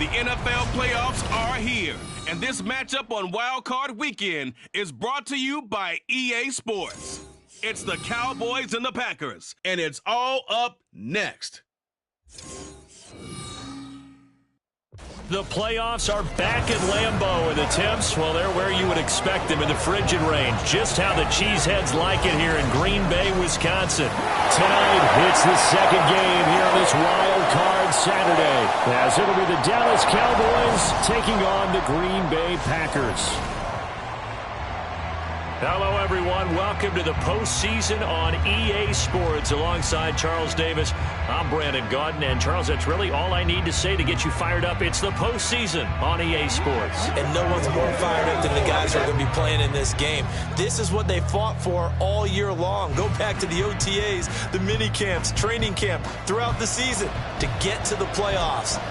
The NFL playoffs are here, and this matchup on Wild Card Weekend is brought to you by EA Sports. It's the Cowboys and the Packers, and it's all up next. The playoffs are back at Lambeau, and the temps, well, they're where you would expect them in the frigid range. Just how the Cheeseheads like it here in Green Bay, Wisconsin. Tonight, it's the second game here on this Wild Card Saturday, as it'll be the Dallas Cowboys taking on the Green Bay Packers. Hello, everyone. Welcome to the postseason on EA Sports. Alongside Charles Davis, I'm Brandon Gaudin. And, Charles, that's really all I need to say to get you fired up. It's the postseason on EA Sports. And no one's more fired up than the guys who are going to be playing in this game. This is what they fought for all year long. Go back to the OTAs, the mini camps, training camp, throughout the season to get to the playoffs.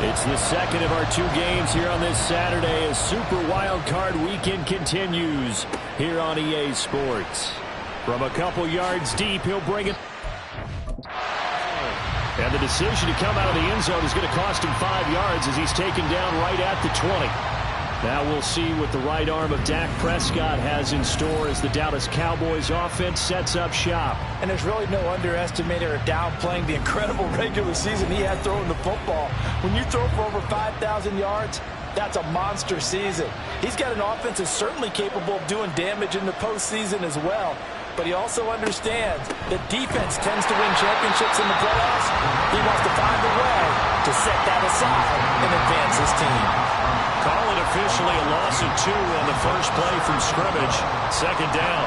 It's the second of our two games here on this Saturday as Super Wild Card Weekend continues here on EA Sports. From a couple yards deep, he'll bring it. And the decision to come out of the end zone is going to cost him 5 yards as he's taken down right at the 20. Now we'll see what the right arm of Dak Prescott has in store as the Dallas Cowboys offense sets up shop. And there's really no underestimating or downplaying the incredible regular season he had throwing the football. When you throw for over 5,000 yards, that's a monster season. He's got an offense that's certainly capable of doing damage in the postseason as well. But he also understands that defense tends to win championships in the playoffs. He wants to find a way to set that aside and advance his team. Call it officially a loss of 2 on the first play from scrimmage. Second down.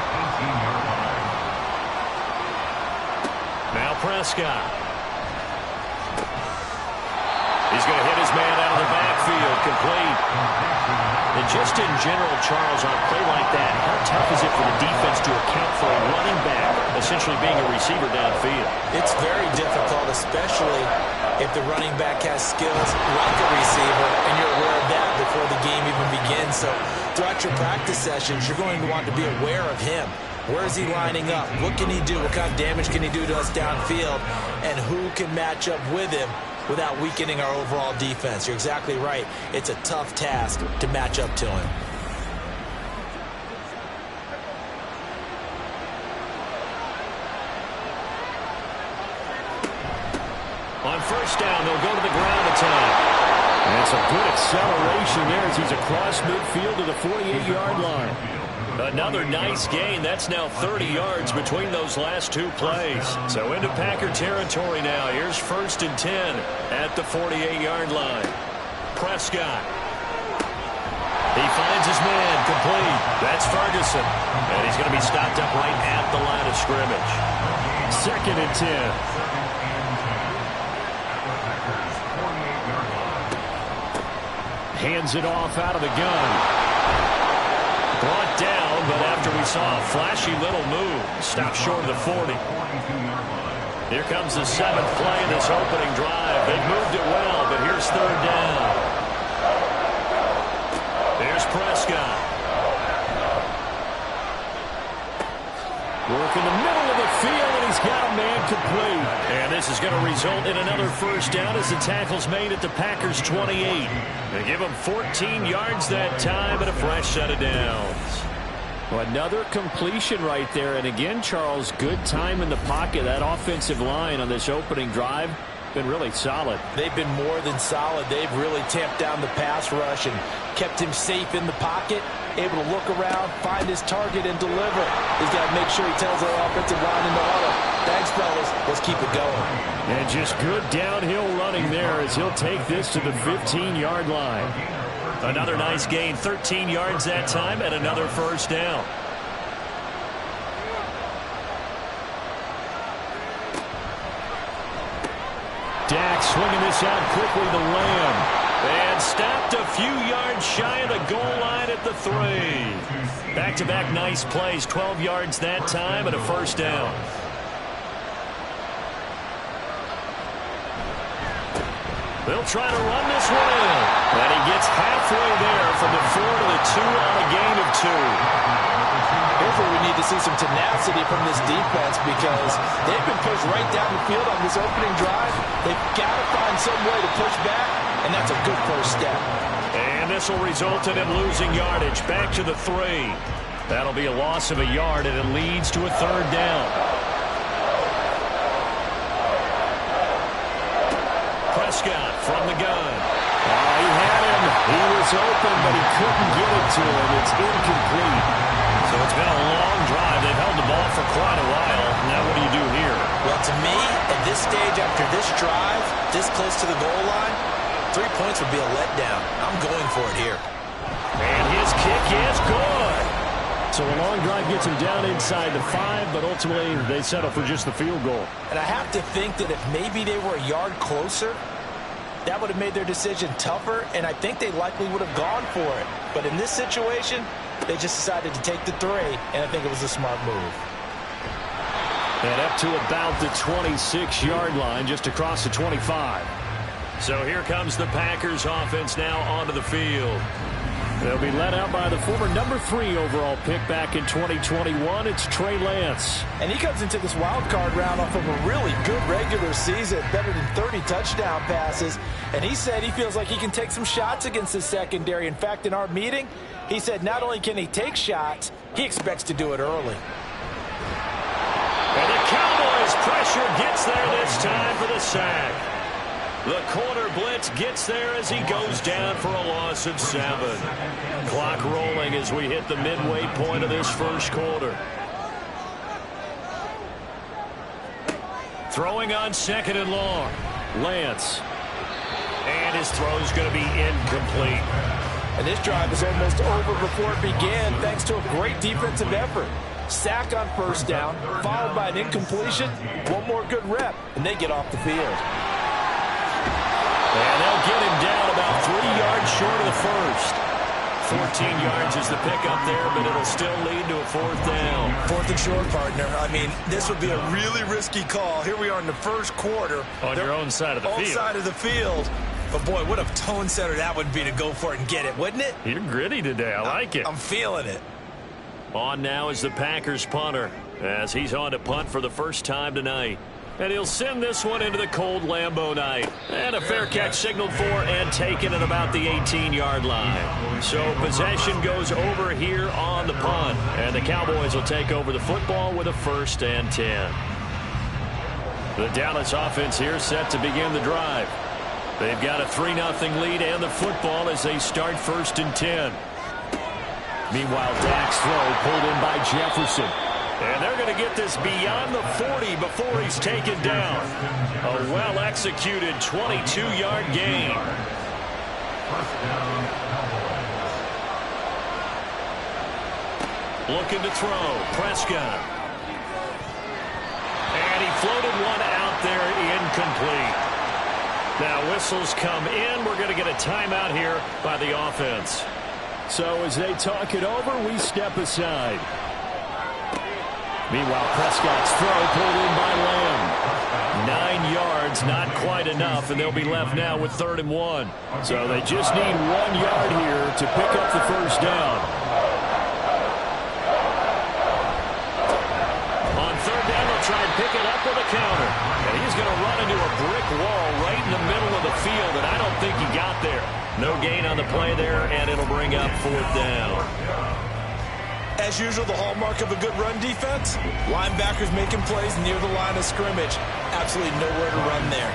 Now Prescott. He's going to hit his man out of the backfield. Complete. And just in general, Charles, on a play like that, how tough is it for the defense to account for a running back essentially being a receiver downfield? It's very difficult, especially if the running back has skills like a receiver, and you're aware of that before the game even begins. So throughout your practice sessions, you're going to want to be aware of him. Where is he lining up? What can he do? What kind of damage can he do to us downfield? And who can match up with him without weakening our overall defense? You're exactly right. It's a tough task to match up to him. On first down, they'll go to the ground attack. And some good acceleration there as he's across midfield to the 48-yard line. Another nice gain. That's now 30 yards between those last two plays. So into Packer territory now. Here's 1st and 10 at the 48-yard line. Prescott. He finds his man complete. That's Ferguson. And he's going to be stopped up right at the line of scrimmage. 2nd and 10. Hands it off out of the gun. Brought down, but after we saw a flashy little move, stopped short of the 40. Here comes the 7th play in this opening drive. They've moved it well, but here's 3rd down. There's Prescott. Work in the middle of the field, and he's got a man complete. And this is going to result in another first down as the tackle's made at the Packers' 28. They give him 14 yards that time and a fresh set of downs. Well, another completion right there. And again, Charles, good time in the pocket. That offensive line on this opening drive been really solid. They've been more than solid. They've really tamped down the pass rush and kept him safe in the pocket, able to look around, find his target, and deliver. He's got to make sure he tells our offensive line in the huddle, thanks, fellas, let's keep it going. And just good downhill running there as he'll take this to the 15-yard line. Another nice gain, 13 yards that time, and another first down. Dak swinging this out quickly to Lamb. And stopped a few yards shy of the goal line at the 3. Back-to-back nice plays, 12 yards that time and a first down. They'll try to run this one in. And he gets halfway there from the 4 to the 2 on a gain of 2. Here's where we need to see some tenacity from this defense because they've been pushed right down the field on this opening drive. They've got to find some way to push back, and that's a good first step. And this will result in him losing yardage back to the 3. That'll be a loss of a yard, and it leads to a 3rd down. Prescott from the gun. He had him. He was open, but he couldn't get it to him. It's incomplete. So it's been a long drive. They've held the ball for quite a while. Now what do you do here? Well, to me, at this stage after this drive, this close to the goal line, 3 points would be a letdown. I'm going for it here. And his kick is good. So a long drive gets him down inside the 5, but ultimately they settle for just the field goal. And I have to think that if maybe they were a yard closer, that would have made their decision tougher, and I think they likely would have gone for it. But in this situation, they just decided to take the 3, and I think it was a smart move. And up to about the 26-yard line, just across the 25. So here comes the Packers offense now onto the field. They'll be led out by the former number 3 overall pick back in 2021. It's Trey Lance. And he comes into this wild card round off of a really good regular season, better than 30 touchdown passes. And he said he feels like he can take some shots against his secondary. In fact, in our meeting, he said not only can he take shots, he expects to do it early. And the Cowboys pressure gets there this time for the sack. The corner blitz gets there as he goes down for a loss of 7. Clock rolling as we hit the midway point of this first quarter. Throwing on 2nd and long. Lance. And his throw's going to be incomplete. And this drive is almost over before it began thanks to a great defensive effort. Sack on 1st down, followed by an incompletion. One more good rep, and they get off the field. And they'll get him down about 3 yards short of the first. 14 yards is the pickup there, but it'll still lead to a 4th down. 4th and short, partner. I mean, this would be a really risky call. Here we are in the first quarter. On your own side of the field. Own side of the field. But, boy, what a tone setter that would be to go for it and get it, wouldn't it? You're gritty today. I like it. I'm feeling it. On now is the Packers punter as he's on to punt for the first time tonight. And he'll send this one into the cold Lambeau night. And a fair catch signaled for and taken at about the 18-yard line. So possession goes over here on the punt. And the Cowboys will take over the football with a 1st and 10. The Dallas offense here set to begin the drive. They've got a 3-0 lead and the football as they start 1st and 10. Meanwhile, Dak's throw pulled in by Jefferson. And they're going to get this beyond the 40 before he's taken down. A well-executed 22-yard gain. Looking to throw. Prescott. And he floated one out there incomplete. Now whistles come in. We're going to get a timeout here by the offense. So as they talk it over, we step aside. Meanwhile, Prescott's throw pulled in by Lamb. 9 yards, not quite enough, and they'll be left now with 3rd and 1. So they just need 1 yard here to pick up the 1st down. On 3rd down, they'll try and pick it up with a counter. And he's going to run into a brick wall right in the middle of the field, and I don't think he got there. No gain on the play there, and it'll bring up 4th down. As usual, the hallmark of a good run defense, linebackers making plays near the line of scrimmage. Absolutely nowhere to run there.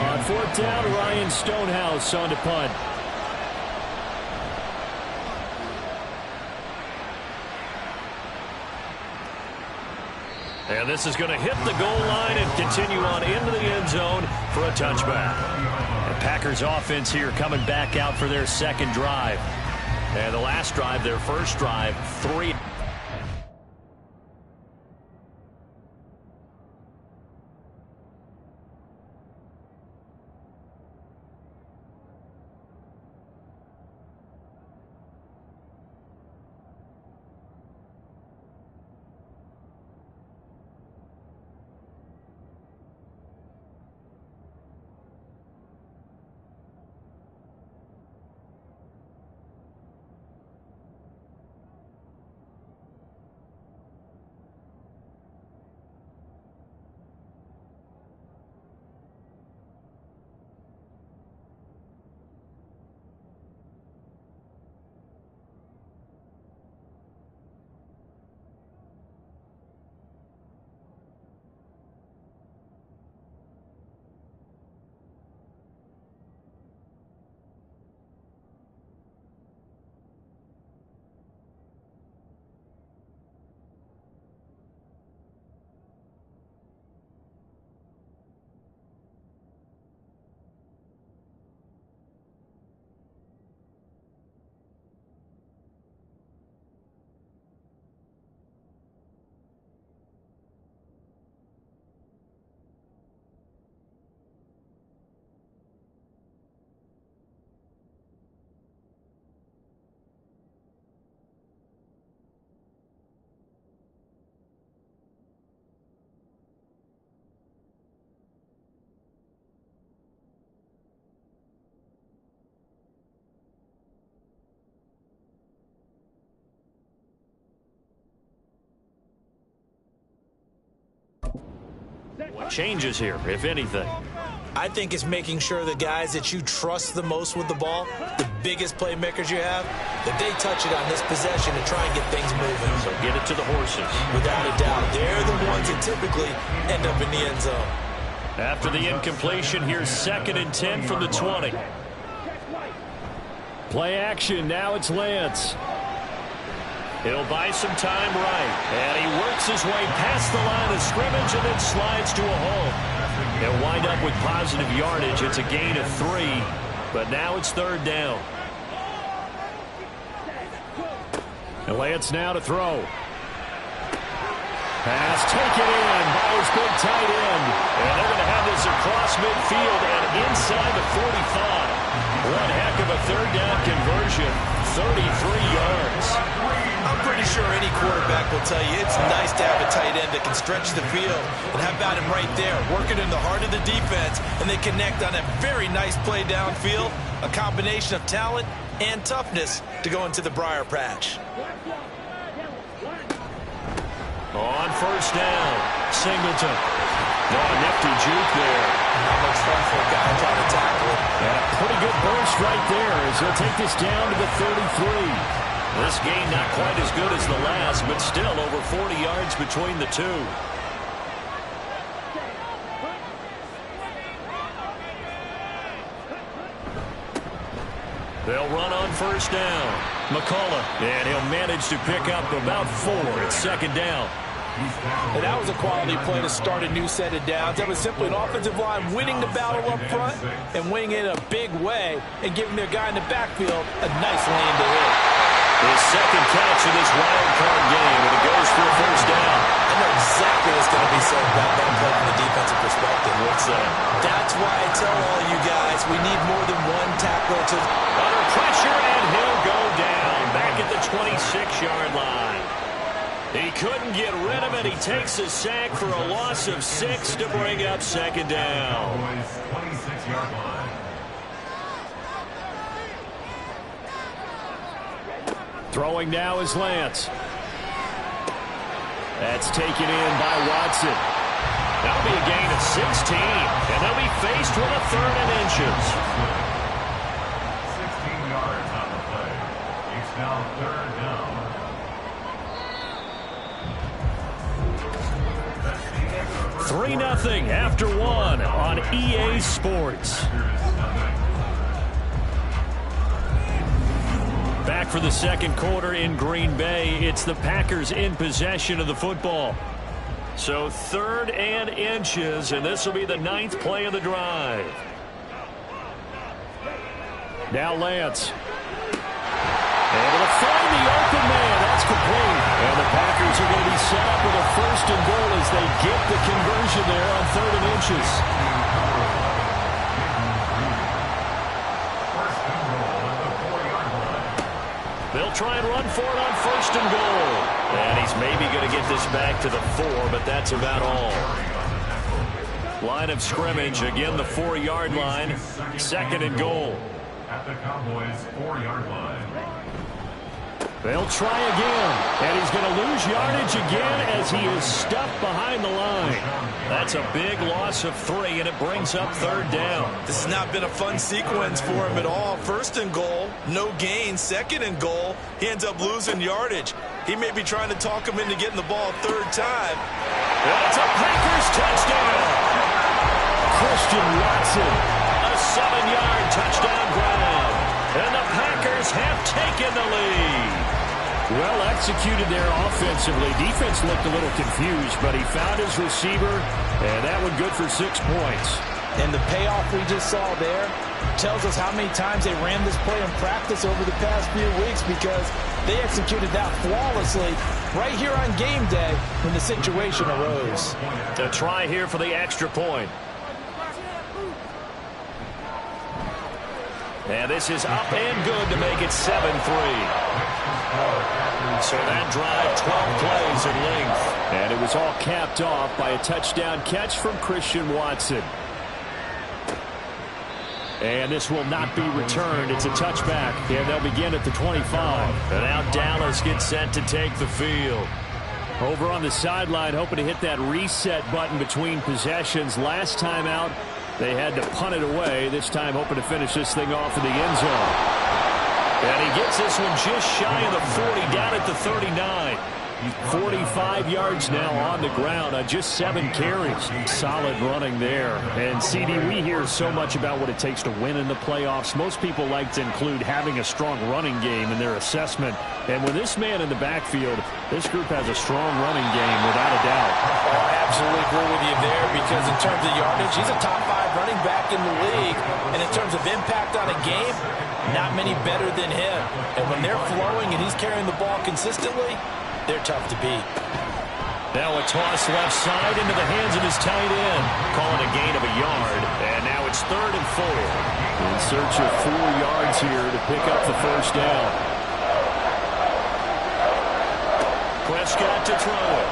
On 4th down, Ryan Stonehouse on to punt. And this is going to hit the goal line and continue on into the end zone for a touchback. The Packers offense here coming back out for their 2nd drive. And the last drive, their first drive, 3. What changes here, if anything? I think it's making sure the guys that you trust the most with the ball, the biggest playmakers you have, that they touch it on this possession to try and get things moving. So get it to the horses. Without a doubt, they're the ones that typically end up in the end zone. After the incompletion, here's 2nd and 10 from the 20. Play action. Now it's Lance. He'll buy some time right. And he works his way past the line of scrimmage and then slides to a hole. He'll wind up with positive yardage. It's a gain of 3, but now it's 3rd down. And Lance now to throw. Pass taken in by his big tight end. And they're going to have this across midfield and inside the 45. One heck of a 3rd down conversion. 33 yards. I'm pretty sure any quarterback will tell you it's nice to have a tight end that can stretch the field. And how about him right there, working in the heart of the defense, and they connect on a very nice play downfield, a combination of talent and toughness to go into the briar patch. On 1st down, Singleton. No, nifty juke there. Not much fun for a guy trying to tackle it. And a pretty good burst right there as he'll take this down to the 33. This gain not quite as good as the last, but still over 40 yards between the two. They'll run on 1st down. McCullough, and he'll manage to pick up about 4. It's 2nd down. And that was a quality play to start a new set of downs. That was simply an offensive line winning the battle up front and winning it in a big way and giving their guy in the backfield a nice lane to hit. His 2nd catch in this wild card game, and it goes for a 1st down. I know exactly what's going to be said about that play from the defensive perspective. What's that? That's why I tell all you guys we need more than one tackler to... Under pressure, and he'll go down back at the 26-yard line. He couldn't get rid of it. He takes a sack for a loss of 6 to bring up 2nd down. 26-yard line. Throwing now is Lance. That's taken in by Watson. That'll be a gain of 16, and they'll be faced with a 3rd and inches. 16 yards on the play. It's now 3rd down. 3-0 after 1 on EA Sports. Back for the 2nd quarter in Green Bay. It's the Packers in possession of the football. So 3rd and inches, and this will be the 9th play of the drive. Now Lance. Able to find the open man. That's complete. And the Packers are going to be set up with a 1st and goal as they get the conversion there on 3rd and inches. They'll try and run for it on 1st and goal. And he's maybe going to get this back to the 4, but that's about all. Line of scrimmage, again the 4-yard line. 2nd and goal. At the Cowboys' 4-yard line. They'll try again, and he's going to lose yardage again as he is stuffed behind the line. That's a big loss of 3, and it brings up 3rd down. This has not been a fun sequence for him at all. 1st and goal, no gain. 2nd and goal, he ends up losing yardage. He may be trying to talk him into getting the ball 3rd time. That's a Packers touchdown. Christian Watson. A 7-yard touchdown grab. And the Packers have taken the lead. Well executed there offensively. Defense looked a little confused, but he found his receiver, and that one good for 6 points. And the payoff we just saw there tells us how many times they ran this play in practice over the past few weeks, because they executed that flawlessly right here on game day when the situation arose. To try here for the extra point. And this is up and good to make it 7-3. So that drive, 12 plays in length. And it was all capped off by a touchdown catch from Christian Watson. And this will not be returned. It's a touchback, and they'll begin at the 25. And now Dallas gets set to take the field. Over on the sideline, hoping to hit that reset button between possessions. Last time out, they had to punt it away. This time, hoping to finish this thing off in the end zone. And he gets this one just shy of the 40, down at the 39. 45 yards now on the ground on just 7 carries. Solid running there. And, CD, we hear so much about what it takes to win in the playoffs. Most people like to include having a strong running game in their assessment. And with this man in the backfield, this group has a strong running game without a doubt. Oh, I absolutely agree with you there, because in terms of yardage, he's a top 5 running back in the league. And in terms of impact on a game, not many better than him. And when they're flowing and he's carrying the ball consistently, they're tough to beat. Now a toss left side into the hands of his tight end. Calling a gain of a yard. And now it's 3rd and 4. In search of 4 yards here to pick up the first down. Prescott to throw it.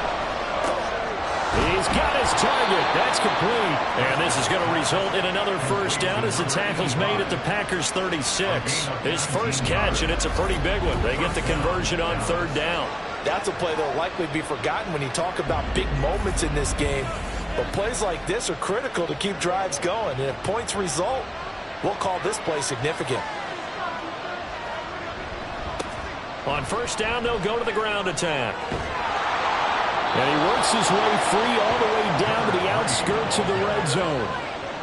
He's got his target. That's complete. And this is going to result in another first down as the tackle's made at the Packers' 36. His first catch, and it's a pretty big one. They get the conversion on 3rd down. That's a play that will likely be forgotten when you talk about big moments in this game. But plays like this are critical to keep drives going. And if points result, we'll call this play significant. On first down, they'll go to the ground attack. And he works his way free all the way down to the outskirts of the red zone.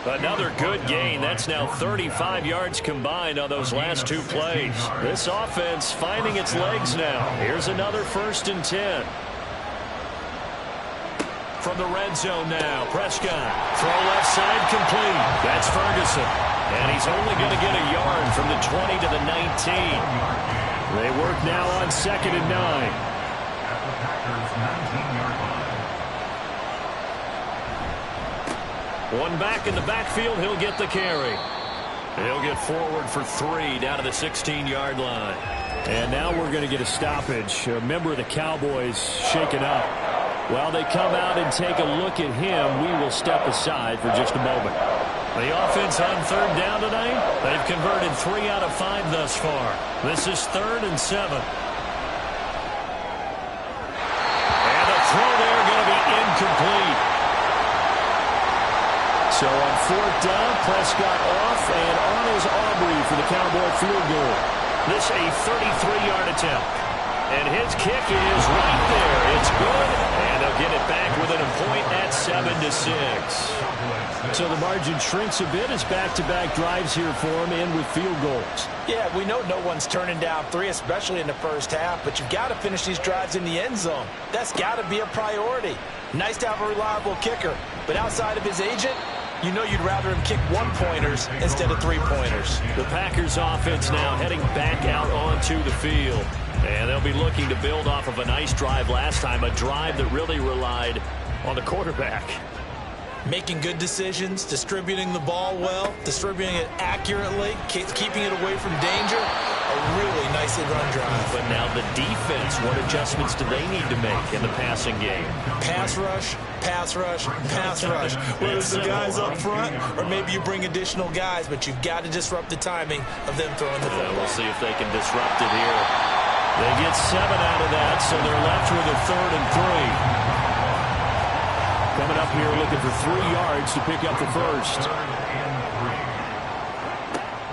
Another good gain. That's now 35 yards combined on those last 2 plays. This offense finding its legs now. Here's another 1st and 10. From the red zone now, Prescott. Throw left side complete. That's Ferguson. And he's only going to get a yard from the 20 to the 19. They work now on 2nd and 9. One back in the backfield, he'll get the carry. He'll get forward for 3 down to the 16-yard line. And now we're going to get a stoppage. A member of the Cowboys shaken up. While they come out and take a look at him, we will step aside for just a moment. The offense on 3rd down tonight, they've converted 3 out of 5 thus far. This is 3rd and 7. And the throw there going to be incomplete. So on 4th down, Prescott off, and on is Aubrey for the Cowboy field goal. This a 33-yard attempt. And his kick is right there. It's good, and they'll get it back within a point at 7-6. So the margin shrinks a bit as back-to-back drives here for him, and with field goals. Yeah, we know no one's turning down 3, especially in the first half, but you've got to finish these drives in the end zone. That's got to be a priority. Nice to have a reliable kicker, but outside of his agent, you know you'd rather him kick 1-pointers instead of 3-pointers. The Packers offense now heading back out onto the field. And they'll be looking to build off of a nice drive last time, a drive that really relied on the quarterback. Making good decisions, distributing the ball well, distributing it accurately, keeping it away from danger. A really nicely run drive. But now the defense, what adjustments do they need to make in the passing game? Pass rush, pass rush, pass rush. Whether it's the guys up front or maybe you bring additional guys, but you've got to disrupt the timing of them throwing the football. We'll see if they can disrupt it here. They get 7 out of that, so they're left with a 3rd and 3. Coming up here looking for 3 yards to pick up the first.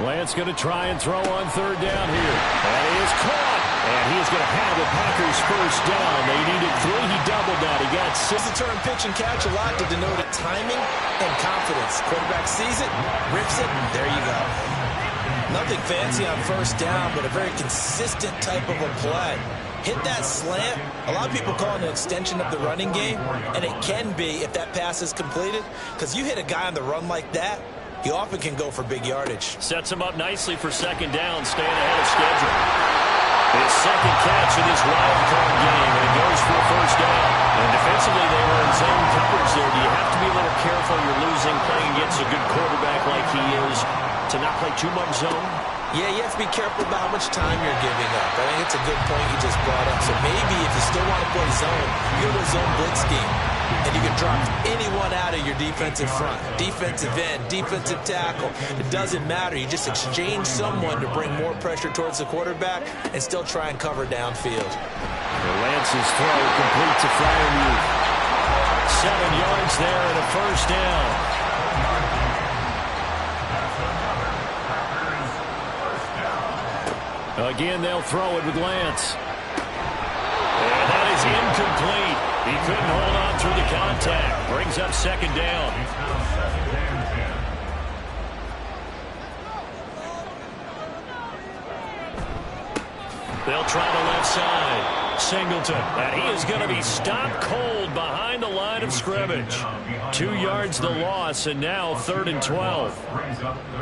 Lance going to try and throw on 3rd down here. And he is caught. And he is going to have the Packers first down. They needed 3. He doubled that. He got 6. The term pitch and catch a lot to denote timing and confidence. Quarterback sees it, rips it, there you go. Nothing fancy on first down, but a very consistent type of a play. Hit that slant. A lot of people call it an extension of the running game, and it can be if that pass is completed, because you hit a guy on the run like that, he often can go for big yardage. Sets him up nicely for 2nd down, staying ahead of schedule. His 2nd catch in this wild card game, and it goes for a first down. And defensively, they were in zone coverage there. Do you have to be a little careful? You're losing, playing against a good quarterback like he is, to not play too much zone? Yeah, you have to be careful about how much time you're giving up. I think it's a good point you just brought up. So maybe if you still want to play zone, you go to a zone blitz scheme. And you can drop anyone out of your defensive front. Defensive end, defensive tackle. It doesn't matter. You just exchange someone to bring more pressure towards the quarterback and still try and cover downfield. Lance Lance's throw complete to Fryermuth. 7 yards there and a first down. Again, they'll throw it with Lance. And that is incomplete. He couldn't hold on through the contact. Brings up second down. They'll try the left side. Singleton, and he is going to be stopped cold behind the line of scrimmage. 2 yards the loss, and now 3rd and 12.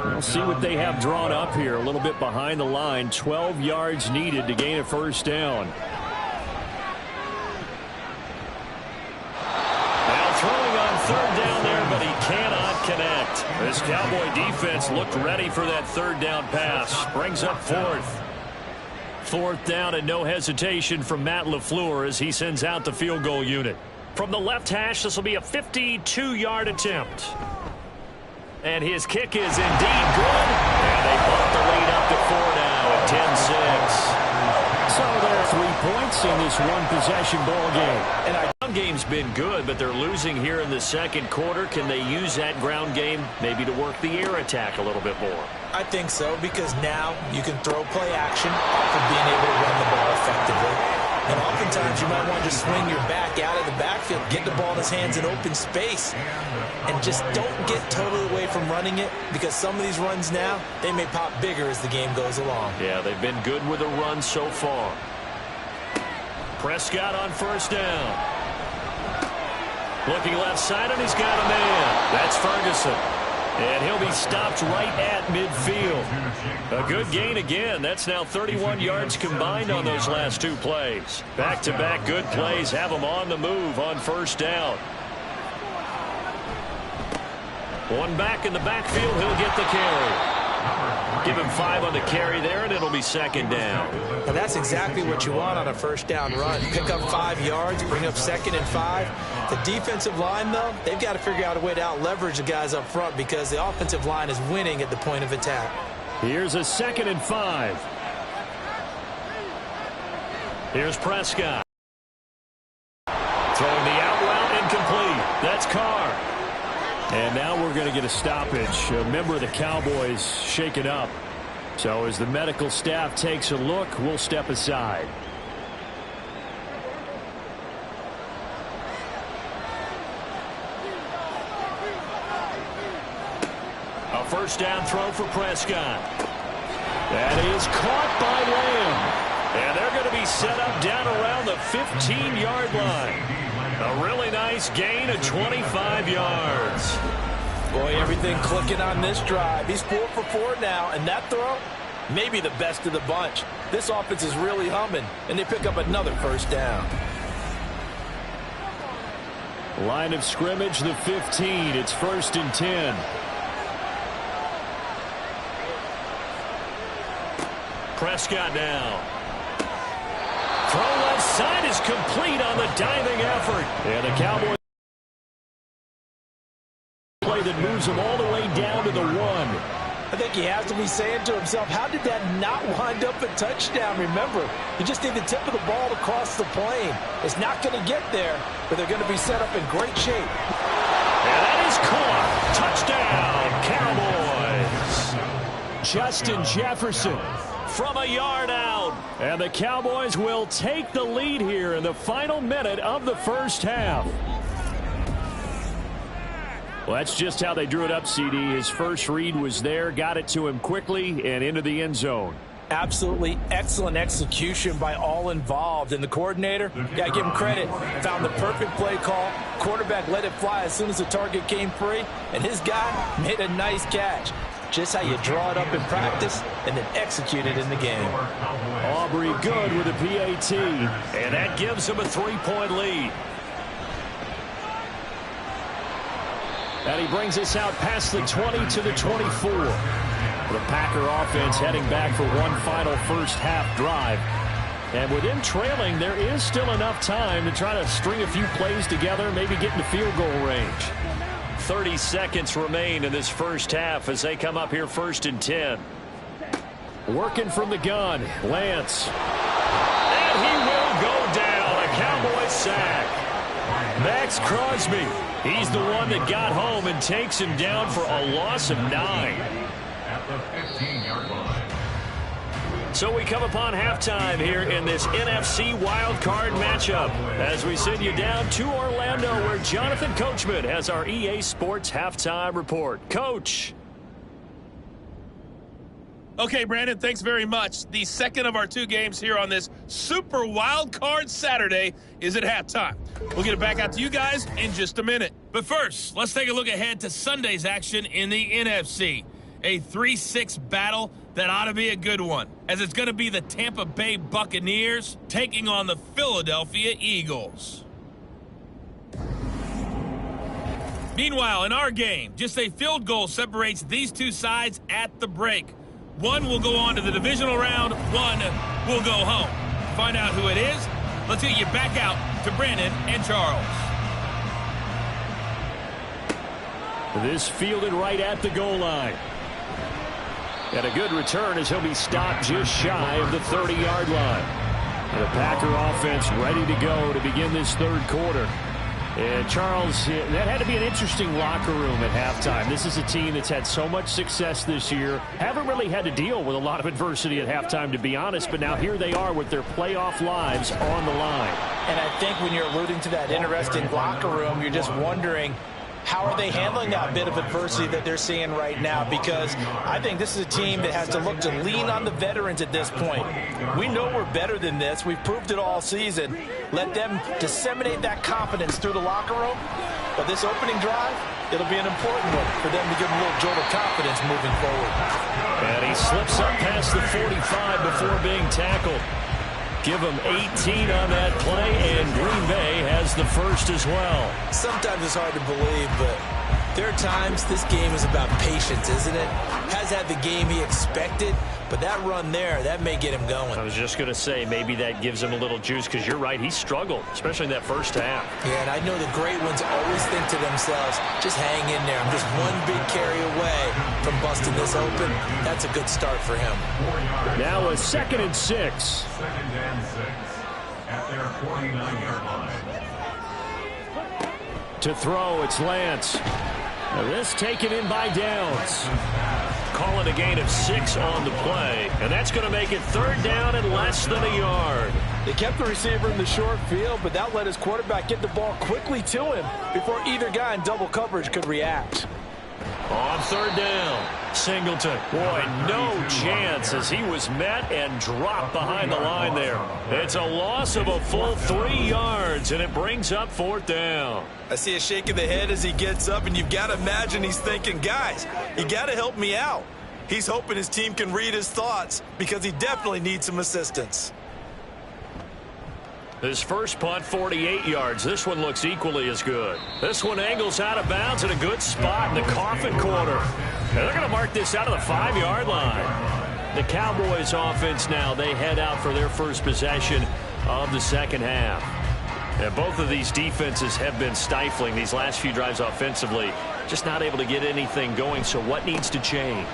We'll see what they have drawn up here. A little bit behind the line. 12 yards needed to gain a first down. Now throwing on 3rd down there, but he cannot connect. This Cowboy defense looked ready for that 3rd down pass. Brings up 4th. 4th down and no hesitation from Matt LaFleur as he sends out the field goal unit. From the left hash, this will be a 52-yard attempt. And his kick is indeed good. And they bump the lead up to 4 now at 10-6. So there are 3 points in this one-possession ball game. And our ground game's been good, but they're losing here in the second quarter. Can they use that ground game maybe to work the air attack a little bit more? I think so, because now you can throw play action off of being able to run the ball effectively. And oftentimes you might want to just swing your back out of the backfield, get the ball in his hands in open space, and just don't get totally away from running it, because some of these runs now, they may pop bigger as the game goes along. Yeah, they've been good with the run so far. Prescott on first down. Looking left side, and he's got a man. That's Ferguson. And he'll be stopped right at midfield. A good gain again. That's now 31 yards combined on those last 2 plays. Back-to-back good plays have him on the move on first down. One back in the backfield. He'll get the carry. Give him 5 on the carry there, and it'll be second down. And that's exactly what you want on a first down run. Pick up 5 yards, bring up 2nd and 5. The defensive line, though, they've got to figure out a way to out-leverage the guys up front because the offensive line is winning at the point of attack. Here's a 2nd and 5. Here's Prescott. Throwing the out route incomplete. That's Carr. And now we're going to get a stoppage. A member of the Cowboys shaken up. So as the medical staff takes a look, we'll step aside. A first down throw for Prescott. That is caught by Lamb. And they're going to be set up down around the 15-yard line. A really nice gain of 25 yards. Boy, everything clicking on this drive. He's 4 for 4 now, and that throw, maybe the best of the bunch. This offense is really humming, and they pick up another first down. Line of scrimmage, the 15. It's 1st and 10. Prescott now. Throw left side is complete on the diving effort. And the Cowboys play that moves them all the way down to the 1. I think he has to be saying to himself, how did that not wind up a touchdown? Remember, you just need the tip of the ball to cross the plane. It's not going to get there, but they're going to be set up in great shape. And that is caught. Touchdown, Cowboys. Justin Jefferson from a yard out. And the Cowboys will take the lead here in the final minute of the first half. Well, that's just how they drew it up, CD. His first read was there, got it to him quickly and into the end zone. Absolutely excellent execution by all involved. And the coordinator, got to give him credit, found the perfect play call. Quarterback let it fly as soon as the target came free. And his guy made a nice catch. Just how you draw it up in practice and then execute it in the game. Aubrey good with a PAT. And that gives him a 3-point lead. And he brings us out past the 20 to the 24. The Packer offense heading back for one final first half drive. And with them trailing, there is still enough time to try to string a few plays together, maybe get into field goal range. 30 seconds remain in this first half as they come up here 1st and 10. Working from the gun, Lance. And he will go down. A Max Crosby. He's the one that got home and takes him down for a loss of 9. At the 15-yard line. So we come upon halftime here in this NFC wildcard matchup as we send you down to Orlando where Jonathan Coachman has our EA Sports halftime report. Coach. Okay, Brandon, thanks very much. The second of our 2 games here on this Super Wildcard Saturday is at halftime. We'll get it back out to you guys in just a minute. But first, let's take a look ahead to Sunday's action in the NFC. A 3-6 battle that ought to be a good one, as it's going to be the Tampa Bay Buccaneers taking on the Philadelphia Eagles. Meanwhile, in our game, just a field goal separates these two sides at the break. One will go on to the divisional round, one will go home. To find out who it is, let's get you back out to Brandon and Charles. This fielded right at the goal line. And a good return as he'll be stopped just shy of the 30-yard line. And the Packer offense ready to go to begin this third quarter. And Charles, that had to be an interesting locker room at halftime. This is a team that's had so much success this year. Haven't really had to deal with a lot of adversity at halftime, to be honest. But now here they are with their playoff lives on the line. And I think when you're alluding to that interesting locker room, you're just wondering, how are they handling that bit of adversity that they're seeing right now? Because I think this is a team that has to look to lean on the veterans at this point. We know we're better than this. We've proved it all season. Let them disseminate that confidence through the locker room. But this opening drive, it'll be an important one for them to give them a little jolt of confidence moving forward. And he slips up past the 45 before being tackled. Give him 18 on that play, and Green Bay has the first as well. Sometimes it's hard to believe, but there are times this game is about patience, isn't it? Has had the game he expected, but that run there, that may get him going. I was just going to say, maybe that gives him a little juice, because you're right, he struggled, especially in that first half. Yeah, and I know the great ones always think to themselves, just hang in there. I'm just one big carry away from busting this open. That's a good start for him. Now a 2nd and 6. 2nd and 6 at their 49-yard line. To throw, it's Lance. Now this taken in by Downs. Call it a gain of 6 on the play, and that's going to make it 3rd down and less than a yard. They kept the receiver in the short field, but that let his quarterback get the ball quickly to him before either guy in double coverage could react. On 3rd down, Singleton. Boy, no chance as he was met and dropped behind the line there. It's a loss of a full 3 yards, and it brings up 4th down. I see a shake of the head as he gets up, and you've got to imagine he's thinking, guys, you got to help me out. He's hoping his team can read his thoughts because he definitely needs some assistance. His first punt, 48 yards. This one looks equally as good. This one angles out of bounds in a good spot in the coffin corner. And they're going to mark this out of the 5-yard line. The Cowboys offense now, they head out for their first possession of the second half. And both of these defenses have been stifling these last few drives offensively. Just not able to get anything going, so what needs to change?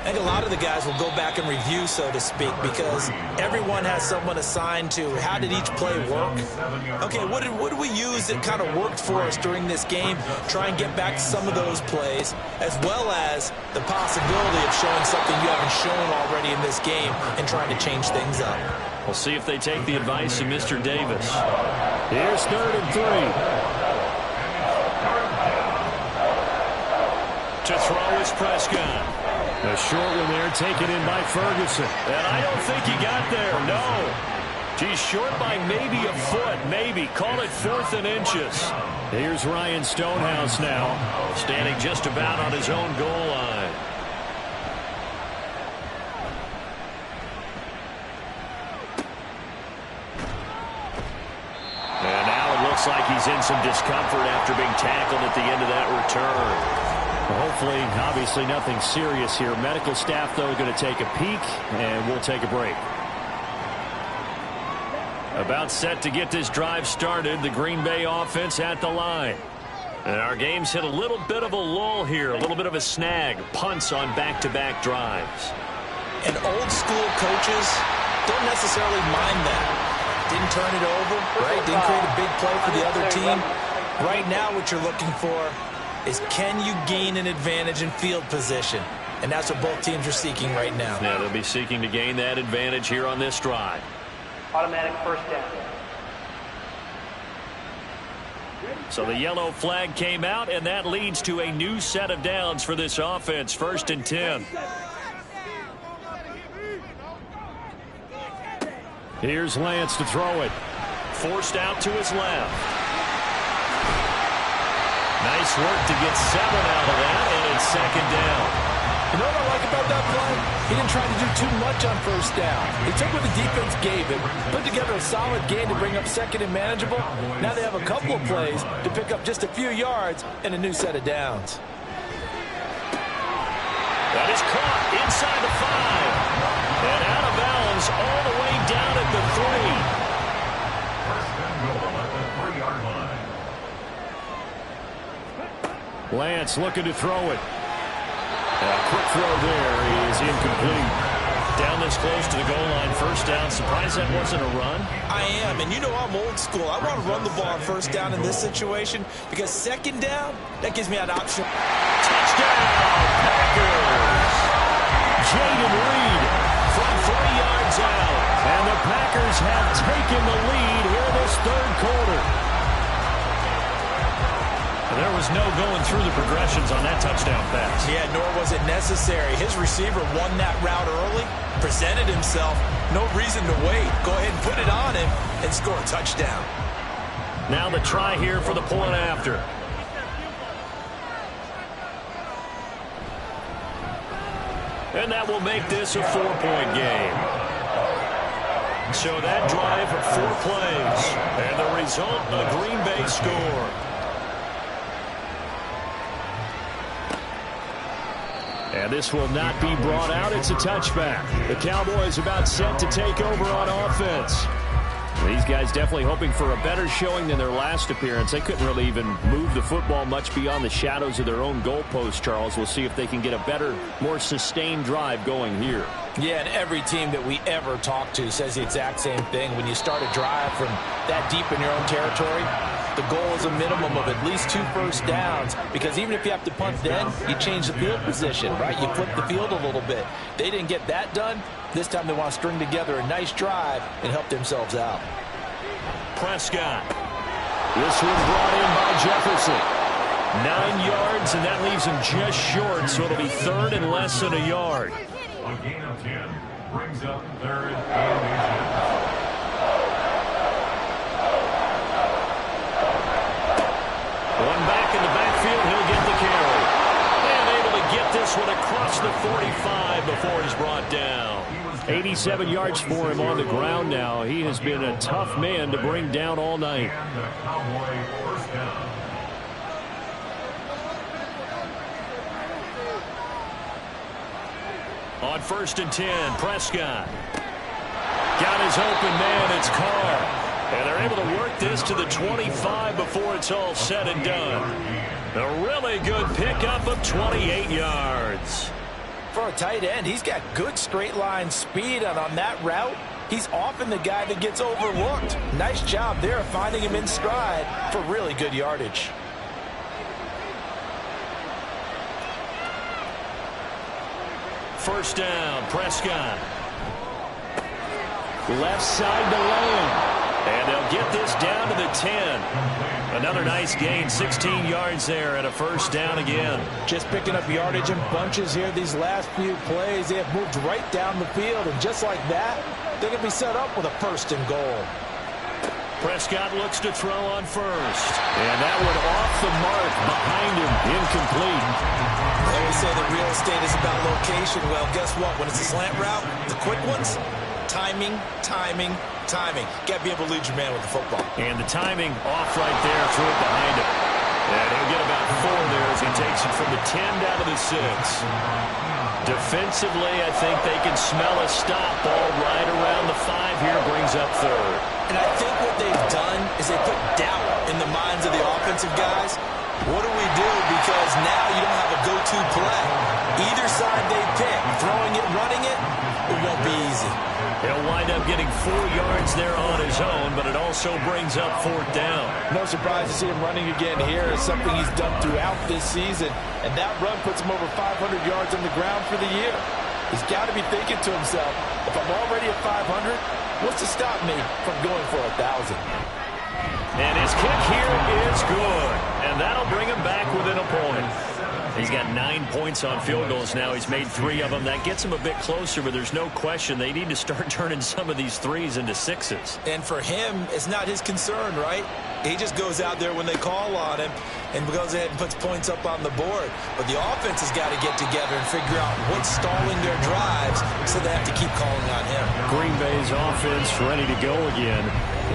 I think a lot of the guys will go back and review, so to speak, because everyone has someone assigned to how did each play work. Okay, what did we use that kind of worked for us during this game? Try and get back to some of those plays, as well as the possibility of showing something you haven't shown already in this game and trying to change things up. We'll see if they take the advice of Mr. Davis. Here's 3rd and 3. To throw is Prescott. A short one there taken in by Ferguson. And I don't think he got there, no. He's short by maybe a foot, maybe. Call it 4th and inches. Here's Ryan Stonehouse now, standing just about on his own goal line. And now it looks like he's in some discomfort after being tackled at the end of that return. Hopefully, obviously nothing serious here. Medical staff, though, going to take a peek, and we'll take a break. About set to get this drive started, the Green Bay offense at the line. And our game's hit a little bit of a lull here, a little bit of a snag. Punts on back-to-back drives. And old-school coaches don't necessarily mind that. Didn't turn it over, right? Didn't create a big play for the other team. Right now what you're looking for is, can you gain an advantage in field position? And that's what both teams are seeking right now. Yeah, they'll be seeking to gain that advantage here on this drive. Automatic first down. So the yellow flag came out, and that leads to a new set of downs for this offense. 1st and 10. Here's Lance to throw it. Forced out to his left. Nice work to get 7 out of that, and it's 2nd down. You know what I like about that play? He didn't try to do too much on 1st down. He took what the defense gave him, put together a solid gain to bring up 2nd and manageable. Now they have a couple of plays to pick up just a few yards and a new set of downs. That is caught inside the 5. And out of bounds all the way down at the 3. First and goal at the 3-yard line. Lance looking to throw it. A quick throw there is incomplete. Down this close to the goal line, 1st down. Surprised that wasn't a run? I am, and you know I'm old school. I want to run the ball on 1st down in this situation because 2nd down, that gives me an option. Touchdown, Packers! Jaden Reed from 3 yards out. And the Packers have taken the lead here this 3rd quarter. There was no going through the progressions on that touchdown pass. Yeah, nor was it necessary. His receiver won that route early, presented himself. No reason to wait. Go ahead and put it on him and score a touchdown. Now the try here for the point after. And that will make this a 4-point game. So that drive, 4 plays. And the result, a Green Bay score. And this will not be brought out. It's a touchback. The Cowboys about set to take over on offense. These guys definitely hoping for a better showing than their last appearance. They couldn't really even move the football much beyond the shadows of their own goalpost, Charles. We'll see if they can get a better, more sustained drive going here. Yeah, and every team that we ever talk to says the exact same thing. When you start a drive from that deep in your own territory, the goal is a minimum of at least 2 first downs, because even if you have to punt then, you change the field position, right? You flip the field a little bit. They didn't get that done. This time they want to string together a nice drive and help themselves out. Prescott. This one brought in by Jefferson. 9 yards, and that leaves him just short, so it'll be 3rd and less than a yard. A gain of 10 brings up 3rd and 10. One back in the backfield, he'll get the carry. And able to get this one across the 45 before he's brought down. 87 yards for him on the ground now. He has been a tough man to bring down all night. And the Cowboy first down. On 1st and 10, Prescott. Got his open man, it's Carr. And they're able to work this to the 25 before it's all said and done. A really good pickup of 28 yards. For a tight end, he's got good straight line speed, and on that route, he's often the guy that gets overlooked. Nice job there of finding him in stride for really good yardage. First down, Prescott. Left side to Lamb. And they'll get this down to the 10. Another nice gain, 16 yards there, and a 1st down again. Just picking up yardage in bunches here these last few plays. They have moved right down the field, and just like that, they're going to be set up with a 1st and goal. Prescott looks to throw on 1st. And that one off the mark behind him, incomplete. They always say that real estate is about location. Well, guess what? When it's a slant route, the quick ones, timing, timing, timing. Got to be able to lead your man with the football. And the timing off right there, threw it behind him. And he'll get about 4 there as he takes it from the 10 down to the 6. Defensively, I think they can smell a stop. Ball right around the 5 here, brings up 3rd. And I think what they've done is they put doubt in the minds of the offensive guys. What do we do? Because now you don't have a go-to play. Either side they pick, throwing it, running it, it won't be easy. He'll wind up getting 4 yards there on his own, but it also brings up 4th down. No surprise to see him running again here. It's something he's done throughout this season, and that run puts him over 500 yards on the ground for the year. He's got to be thinking to himself, if I'm already at 500, what's to stop me from going for 1,000? And his kick here is good, and that'll bring him back within a point. He's got 9 points on field goals now. He's made 3 of them. That gets him a bit closer, but there's no question they need to start turning some of these 3s into 6s. And for him, it's not his concern, right? He just goes out there when they call on him and goes ahead and puts points up on the board. But the offense has got to get together and figure out what's stalling their drives, so they have to keep calling on him. Green Bay's offense ready to go again.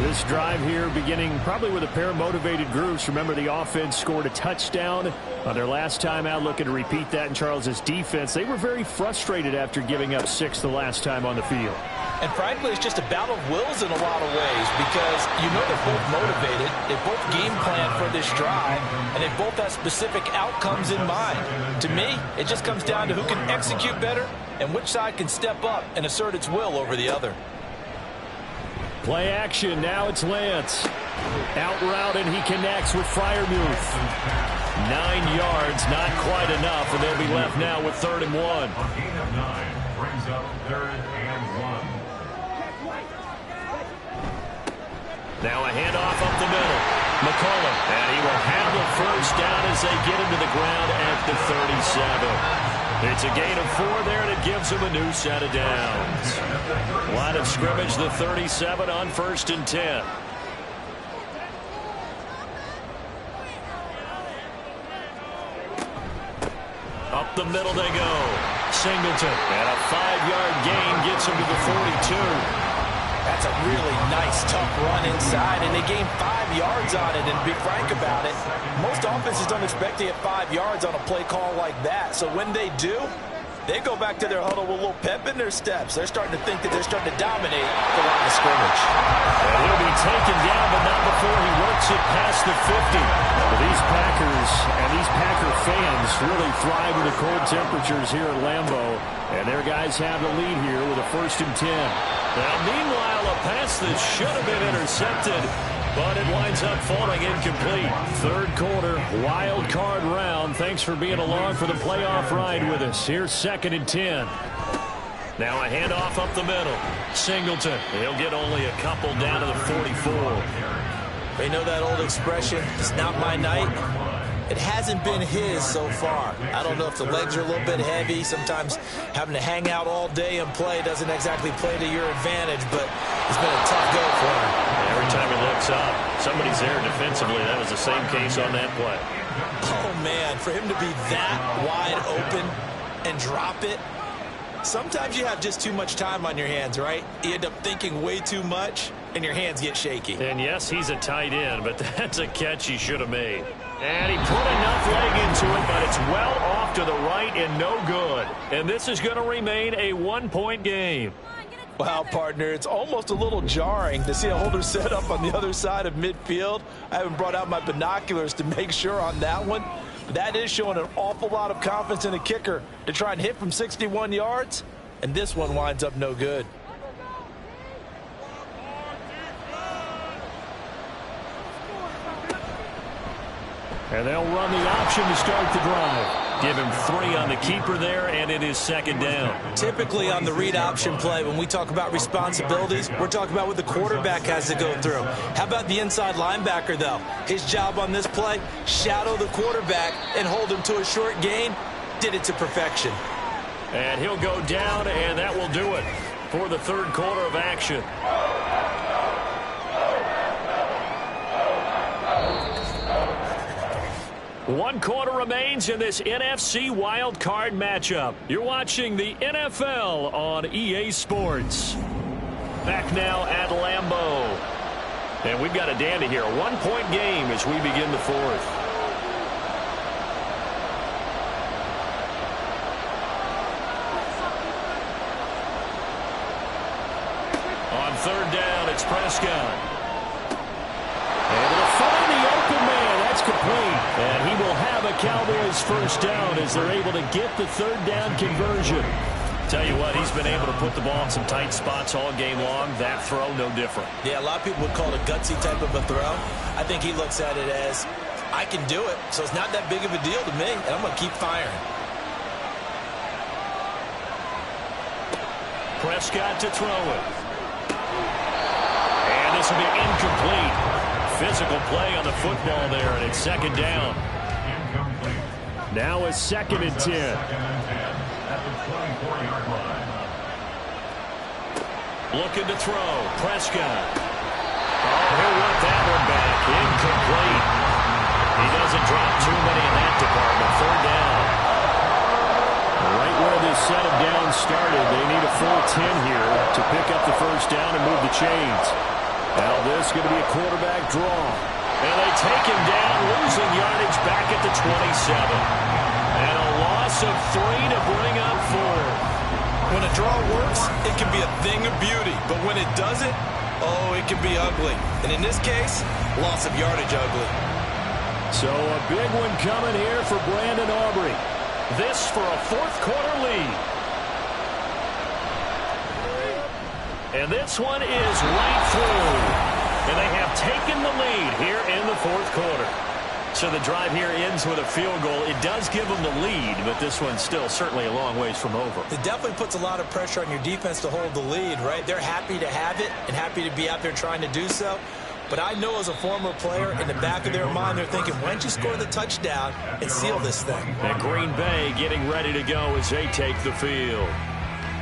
This drive here beginning probably with a pair of motivated groups. Remember, the offense scored a touchdown on their last time out, looking to repeat that in Charles's defense. They were very frustrated after giving up 6 the last time on the field. And frankly, it's just a battle of wills in a lot of ways, because you know they're both motivated, they both game plan for this drive, and they both have specific outcomes in mind. To me, it just comes down to who can execute better and which side can step up and assert its will over the other. Play action. Now it's Lance. Out route, and he connects with Freiermuth. 9 yards, not quite enough, and they'll be left now with 3rd and 1. A gain of 9 brings up 3rd and 1. Now a handoff up the middle. McCollum, and he will have the 1st down as they get into the ground at the 37. It's a gain of 4 there, and it gives him a new set of downs. Line of scrimmage, the 37 on 1st and 10. Up the middle they go. Singleton, and a 5-yard gain gets him to the 42. That's a really nice, tough run inside, and they gained 5 yards on it. And to be frank about it, most offenses don't expect to get 5 yards on a play call like that. So when they do, they go back to their huddle with a little pep in their steps. They're starting to think that they're starting to dominate the line of scrimmage. And he'll be taken down, but not before he works it past the 50. Well, these Packers and these Packer fans really thrive in the cold temperatures here at Lambeau. And their guys have the lead here with a 1st and 10. Now, meanwhile, a pass that should have been intercepted, but it winds up falling incomplete. 3rd quarter, wild card round. Thanks for being along for the playoff ride with us. Here's 2nd and 10. Now a handoff up the middle. Singleton. He'll get only a couple down to the 44. They know that old expression, it's not my night. It hasn't been his so far. I don't know if the legs are a little bit heavy. Sometimes having to hang out all day and play doesn't exactly play to your advantage, but it's been a tough go for him. Every time he looks up, somebody's there defensively. That was the same case on that play. Oh, man, for him to be that wide open and drop it, sometimes you have just too much time on your hands, right? You end up thinking way too much, and your hands get shaky. And yes, he's a tight end, but that's a catch he should have made. And he put enough leg into it, but it's well off to the right and no good. And this is going to remain a 1-point game. Wow, partner, it's almost a little jarring to see a holder set up on the other side of midfield. I haven't brought out my binoculars to make sure on that one. But that is showing an awful lot of confidence in a kicker to try and hit from 61 yards. And this one winds up no good. And they'll run the option to start the drive. Give him 3 on the keeper there, and it is 2nd down. Typically on the read option play, when we talk about responsibilities, we're talking about what the quarterback has to go through. How about the inside linebacker, though? His job on this play, shadow the quarterback and hold him to a short gain. Did it to perfection. And he'll go down, and that will do it for the 3rd quarter of action. One quarter remains in this NFC wildcard matchup. You're watching the NFL on EA Sports. Back now at Lambeau. And we've got a dandy here. A 1-point game as we begin the 4th. On 3rd down, it's Prescott. And it'll find the open man. That's complete. And he will have a Cowboys 1st down as they're able to get the 3rd down conversion. Tell you what, he's been able to put the ball in some tight spots all game long. That throw, no different. Yeah, a lot of people would call it a gutsy type of a throw. I think he looks at it as, I can do it, so it's not that big of a deal to me, and I'm going to keep firing. Prescott to throw it. And this will be incomplete. Physical play on the football there, and it's second down. Now it's 2nd and 10. At the 24-yard line. Looking to throw. Prescott. Oh, he'll want that one back. Incomplete. He doesn't drop too many in that department. 3rd down. Right where this set of downs started, they need a full 10 here to pick up the 1st down and move the chains. Now this is going to be a quarterback draw. And they take him down, losing yardage back at the 27. And a loss of 3 to bring up 4. When a draw works, it can be a thing of beauty. But when it doesn't, oh, it can be ugly. And in this case, loss of yardage ugly. So a big one coming here for Brandon Aubrey. This for a 4th quarter lead. And this one is right through. And they have taken the lead here in the 4th quarter. So the drive here ends with a field goal. It does give them the lead, but this one's still certainly a long ways from over. It definitely puts a lot of pressure on your defense to hold the lead, right? They're happy to have it and happy to be out there trying to do so. But I know as a former player, in the back of their mind, they're thinking, why don't you score the touchdown and seal this thing? And Green Bay getting ready to go as they take the field.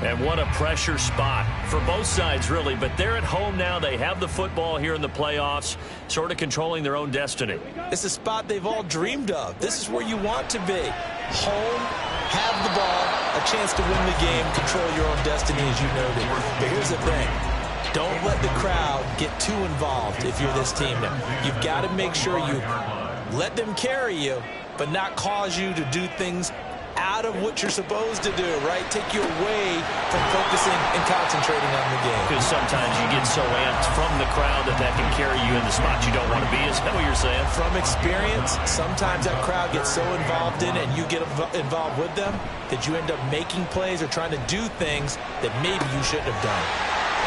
And what a pressure spot for both sides, really. But they're at home now. They have the football here in the playoffs, sort of controlling their own destiny. It's a spot they've all dreamed of. This is where you want to be. Home, have the ball, a chance to win the game, control your own destiny, as you noted. But here's the thing. Don't let the crowd get too involved if you're this team now. You've got to make sure you let them carry you, but not cause you to do things out of what you're supposed to do, right? Take you away from focusing and concentrating on the game. Because sometimes you get so amped from the crowd that can carry you in the spot you don't want to be. Is that what you're saying? From experience, sometimes that crowd gets so involved in it and you get involved with them that you end up making plays or trying to do things that maybe you shouldn't have done.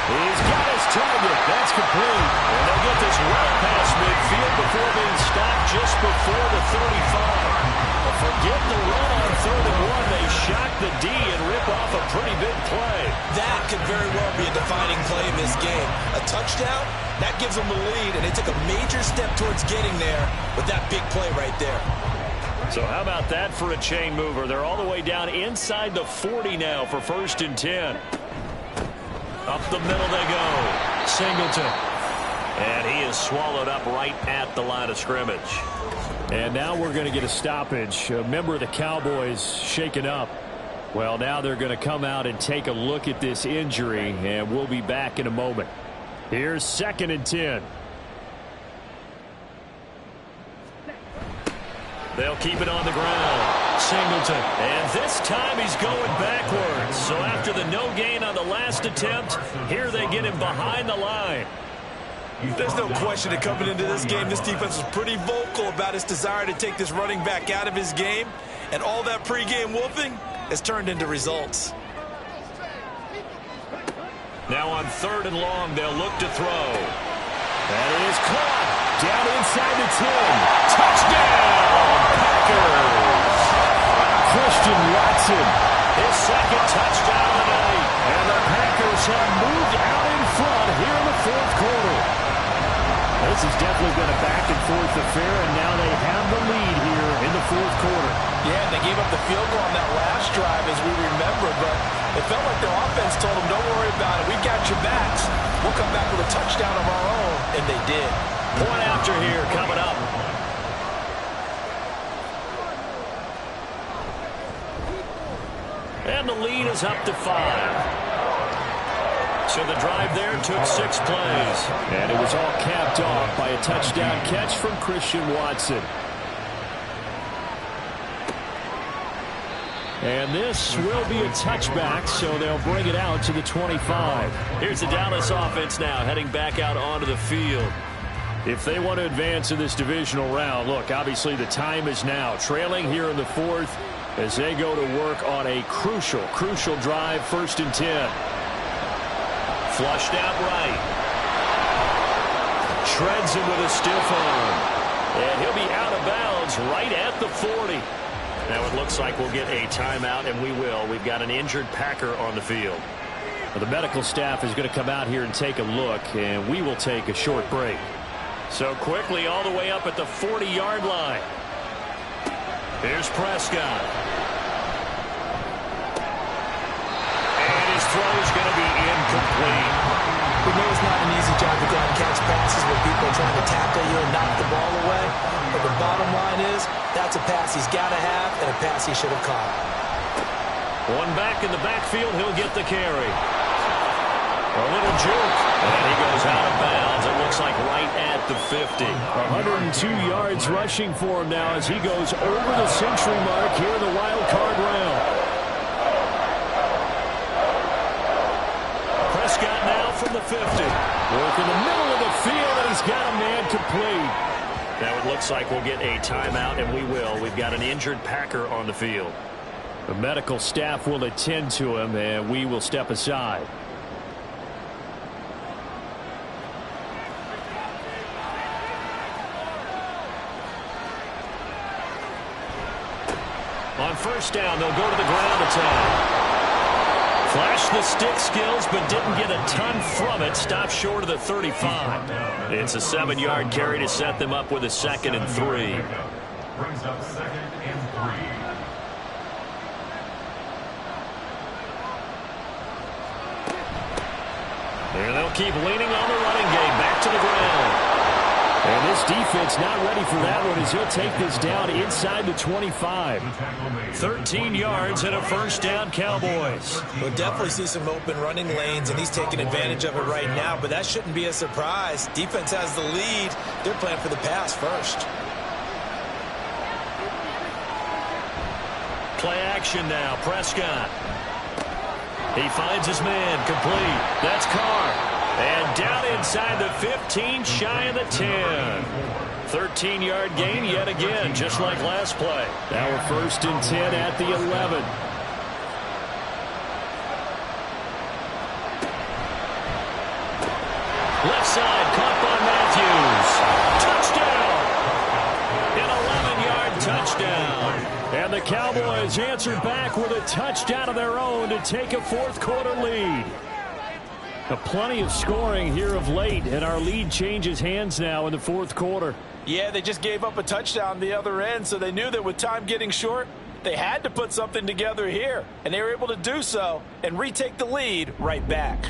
He's got his target. That's complete. And they'll get this well past midfield before being stopped just before the 35. Forget the run on 3rd and 1. They shock the D and rip off a pretty big play. That could very well be a defining play in this game. A touchdown, that gives them the lead, and they took a major step towards getting there with that big play right there. So how about that for a chain mover? They're all the way down inside the 40 now for 1st and 10. Up the middle they go. Singleton. And he is swallowed up right at the line of scrimmage. And now we're going to get a stoppage. A member of the Cowboys shaken up. Well, now they're going to come out and take a look at this injury, and we'll be back in a moment. Here's 2nd and 10. They'll keep it on the ground. Singleton. And this time he's going backwards. So after the no gain on the last attempt, here they get him behind the line. There's no question that coming into this game, this defense was pretty vocal about its desire to take this running back out of his game. And all that pregame wolfing has turned into results. Now on 3rd and long, they'll look to throw. That is caught. Down inside the 10. Touchdown, Packers. Christian Watson. His 2nd touchdown of the night. And the Packers have moved out in front here in the 4th quarter. This has definitely been a back-and-forth affair, and now they have the lead here in the 4th quarter. Yeah, and they gave up the field goal on that last drive, as we remember, but it felt like their offense told them, don't worry about it. We got your backs. We'll come back with a touchdown of our own, and they did. Point after here coming up. And the lead is up to 5. So the drive there took 6 plays. And it was all capped off by a touchdown catch from Christian Watson. And this will be a touchback, so they'll bring it out to the 25. Here's the Dallas offense now heading back out onto the field. If they want to advance in this divisional round, look, obviously the time is now. Trailing here in the 4th, as they go to work on a crucial drive, 1st and 10. Flushed out right. Shreds him with a stiff arm. And he'll be out of bounds right at the 40. Now it looks like we'll get a timeout, and we will. We've got an injured Packer on the field. Well, the medical staff is going to come out here and take a look, and we will take a short break. So quickly all the way up at the 40-yard line. Here's Prescott. And his throw is going to be incomplete. We know it's not an easy job to go out and catch passes when people are trying to tackle you and knock the ball away. But the bottom line is, that's a pass he's got to have and a pass he should have caught. One back in the backfield, he'll get the carry. A little juke. And he goes out of bounds. It looks like right at the 50. 102 yards rushing for him now as he goes over the century mark here in the wild card round. Prescott now from the 50. Work in the middle of the field, and he's got a man complete. Now it looks like we'll get a timeout, and we will. We've got an injured Packer on the field. The medical staff will attend to him, and we will step aside. On 1st down, they'll go to the ground attack. Flashed the stick skills, but didn't get a ton from it. Stopped short of the 35. It's a 7-yard carry to set them up with a 2nd and 3. Brings up 2nd and 3. And they'll keep leaning on the running game. Back to the ground. And this defense not ready for that one as he'll take this down inside the 25. 13 yards and a 1st down, Cowboys. We'll definitely see some open running lanes, and he's taking advantage of it right now, but that shouldn't be a surprise. Defense has the lead. They're playing for the pass first. Play action now. Prescott. He finds his man. Complete. That's Carr. And down inside the 15, shy of the 10. 13-yard gain yet again, just like last play. Now we're 1st and 10 at the 11. Left side, caught by Matthews. Touchdown. An 11-yard touchdown. And the Cowboys answered back with a touchdown of their own to take a 4th quarter lead. Plenty of scoring here of late, and our lead changes hands now in the 4th quarter. Yeah, they just gave up a touchdown the other end, so they knew that with time getting short, they had to put something together here, and they were able to do so and retake the lead right back.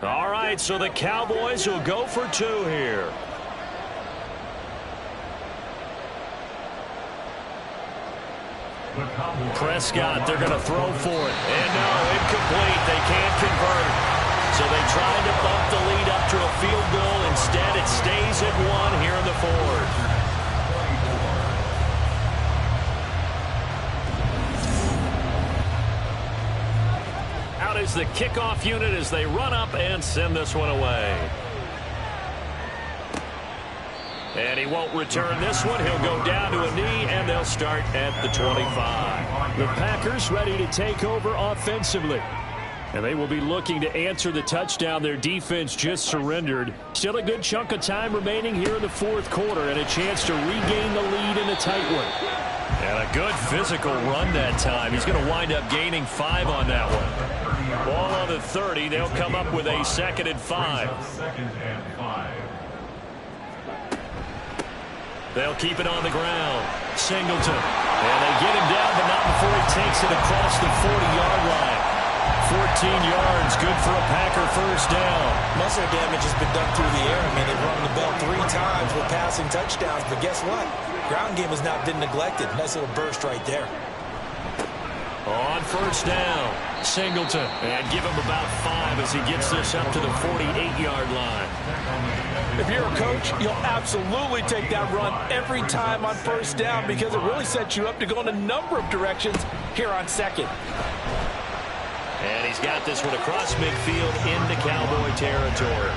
All right, so the Cowboys will go for 2 here. Prescott, they're going to throw for it. And no, incomplete. They can't convert. So they tried to bump the lead up to a field goal. Instead, it stays at 1 here in the 4th. Out is the kickoff unit as they run up and send this one away. And he won't return this one. He'll go down to a knee, and they'll start at the 25. The Packers ready to take over offensively. And they will be looking to answer the touchdown their defense just surrendered. Still a good chunk of time remaining here in the 4th quarter and a chance to regain the lead in a tight one. And a good physical run that time. He's going to wind up gaining 5 on that one. Ball on the 30. They'll come up with a 2nd and 5. They'll keep it on the ground. Singleton. And they get him down, but not before he takes it across the 40-yard line. 14 yards, good for a Packer 1st down. Muscle damage has been done through the air. I mean, they've rung the bell 3 times with passing touchdowns, but guess what? Ground game has not been neglected. Nice little burst right there. On 1st down, Singleton. And give him about 5 as he gets this up to the 48-yard line. If you're a coach, you'll absolutely take that run every time on 1st down because it really sets you up to go in a number of directions here on 2nd. And he's got this one across midfield into Cowboy territory.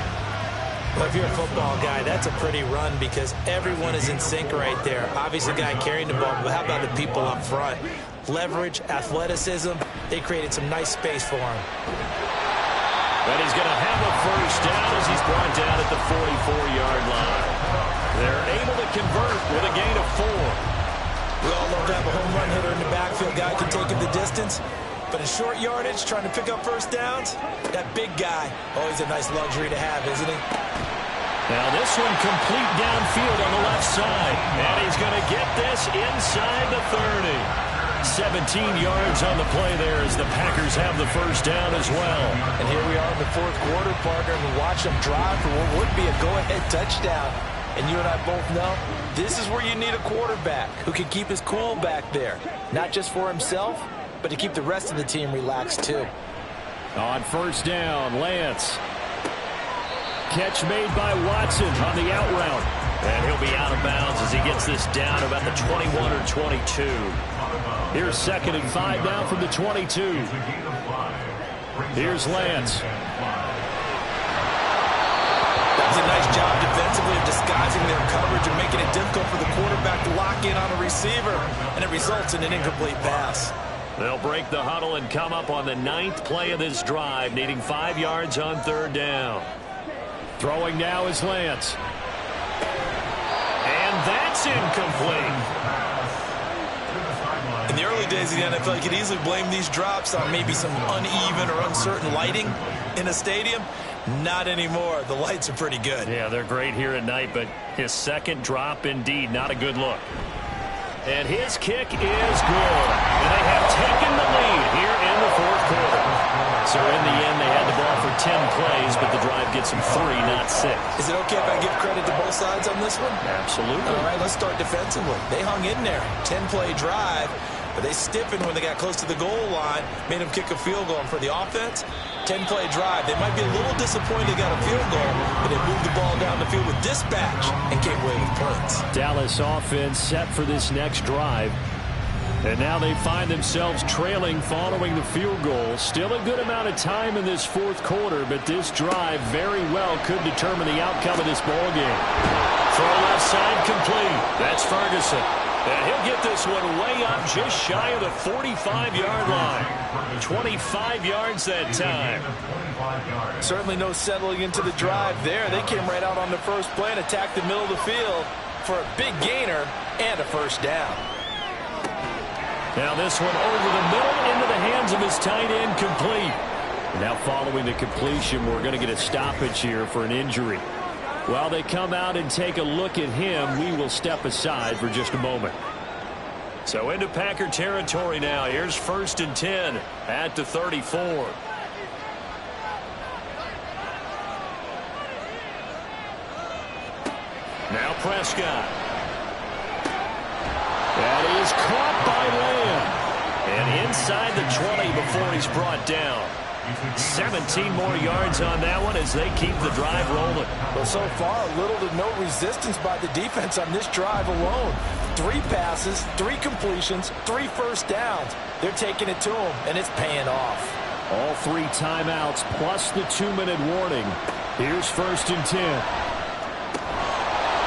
Well, if you're a football guy, that's a pretty run because everyone is in sync right there. Obviously, the guy carrying the ball, but how about the people up front? Leverage, athleticism, they created some nice space for him. And he's going to have a first down as he's brought down at the 44-yard line. They're able to convert with a gain of 4. We all love to have a home run hitter in the backfield. Guy can take him the distance. But in short yardage, trying to pick up first downs, that big guy, always a nice luxury to have, isn't he? Now this one complete downfield on the left side. And he's going to get this inside the 30. 17 yards on the play there as the Packers have the first down as well. And here we are in the fourth quarter, partner, and we watch them drive for what would be a go-ahead touchdown. And you and I both know this is where you need a quarterback who can keep his cool back there, not just for himself, but to keep the rest of the team relaxed too. On first down, Lance. Catch made by Watson on the out route. And he'll be out of bounds as he gets this down about the 21 or 22. Here's 2nd and 5 now from the 22. Here's Lance. That was a nice job defensively of disguising their coverage and making it difficult for the quarterback to lock in on a receiver. And it results in an incomplete pass. They'll break the huddle and come up on the 9th play of this drive, needing 5 yards on 3rd down. Throwing now is Lance. And that's incomplete. In the early days of the NFL, you could easily blame these drops on maybe some uneven or uncertain lighting in a stadium. Not anymore. The lights are pretty good. Yeah, they're great here at night, but his second drop, indeed, not a good look. And his kick is good. And they have taken the lead here in the fourth quarter. So in the end, they had the ball for 10 plays, but the drive gets them 3, not 6. Is it okay if I give credit to both sides on this one? Absolutely. All right, let's start defensively. They hung in there. 10-play drive, but they stiffened when they got close to the goal line, made them kick a field goal. And for the offense, 10-play drive. They might be a little disappointed they got a field goal, but they moved the ball down the field with dispatch and came away with points. Dallas offense set for this next drive. And now they find themselves trailing following the field goal. Still a good amount of time in this fourth quarter, but this drive very well could determine the outcome of this ball game. Throw left side complete. That's Ferguson. And he'll get this one way up just shy of the 45-yard line. 25 yards that time. Certainly no settling into the drive there. They came right out on the first play and attacked the middle of the field for a big gainer and a first down. Now this one over the middle into the hands of his tight end, complete. Now following the completion, we're going to get a stoppage here for an injury. While they come out and take a look at him, we will step aside for just a moment. So into Packer territory now. Here's 1st and 10 at the 34. Now Prescott. That is caught by Lamb. And inside the 20 before he's brought down. 17 more yards on that one as they keep the drive rolling. Well, so far, little to no resistance by the defense on this drive alone. 3 passes, 3 completions, 3 first downs. They're taking it to them, and it's paying off. All 3 timeouts plus the 2-minute warning. Here's 1st and 10.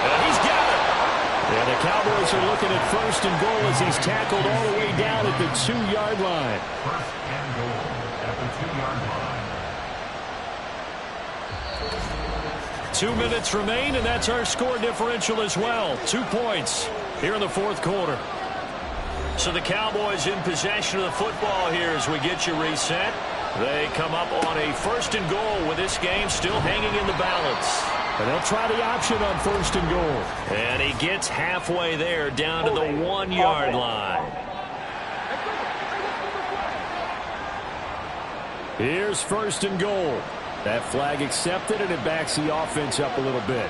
And he's got it. And the Cowboys are looking at 1st and goal as he's tackled all the way down at the 2-yard line. 1st and goal at the 2-yard line. 2 minutes remain, and that's our score differential as well. 2 points here in the fourth quarter. So the Cowboys in possession of the football here as we get you reset. They come up on a 1st and goal with this game still hanging in the balance. And they'll try the option on 1st and goal. And he gets halfway there down to the 1-yard line. Here's 1st and goal. That flag accepted, and it backs the offense up a little bit.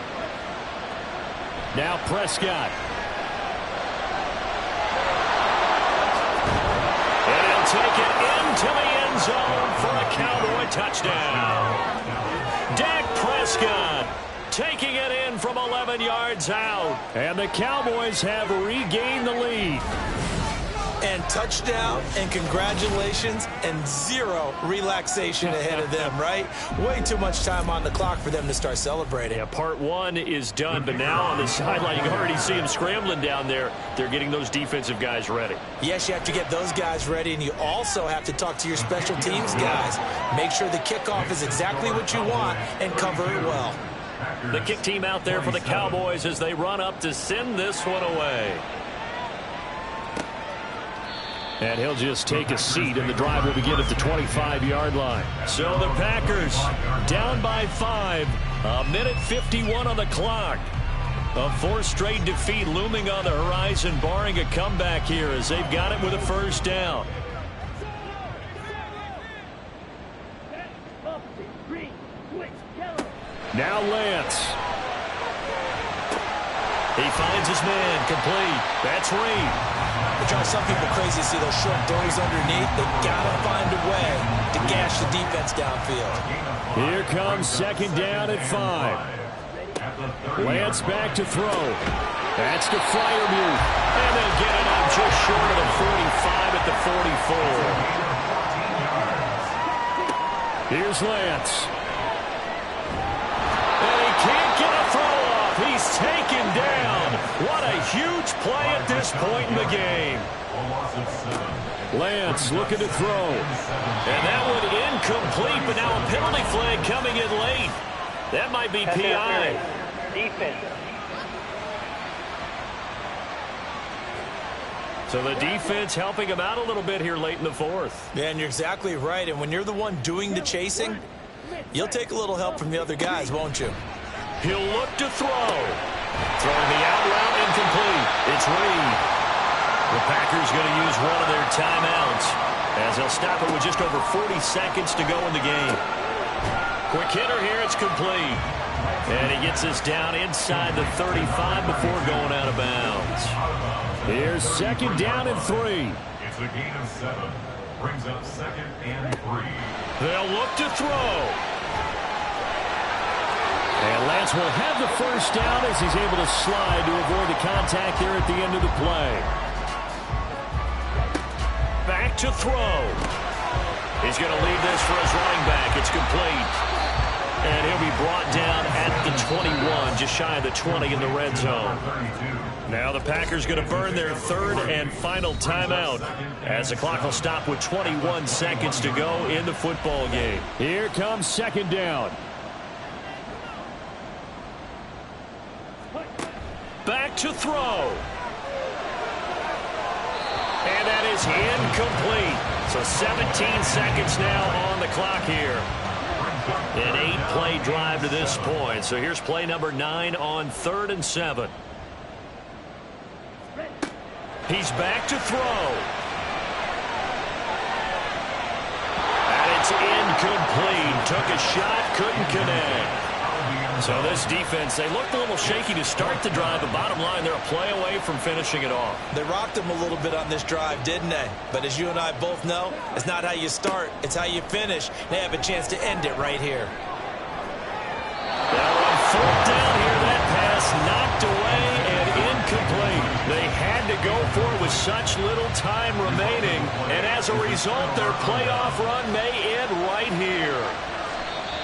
Now Prescott. And he'll take it into the end zone for a Cowboy touchdown. Dak Prescott taking it in from 11 yards out. And the Cowboys have regained the lead. And touchdown and congratulations and zero relaxation ahead of them, right? Way too much time on the clock for them to start celebrating. Yeah, part one is done, but now on the sideline, you can already see them scrambling down there. They're getting those defensive guys ready. Yes, you have to get those guys ready, and you also have to talk to your special teams guys. Make sure the kickoff is exactly what you want and cover it well. The kick team out there for the Cowboys as they run up to send this one away. And he'll just take a seat, and the drive will begin at the 25-yard line. So the Packers down by 5. A minute 51 on the clock. A fourth straight defeat looming on the horizon, barring a comeback here as they've got it with a first down. Now Lance. He finds his man, complete. That's Reed. It drives some people crazy to see those short throws underneath. They gotta find a way to gash the defense downfield. Here comes second down at 5. Lance back to throw. That's to Freiermuth. And they'll get it out just short of the 45 at the 44. Here's Lance. And he can't get a throw off. He's taken down. What a huge play at this point in the game. Lance looking to throw. And that one incomplete, but now a penalty flag coming in late. That might be PI. Defense. So the defense helping him out a little bit here late in the fourth. Yeah, and you're exactly right. And when you're the one doing the chasing, you'll take a little help from the other guys, won't you? He'll look to throw. Throwing the out route incomplete. It's Reed. The Packers going to use one of their timeouts as they'll stop it with just over 40 seconds to go in the game. Quick hitter here. It's complete. And he gets us down inside the 35 before going out of bounds. Here's second down and 3. It's a gain of 7. Brings up second and 3. They'll look to throw. And Lance will have the first down as he's able to slide to avoid the contact there at the end of the play. Back to throw. He's going to leave this for his running back. It's complete. And he'll be brought down at the 21, just shy of the 20 in the red zone. Now the Packers going to burn their third and final timeout as the clock will stop with 21 seconds to go in the football game. Here comes second down. Back to throw. And that is incomplete. So 17 seconds now on the clock here. An 8-play drive to this point. So here's play number 9 on 3rd and 7. He's back to throw. And it's incomplete. Took a shot, couldn't connect. So this defense, they looked a little shaky to start the drive, but bottom line, they're a play away from finishing it off. They rocked them a little bit on this drive, didn't they? But as you and I both know, it's not how you start, it's how you finish. They have a chance to end it right here. Now on 4th down here, that pass knocked away and incomplete. They had to go for it with such little time remaining, and as a result, their playoff run may end right here.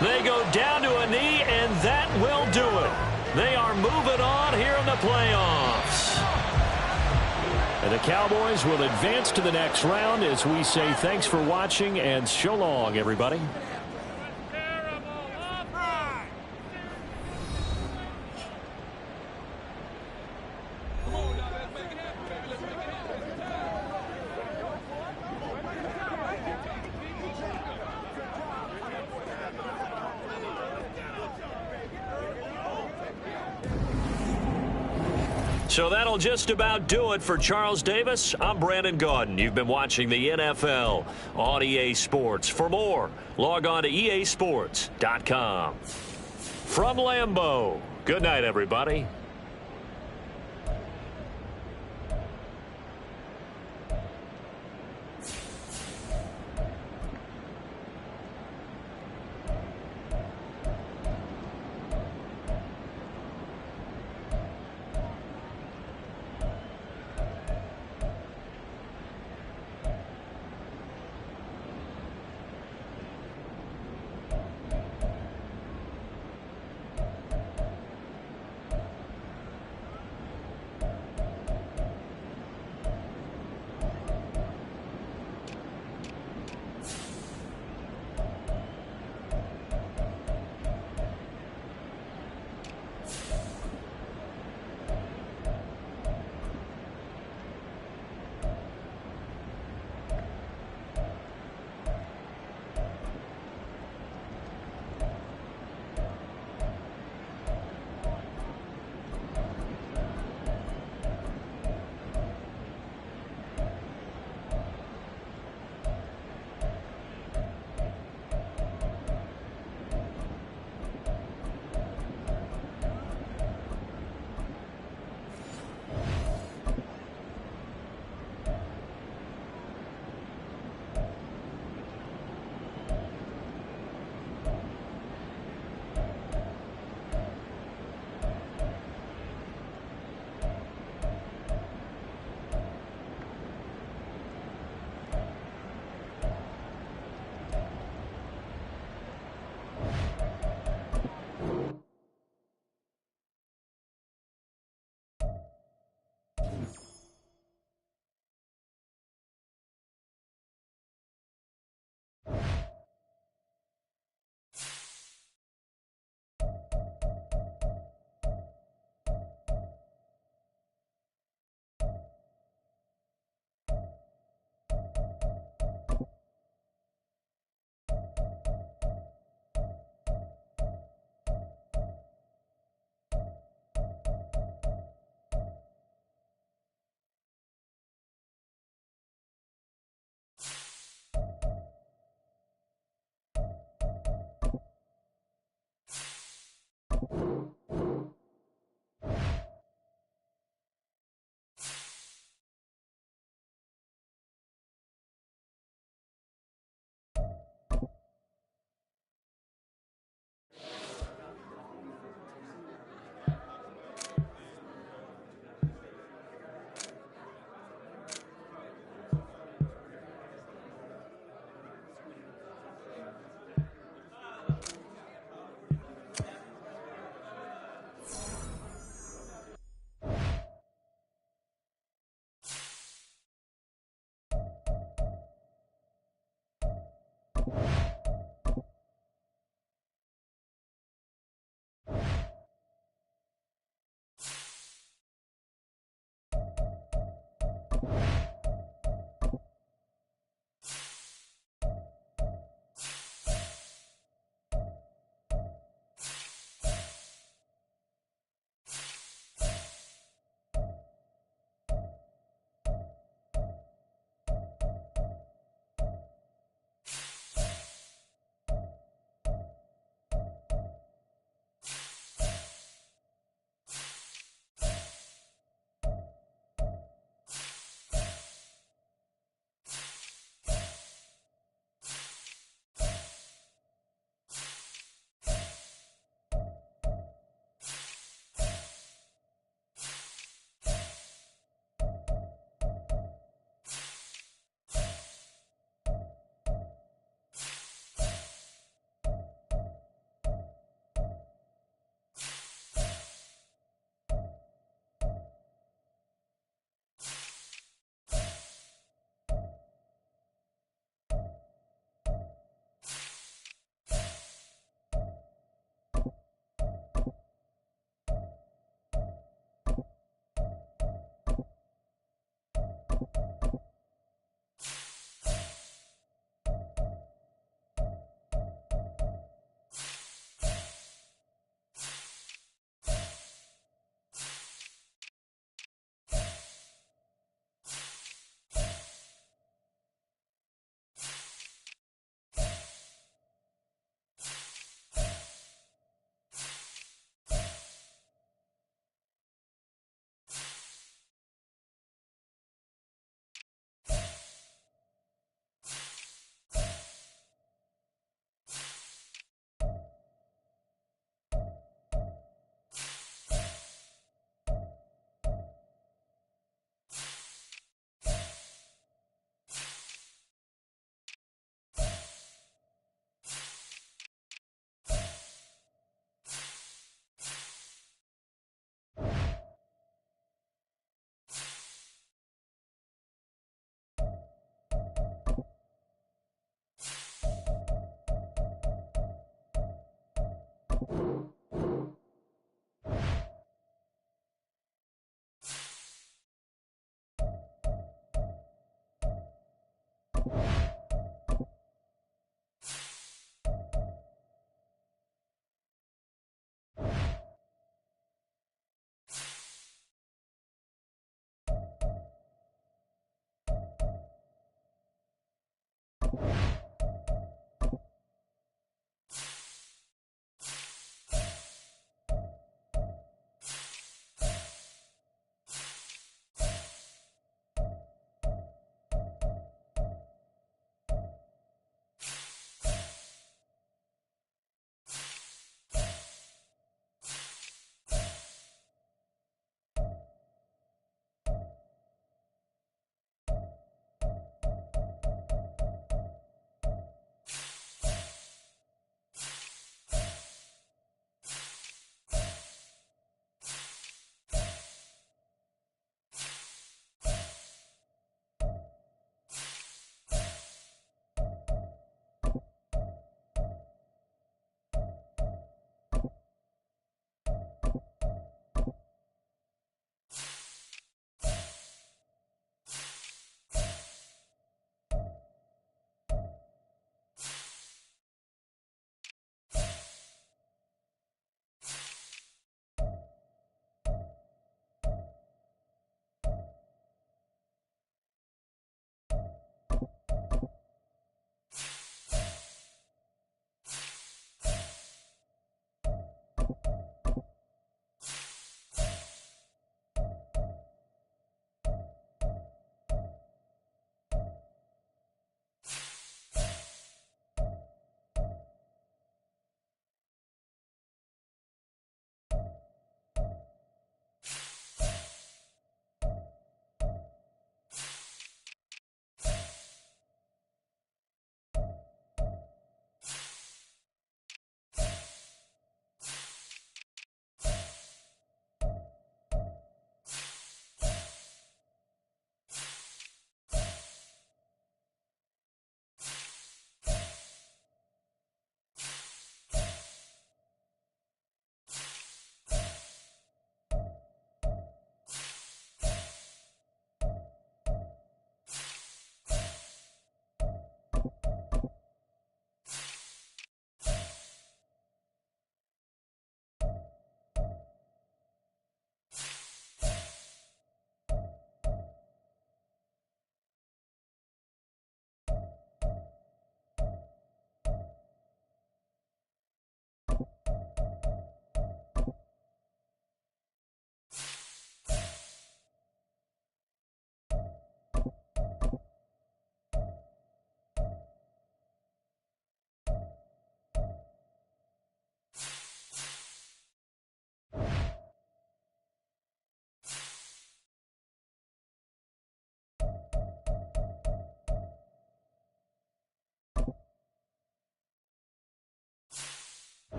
They go down to a knee, and that will do it. They are moving on here in the playoffs. And the Cowboys will advance to the next round as we say thanks for watching and so long, everybody. So that'll just about do it for Charles Davis. I'm Brandon Gaudin. You've been watching the NFL on EA Sports. For more, log on to easports.com. From Lambeau, good night, everybody.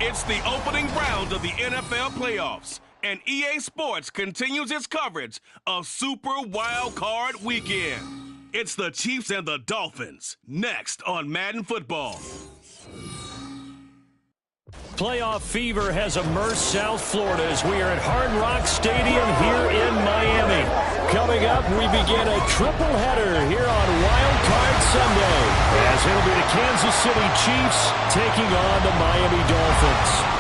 It's the opening round of the NFL playoffs, and EA Sports continues its coverage of Super Wild Card Weekend. It's the Chiefs and the Dolphins, next on Madden Football. Playoff fever has immersed South Florida as we are at Hard Rock Stadium here in Miami. Coming up, we begin a triple header here on Wild Card Sunday, as it'll be the Kansas City Chiefs taking on the Miami Dolphins.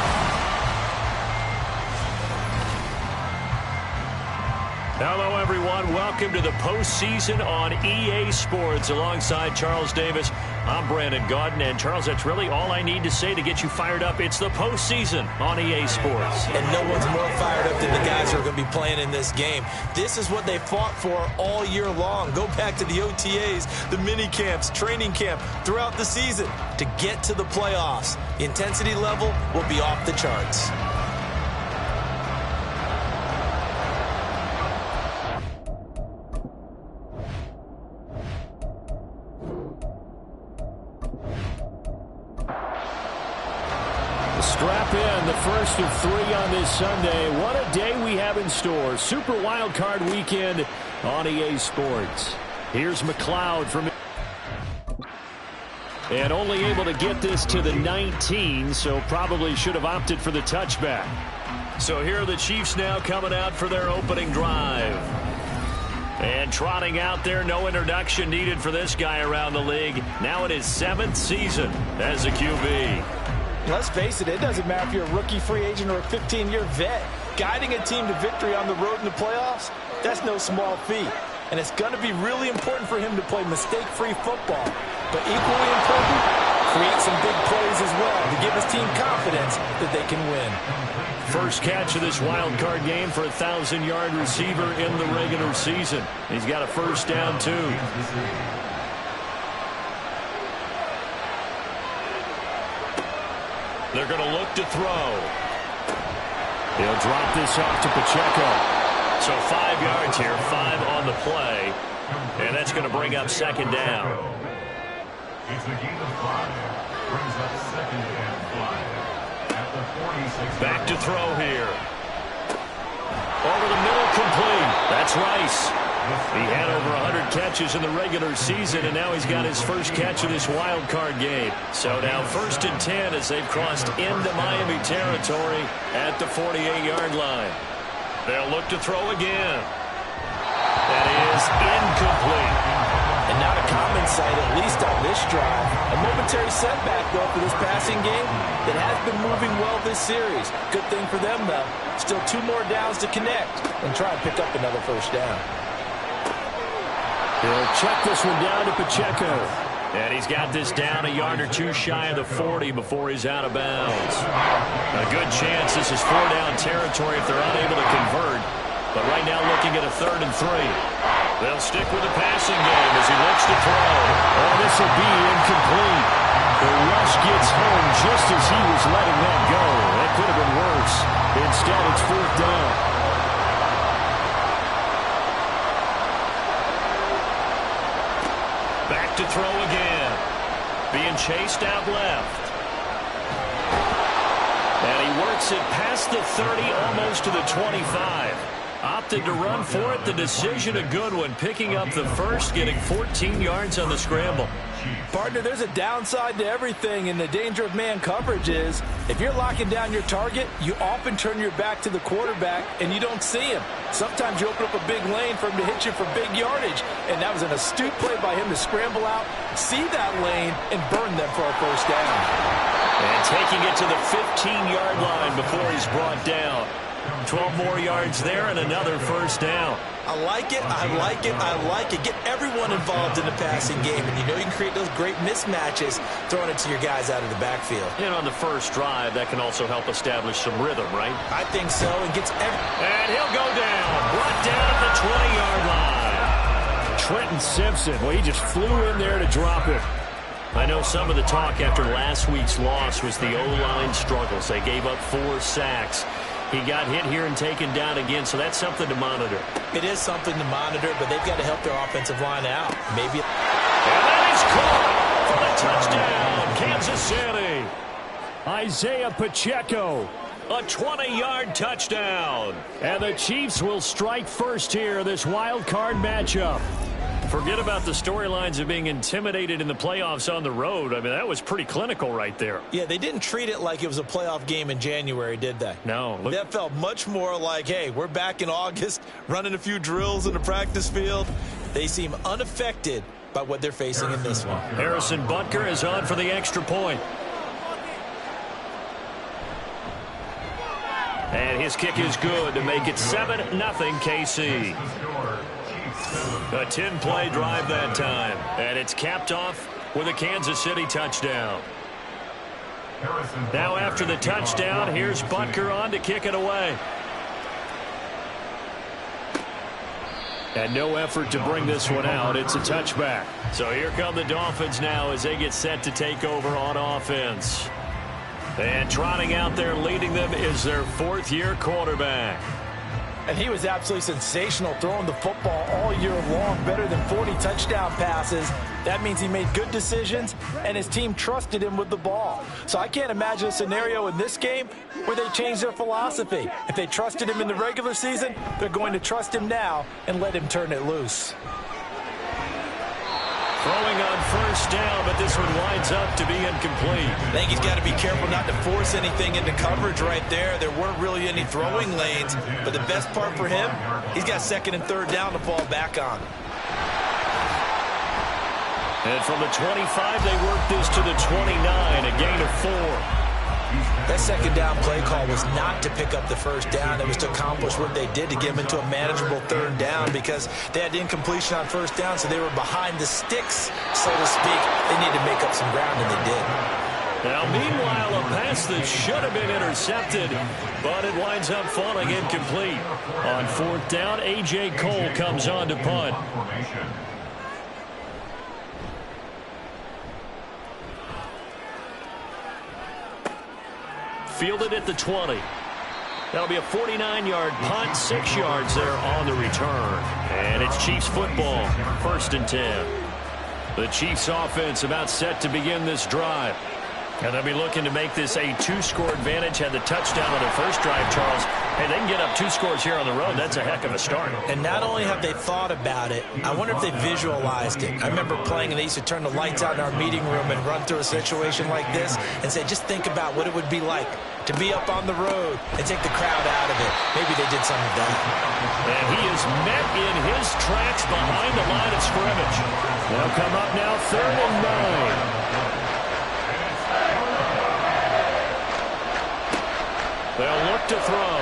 Hello, everyone. Welcome to the postseason on EA Sports. Alongside Charles Davis, I'm Brandon Gaudin. And, Charles, that's really all I need to say to get you fired up. It's the postseason on EA Sports. And no one's more fired up than the guys who are going to be playing in this game. This is what they fought for all year long. Go back to the OTAs, the mini camps, training camp, throughout the season to get to the playoffs. The intensity level will be off the charts. Strap in, the first of three on this Sunday. What a day we have in store. Super Wild Card Weekend on EA Sports. Here's McLeod from... And only able to get this to the 19, so probably should have opted for the touchback. So here are the Chiefs now coming out for their opening drive. And trotting out there, no introduction needed for this guy around the league. Now in his 7th season as a QB. Let's face it, it doesn't matter if you're a rookie free agent or a 15-year vet. Guiding a team to victory on the road in the playoffs, that's no small feat. And it's going to be really important for him to play mistake-free football. But equally important, create some big plays as well to give his team confidence that they can win. First catch of this wild card game for a 1,000-yard receiver in the regular season. He's got a first down, too. They're going to look to throw. He'll drop this off to Pacheco. So 5 yards here, 5 on the play. And that's going to bring up second down. It's a gain of 5. Brings up second and 5. At the 46. Back to throw here. Over the middle, complete. That's Rice. He had over 100 catches in the regular season, and now he's got his first catch of this wild card game. So now 1st and 10 as they've crossed into Miami territory at the 48-yard line. They'll look to throw again. That is incomplete. And not a common sight, at least on this drive. A momentary setback, though, for this passing game that has been moving well this series. Good thing for them, though. Still 2 more downs to connect and try and pick up another first down. He'll check this one down to Pacheco. And he's got this down a yard or 2 shy of the 40 before he's out of bounds. A good chance this is 4-down territory if they're unable to convert. But right now looking at a 3rd and 3. They'll stick with the passing game as he looks to throw. Oh, this will be incomplete. The rush gets home just as he was letting that go. That could have been worse. Instead, it's 4th down. Back to throw again. Being chased out left. And he works it past the 30, almost to the 25. Opted to run for it. The decision a good one. Picking up the first, getting 14 yards on the scramble. Partner, there's a downside to everything, and the danger of man coverage is if you're locking down your target, you often turn your back to the quarterback and you don't see him. Sometimes you open up a big lane for him to hit you for big yardage, and that was an astute play by him to scramble out, see that lane, and burn them for a first down. And taking it to the 15-yard line before he's brought down. 12 more yards there and another first down. I like it, I like it, I like it. Get everyone involved in the passing game, and you know you can create those great mismatches throwing it to your guys out of the backfield. And on the first drive, that can also help establish some rhythm, right? I think so, and gets And he'll go down. Brought down at the 20-yard line. Trenton Simpson, well, he just flew in there to drop it. I know some of the talk after last week's loss was the O-line struggles. They gave up 4 sacks. He got hit here and taken down again, so that's something to monitor. It is something to monitor, but they've got to help their offensive line out. And that is caught for the touchdown, Kansas City. Isaiah Pacheco. A 20-yard touchdown. And the Chiefs will strike first here, this wild card matchup. Forget about the storylines of being intimidated in the playoffs on the road. I mean, that was pretty clinical right there. Yeah, they didn't treat it like it was a playoff game in January, did they? No. That felt much more like, hey, we're back in August, running a few drills in the practice field. They seem unaffected by what they're facing in this one. Harrison Butker is on for the extra point. And his kick is good to make it 7-0 KC. A 10-play drive that time. And it's capped off with a Kansas City touchdown. Now after the touchdown, here's Butker on to kick it away. And no effort to bring this one out. It's a touchback. So here come the Dolphins now as they get set to take over on offense. And trotting out there leading them is their fourth-year quarterback. And he was absolutely sensational throwing the football all year long, better than 40 touchdown passes. That means he made good decisions, and his team trusted him with the ball. So I can't imagine a scenario in this game where they change their philosophy. If they trusted him in the regular season, they're going to trust him now and let him turn it loose. Throwing on first down, but this one winds up to be incomplete. I think he's got to be careful not to force anything into coverage right there. There weren't really any throwing lanes, but the best part for him, he's got second and third down to fall back on. And from the 25, they work this to the 29, a gain of 4. That second down play call was not to pick up the first down. It was to accomplish what they did to get them into a manageable third down because they had incompletion on first down, so they were behind the sticks, so to speak. They needed to make up some ground, and they did. Now, meanwhile, a pass that should have been intercepted, but it winds up falling incomplete. On fourth down, A.J. Cole comes on to punt. Fielded at the 20. That'll be a 49-yard punt, 6 yards there on the return. And it's Chiefs football, 1st and 10. The Chiefs offense about set to begin this drive. And they'll be looking to make this a 2-score advantage. Had the touchdown on their first drive, Charles. Hey, they can get up 2 scores here on the road. That's a heck of a start. And not only have they thought about it, I wonder if they visualized it. I remember playing, and they used to turn the lights out in our meeting room and run through a situation like this and say, just think about what it would be like to be up on the road and take the crowd out of it. Maybe they did some of that. And he is met in his tracks behind the line of scrimmage. They'll come up now 3rd and 9. They'll look to throw.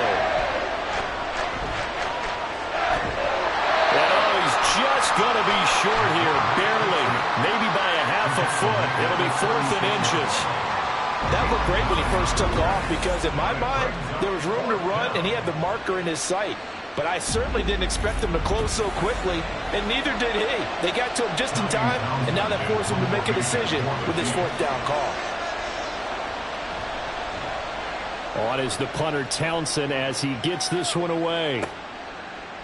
And he's just going to be short here, barely, maybe by a half a foot. It'll be 4th and inches. That looked great when he first took off because in my mind, there was room to run and he had the marker in his sight. But I certainly didn't expect him to close so quickly, and neither did he. They got to him just in time, and now that forced him to make a decision with his 4th down call. On is the punter Townsend as he gets this one away.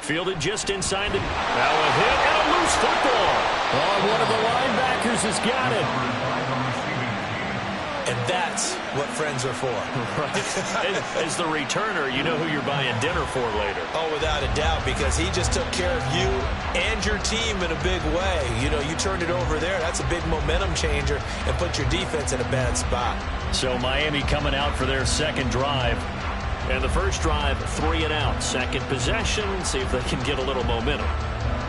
Fielded just inside the... Now a hit and a loose football. Oh, one of the linebackers has got it. And that's what friends are for. Right. As the returner, you know who you're buying dinner for later. Oh, without a doubt, because he just took care of you and your team in a big way. You know, you turned it over there. That's a big momentum changer and put your defense in a bad spot. So Miami coming out for their second drive. And the first drive, 3 and out. Second possession, see if they can get a little momentum.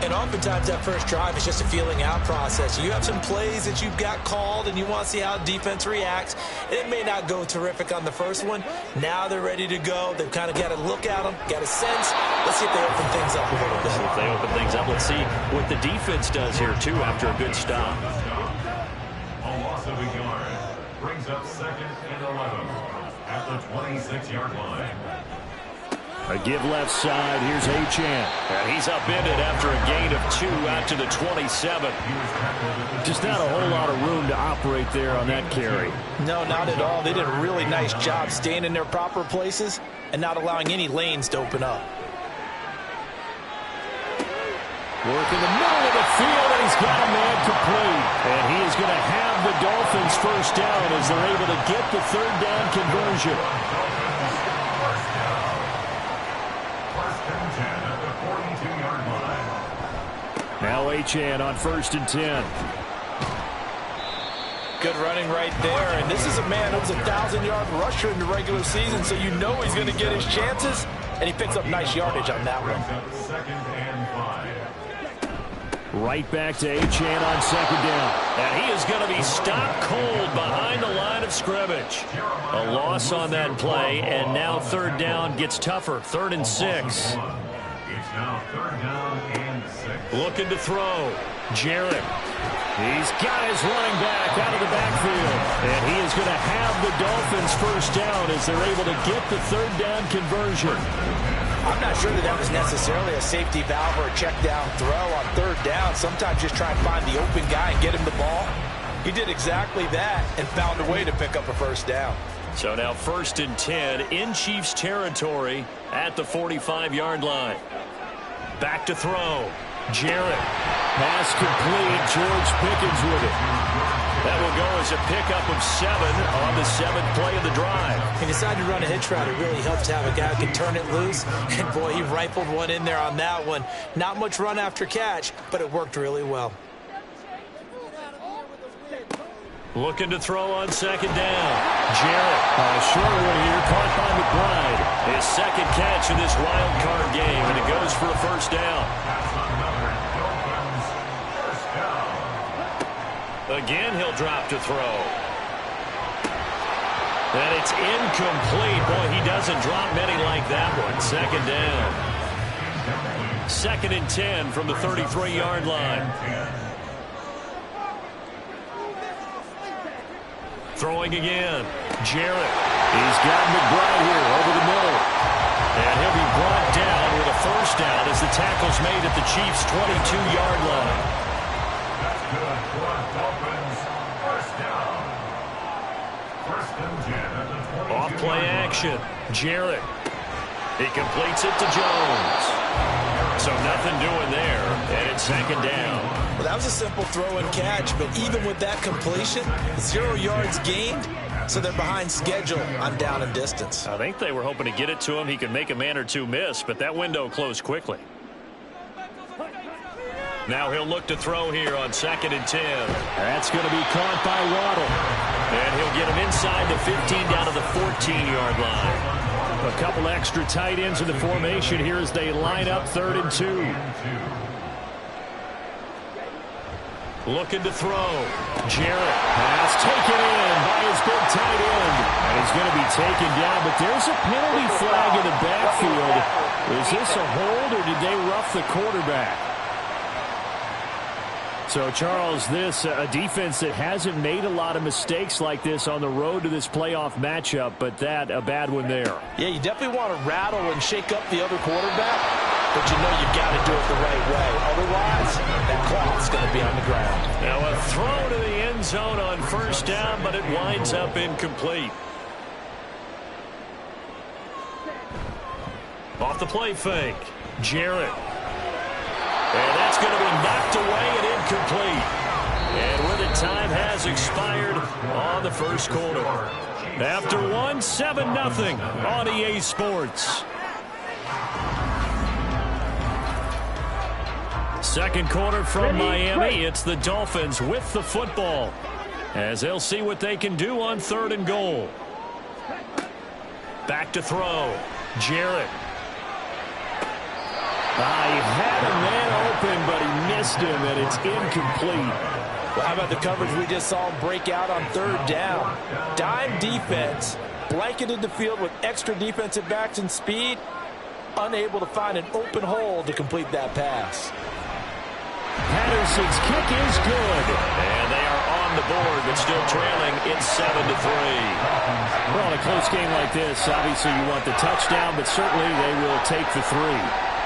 And oftentimes that first drive is just a feeling out process. You have some plays that you've got called and you want to see how defense reacts. It may not go terrific on the first one. Now they're ready to go. They've kind of got to look at them, got a sense. Let's see if they open things up a little bit. See if they open things up. Let's see what the defense does here, too, after a good stop. A loss of a yard brings up 2nd and 11 at the 26-yard line. A give left side. Here's Achane. And he's upended after a gain of 2 out to the 27. Just not a whole lot of room to operate there on that carry. No, not at all. They did a really nice job staying in their proper places and not allowing any lanes to open up. Work in the middle of the field, and he's got a man complete. And he is going to have the Dolphins first down as they're able to get the third down conversion. First and 10 at the 42-yard line. Now Achane on 1st and 10. Good running right there, and this is a man who was a 1,000-yard rusher in the regular season, so you know he's going to get his chances, and he picks up nice yardage on that one. Second and 5. Right back to Achane on 2nd down. And he is going to be stopped cold behind the line of scrimmage. A loss on that play, and now 3rd down gets tougher. 3rd and 6. It's now 3rd down and 6. Looking to throw. Jarrett. He's got his running back out of the backfield. And he is going to have the Dolphins first down as they're able to get the 3rd down conversion. I'm not sure that was necessarily a safety valve or a check down throw on 3rd down. Sometimes just try and find the open guy and get him the ball. He did exactly that and found a way to pick up a first down. So now 1st and 10 in Chiefs territory at the 45-yard line. Back to throw. Jarrett. Pass complete. George Pickens with it. That will go as a pickup of 7 on the 7th play of the drive. He decided to run a hitch route. It really helps to have a guy who can turn it loose. And, boy, he rifled one in there on that one. Not much run after catch, but it worked really well. Looking to throw on 2nd down. Jarrett. A short one here, caught by McBride. His 2nd catch of this wild card game, and it goes for a first down. Again, he'll drop to throw. And it's incomplete. Boy, he doesn't drop many like that one. 2nd down. 2nd and 10 from the 33-yard line. Throwing again. Jarrett. He's got McBride here over the middle. And he'll be brought down with a first down as the tackle's made at the Chiefs' 22-yard line. That's good for Dolphins. First down. 1st and 10 at the 22. Off play action. Jarrett. He completes it to Jones. So nothing doing there, and it's 2nd down. Well, that was a simple throw and catch, but even with that completion, 0 yards gained, so they're behind schedule on down and distance. I think they were hoping to get it to him. He could make a man or two miss, but that window closed quickly. Now he'll look to throw here on 2nd and 10. That's going to be caught by Waddle. And he'll get him inside the 15 down to the 14-yard line. A couple extra tight ends in the formation here as they line up 3rd and 2. Looking to throw. Jarrett. Pass taken in by his big tight end. And he's going to be taken down, but there's a penalty flag in the backfield. Is this a hold or did they rough the quarterback? So, Charles, this a defense that hasn't made a lot of mistakes like this on the road to this playoff matchup, but that a bad one there. Yeah, you definitely want to rattle and shake up the other quarterback, but you know you've got to do it the right way. Otherwise, that clock's going to be on the ground. Now a throw to the end zone on first down, but it winds up incomplete. Off the play fake. Jarrett. And that's going to be knocked away and incomplete. And with it, time has expired on the first quarter. After one, 7-0 on EA Sports. Second quarter from Miami. It's the Dolphins with the football as they'll see what they can do on 3rd and goal. Back to throw. Jarrett. He had a man open, but he missed him, and it's incomplete. Well, how about the coverage we just saw him break out on 3rd down? Dime defense, blanketed the field with extra defensive backs and speed, unable to find an open hole to complete that pass. Patterson's kick is good. And they are on the board, but still trailing. It's 7-3. Well, in a close game like this, obviously you want the touchdown, but certainly they will take the 3.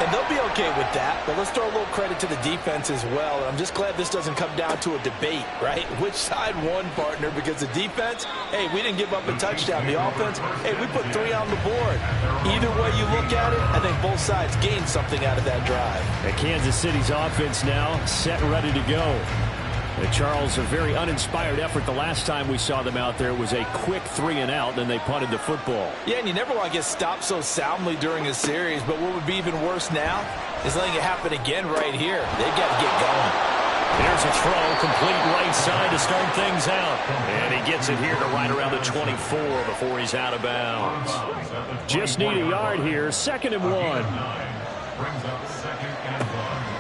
And they'll be okay with that, but let's throw a little credit to the defense as well. And I'm just glad this doesn't come down to a debate, right? Which side won, partner? Because the defense, hey, we didn't give up a touchdown. The offense, hey, we put 3 on the board. Either way you look at it, I think both sides gained something out of that drive. And Kansas City's offense now set and ready to go. Charles, a very uninspired effort the last time we saw them out there. It was a quick 3-and-out, then they punted the football. Yeah, and you never want to get stopped so soundly during a series, but what would be even worse now is letting it happen again right here. They got to get going. Here's a throw, complete right side to start things out. And he gets it here to right around the 24 before he's out of bounds. Just need a yard here, 2nd and 1. Brings up 2nd and 1.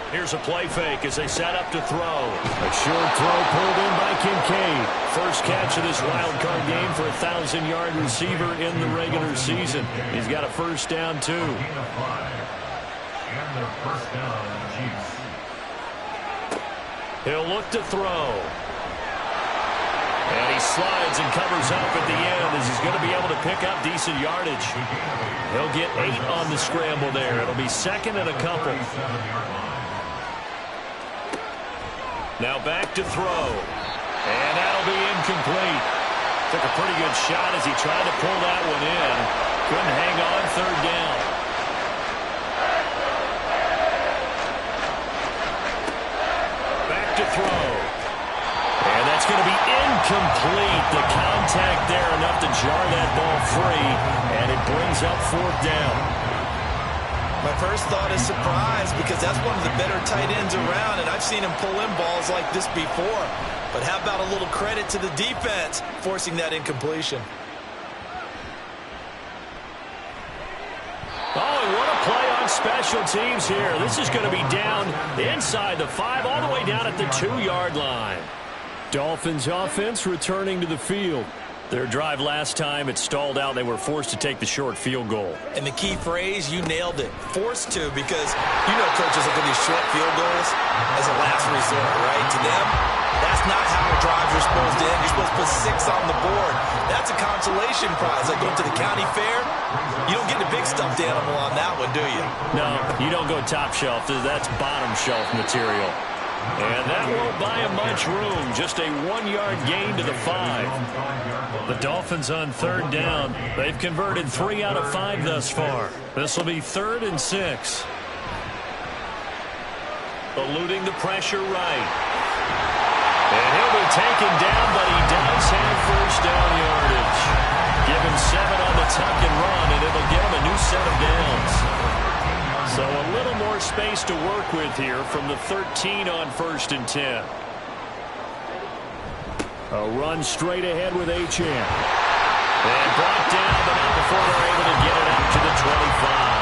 Here's a play fake as they set up to throw. A short throw pulled in by Kincaid. First catch of this wild card game for a 1,000-yard receiver in the regular season. He's got a first down, too. And the first down, Chiefs. He'll look to throw. And he slides and covers up at the end as he's going to be able to pick up decent yardage. He'll get 8 on the scramble there. It'll be 2nd and a couple. Now back to throw. And that'll be incomplete. Took a pretty good shot as he tried to pull that one in. Couldn't hang on, 3rd down. Back to throw. And that's going to be incomplete. The contact there enough to jar that ball free. And it brings up 4th down. My first thought is surprise because that's one of the better tight ends around, and I've seen him pull in balls like this before. But how about a little credit to the defense forcing that incompletion? Oh, and what a play on special teams here. This is going to be down inside the 5 all the way down at the 2-yard line. Dolphins offense returning to the field. Their drive last time, it stalled out. They were forced to take the short field goal. And the key phrase, you nailed it. Forced to, because you know coaches look at these short field goals as a last resort, right? To them, that's not how drives are supposed to end. You're supposed to put 6 on the board. That's a consolation prize. Like going to the county fair, you don't get the big stuffed animal on that one, do you? No, you don't go top shelf. That's bottom shelf material. And that won't buy him much room. Just a 1-yard gain to the 5. The Dolphins on 3rd down. They've converted 3 out of 5 thus far. This will be 3rd and 6. Eluding the pressure right. And he'll be taken down, but he does have first down yardage. Give him 7 on the tuck and run, and it'll give him a new set of downs. So a little more space to work with here from the 13 on 1st and 10. A run straight ahead with Achane. And brought down, but not before they're able to get it out to the 25.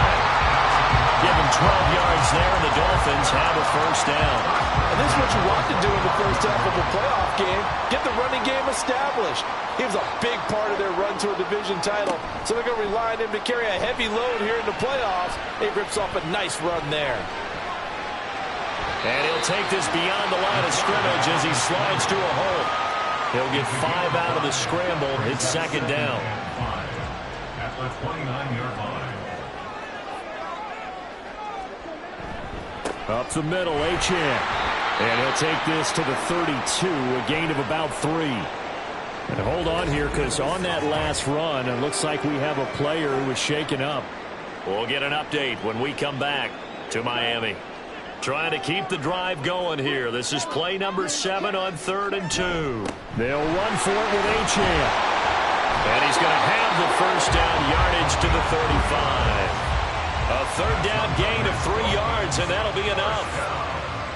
Give him 12 yards there, and the Dolphins have a first down. And this is what you want to do in the first half of a playoff game. Get the running game established. He was a big part of their run to a division title. So they're going to rely on him to carry a heavy load here in the playoffs. He rips off a nice run there. And he'll take this beyond the line of scrimmage as he slides to a hole. He'll get 5 out of the scramble. It's 2nd down. At the 29-yard line. Up the middle, Achane. And he'll take this to the 32, a gain of about 3. And hold on here, because on that last run, it looks like we have a player who was shaken up. We'll get an update when we come back to Miami. Trying to keep the drive going here. This is play number 7 on 3rd and 2. They'll run for it with Achane. And he's going to have the first down yardage to the 35. A 3rd down gain of 3 yards, and that'll be enough.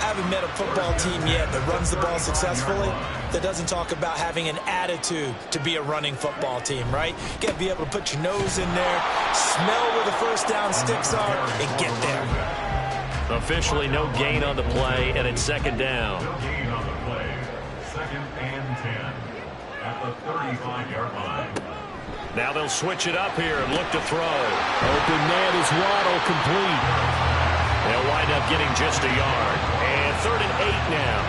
I haven't met a football team yet that runs the ball successfully that doesn't talk about having an attitude to be a running football team, right? You got to be able to put your nose in there, smell where the first down sticks are, and get there. Officially no gain on the play, and it's 2nd down. No gain on the play. 2nd and 10 at the 35-yard line. Now they'll switch it up here and look to throw. Open man is Waddle, complete. They'll wind up getting just a yard. And 3rd and 8 now.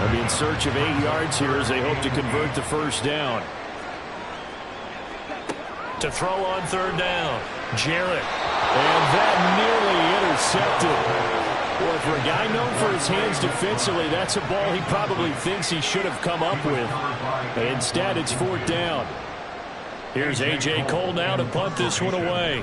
They'll be in search of 8 yards here as they hope to convert the first down. To throw on third down, Jarrett. And that nearly intercepted. Boy, for a guy known for his hands defensively, that's a ball he probably thinks he should have come up with. But instead, it's fourth down. Here's A.J. Cole now to punt this one away.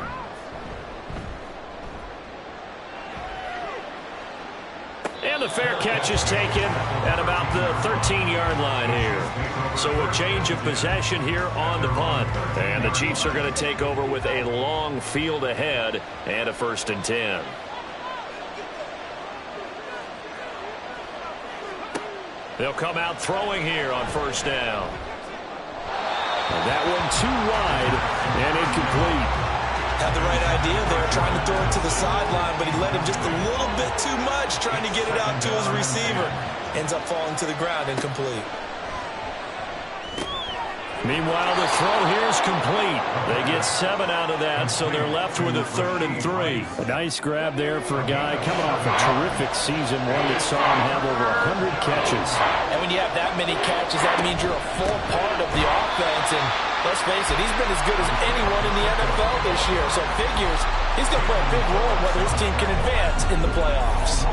And the fair catch is taken at about the 13-yard line here. So a change of possession here on the punt. And the Chiefs are going to take over with a long field ahead and a 1st and 10. They'll come out throwing here on first down. And that one too wide and incomplete. Had the right idea there, trying to throw it to the sideline, but he led him just a little bit too much, trying to get it out to his receiver. Ends up falling to the ground, incomplete. Meanwhile, the throw here is complete. They get 7 out of that, so they're left with a 3rd and 3. A nice grab there for a guy coming off a terrific season, one that saw him have over 100 catches. And when you have that many catches, that means you're a full part of the offense. And let's face it, he's been as good as anyone in the NFL this year. So it figures he's going to play a big role in whether his team can advance in the playoffs.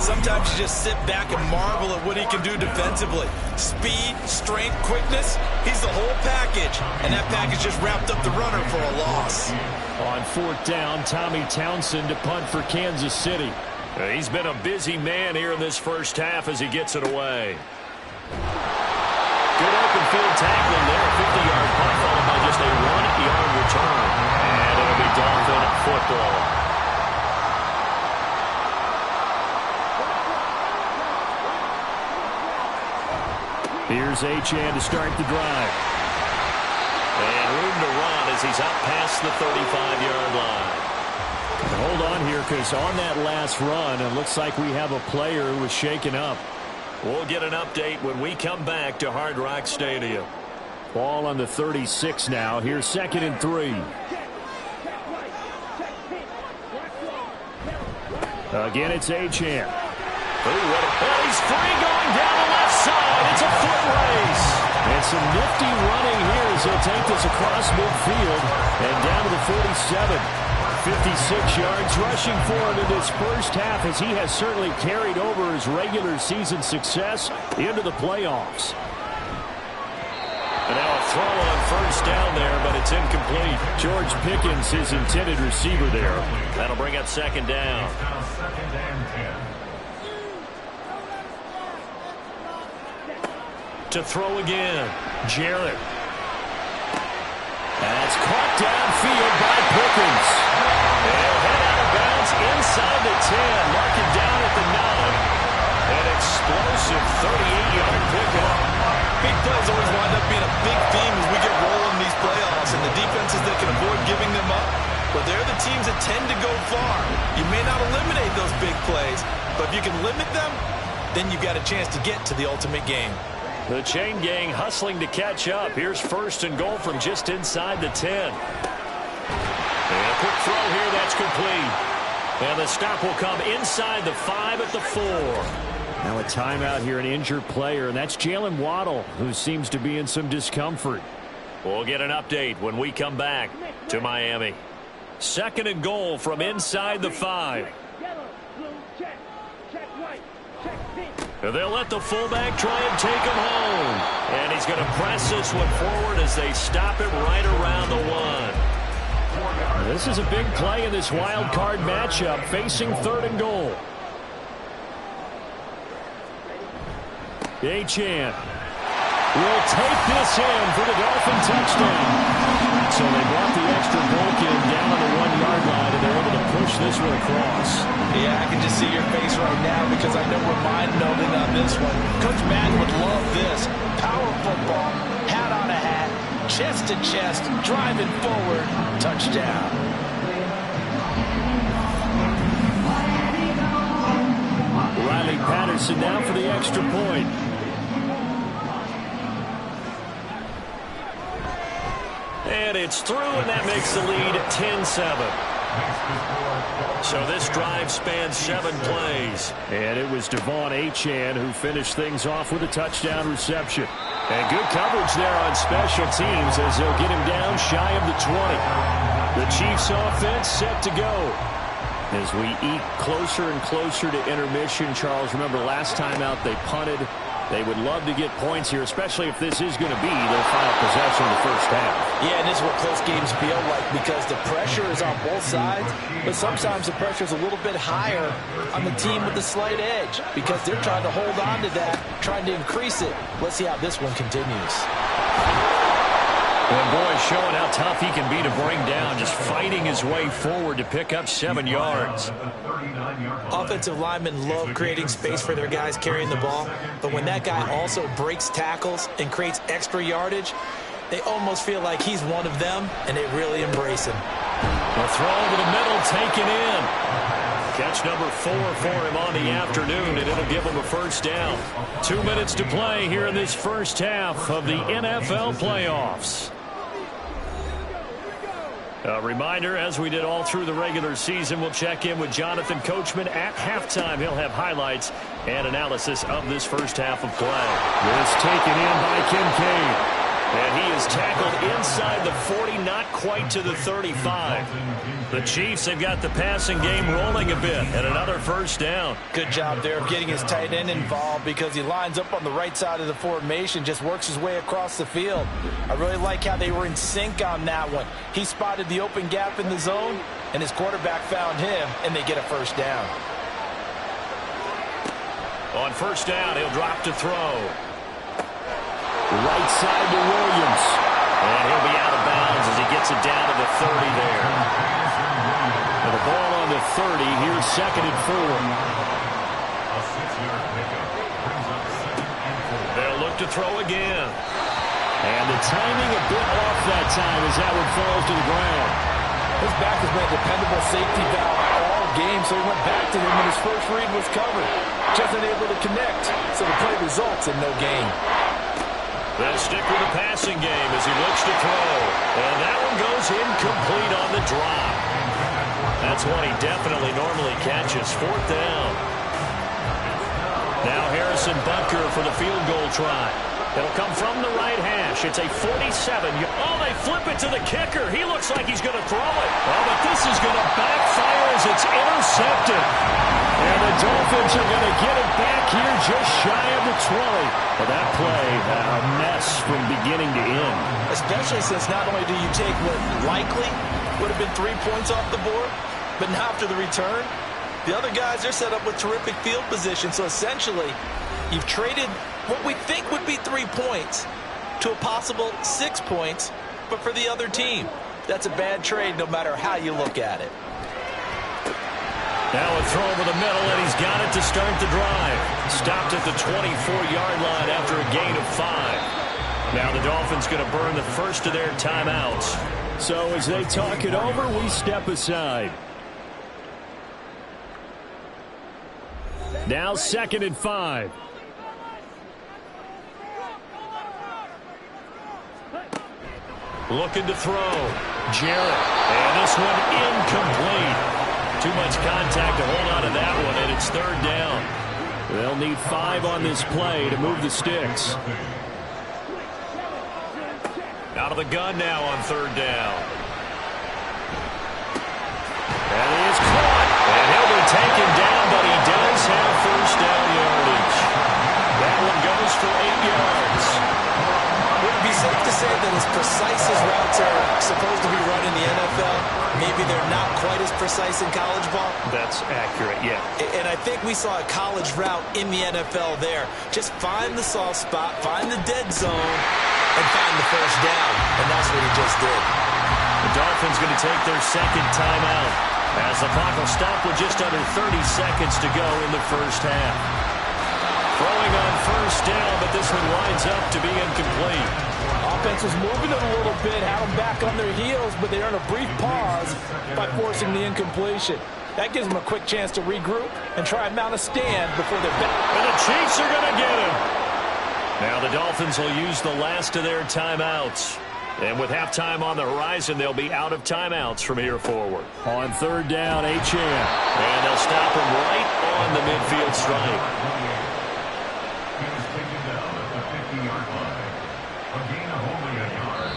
Sometimes you just sit back and marvel at what he can do defensively. Speed, strength, quickness, he's the whole package. And that package just wrapped up the runner for a loss. On fourth down, Tommy Townsend to punt for Kansas City. He's been a busy man here in this first half as he gets it away. Good open field tackling there. 50-yard punt followed by just a 1-yard return. And it'll be Dolphin football. Here's Achane to start the drive. And room to run as he's out past the 35-yard line. And hold on here, because on that last run, it looks like we have a player who was shaken up. We'll get an update when we come back to Hard Rock Stadium. Ball on the 36 now. Here's 2nd and 3. Again, it's Achane. He's free going down the left side. It's a foot race. And some nifty running here as he'll take this across midfield and down to the 47. 56 yards rushing for him in this first half as he has certainly carried over his regular season success into the playoffs. And now a throw on first down there, but it's incomplete. George Pickens, his intended receiver there. That'll bring up 2nd down. To throw again, Jarrett. That's caught downfield by Pickens. They'll head out of bounds inside the 10. Mark it down at the 9. An explosive 38-yard pickup. Big plays always wind up being a big theme as we get rolling in these playoffs, and the defenses that can avoid giving them up, but they're the teams that tend to go far. You may not eliminate those big plays, but if you can limit them, then you've got a chance to get to the ultimate game. The chain gang hustling to catch up. Here's 1st and goal from just inside the 10. And a quick throw here, that's complete. And the stop will come inside the 5 at the 4. Now a timeout here, an injured player, and that's Jalen Waddle, who seems to be in some discomfort. We'll get an update when we come back to Miami. 2nd and goal from inside the 5. They'll let the fullback try and take him home. And he's going to press this one forward as they stop it right around the 1. This is a big play in this wild card matchup, facing 3rd and goal. Achane will take this in for the Dolphin touchdown. So they brought the extra bulk in down on the 1-yard line, and they're able to push this one across. Yeah, I can just see your face right now because I know we're mind-numbing on this one. Coach Madden would love this. Power football, hat on a hat, chest to chest, driving forward, touchdown. Riley Patterson now for the extra point. And it's through, and that makes the lead 10-7. So this drive spans 7 plays. And it was Devon Achane who finished things off with a touchdown reception. And good coverage there on special teams as they'll get him down shy of the 20. The Chiefs offense set to go. As we eat closer and closer to intermission, Charles, remember last time out they punted. They would love to get points here, especially if this is going to be their final possession of the first half. Yeah, and this is what close games feel like because the pressure is on both sides, but sometimes the pressure is a little bit higher on the team with the slight edge because they're trying to hold on to that, trying to increase it. Let's see how this one continues. And boy, showing how tough he can be to bring down, just fighting his way forward to pick up 7 yards. Offensive linemen love creating space for their guys carrying the ball, but when that guy also breaks tackles and creates extra yardage, they almost feel like he's one of them, and they really embrace him. A throw over the middle, taken in. Catch number 4 for him on the afternoon, and it'll give him a first down. 2 minutes to play here in this first half of the NFL playoffs. A reminder, as we did all through the regular season, we'll check in with Jonathan Coachman at halftime. He'll have highlights and analysis of this first half of play. This taken in by Kincaid. And he is tackled inside the 40, not quite to the 35. The Chiefs have got the passing game rolling a bit, and another first down. Good job there of getting his tight end involved because he lines up on the right side of the formation, just works his way across the field. I really like how they were in sync on that one. He spotted the open gap in the zone, and his quarterback found him, and they get a first down. On first down, he'll drop to throw. Right side to Williams. And he'll be out of bounds as he gets it down to the 30 there. And the ball on the 30. Here's 2nd and 4. They'll look to throw again. And the timing a bit off that time as that one falls to the ground. His back has been a dependable safety valve all game, so he went back to him when his first read was covered. Just unable to connect, so the play results in no gain. They'll stick with the passing game as he looks to throw. And that one goes incomplete on the drop. That's one he definitely normally catches. 4th down. Now Harrison Butker for the field goal try. It'll come from the right hash. It's a 47. Oh, they flip it to the kicker. He looks like he's going to throw it. Oh, but this is going to backfire as it's intercepted. And the Dolphins are going to get it back here just shy of the 20. Well, that play, a mess from beginning to end. Especially since not only do you take what likely would have been 3 points off the board, but now after the return, the other guys are set up with terrific field position. So essentially, you've traded what we think would be 3 points to a possible 6 points, but for the other team. That's a bad trade no matter how you look at it. Now a throw over the middle, and he's got it to start the drive. Stopped at the 24-yard line after a gain of 5. Now the Dolphins going to burn the first of their timeouts. So as they talk it over, we step aside. Now 2nd and 5. Looking to throw. Jarrett. And this one incomplete. Too much contact to hold on to that one, and it's 3rd down. They'll need 5 on this play to move the sticks. Out of the gun now on 3rd down. And he is caught. And he'll be taken down, but he does have first down yardage. That one goes for 8 yards. Would it be safe to say that as precise as routes are supposed to be run in the NFL, maybe they're not quite as precise in college ball? That's accurate, yeah. And I think we saw a college route in the NFL there. Just find the soft spot, find the dead zone, and find the first down. And that's what he just did. The Dolphins going to take their 2nd timeout as the clock will stop with just under 30 seconds to go in the first half. Throwing on first down, but this one winds up to be incomplete. Offense was moving it a little bit, had them back on their heels, but they earned a brief pause by forcing the incompletion. That gives them a quick chance to regroup and try and mount a stand before they're back. And the Chiefs are going to get him. Now the Dolphins will use the last of their timeouts. And with halftime on the horizon, they'll be out of timeouts from here forward. On third down, Achane. And they'll stop him right on the midfield stripe. He was taken down at the 50-yard line. A gain of only a yard.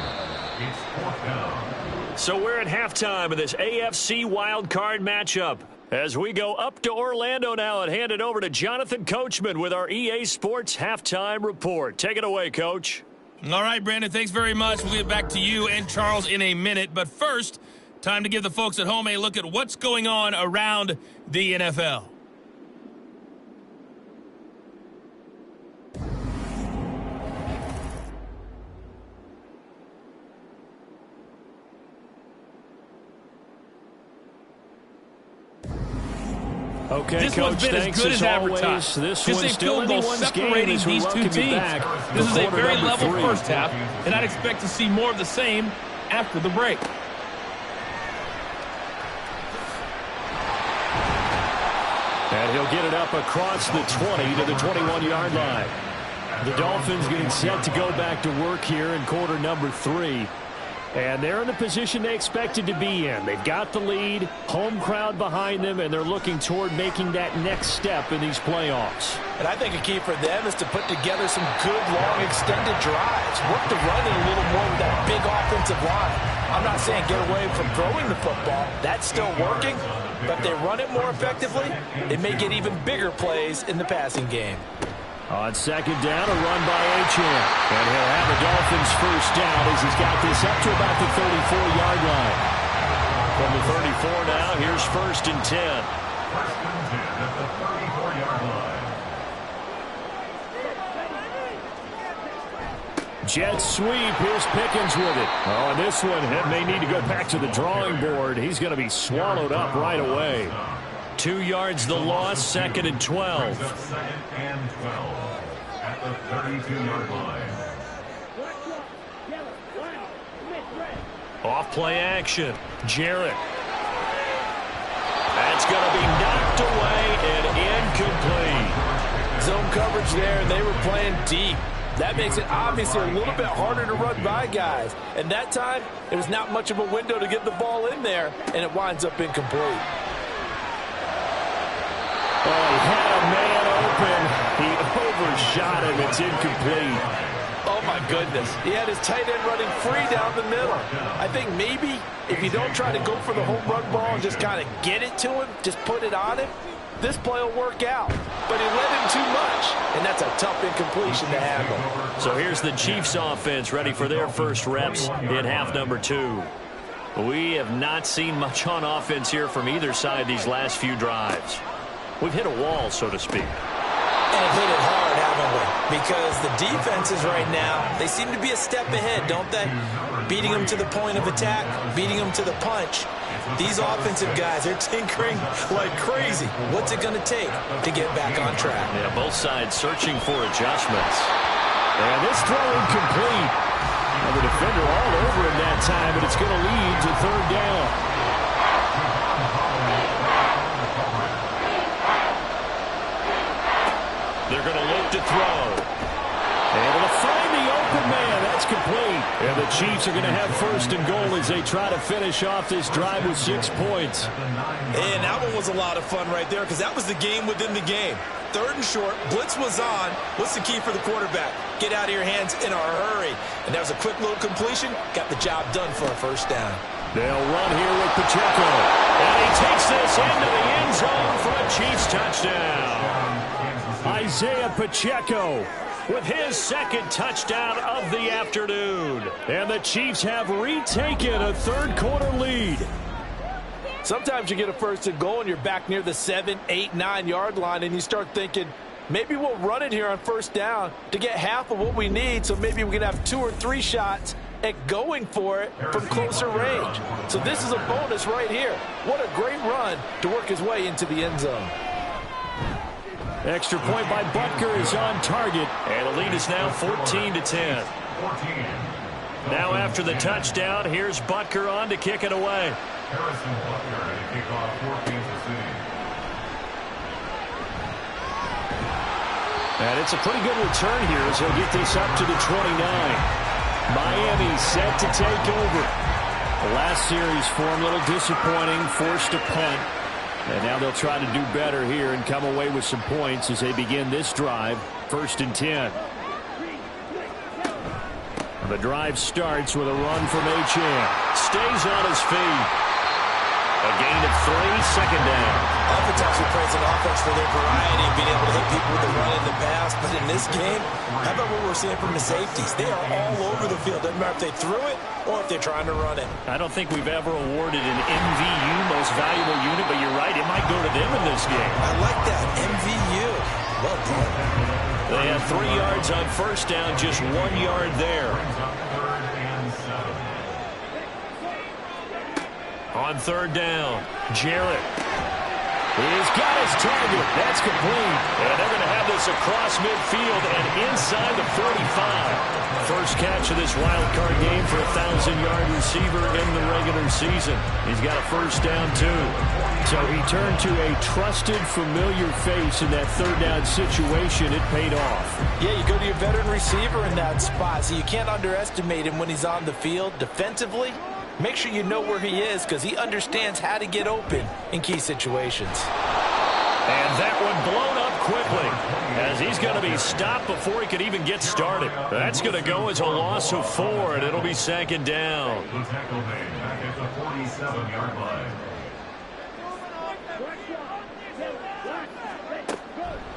It's fourth down. So we're at halftime of this AFC wildcard matchup. As we go up to Orlando now and hand it over to Jonathan Coachman with our EA Sports halftime report. Take it away, Coach. All right, Brandon, thanks very much. We'll get back to you and Charles in a minute. But first, time to give the folks at home a look at what's going on around the NFL. Okay, this Coach, one's been thanks as good as always. advertised. This Just one's a still field goal anyone's game separating as we these two welcome you teams. back This to is a quarter very number level 3. first half, and I'd expect to see more of the same after the break. And he'll get it up across the 20 to the 21-yard line. The Dolphins getting set to go back to work here in quarter number 3. And they're in the position they expected to be in. They've got the lead, home crowd behind them, and they're looking toward making that next step in these playoffs. And I think a key for them is to put together some good, long, extended drives. Work the running a little more with that big offensive line. I'm not saying get away from throwing the football. That's still working. But if they run it more effectively, they may get even bigger plays in the passing game. On second down, a run by Achane. And he'll have the Dolphins first down as he's got this up to about the 34-yard line. From the 34 now, here's first and 10. First and 10 at the 34-yard line. Jet sweep. Here's Pickens with it. Oh, and this one may need to go back to the drawing board. He's going to be swallowed up right away. 2 yards the loss, second and 12. Second and 12 at the 32-yard line. Off play action. Jarrett. That's going to be knocked away and incomplete. Zone coverage there, and they were playing deep. That makes it obviously a little bit harder to run by guys. And that time, it was not much of a window to get the ball in there, and it winds up incomplete. Oh, he had a man open. He overshot him. It's incomplete. Oh, my goodness. He had his tight end running free down the middle. I think maybe if you don't try to go for the home run ball and just kind of get it to him, just put it on him, this play will work out. But he let him too much, and that's a tough incompletion to handle. So here's the Chiefs offense ready for their first reps in half number 2. We have not seen much on offense here from either side these last few drives. We've hit a wall, so to speak. And hit it hard, haven't we? Because the defenses right now, they seem to be a step ahead, don't they? Beating them to the point of attack, beating them to the punch. These offensive guys, they're tinkering like crazy. What's it going to take to get back on track? Yeah, both sides searching for adjustments. And this throw incomplete. And the defender all over him that time, but it's going to lead to third down. They're going to look to throw. Able to find the open man. That's complete. And the Chiefs are going to have first and goal as they try to finish off this drive with 6 points. And that one was a lot of fun right there because that was the game within the game. Third and short, blitz was on. What's the key for the quarterback? Get out of your hands in a hurry. And that was a quick little completion. Got the job done for a first down. They'll run here with Pacheco. And he takes this into the end zone for a Chiefs touchdown. Isaiah Pacheco with his second touchdown of the afternoon. And the Chiefs have retaken a third-quarter lead. Sometimes you get a first and goal and you're back near the 7, 8, 9-yard line and you start thinking, maybe we'll run it here on first down to get half of what we need, so maybe we can have 2 or 3 shots at going for it from closer range. So this is a bonus right here. What a great run to work his way into the end zone. Extra point by Butker is on target. And the lead is now 14-10. Now after the touchdown, here's Butker on to kick it away. Harrison Butker to kick off for Kansas City. And it's a pretty good return here as he'll get this up to the 29. Miami set to take over. The last series for him, a little disappointing, forced a punt. And now they'll try to do better here and come away with some points as they begin this drive. 1st and 10. The drive starts with a run from Achane. Stays on his feet. A gain of 3, 2nd down. Oftentimes we praise an offense for their variety of being able to hit people with the run in the pass. But in this game, how about what we're seeing from the safeties? They are all over the field. Doesn't matter if they threw it or if they're trying to run it. I don't think we've ever awarded an MVU, most valuable unit, but you're right, it might go to them in this game. I like that, MVU. Well done. They have 3 yards on 1st down, just 1 yard there. On 3rd down, Jarrett. He's got his target. That's complete. And they're going to have this across midfield and inside the 45. First catch of this wild card game for a 1,000-yard receiver in the regular season. He's got a 1st down, too. So he turned to a trusted, familiar face in that 3rd down situation. It paid off. Yeah, you go to your veteran receiver in that spot, so you can't underestimate him when he's on the field. Defensively, make sure you know where he is because he understands how to get open in key situations. And that one blown up quickly as he's going to be stopped before he could even get started. That's going to go as a loss of 4, and it'll be 2nd down. Back at the 47-yard line.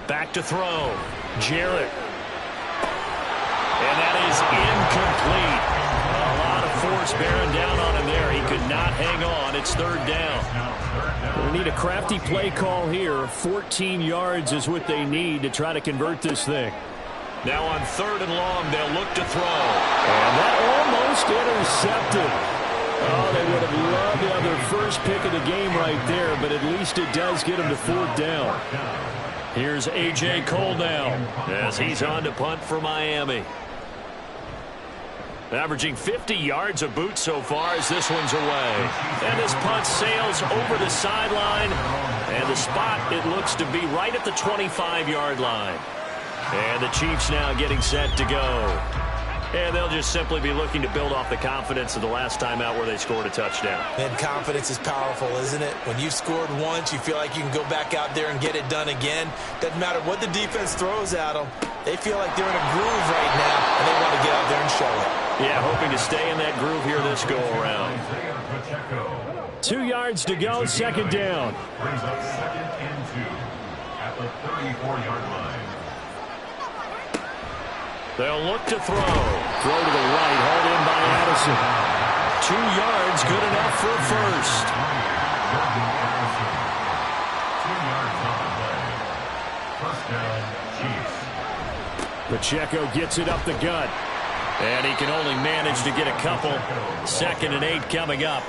Back to throw. Jarrett. And that is incomplete. A lot of force bearing down on him there. He could not hang on. It's 3rd down. They need a crafty play call here. 14 yards is what they need to try to convert this thing. Now on 3rd and long, they'll look to throw. And that almost intercepted. Oh, they would have loved to have their first pick of the game right there, but at least it does get them to 4th down. Here's A.J. Cole now as he's on to punt for Miami. Averaging 50 yards a boot so far as this one's away. And this punt sails over the sideline. And the spot, it looks to be right at the 25-yard line. And the Chiefs now getting set to go. And they'll just simply be looking to build off the confidence of the last time out where they scored a touchdown. And confidence is powerful, isn't it? When you've scored once, you feel like you can go back out there and get it done again. Doesn't matter what the defense throws at them. They feel like they're in a groove right now, and they want to get out there and show it. Yeah, hoping to stay in that groove here this go-around. 2 yards to go, 2nd down. Brings up 2nd and 2 at the 34-yard line. They'll look to throw. Throw to the right, hauled in by Addison. 2 yards, good enough for a 1st. 2 yards on the play. 1st down, Chiefs. Pacheco gets it up the gut. And he can only manage to get a couple. 2nd and 8 coming up.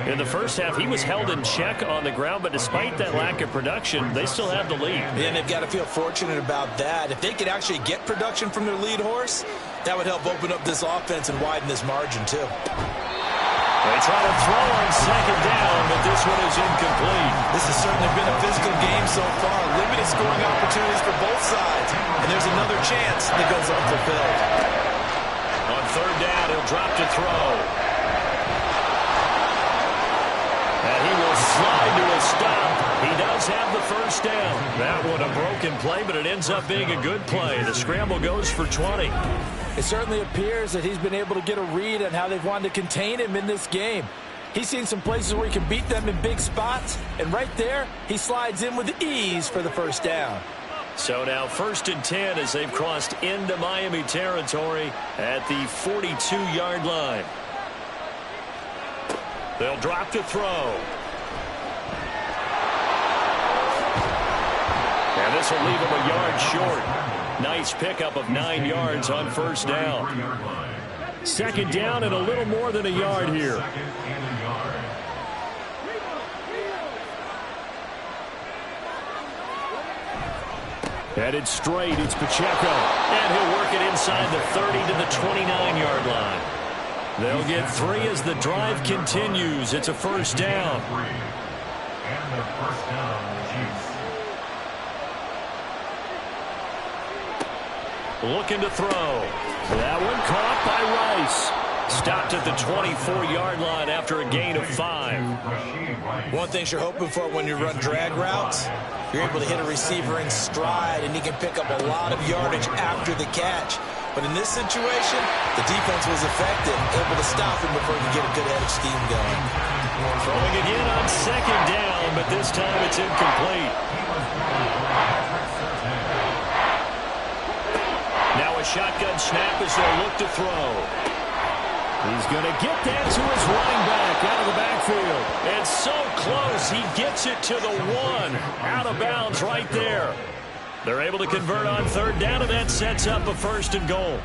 In the first half, he was held in check on the ground, but despite that lack of production, they still have the lead. And they've got to feel fortunate about that. If they could actually get production from their lead horse, that would help open up this offense and widen this margin, too. They try to throw on 2nd down, but this one is incomplete. This has certainly been a physical game so far. Limited scoring opportunities for both sides. And there's another chance that goes unfulfilled. On 3rd down, he'll drop to throw. And he will slide to a stop. He does have the 1st down. That one a broken play, but it ends up being a good play. The scramble goes for 20. It certainly appears that he's been able to get a read on how they've wanted to contain him in this game. He's seen some places where he can beat them in big spots, and right there, he slides in with ease for the 1st down. So now 1st and 10 as they've crossed into Miami territory at the 42-yard line. They'll drop to throw. And this will leave him a yard short. Nice pickup of 9 yards on 1st down. 2nd down and a little more than a yard here. Headed straight, it's Pacheco. And he'll work it inside the 30 to the 29-yard line. They'll get 3 as the drive continues. It's a 1st down. And the 1st down, Chiefs. looking to throw. That one caught by Rice. Stopped at the 24-yard line after a gain of 5. One thing you're hoping for when you run drag routes, you're able to hit a receiver in stride, and he can pick up a lot of yardage after the catch. But in this situation, the defense was effective, able to stop him before he could get a good head of steam going. Throwing again on second down, but this time it's incomplete. Now a shotgun snap as they look to throw. He's going to get that to his running back out of the backfield. And so close, he gets it to the 1. Out of bounds right there. They're able to convert on third down, and that sets up a 1st and goal.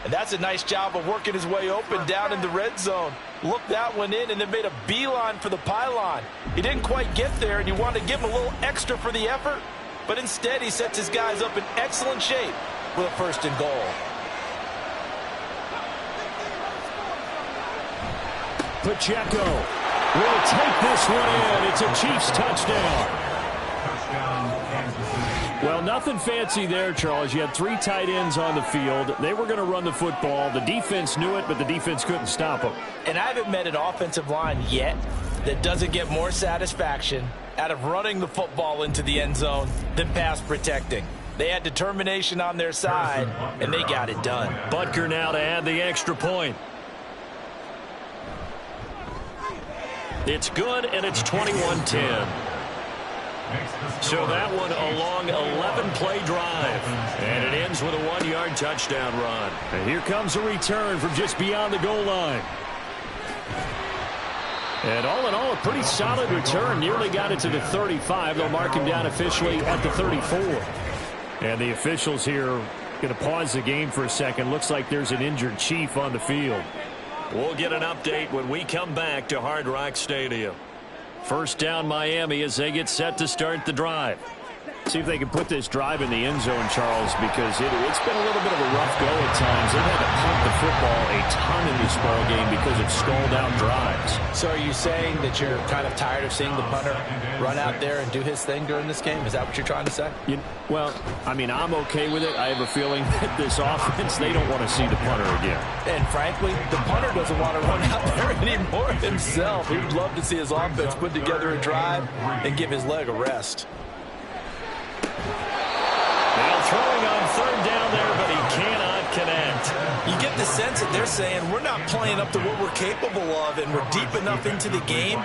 And that's a nice job of working his way open down in the red zone. Looked that one in and then made a beeline for the pylon. He didn't quite get there, and you wanted to give him a little extra for the effort. But instead, he sets his guys up in excellent shape with a 1st and goal. Pacheco will take this one in. It's a Chiefs touchdown. Well, nothing fancy there, Charles. You had 3 tight ends on the field. They were going to run the football. The defense knew it, but the defense couldn't stop them. And I haven't met an offensive line yet that doesn't get more satisfaction out of running the football into the end zone than pass protecting. They had determination on their side, and they got it done. Butker now to add the extra point. It's good, and it's 21-10. So that one a long 11-play drive. And it ends with a 1-yard touchdown run. And here comes a return from just beyond the goal line. And all in all, a pretty solid return. Nearly got it to the 35. They'll mark him down officially at the 34. And the officials here going to pause the game for a second. Looks like there's an injured Chief on the field. We'll get an update when we come back to Hard Rock Stadium. 1st down Miami as they get set to start the drive. See if they can put this drive in the end zone, Charles, because it's been a little bit of a rough go at times. They've had to punt the football a ton in this ball game because of stalled-out drives. So are you saying that you're kind of tired of seeing the punter run out there and do his thing during this game? Is that what you're trying to say? Well, I mean, I'm okay with it. I have a feeling that this offense, they don't want to see the punter again. And frankly, the punter doesn't want to run out there anymore himself. He would love to see his offense put together a drive and give his leg a rest. Now throwing on third down there, but he cannot connect. You get the sense that they're saying we're not playing up to what we're capable of, and we're deep enough into the game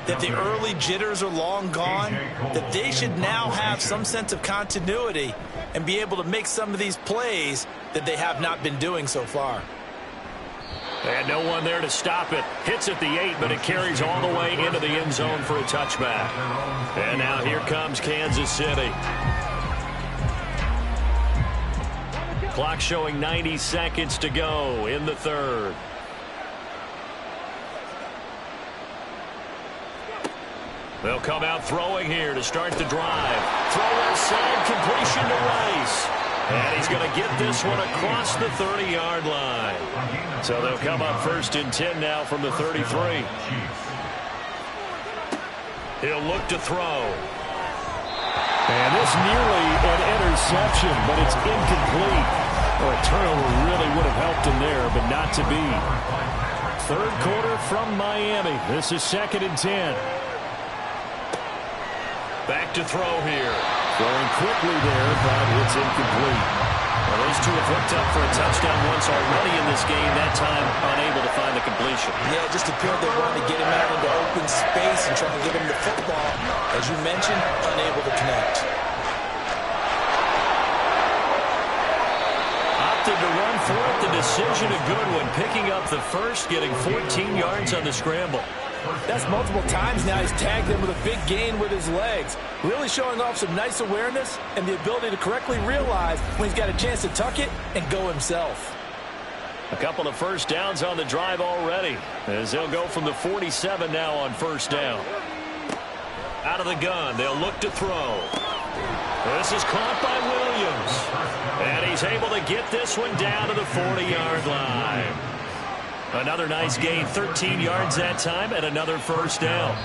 that the early jitters are long gone, that they should now have some sense of continuity and be able to make some of these plays that they have not been doing so far. And no one there to stop it. Hits at the 8, but it carries all the way into the end zone for a touchback. And now here comes Kansas City. Clock showing 90 seconds to go in the 3rd. They'll come out throwing here to start the drive. Throw inside, completion to Rice. And he's going to get this one across the 30-yard line. So they'll come up 1st and 10 now from the 33. He'll look to throw. And this nearly an interception, but it's incomplete. Well, a turnover really would have helped him there, but not to be. 3rd quarter from Miami. This is 2nd and 10. Back to throw here. Throwing quickly there, but it's incomplete. Well, those two have hooked up for a touchdown once already in this game. That time, unable to find the completion. Yeah, it just appeared they wanted to get him out into open space and try to get him the football. As you mentioned, unable to connect. Opted to run for it. The decision a good one. Picking up the first, getting 14 yards on the scramble. That's multiple times now he's tagged him with a big gain with his legs. Really showing off some nice awareness and the ability to correctly realize when he's got a chance to tuck it and go himself. A couple of first downs on the drive already, as they'll go from the 47 now on 1st down. Out of the gun, they'll look to throw. This is caught by Williams. And he's able to get this one down to the 40-yard line. Another nice gain, 13 yards that time, and another first down.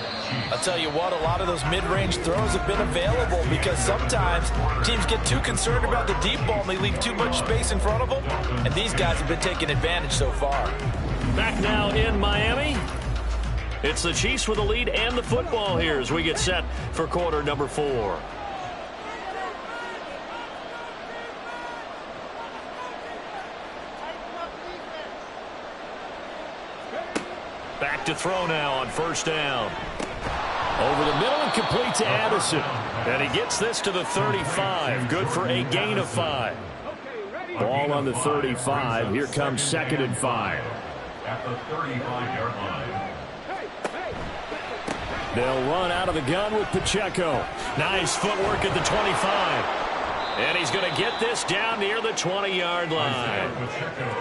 I'll tell you what, a lot of those mid-range throws have been available because sometimes teams get too concerned about the deep ball and they leave too much space in front of them, and these guys have been taking advantage so far. Back now in Miami. It's the Chiefs with the lead and the football here as we get set for quarter number 4. Back to throw now on first down. Over the middle and complete to Addison. And he gets this to the 35. Good for a gain of 5. Ball on the 35. Here comes 2nd and 5. At the 35-yard line. They'll run out of the gun with Pacheco. Nice footwork at the 25. And he's going to get this down near the 20-yard line.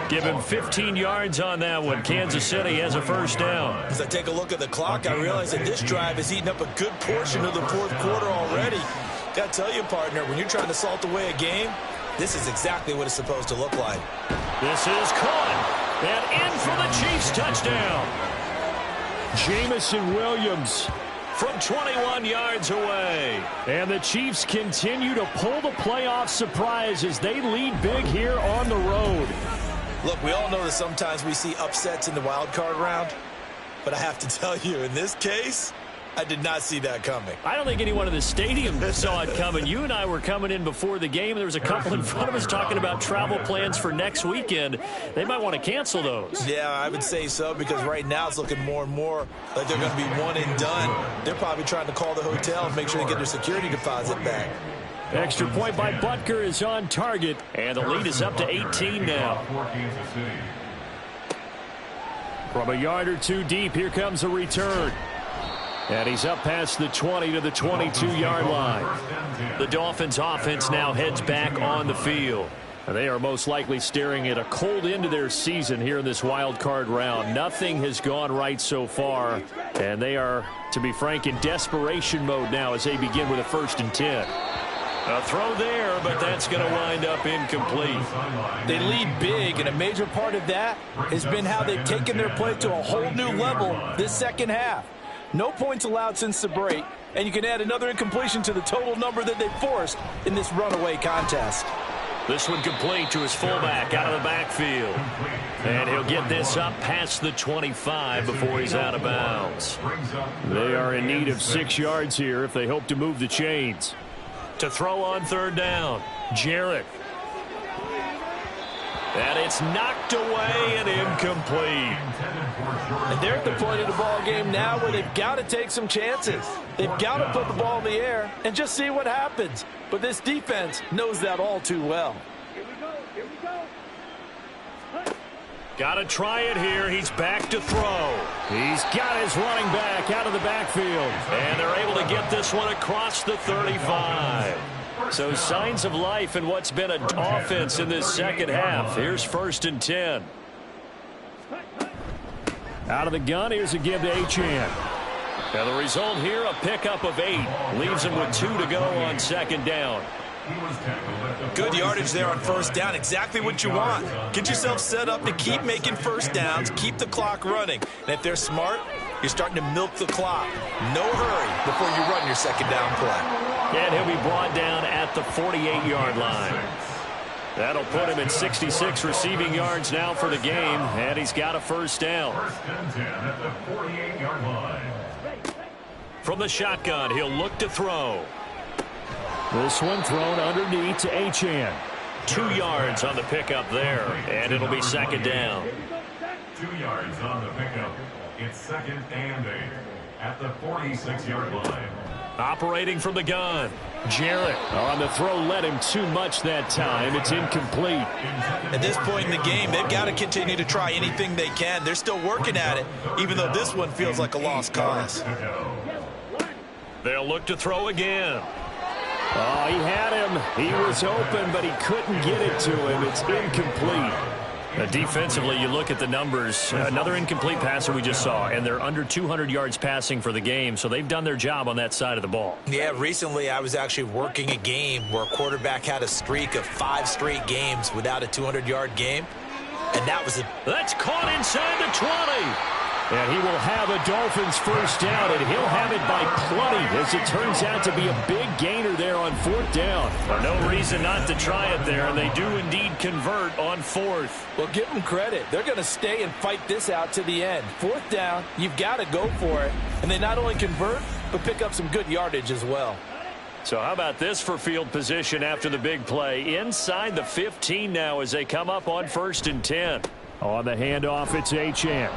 Give him 15 yards on that one. Kansas City has a first down. As I take a look at the clock, I realize that this drive has eaten up a good portion of the fourth quarter already. Got to tell you, partner, when you're trying to salt away a game, this is exactly what it's supposed to look like. This is caught. And in for the Chiefs touchdown. Jamison Williams from 21 yards away. And the Chiefs continue to pull the playoff surprise as they lead big here on the road. Look, we all know that sometimes we see upsets in the wild card round, but I have to tell you, in this case, I did not see that coming. I don't think anyone in the stadium saw it coming. You and I were coming in before the game. There was a couple in front of us talking about travel plans for next weekend. They might want to cancel those. Yeah, I would say so, because right now it's looking more and more like they're going to be one and done. They're probably trying to call the hotel and make sure they get their security deposit back. Extra point by Butker is on target. And the lead is up to 18 now. From a yard or two deep, here comes a return. And he's up past the 20 to the 22-yard line. The Dolphins offense now heads back on the field. And they are most likely staring at a cold end to their season here in this wild card round. Nothing has gone right so far. And they are, to be frank, in desperation mode now as they begin with a 1st and 10. A throw there, but that's going to wind up incomplete. They lead big, and a major part of that has been how they've taken their play to a whole new level this second half. No points allowed since the break, and you can add another incompletion to the total number that they forced in this runaway contest. This one complete to his fullback out of the backfield. And he'll get this up past the 25 before he's out of bounds. They are in need of 6 yards here if they hope to move the chains. To throw on 3rd down, Jarrett. And it's knocked away and incomplete. And they're at the point of the ball game now where they've got to take some chances. They've got to put the ball in the air and just see what happens. But this defense knows that all too well. Got to try it here. He's back to throw. He's got his running back out of the backfield. And they're able to get this one across the 35. So signs of life in what's been an offense in this second half. Here's 1st and 10. Out of the gun, here's a give to Achane. Now the result here, a pickup of 8. Leaves him with 2 to go on 2nd down. Good yardage there on 1st down. Exactly what you want. Get yourself set up to keep making 1st downs, keep the clock running. And if they're smart, you're starting to milk the clock. No hurry before you run your 2nd down play. And he'll be brought down at the 48-yard line. That'll put him at 66 receiving yards now for the game, and he's got a 1st down. 1st and 10 at the 48-yard line. From the shotgun, he'll look to throw. This one thrown underneath to Achane. 2 yards on the pickup there, and it'll be 2nd down. 2 yards on the pickup. It's 2nd and 8 at the 46-yard line. Operating from the gun, Jarrett. On the throw, led him too much that time. It's incomplete. At this point in the game, they've got to continue to try anything they can. They're still working at it, even though this one feels like a lost cause. They'll look to throw again. Oh, he had him. He was open, but he couldn't get it to him. It's incomplete. Defensively, you look at the numbers. Another incomplete passer we just saw, and they're under 200 yards passing for the game, so they've done their job on that side of the ball. Yeah, recently I was actually working a game where a quarterback had a streak of 5 straight games without a 200-yard game. And that was That's caught inside the 20. And he will have a Dolphins first down, and he'll have it by plenty, as it turns out to be a big gainer there on 4th down. No reason not to try it there, and they do indeed convert on 4th. Well, give them credit. They're going to stay and fight this out to the end. 4th down, you've got to go for it. And they not only convert, but pick up some good yardage as well. So how about this for field position after the big play? Inside the 15 now as they come up on 1st and 10. On the handoff, it's Achane.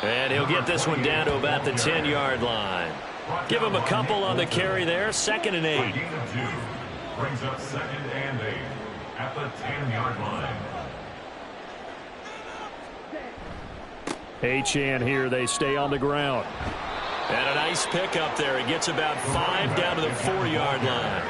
And he'll get this one down to about the 10-yard line. Give him a couple on the carry there. 2nd and 8. Gain of 2. Brings up 2nd and 8 at the 10-yard line. Achane here. They stay on the ground. And a nice pickup there. He gets about 5 down to the 4-yard line.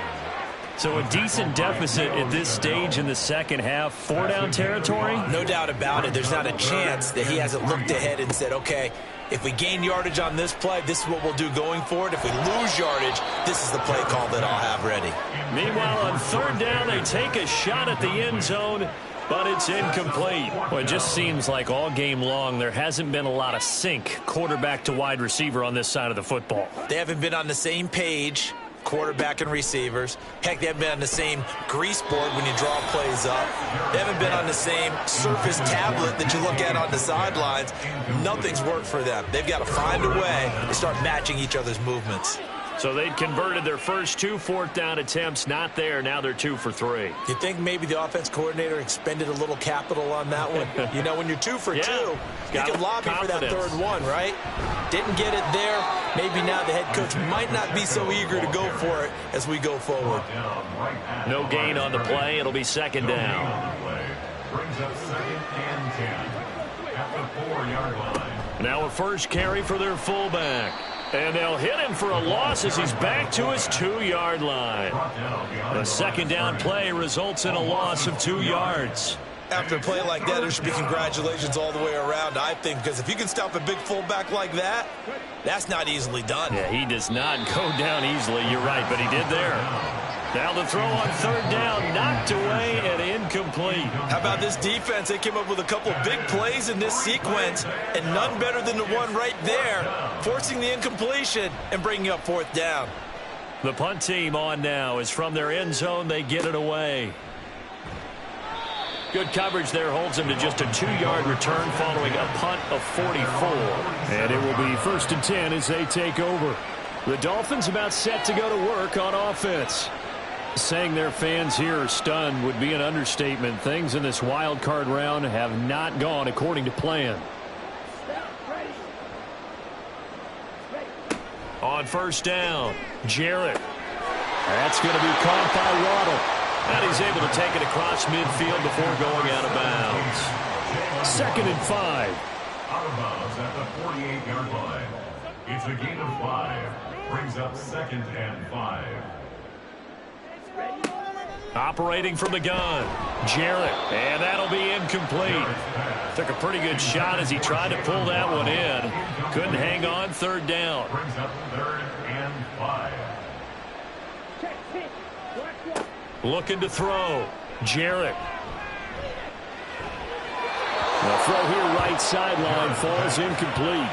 So a decent deficit at this stage in the second half. 4-down territory? no doubt about it. There's not a chance that he hasn't looked ahead and said, okay, if we gain yardage on this play, this is what we'll do going forward. If we lose yardage, this is the play call that I'll have ready. Meanwhile, on 3rd down, they take a shot at the end zone, but it's incomplete. Well, it just seems like all game long there hasn't been a lot of sync quarterback to wide receiver on this side of the football. They haven't been on the same page, quarterback and receivers. Heck, they haven't been on the same grease board when you draw plays up. They haven't been on the same surface tablet that you look at on the sidelines. Nothing's worked for them. They've got to find a way to start matching each other's movements. So they'd converted their first 2 4th-down attempts. Not there. Now they're 2 for 3. You think maybe the offense coordinator expended a little capital on that one? You know, when you're 2 for 2, you can lobby for that 3rd one, right? Didn't get it there. Maybe now the head coach might not be so eager to go for it as we go forward. No gain on the play. It'll be 2nd down. Brings up 2nd and 10 at the 4-yard line. Now a first carry for their fullback. And they'll hit him for a loss as he's back to his 2-yard line. The 2nd down play results in a loss of 2 yards. After a play like that, there should be congratulations all the way around, I think, because if you can stop a big fullback like that, that's not easily done. Yeah, he does not go down easily. You're right, but he did there. Now the throw on 3rd down, knocked away and incomplete. How about this defense? They came up with a couple of big plays in this sequence, and none better than the one right there, forcing the incompletion and bringing up 4th down. The punt team on now is from their end zone. They get it away. Good coverage there holds him to just a 2-yard return following a punt of 44. And it will be 1st and 10 as they take over. The Dolphins about set to go to work on offense. Saying their fans here are stunned would be an understatement. Things in this wild card round have not gone according to plan. On 1st down, Jarrett. That's going to be caught by Waddle. And he's able to take it across midfield before going out of bounds. 2nd and 5. Out of bounds at the 48-yard line. It's a gain of 5. Brings up 2nd and 5. Operating from the gun, Jarrett, and that'll be incomplete. Took a pretty good shot as he tried to pull that one in. Couldn't hang on. 3rd down. Brings up 3rd and 5. Looking to throw, Jarrett. The throw here right sideline falls incomplete.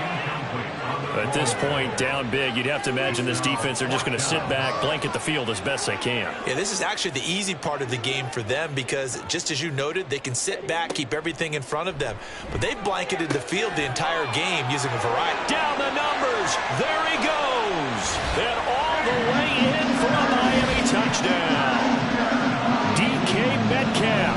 At this point, down big, you'd have to imagine this defense are just going to sit back, blanket the field as best they can. Yeah, this is actually the easy part of the game for them because, just as you noted, they can sit back, keep everything in front of them. But they've blanketed the field the entire game using a variety. Down the numbers. There he goes. And all the way in for a Miami touchdown. DK Metcalf,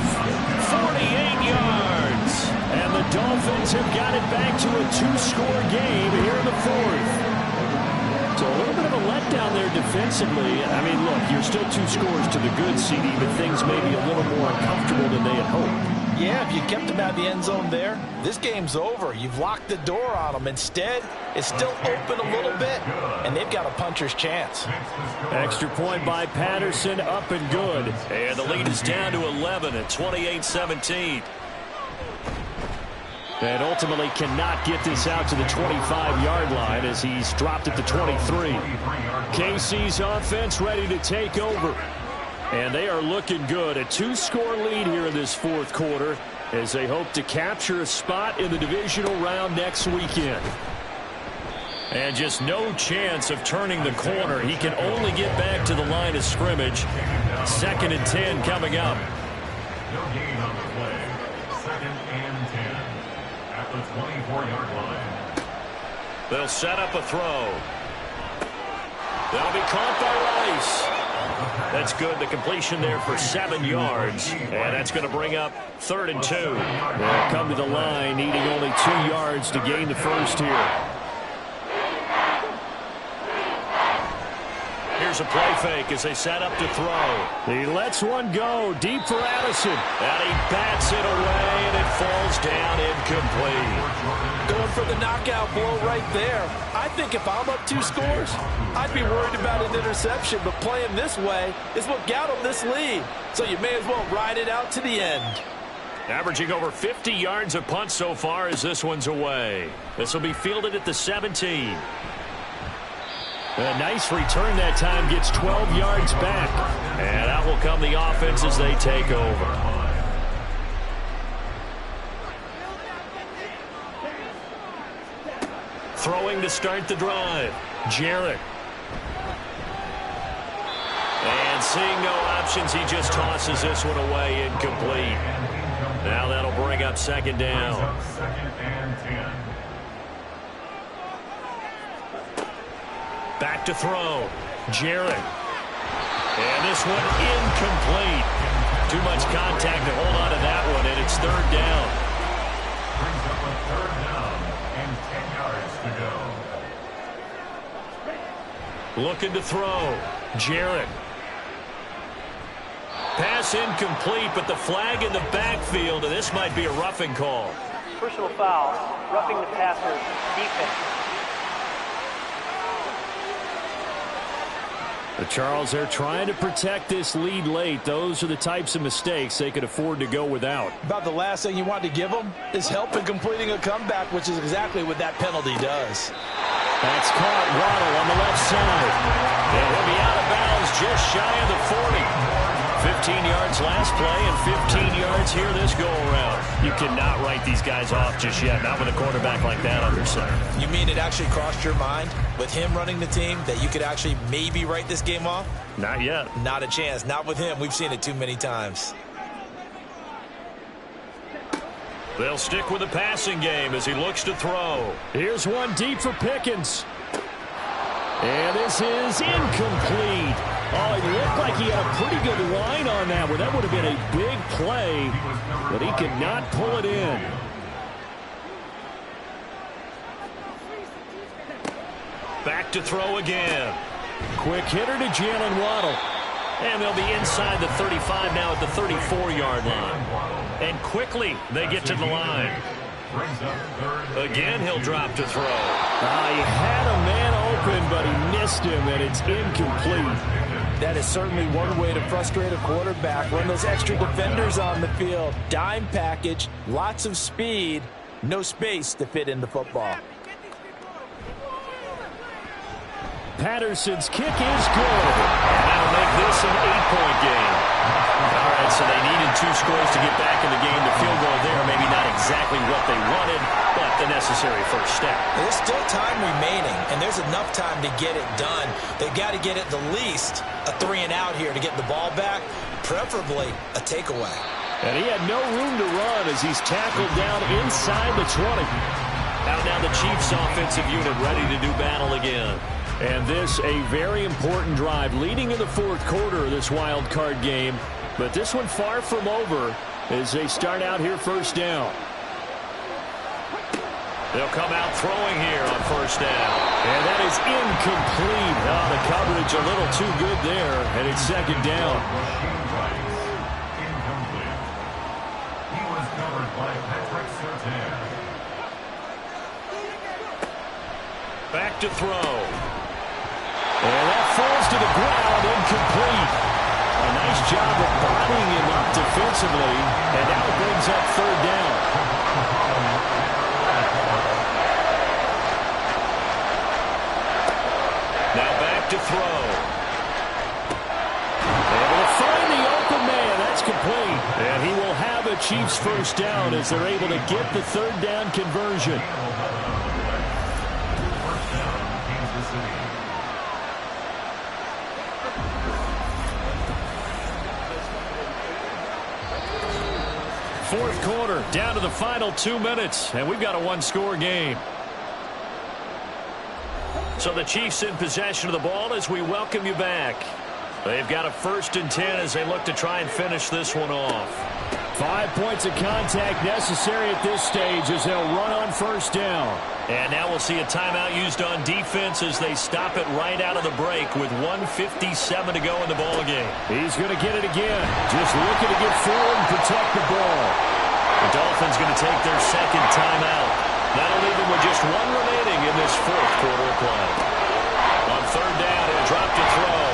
48 yards. And the Dolphins have got it back to a 2-score game here in the 4th. So a little bit of a letdown there defensively. I mean, look, you're still 2 scores to the good, CD, but things may be a little more uncomfortable than they had hoped. Yeah, if you kept them out of the end zone there, this game's over. You've locked the door on them. Instead, it's still open a little bit, and they've got a puncher's chance. Extra point by Patterson, up and good. And the lead is down to 11 at 28-17. And ultimately cannot get this out to the 25-yard line as he's dropped at the 23. KC's offense ready to take over. And they are looking good. A 2-score lead here in this 4th quarter. as they hope to capture a spot in the divisional round next weekend. And just no chance of turning the corner. He can only get back to the line of scrimmage. 2nd and 10 coming up. No gain on the play. 2nd and 10 at the 24-yard line. They'll set up a throw. That'll be caught by Rice. That's good. The completion there for 7 yards. And that's going to bring up 3rd and 2. They'll come to the line, needing only 2 yards to gain the first here. Here's a play fake as they set up to throw. He lets one go deep for Addison. And he bats it away, and it falls down incomplete. Going for the knockout blow right there. I think if I'm up 2 scores, I'd be worried about an interception, but playing this way is what got them this lead. So you may as well ride it out to the end. Averaging over 50 yards of punt so far as this one's away. This will be fielded at the 17. A nice return that time, gets 12 yards back. And out will come the offense as they take over. Throwing to start the drive. Jarrett. And seeing no options, he just tosses this one away incomplete. Now that'll bring up 2nd down. 2nd and 10. Back to throw. Jarrett. And this one incomplete. Too much contact to hold on to that one, and it's 3rd down. Brings up a 3rd down and 10 yards to go. Looking to throw. Jarrett. Pass incomplete, but the flag in the backfield, and this might be a roughing call. Personal foul, roughing the passer, defense. But Charles, they're trying to protect this lead late. Those are the types of mistakes they could afford to go without. About the last thing you want to give them is help in completing a comeback, which is exactly what that penalty does. That's caught. Waddle on the left side. And he'll be out of bounds just shy of the 40. 15 yards last play and 15 yards here this go-around. You cannot write these guys off just yet, not with a quarterback like that under center. You mean it actually crossed your mind with him running the team that you could actually maybe write this game off? Not yet. Not a chance. Not with him. We've seen it too many times. They'll stick with the passing game as he looks to throw. Here's one deep for Pickens. And this is incomplete. Oh, it looked like he had a pretty good line on that one. That would have been a big play, but he could not pull it in. Back to throw again. Quick hitter to Jalen Waddle. And they'll be inside the 35 now at the 34-yard line. And quickly they get to the line. Again, he'll drop to throw. He had a man open, but he missed him, and it's incomplete. That is certainly one way to frustrate a quarterback. Run those extra defenders on the field. Dime package, lots of speed, no space to fit in the football. Patterson's kick is good. That'll make this an 8-point game. All right, so they needed 2 scores to get back in the game. The field goal there, maybe not exactly what they wanted, but the necessary first step. There's still time remaining, and there's enough time to get it done. They've got to get at the least a 3-and-out here to get the ball back, preferably a takeaway. And he had no room to run as he's tackled down inside the 20. Out now the Chiefs offensive unit ready to do battle again. And this a very important drive leading in the 4th quarter of this wild card game. But this one far from over as they start out here 1st down. They'll come out throwing here on 1st down. And that is incomplete. The coverage a little too good there, and it's 2nd down. He was covered by Patrick Surtain. Back to throw. And that falls to the ground, incomplete. A nice job of bodying him up defensively, and now it brings up 3rd down. Now back to throw. Able to find the open man. That's complete. And he will have have a Chiefs first down as they're able to get the third down conversion. First down, Kansas City. Fourth quarter, down to the final 2 minutes, and we've got a one-score game. So the Chiefs in possession of the ball as we welcome you back. They've got a 1st and 10 as they look to try and finish this one off. 5 points of contact necessary at this stage as they'll run on first down. And now we'll see a timeout used on defense as they stop it right out of the break with 1:57 to go in the ball game. He's going to get it again. Just looking to get forward and protect the ball. The Dolphins going to take their second timeout. That'll leave them with just one remaining in this fourth quarter of play. On third down, he'll drop to throw.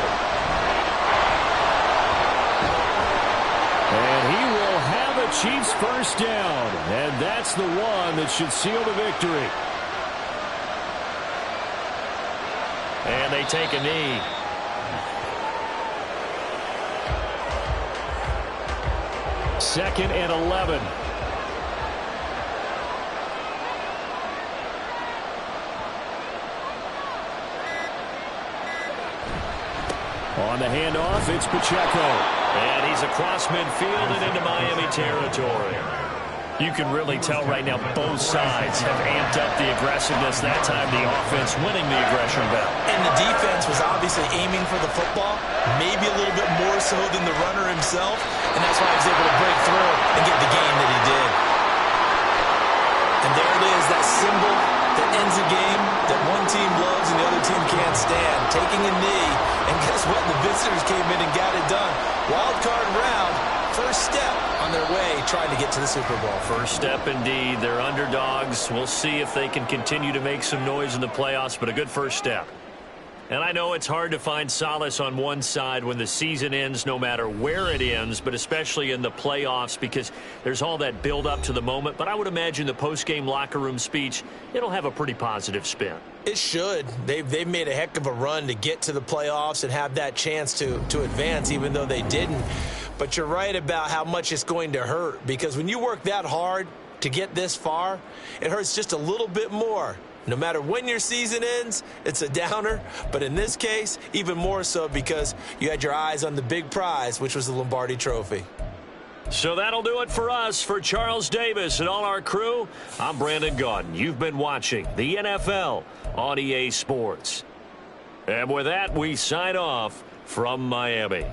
And he will have a Chiefs first down. And that's the one that should seal the victory. And they take a knee. Second and 11. On the handoff, it's Pacheco. And he's across midfield and into Miami territory. You can really tell right now both sides have amped up the aggressiveness. That time the offense winning the aggression battle. And the defense was obviously aiming for the football, maybe a little bit more so than the runner himself, and that's why he was able to break through and get the game that he did. And there it is, that symbol that ends a game that one team loves and the other team can't stand. Taking a knee, and guess what? The visitors came in and got it done. Wild card round, first step on their way trying to get to the Super Bowl. First step indeed. They're underdogs. We'll see if they can continue to make some noise in the playoffs, but a good first step. And I know it's hard to find solace on one side when the season ends, no matter where it ends, but especially in the playoffs because there's all that build up to the moment. But I would imagine the post-game locker room speech, it'll have a pretty positive spin. It should. They've made a heck of a run to get to the playoffs and have that chance to advance, even though they didn't. But you're right about how much it's going to hurt because when you work that hard to get this far, it hurts just a little bit more. No matter when your season ends, it's a downer. But in this case, even more so because you had your eyes on the big prize, which was the Lombardi Trophy. So that'll do it for us. For Charles Davis and all our crew, I'm Brandon Gaudin. You've been watching the NFL on EA Sports. And with that, we sign off from Miami.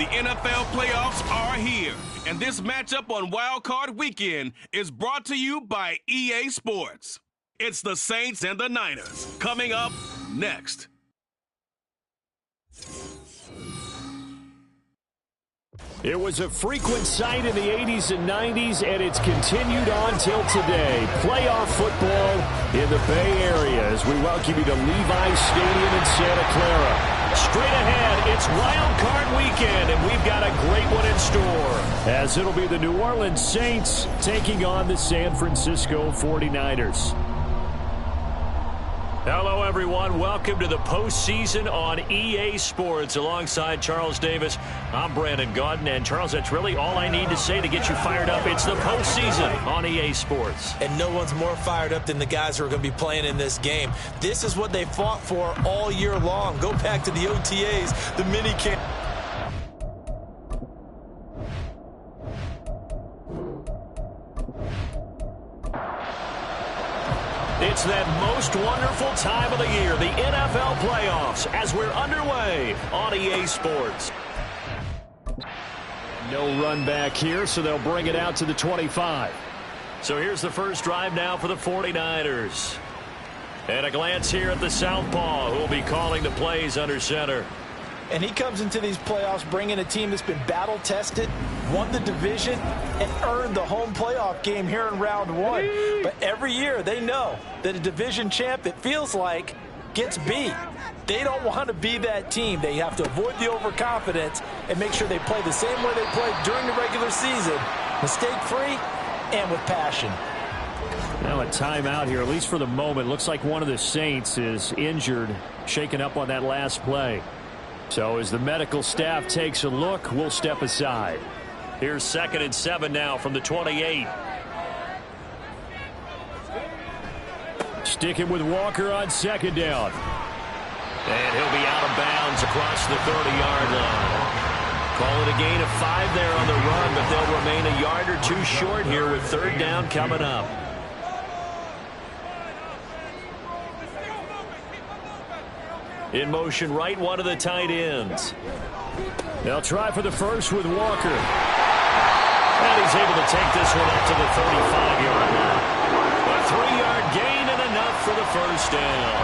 The NFL playoffs are here, and this matchup on Wild Card Weekend is brought to you by EA Sports. It's the Saints and the Niners, coming up next. It was a frequent sight in the 80s and 90s, and it's continued on till today. Playoff football in the Bay Area as we welcome you to Levi's Stadium in Santa Clara. Straight ahead, it's Wild Card Weekend, and we've got a great one in store. As it'll be the New Orleans Saints taking on the San Francisco 49ers. Hello, everyone. Welcome to the postseason on EA Sports. Alongside Charles Davis, I'm Brandon Gaudin. And, Charles, that's really all I need to say to get you fired up. It's the postseason on EA Sports. And no one's more fired up than the guys who are going to be playing in this game. This is what they fought for all year long. Go back to the OTAs, the minicamp. It's that most wonderful time of the year, the NFL playoffs, as we're underway on EA Sports. No run back here, so they'll bring it out to the 25. So here's the first drive now for the 49ers. And a glance here at the southpaw, who will be calling the plays under center. And he comes into these playoffs bringing a team that's been battle-tested, won the division, and earned the home playoff game here in round one. But every year they know that a division champ, it feels like, gets beat. They don't want to be that team. They have to avoid the overconfidence and make sure they play the same way they played during the regular season, mistake-free and with passion. Now a timeout here, at least for the moment. Looks like one of the Saints is injured, shaken up on that last play. So as the medical staff takes a look, we'll step aside. Here's 2nd and 7 now from the 28. Sticking with Walker on 2nd down. And he'll be out of bounds across the 30-yard line. Call it a gain of 5 there on the run, but they'll remain a yard or two short here with 3rd down coming up. In motion, right one of the tight ends. They'll try for the first with Walker. And he's able to take this one up to the 35-yard line. A 3-yard gain and enough for the first down.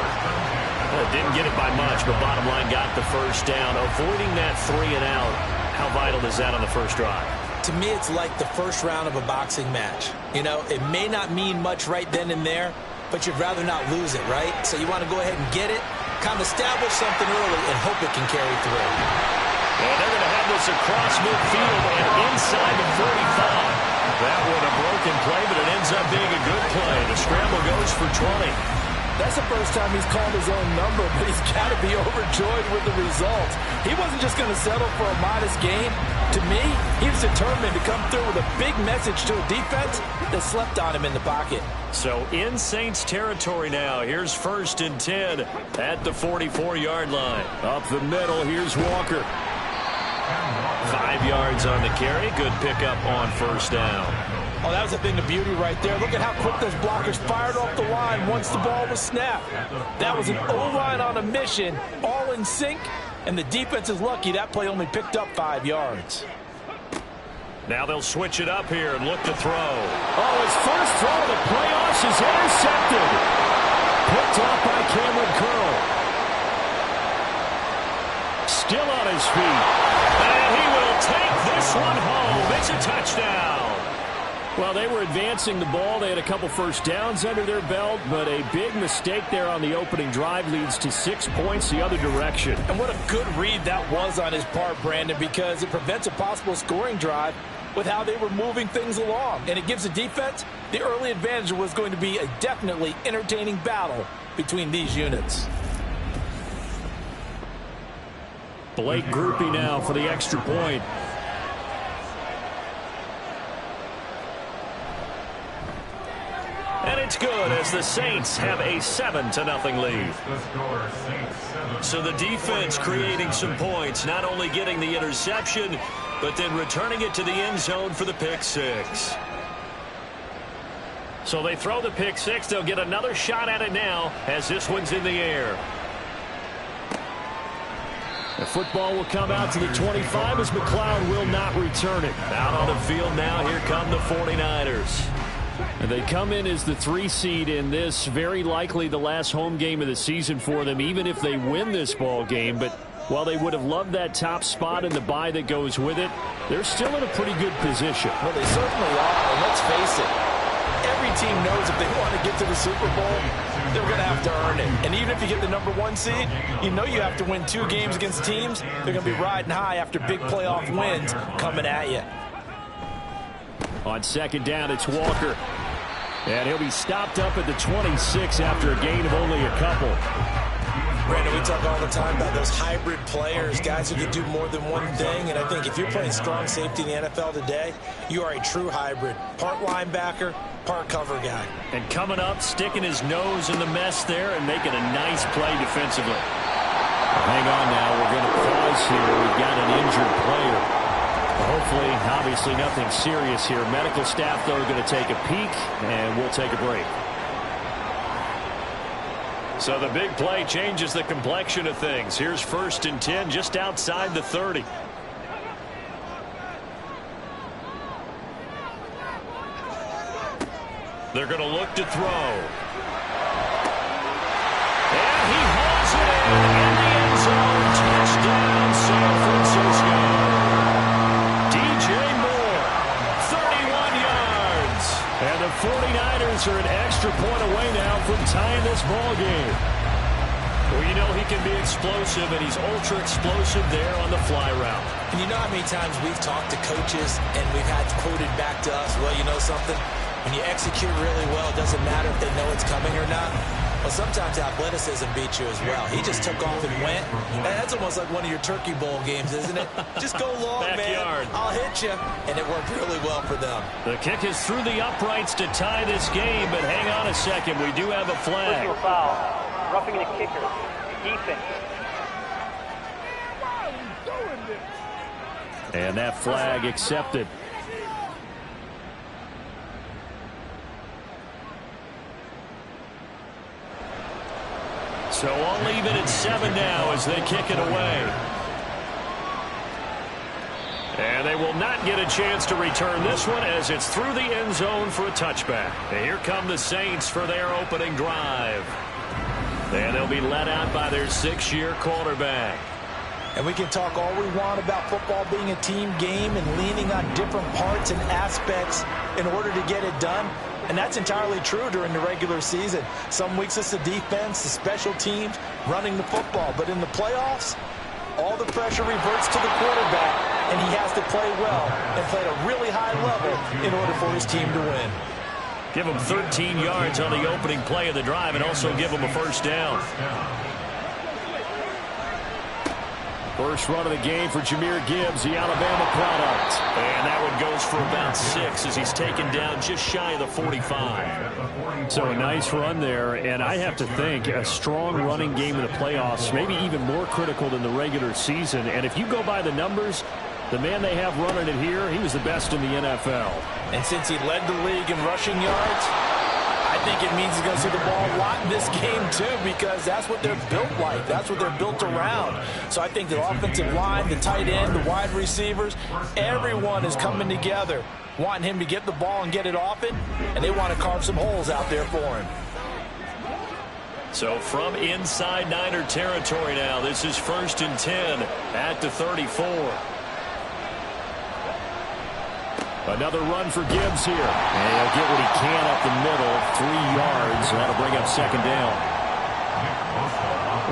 Didn't get it by much, but bottom line got the first down. Avoiding that 3 and out, how vital is that on the first drive? To me, it's like the first round of a boxing match. You know, it may not mean much right then and there, but you'd rather not lose it, right? So you want to go ahead and get it, kind of establish something early, and hope it can carry through. And they're going to have this across midfield and inside the 45. That one a broken play, but it ends up being a good play. The scramble goes for 20. That's the first time he's called his own number, but he's got to be overjoyed with the results. He wasn't just going to settle for a modest gain. To me, he was determined to come through with a big message to a defense that slept on him in the pocket. So in Saints territory now. Here's 1st and 10 at the 44-yard line. Up the middle, here's Walker. 5 yards on the carry. Good pickup on 1st down. Oh, that was a thing of beauty right there. Look at how quick those blockers fired off the line once the ball was snapped. That was an O-line on a mission, all in sync, and the defense is lucky that play only picked up 5 yards. Now they'll switch it up here and look to throw. Oh, his first throw of the playoffs is intercepted. Picked off by Cameron Curl. Still on his feet. And he will take this one home. It's a touchdown. Well, they were advancing the ball. They had a couple first downs under their belt, but a big mistake there on the opening drive leads to 6 points the other direction. And what a good read that was on his part, Brandon, because it prevents a possible scoring drive with how they were moving things along. And it gives the defense the early advantage. Was going to be a definitely entertaining battle between these units. Blake Groupie now for the extra point. And it's good as the Saints have a 7-0 lead. So the defense creating some points, not only getting the interception, but then returning it to the end zone for the pick 6. So they throw the pick 6. They'll get another shot at it now as this one's in the air. The football will come out to the 25 as McLeod will not return it. Out on the field now, here come the 49ers. And they come in as the 3 seed in this, very likely the last home game of the season for them, even if they win this ball game. But while they would have loved that top spot and the bye that goes with it, they're still in a pretty good position. Well, they certainly are, and let's face it, every team knows if they want to get to the Super Bowl, they're going to have to earn it. And even if you get the number 1 seed, you know you have to win 2 games against teams. They're going to be riding high after big playoff wins coming at you. On 2nd down, it's Walker. And he'll be stopped up at the 26 after a gain of only a couple. Brandon, we talk all the time about those hybrid players, guys who can do more than one thing. And I think if you're playing strong safety in the NFL today, you are a true hybrid. Part linebacker, part cover guy. And coming up, sticking his nose in the mess there and making a nice play defensively. Hang on now. We're going to pause here. We've got an injured player. Hopefully, obviously nothing serious here. Medical staff, though, are going to take a peek, and we'll take a break. So the big play changes the complexion of things. Here's 1st and 10 just outside the 30. They're going to look to throw. And he hauls it in the end zone. Touchdown, San Francisco. And the 49ers are an extra point away now from tying this ball game. you know he can be explosive, and he's ultra explosive there on the fly route. And you know how many times we've talked to coaches and we've had quoted back to us, well, you know something? When you execute really well, it doesn't matter if they know it's coming or not. Well, sometimes athleticism beats you as well. He just took off and went. And that's almost like one of your Turkey Bowl games, isn't it? Just go long, Backyard. man. I'll hit you. And it worked really well for them. The kick is through the uprights to tie this game, but hang on a second. We do have a flag. Personal foul. Roughing the kicker. Defense. And that flag accepted. So I'll leave it at 7 now as they kick it away. And they will not get a chance to return this one as it's through the end zone for a touchback. And here come the Saints for their opening drive. And they'll be led out by their 6-year quarterback. And we can talk all we want about football being a team game and leaning on different parts and aspects in order to get it done. And that's entirely true during the regular season. Some weeks it's the defense, the special teams, running the football. But in the playoffs, all the pressure reverts to the quarterback, and he has to play well and play at a really high level in order for his team to win. Give him 13 yards on the opening play of the drive and also give him a first down. First run of the game for Jahmyr Gibbs, the Alabama product. And that one goes for about 6 as he's taken down just shy of the 45. So a nice run there, and I have to think a strong running game in the playoffs, maybe even more critical than the regular season. And if you go by the numbers, the man they have running it here, he was the best in the NFL. And since he led the league in rushing yards, I think it means he's going to see the ball a lot in this game, too, because that's what they're built like. That's what they're built around. So I think the offensive line, the tight end, the wide receivers, everyone is coming together, wanting him to get the ball and get it often, and they want to carve some holes out there for him. So from inside Niner territory now, this is 1st and 10 at the 34. Another run for Gibbs here. And he'll get what he can up the middle. 3 yards. That'll bring up 2nd down.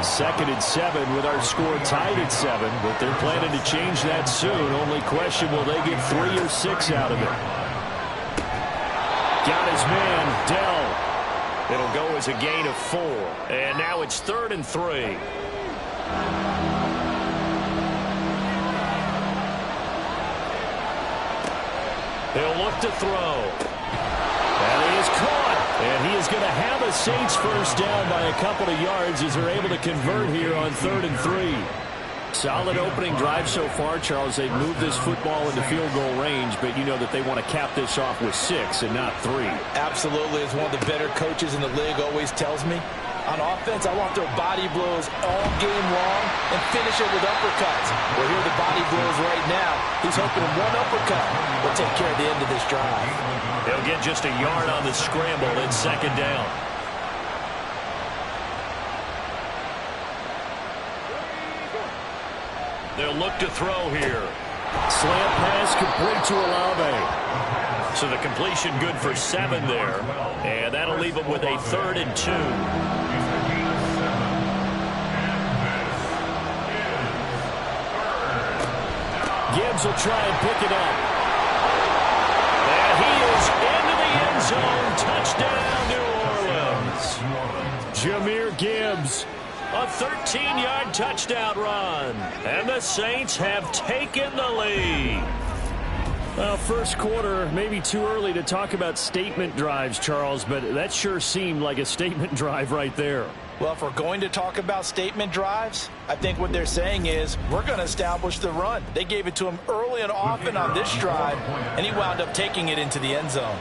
2nd and 7 with our score tied at 7. But they're planning to change that soon. Only question, will they get 3 or 6 out of it? Got his man, Dell. It'll go as a gain of 4. And now it's 3rd and 3. They'll look to throw. And he is caught. And he is going to have a Saints first down by a couple of yards as they're able to convert here on 3rd and 3. Solid opening drive so far, Charles. They've moved this football into field goal range, but you know that they want to cap this off with 6 and not 3. Absolutely. As one of the better coaches in the league always tells me, on offense, I want their body blows all game long and finish it with uppercuts. Well, here are the body blows right now. He's hoping one uppercut will take care of the end of this drive. They'll get just a yard on the scramble in 2nd down. They'll look to throw here. Slant pass complete to Olave. So the completion good for 7 there. And that'll leave them with a 3rd and 2. Gibbs will try and pick it up. And he is into the end zone. Touchdown, New Orleans. Jahmyr Gibbs. A 13-yard touchdown run. And the Saints have taken the lead. Well, first quarter, maybe too early to talk about statement drives, Charles, but that sure seemed like a statement drive right there. Well, if we're going to talk about statement drives, I think what they're saying is we're going to establish the run. They gave it to him early and often on this drive, and he wound up taking it into the end zone.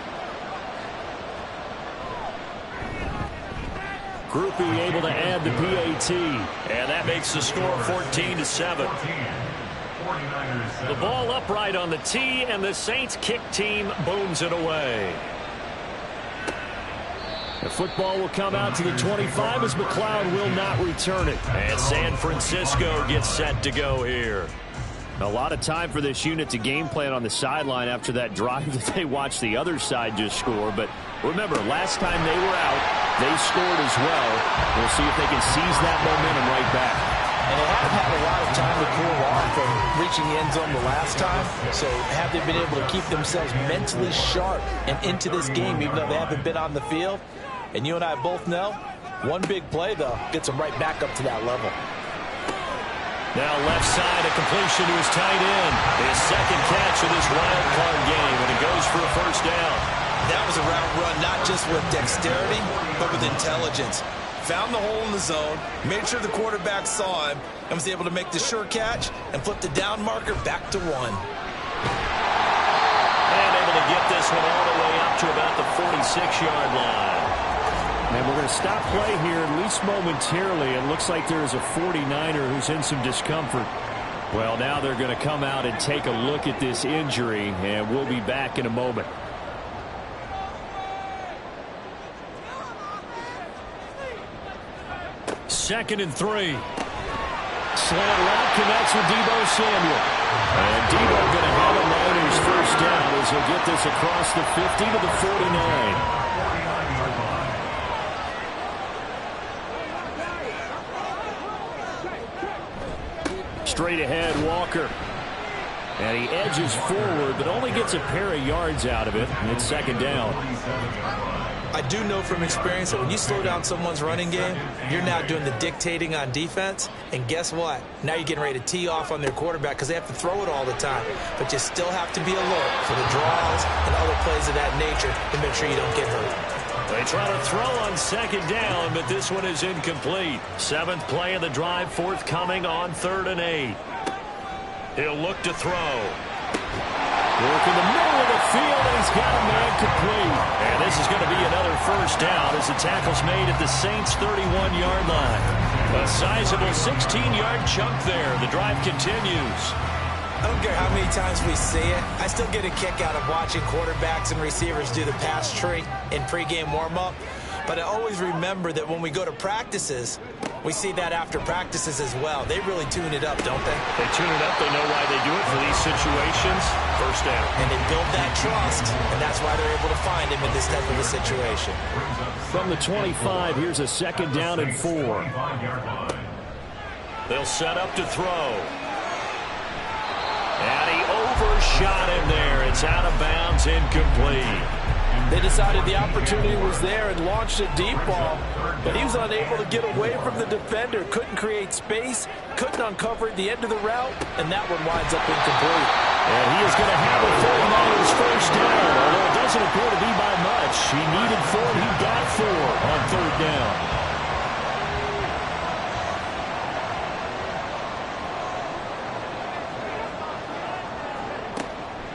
Groupie able to add the PAT. And that makes the score 14-7. The ball upright on the tee, and the Saints kick team booms it away. The football will come out to the 25 as McLeod will not return it. And San Francisco gets set to go here. A lot of time for this unit to game plan on the sideline after that drive that they watched the other side just score. But remember, last time they were out, they scored as well. We'll see if they can seize that momentum right back. And they haven't had a lot of time to cool off from reaching the end zone the last time. So have they been able to keep themselves mentally sharp and into this game, even though they haven't been on the field? And you and I both know, one big play, though, gets them right back up to that level. Now left side, a completion to his tight end. His second catch of this wild card game, and it goes for a first down. That was a route run, not just with dexterity, but with intelligence. Found the hole in the zone, made sure the quarterback saw him, and was able to make the sure catch and flip the down marker back to 1. And able to get this one all the way up to about the 46-yard line. And we're going to stop play here, at least momentarily. It looks like there is a 49er who's in some discomfort. Well, now they're going to come out and take a look at this injury, and we'll be back in a moment. Second and 3. Slant route connects with Deebo Samuel. And Deebo going to have a Niners first down as he'll get this across the 50 to the 49. Straight ahead, Walker. And he edges forward, but only gets a pair of yards out of it. And it's second down. I do know from experience that when you slow down someone's running game, you're now doing the dictating on defense. And guess what? Now you're getting ready to tee off on their quarterback because they have to throw it all the time. But you still have to be alert for the draws and other plays of that nature to make sure you don't get hurt. They try to throw on second down, but this one is incomplete. 7th play of the drive, forthcoming on 3rd and 8. He'll look to throw. Work in the middle of the field, and he's got a man complete. And this is going to be another first down as the tackle's made at the Saints' 31-yard line. A sizable 16-yard chunk there. The drive continues. I don't care how many times we see it. I still get a kick out of watching quarterbacks and receivers do the pass tree in pregame warm-up. But I always remember that when we go to practices, we see that after practices as well. They really tune it up, don't they? They tune it up. They know why they do it for these situations. First down. And they build that trust, and that's why they're able to find him in this type of a situation. From the 25, here's a second down and 4. They'll set up to throw. And he overshot him there. It's out of bounds, incomplete. They decided the opportunity was there and launched a deep ball, but he was unable to get away from the defender, couldn't create space, couldn't uncover the end of the route, and that one winds up incomplete. And he is going to have a 49ers first down, although it doesn't appear to be by much. He needed 4, he got 4 on 3rd down.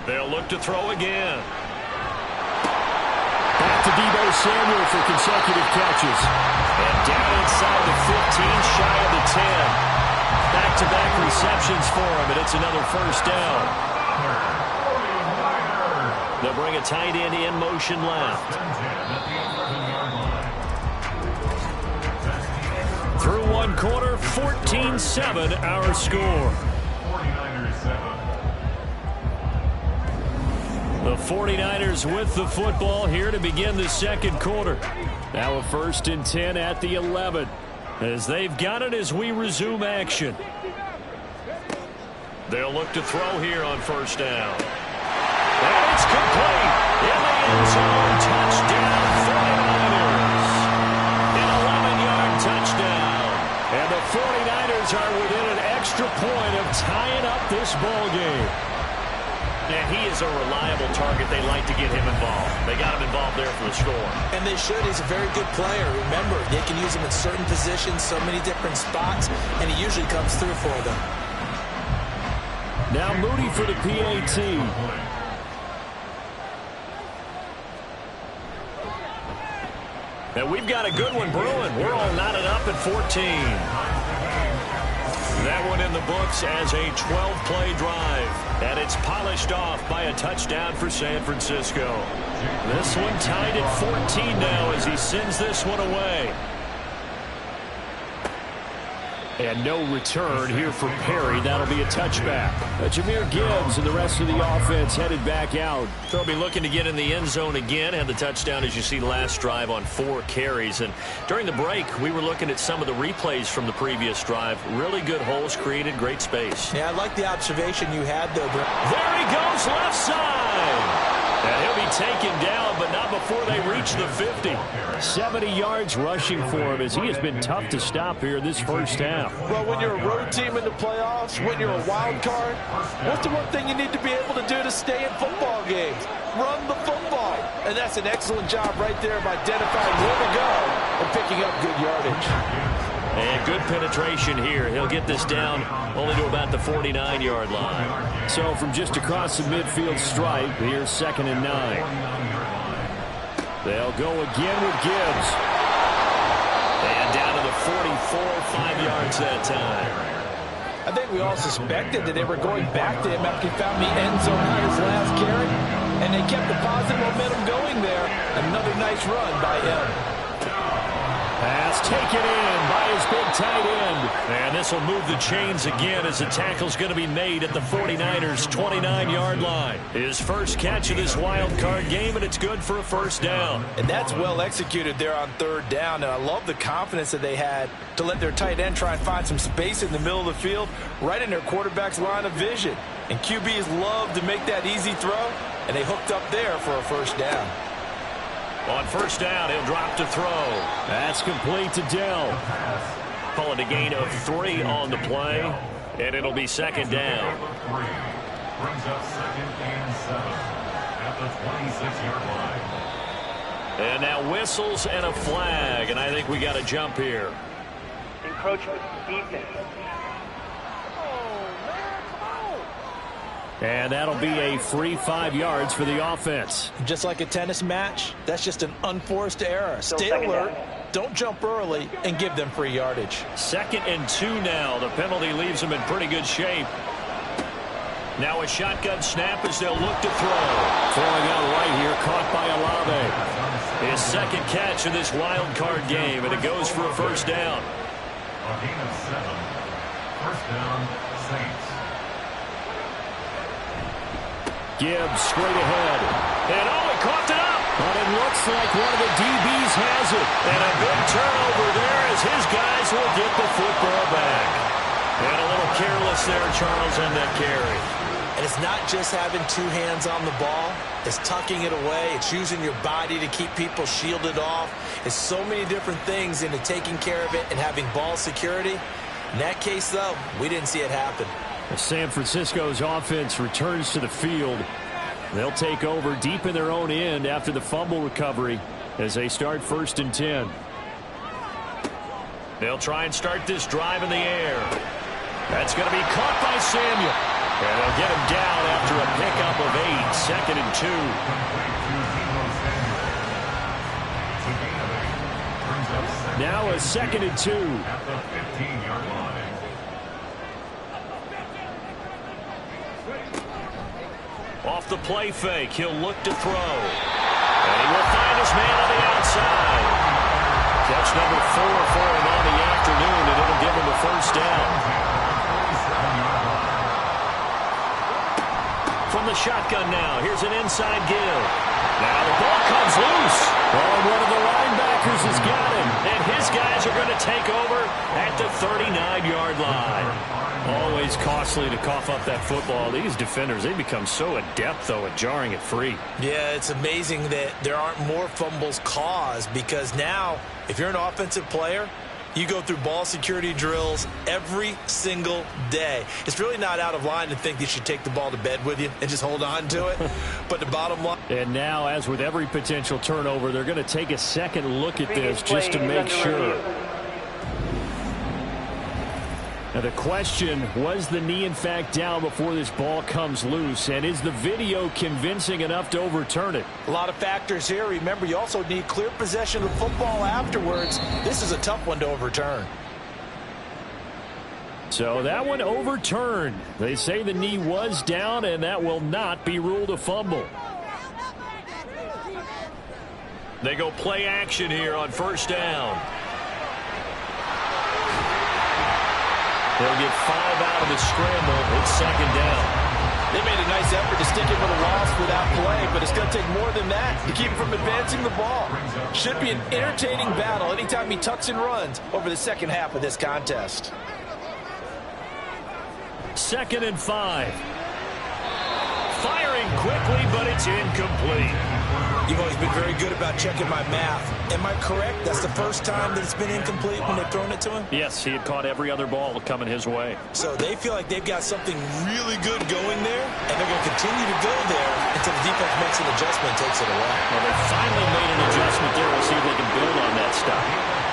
They'll look to throw again. Back to Deebo Samuel for consecutive catches. And down inside the 15, shy of the 10. Back-to-back receptions for him, and it's another first down. They'll bring a tight end in motion left. Through one quarter, 14-7 our score. The 49ers with the football here to begin the second quarter. Now a 1st and 10 at the 11 as they've got it as we resume action. They'll look to throw here on first down. And it's complete. In the end zone, touchdown 49ers. An 11-yard touchdown. And the 49ers are within an extra point of tying up this ball game. And he is a reliable target. They like to get him involved. They got him involved there for the score. And they should. He's a very good player. Remember, they can use him in certain positions, so many different spots, and he usually comes through for them. Now Moody for the PAT. And we've got a good one brewing. We're all knotted up at 14. That one in the books as a 12-play drive. And it's polished off by a touchdown for San Francisco. This one tied at 14 now as he sends this one away. And no return here for Perry. That'll be a touchback. Jahmyr Gibbs and the rest of the offense headed back out. They'll be looking to get in the end zone again. Had the touchdown, as you see, last drive on 4 carries. And during the break, we were looking at some of the replays from the previous drive. Really good holes created, great space. Yeah, I like the observation you had, though. There he goes, left side. And he'll be taken down, but not before they reach the 50. 70 yards rushing for him as he has been tough to stop here this first half. Well, when you're a road team in the playoffs, when you're a wild card, what's the one thing you need to be able to do to stay in football games? Run the football. And that's an excellent job right there of identifying where to go and picking up good yardage. And good penetration here. He'll get this down only to about the 49-yard line. So from just across the midfield stripe, here's 2nd and 9. They'll go again with Gibbs. And down to the 44, 5 yards that time. I think we all suspected that they were going back to him after he found the end zone on his last carry, and they kept the positive momentum going there. Another nice run by him. Pass taken in by his big tight end. And this will move the chains again as the tackle's going to be made at the 49ers' 29-yard line. His first catch of this wild card game, and it's good for a first down. And that's well executed there on 3rd down. And I love the confidence that they had to let their tight end try and find some space in the middle of the field, right in their quarterback's line of vision. And QBs love to make that easy throw, and they hooked up there for a first down. On first down, he'll drop to throw. That's complete to Dell. Call it a gain of 3 on the play, and it'll be 2nd down. Brings up 2nd and 7 at the 26-yard line. And now whistles and a flag, and I think we got a jump here. Encroachment, defense. And that'll be a free 5 yards for the offense. Just like a tennis match, that's just an unforced error. Stay alert, don't jump early, and give them free yardage. 2nd and 2 now. The penalty leaves them in pretty good shape. Now a shotgun snap as they'll look to throw. Throwing out right here, caught by Olave. His 2nd catch of this wild card game, and it goes for a first down. A gain of 7. First down, Saints. Gibbs straight ahead. And he coughed it up. But it looks like one of the DBs has it. And a big turnover there as his guys will get the football back. And a little careless there, Charles, on that carry. And it's not just having 2 hands on the ball. It's tucking it away. It's using your body to keep people shielded off. It's so many different things into taking care of it and having ball security. In that case, though, we didn't see it happen. San Francisco's offense returns to the field. They'll take over deep in their own end after the fumble recovery as they start 1st and 10. They'll try and start this drive in the air. That's going to be caught by Samuel. And they'll get him down after a pickup of 8, 2nd and 2. Now a 2nd and 2. At the 15-yard line. Off the play fake, he'll look to throw. And he will find his man on the outside. Catch number 4 for him on the afternoon, and it'll give him a first down. From the shotgun now, here's an inside give. Now the ball comes loose. Oh, and one of the linebackers has got him. And his guys are going to take over at the 39-yard line. Always costly to cough up that football. These defenders, they become so adept, though, at jarring it free. Yeah, it's amazing that there aren't more fumbles caused because now, if you're an offensive player, you go through ball security drills every single day. It's really not out of line to think you should take the ball to bed with you and just hold on to it. But the bottom line... And now, as with every potential turnover, they're going to take a second look at this just to make sure. Now the question, was the knee in fact down before this ball comes loose? And is the video convincing enough to overturn it? A lot of factors here. Remember, you also need clear possession of the football afterwards. This is a tough one to overturn. So that one overturned. They say the knee was down, and that will not be ruled a fumble. They go play action here on first down. They'll get 5 out of the scramble. It's second down. They made a nice effort to stick him with a loss for that play, but it's going to take more than that to keep him from advancing the ball. Should be an entertaining battle anytime he tucks and runs over the second half of this contest. 2nd and 5. Firing quickly, but it's incomplete. You've always been very good about checking my math. Am I correct? That's the first time that it's been incomplete when they've thrown it to him? Yes, he had caught every other ball coming his way. So they feel like they've got something really good going there, and they're going to continue to go there until the defense makes an adjustment and takes it away. Well, they finally made an adjustment there. We'll see if they can build on that stuff.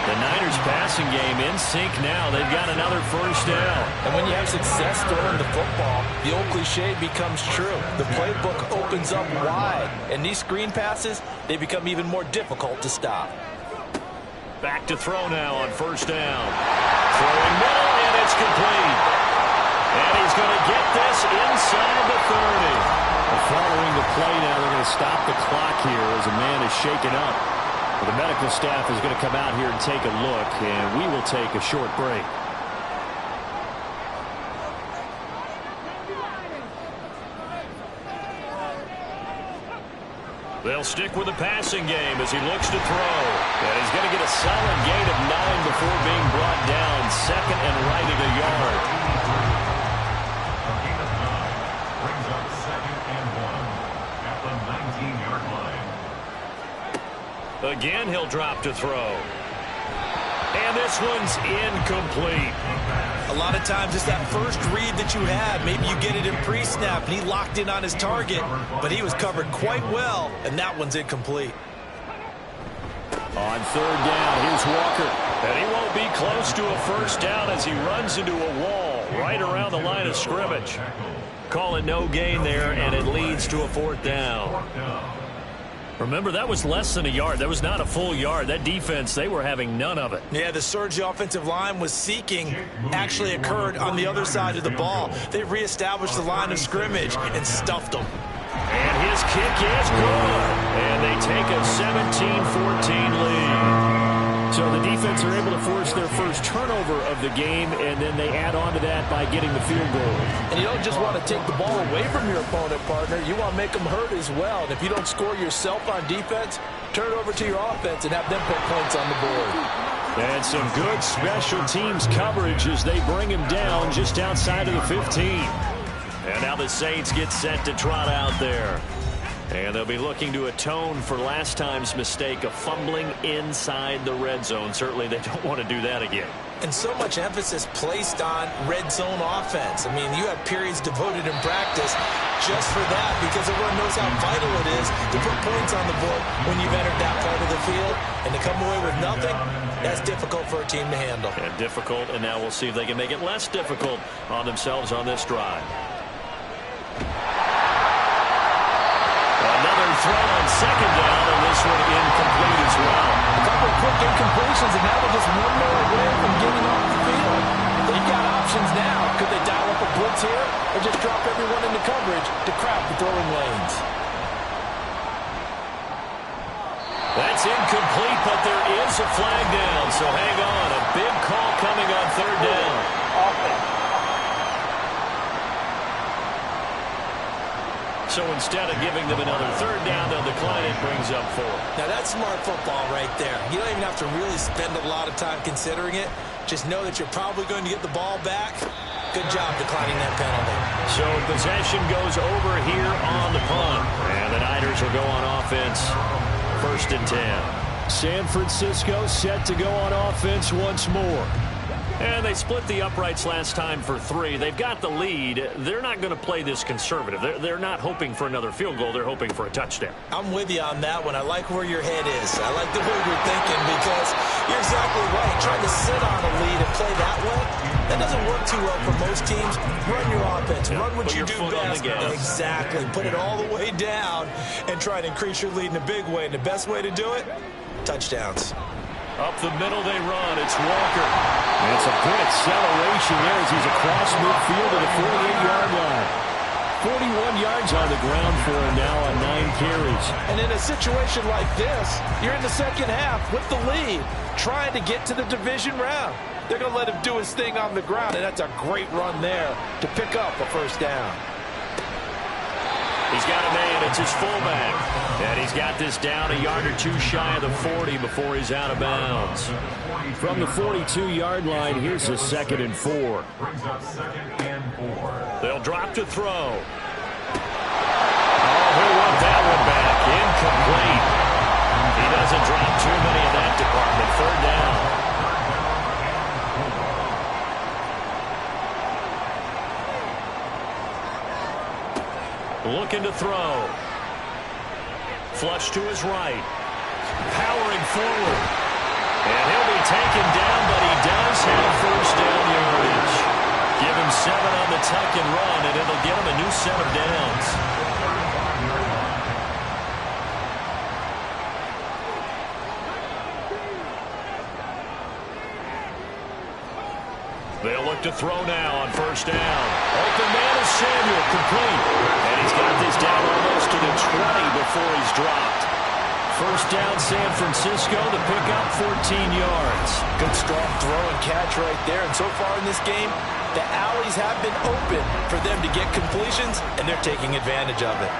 The Niners passing game in sync now. They've got another first down. And when you have success throwing the football, the old cliche becomes true. The playbook opens up wide, and these screen passes, they become even more difficult to stop. Back to throw now on first down. Throwing middle, and it's complete. And he's going to get this inside the 30. Following the play now, they're going to stop the clock here as a man is shaken up. The medical staff is going to come out here and take a look, and we will take a short break. They'll stick with the passing game as he looks to throw. And he's going to get a solid gain of 9 before being brought down. 2nd and right at a yard. A gain of 9 brings up 2nd and 1 at the 19-yard line. Again, he'll drop to throw. And this one's incomplete. A lot of times it's that first read that you have. Maybe you get it in pre-snap, and he locked in on his target, but he was covered quite well, and that one's incomplete. On 3rd down, here's Walker. And he won't be close to a first down as he runs into a wall right around the line of scrimmage. Call it no gain there, and it leads to a 4th down. Remember, that was less than a yard. That was not a full yard. That defense, they were having none of it. Yeah, the surge the offensive line was seeking actually occurred on the other side of the ball. They reestablished the line of scrimmage and stuffed them. And his kick is good. And they take a 17-14 lead. So the defense are able to force their first turnover of the game, and then they add on to that by getting the field goal. And you don't just want to take the ball away from your opponent, partner. You want to make them hurt as well. And if you don't score yourself on defense, turn it over to your offense and have them put points on the board. And some good special teams coverage as they bring him down just outside of the 15. And now the Saints get set to trot out there. And they'll be looking to atone for last time's mistake of fumbling inside the red zone. Certainly they don't want to do that again. And so much emphasis placed on red zone offense. I mean, you have periods devoted in practice just for that because everyone knows how vital it is to put points on the board when you've entered that part of the field. And to come away with nothing, that's difficult for a team to handle. And difficult, and now we'll see if they can make it less difficult on themselves on this drive. Another throw on 2nd down, and this one incomplete as well. A couple of quick incompletions, and now they're just one more away from getting off the field. They've got options now. Could they dial up a blitz here or just drop everyone into coverage to crowd the throwing lanes? That's incomplete, but there is a flag down, so hang on. A big call coming on 3rd down. So instead of giving them another 3rd down, they'll decline it, brings up 4. Now that's smart football right there. You don't even have to really spend a lot of time considering it. Just know that you're probably going to get the ball back. Good job declining that penalty. So possession goes over here on the punt. And the Niners will go on offense. 1st and 10. San Francisco set to go on offense once more. And they split the uprights last time for 3. They've got the lead. They're not going to play this conservative. They're not hoping for another field goal. They're hoping for a touchdown. I'm with you on that one. I like where your head is. I like the way you're thinking because you're exactly right. Trying to sit on a lead and play that way, that doesn't work too well for most teams. Run your offense. Run what you do best. Exactly. Put it all the way down and try to increase your lead in a big way. And the best way to do it, touchdowns. Up the middle they run. It's Walker. And it's a good acceleration there as he's across midfield to the 48-yard line. 41 yards on the ground for him now on 9 carries. And in a situation like this, you're in the second half with the lead, trying to get to the division round. They're going to let him do his thing on the ground, and that's a great run there to pick up a first down. He's got a man. It's his fullback. And he's got this down a yard or two shy of the 40 before he's out of bounds. From the 42-yard line, here's a 2nd and 4. Brings up 2nd and 4. They'll drop to throw. Oh, he'll want that one back. Incomplete. He doesn't drop too many in that department. 3rd down. Looking to throw. Flush to his right. Powering forward. And he'll be taken down, but he does have first down yardage. Give him 7 on the tuck and run, and it'll get him a new set of downs. They'll look to throw now on first down. Open man is Samuel, complete. And he's got this down almost to the 20 before he's dropped. First down, San Francisco, the pickup, 14 yards. Good strong throw and catch right there. And so far in this game, the alleys have been open for them to get completions, and they're taking advantage of it.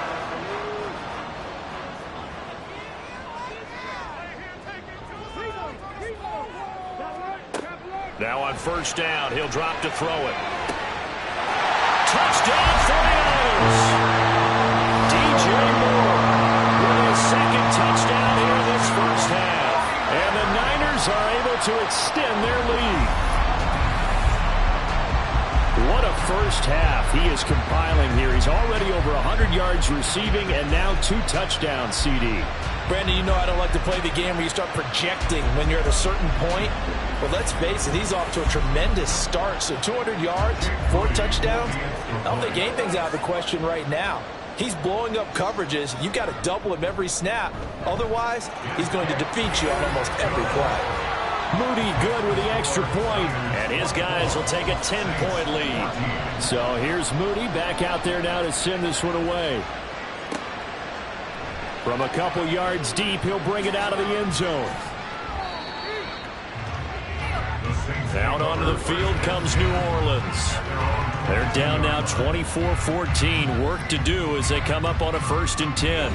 Now on first down, he'll drop to throw it. Touchdown, 49ers! DJ Moore with his 2nd touchdown here in this first half. And the Niners are able to extend their lead. What a first half he is compiling here. He's already over 100 yards receiving and now 2 touchdowns, CD. Brandon, you know I don't like to play the game where you start projecting when you're at a certain point. Well, let's face it, he's off to a tremendous start. So 200 yards, 4 touchdowns. I don't think anything's out of the question right now. He's blowing up coverages. You've got to double him every snap. Otherwise, he's going to defeat you on almost every play. Moody good with the extra point. And his guys will take a 10-point lead. So here's Moody back out there now to send this one away. From a couple yards deep, he'll bring it out of the end zone. Out onto the field comes New Orleans. They're down now 24-14. Work to do as they come up on a 1st and 10.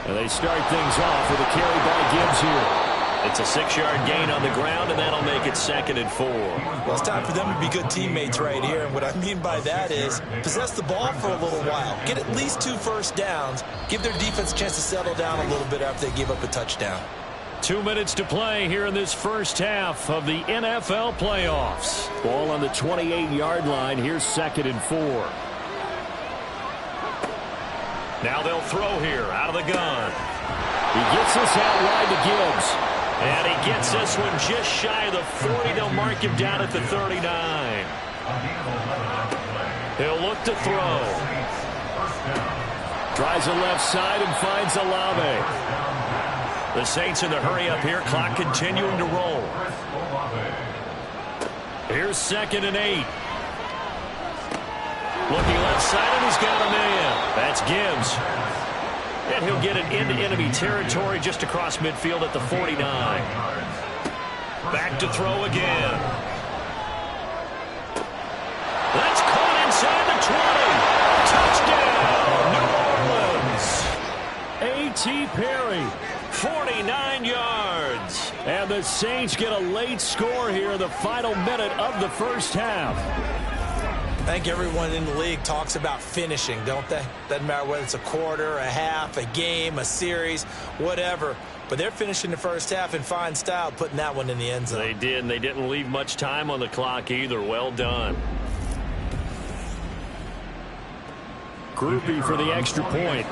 And they start things off with a carry by Gibbs here. It's a 6-yard gain on the ground, and that'll make it 2nd and 4. Well, it's time for them to be good teammates right here. And what I mean by that is possess the ball for a little while. Get at least 2 first downs. Give their defense a chance to settle down a little bit after they give up a touchdown. 2 minutes to play here in this first half of the NFL playoffs. Ball on the 28-yard line. Here's 2nd and 4. Now they'll throw here out of the gun. He gets this out wide to Gibbs. And he gets this one just shy of the 40. They'll mark him down at the 39. He'll look to throw. Tries the left side and finds Olave. The Saints in the hurry up here. Clock continuing to roll. Here's 2nd and 8. Looking left side, and he's got a man. That's Gibbs. And he'll get it into enemy territory just across midfield at the 49. Back to throw again. That's caught inside the 20. Touchdown, New Orleans. A.T. Perry. 49 yards. And the Saints get a late score here in the final minute of the first half. I think everyone in the league talks about finishing, don't they? Doesn't matter whether it's a quarter, a half, a game, a series, whatever. But they're finishing the first half in fine style, putting that one in the end zone. They did, and they didn't leave much time on the clock either. Well done. Groupie for the extra point.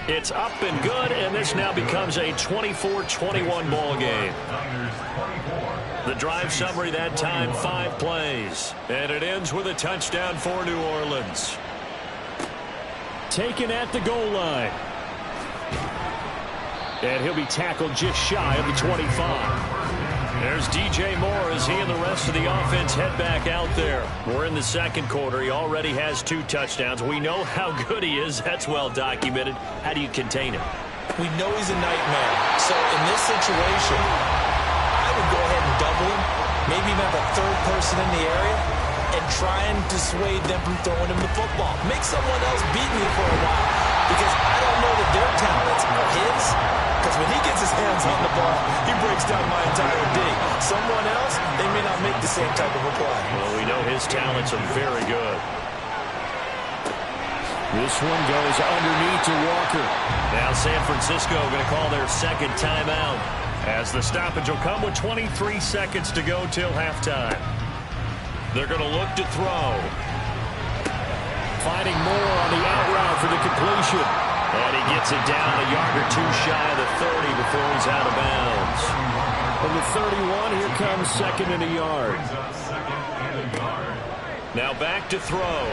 It's up and good, and this now becomes a 24-21 ball game. The drive summary that time, 5 plays. And it ends with a touchdown for New Orleans. Taken at the goal line. And he'll be tackled just shy of the 25. There's DJ Moore as he and the rest of the offense head back out there. We're in the second quarter. He already has 2 touchdowns. We know how good he is. That's well documented. How do you contain him? We know he's a nightmare. So in this situation, I would go ahead and double him, maybe even have a third person in the area, and try and dissuade them from throwing him the football. Make someone else beat me for a while, because I don't know that their talents are his, because when he gets his hands on the ball, he breaks down my entire D. Someone else, they may not make the same type of a play. Well, we know his talents are very good. This one goes underneath to Walker. Now San Francisco going to call their second timeout, as the stoppage will come with 23 seconds to go till halftime. They're going to look to throw. Finding Moore on the out route for the completion. And he gets it down a yard or 2 shy of the 30 before he's out of bounds. From the 31, here comes second and a yard. Now back to throw.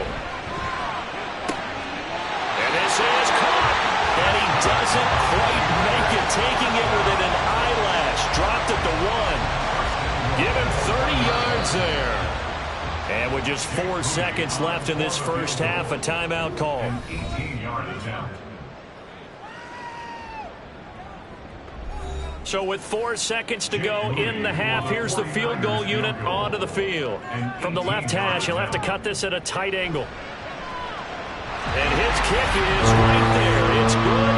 And this is caught. And he doesn't quite make it, taking it within an eyelash. Dropped at the 1. Give him 30 yards there. And with just 4 seconds left in this first half, a timeout call. 18-yard attempt. So with 4 seconds to go in the half, here's the field goal unit onto the field. From the left hash, he'll have to cut this at a tight angle. And his kick is right there. It's good.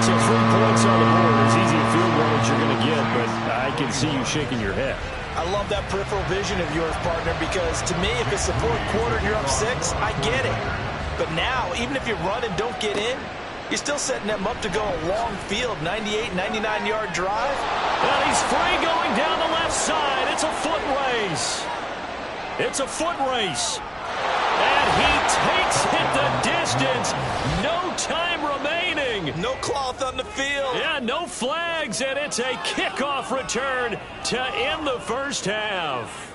So 3 points on the board. As easy a field goal as you're going to get, but I can see you shaking your head. I love that peripheral vision of yours, partner, because to me, if it's the 4th quarter and you're up 6, I get it. But now, even if you run and don't get in, you're still setting them up to go a long field, 98, 99-yard drive. And he's free going down the left side. It's a foot race. It's a foot race. And he takes it the distance. No time remaining. No cloth on the field. Yeah, no flags, and it's a kickoff return to end the first half.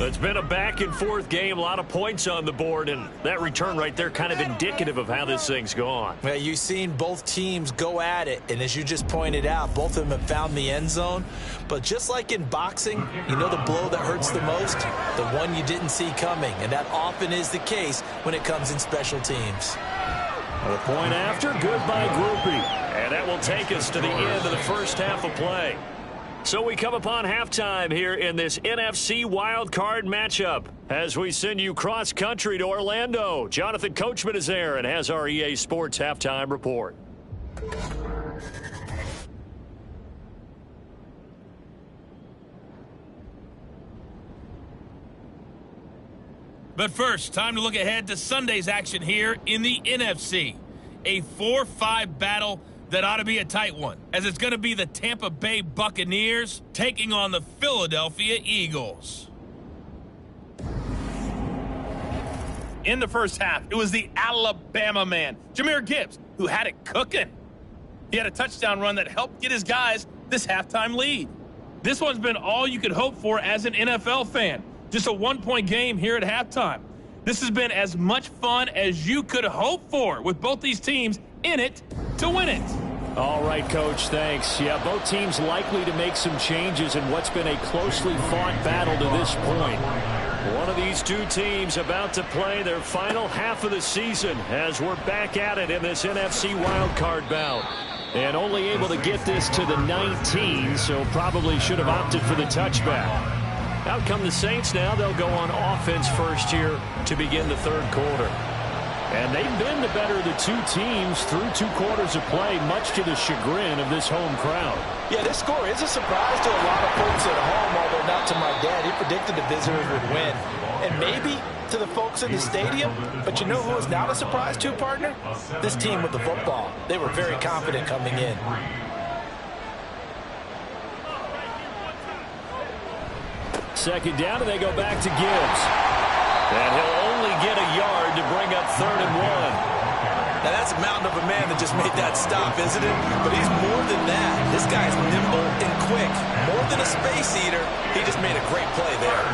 It's been a back-and-forth game, a lot of points on the board, and that return right there kind of indicative of how this thing's gone. Well, you've seen both teams go at it, and as you just pointed out, both of them have found the end zone. But just like in boxing, you know the blow that hurts the most? The one you didn't see coming, and that often is the case when it comes in special teams. The point after, good by Groupie. And that will take us to the end of the first half of play. So we come upon halftime here in this NFC wildcard matchup as we send you cross-country to Orlando. Jonathan Coachman is there and has our EA Sports halftime report. But first, time to look ahead to Sunday's action here in the NFC. A 4-5 battle that ought to be a tight one, as it's going to be the Tampa Bay Buccaneers taking on the Philadelphia Eagles. In the first half, it was the Alabama man, Jahmyr Gibbs, who had it cooking. He had a touchdown run that helped get his guys this halftime lead. This one's been all you could hope for as an NFL fan. Just a 1-point game here at halftime. This has been as much fun as you could hope for, with both these teams in it to win it. All right, Coach, thanks. Yeah, both teams likely to make some changes in what's been a closely fought battle to this point. One of these two teams about to play their final half of the season as we're back at it in this NFC wildcard bout. And only able to get this to the 19, so probably should have opted for the touchback. Out come the Saints now. They'll go on offense first here to begin the third quarter. And they've been the better of the two teams through 2 quarters of play, much to the chagrin of this home crowd. Yeah, this score is a surprise to a lot of folks at home, although not to my dad. He predicted the visitors would win. And maybe to the folks in the stadium, but you know who is not a surprise to, partner? This team with the football. They were very confident coming in. Second down, and they go back to Gibbs. And he'll only get a yard to bring up 3rd and 1. Now, that's a mountain of a man that just made that stop, isn't it? But he's more than that. This guy's nimble and quick. More than a space eater, he just made a great play there.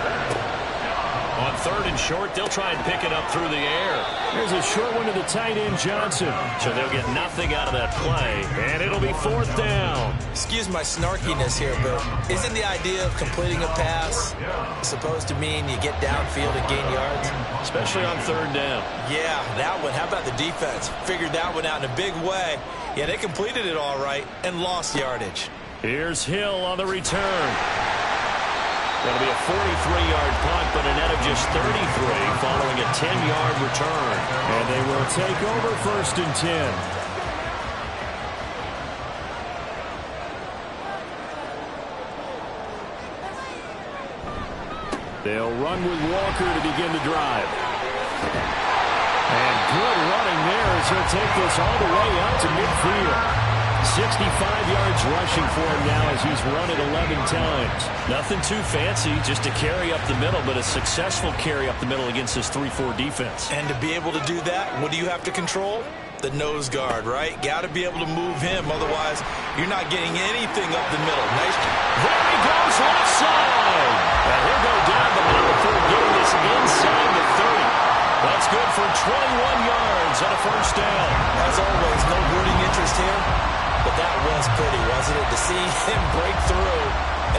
On 3rd and short. They'll try and pick it up through the air. There's a short one to the tight end, Johnson. So they'll get nothing out of that play, and it'll be 4th down. Excuse my snarkiness here, but isn't the idea of completing a pass supposed to mean you get downfield and gain yards? Especially on 3rd down. Yeah, that one. How about the defense? Figured that one out in a big way. Yeah, they completed it all right and lost yardage. Here's Hill on the return. That'll be a 43-yard punt, but a net of just 33 following a 10-yard return. And they will take over 1st and 10. They'll run with Walker to begin the drive. And good running there as he'll take this all the way out to midfield. 65 yards rushing for him now as he's run it 11 times. Nothing too fancy, just a carry up the middle, but a successful carry up the middle against this 3-4 defense. And to be able to do that, what do you have to control? The nose guard, right? Got to be able to move him, otherwise you're not getting anything up the middle. Nice. There he goes, left side. And he'll go down the middle before getting this inside the 30. That's good for 21 yards and a 1st down. As always, no rooting interest here, but that was pretty, wasn't it? To see him break through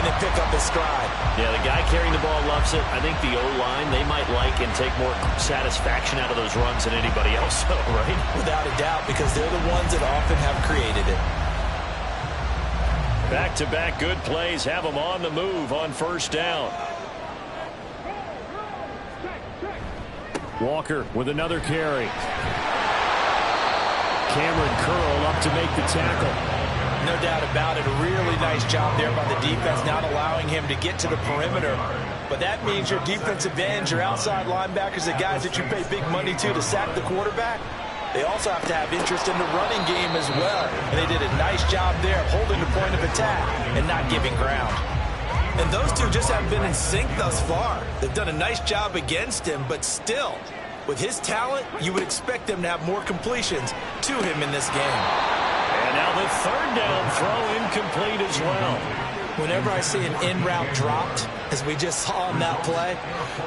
and then pick up his stride. Yeah, the guy carrying the ball loves it. I think the O-line, they might like and take more satisfaction out of those runs than anybody else, right? Without a doubt, because they're the ones that often have created it. Back-to-back good plays have them on the move on 1st down. Walker with another carry. Cameron Curl up to make the tackle. No doubt about it. A really nice job there by the defense, not allowing him to get to the perimeter. But that means your defensive ends, your outside linebackers, the guys that you pay big money to sack the quarterback, they also have to have interest in the running game as well. And they did a nice job there of holding the point of attack and not giving ground. And those two just haven't been in sync thus far. They've done a nice job against him, but still, with his talent, you would expect them to have more completions to him in this game. And now the 3rd down throw incomplete as well. Whenever I see an in-route dropped, as we just saw on that play,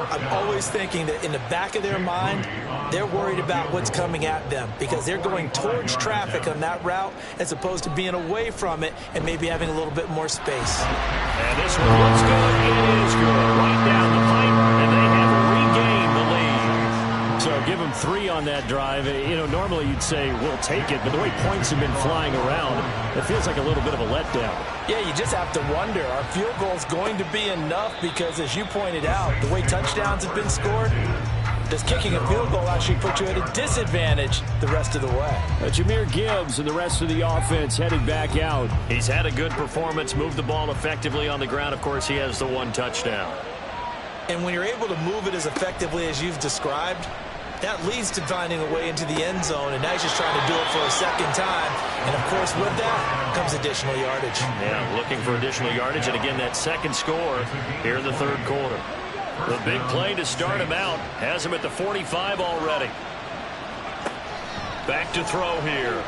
I'm always thinking that in the back of their mind, they're worried about what's coming at them because they're going towards traffic on that route as opposed to being away from it and maybe having a little bit more space. And this one looks good. It is good. Right down the pipe, and they have regained the lead. So give them 3 on that drive. You know, normally you'd say, we'll take it, but the way points have been flying around, it feels like a little bit of a letdown. Yeah, you just have to wonder, are field goals going to be enough? Because as you pointed out, the way touchdowns have been scored, does kicking a field goal actually put you at a disadvantage the rest of the way? Jahmyr Gibbs and the rest of the offense headed back out. He's had a good performance, moved the ball effectively on the ground. Of course, he has the 1 touchdown. And when you're able to move it as effectively as you've described, that leads to finding a way into the end zone, and now he's just trying to do it for a second time. And, of course, with that comes additional yardage. Yeah, looking for additional yardage, and again, that second score here in the 3rd quarter. The big play to start him out has him at the 45 already. Back to throw here.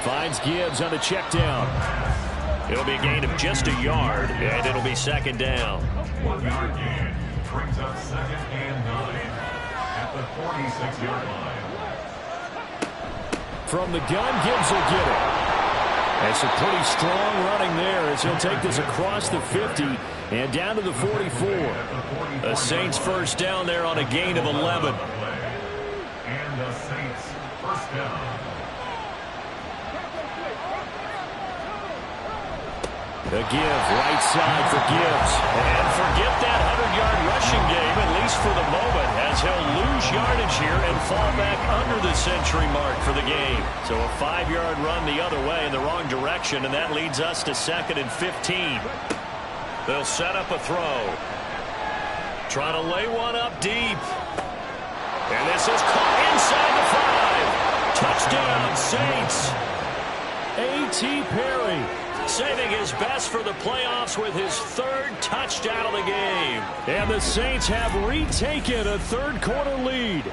Finds Gibbs on the check down. It'll be a gain of just a yard, and it'll be 2nd down. 1 yard gain brings up 2nd and 9 at the 46-yard line. From the gun, Gibbs will get it. That's a pretty strong running there as he'll take this across the 50 and down to the 44. The Saints 1st down there on a gain of 11. And the Saints 1st down. The give, right side for Gibbs. And forget that 100-yard rushing game, at least for the moment, as he'll lose yardage here and fall back under the century mark for the game. So a 5-yard run the other way in the wrong direction, and that leads us to 2nd and 15. They'll set up a throw. Trying to lay one up deep. And this is caught inside the 5. Touchdown, Saints. A.T. Perry. Saving his best for the playoffs with his 3rd touchdown of the game. And the Saints have retaken a 3rd quarter lead.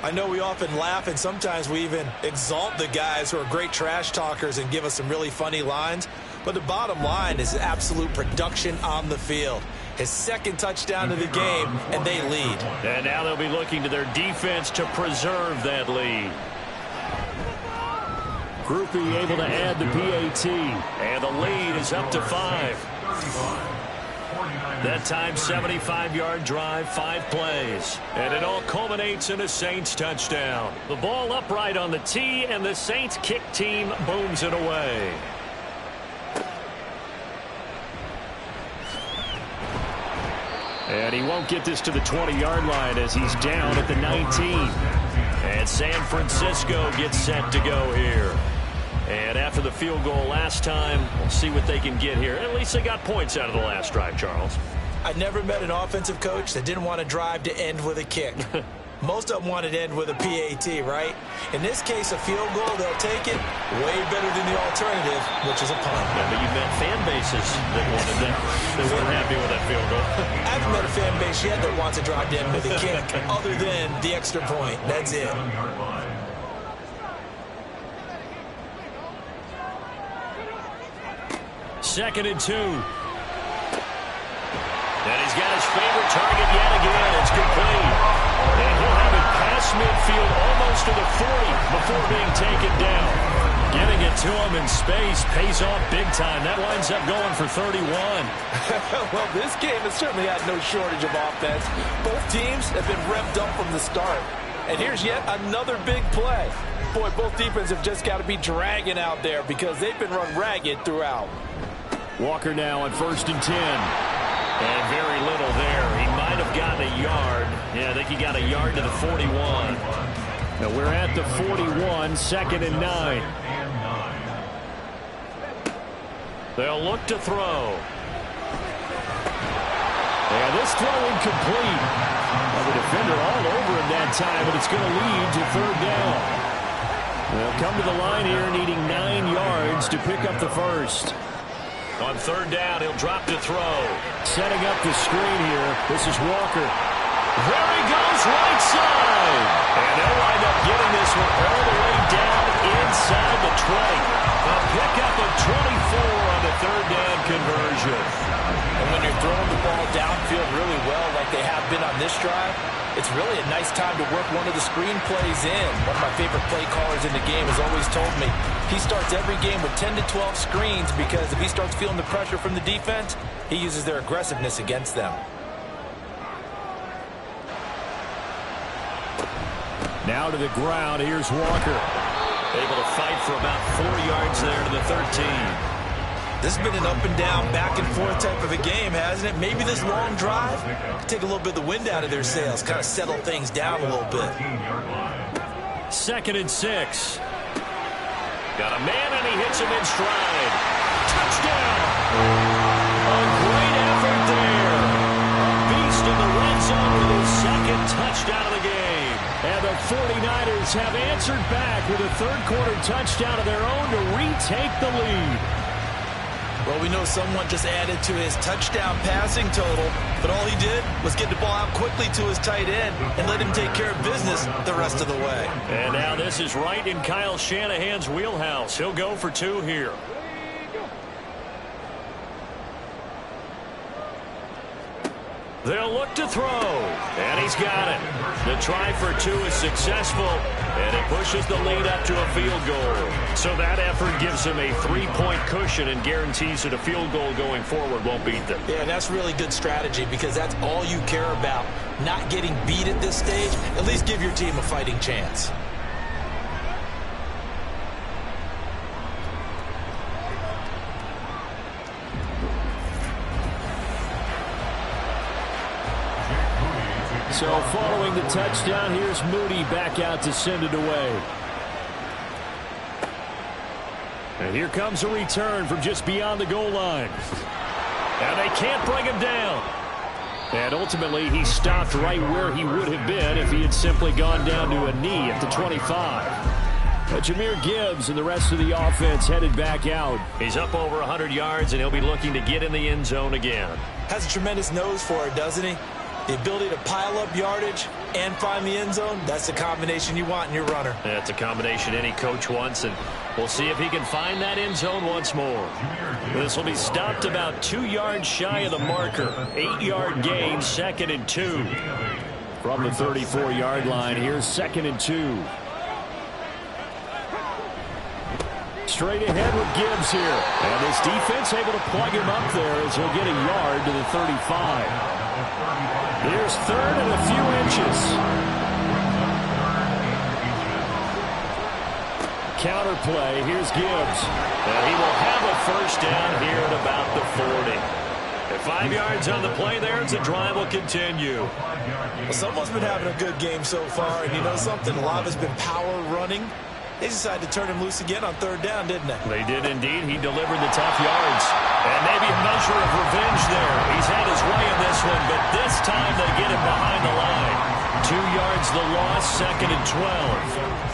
I know we often laugh and sometimes we even exalt the guys who are great trash talkers and give us some really funny lines. But the bottom line is absolute production on the field. his second touchdown of the game, and they lead. And now they'll be looking to their defense to preserve that lead. Groupie able to add the PAT, and the lead is up to 5. That time, 75-yard drive, 5 plays. And it all culminates in a Saints touchdown. The ball upright on the tee, and the Saints kick team booms it away. And he won't get this to the 20-yard line as he's down at the 19. And San Francisco gets set to go here. And after the field goal last time, we'll see what they can get here. At least they got points out of the last drive, Charles. I never met an offensive coach that didn't want to drive to end with a kick. Most of them want it to end with a PAT, right? In this case, a field goal, they'll take it way better than the alternative, which is a punt. Yeah, but you've met fan bases that wanted that. They weren't happy with that field goal. I haven't met a fan base yet that wants to drive to end with a kick, other than the extra point. That's it. Second and 2. And he's got his favorite target yet again. It's complete. And he'll have it past midfield almost to the 40 before being taken down. Getting it to him in space pays off big time. That winds up going for 31. Well, this game has certainly had no shortage of offense. Both teams have been revved up from the start. And here's yet another big play. Boy, both defenses have just got to be dragging out there because they've been run ragged throughout. Walker now on 1st and 10. And very little there. He might have gotten a yard. Yeah, I think he got a yard to the 41. Now we're at the 41, 2nd and 9. They'll look to throw. And this throw incomplete. Well, the defender all over him that time, but it's going to lead to 3rd down. They'll come to the line here needing 9 yards to pick up the first. On 3rd down, he'll drop to throw. Setting up the screen here. This is Walker. There he goes, right side. And they'll wind up getting this one all the way down inside the 20. A pickup of 24 on the 3rd down conversion. And when you're throwing the ball downfield really well like they have been on this drive, it's really a nice time to work one of the screen plays in. One of my favorite play callers in the game has always told me he starts every game with 10 to 12 screens because if he starts feeling the pressure from the defense, he uses their aggressiveness against them. Now to the ground. Here's Walker. Able to fight for about 4 yards there to the 13. This has been an up and down, back and forth type of a game, hasn't it? Maybe this long drive could take a little bit of the wind out of their sails, kind of settle things down a little bit. 2nd and 6. Got a man, and he hits him in stride. Touchdown! A great effort there. A beast in the red zone with his 2nd touchdown of the game. And the 49ers have answered back with a 3rd quarter touchdown of their own to retake the lead. Well, we know someone just added to his touchdown passing total, but all he did was get the ball out quickly to his tight end and let him take care of business the rest of the way. And now this is right in Kyle Shanahan's wheelhouse. He'll go for 2 here. They'll look to throw, and he's got it. The try for 2 is successful, and it pushes the lead up to a field goal. So that effort gives him a 3-point cushion and guarantees that a field goal going forward won't beat them. Yeah, that's really good strategy because that's all you care about. Not getting beat at this stage, at least give your team a fighting chance. So following the touchdown, here's Moody back out to send it away. And here comes a return from just beyond the goal line. And they can't bring him down. And ultimately, he stopped right where he would have been if he had simply gone down to a knee at the 25. But Jahmyr Gibbs and the rest of the offense headed back out. He's up over 100 yards, and he'll be looking to get in the end zone again. Has a tremendous nose for it, doesn't he? The ability to pile up yardage and find the end zone, that's the combination you want in your runner. That's a combination any coach wants, and we'll see if he can find that end zone once more. This will be stopped about 2 yards shy of the marker. 8-yard gain, 2nd and 2. From the 34-yard line, here's 2nd and 2. Straight ahead with Gibbs here. And this defense able to plug him up there as he'll get a yard to the 35. Here's 3rd and a few inches. Counter play. Here's Gibbs. And he will have a first down here at about the 40. At 5 yards on the play there, the drive will continue. Well, someone's been having a good game so far, and you know something? A lot of it's been power running. They decided to turn him loose again on 3rd down, didn't they? They did indeed. He delivered the tough yards. And maybe a measure of revenge there. He's had his way in this one, but this time they get him behind the line. 2 yards the loss, 2nd and 12.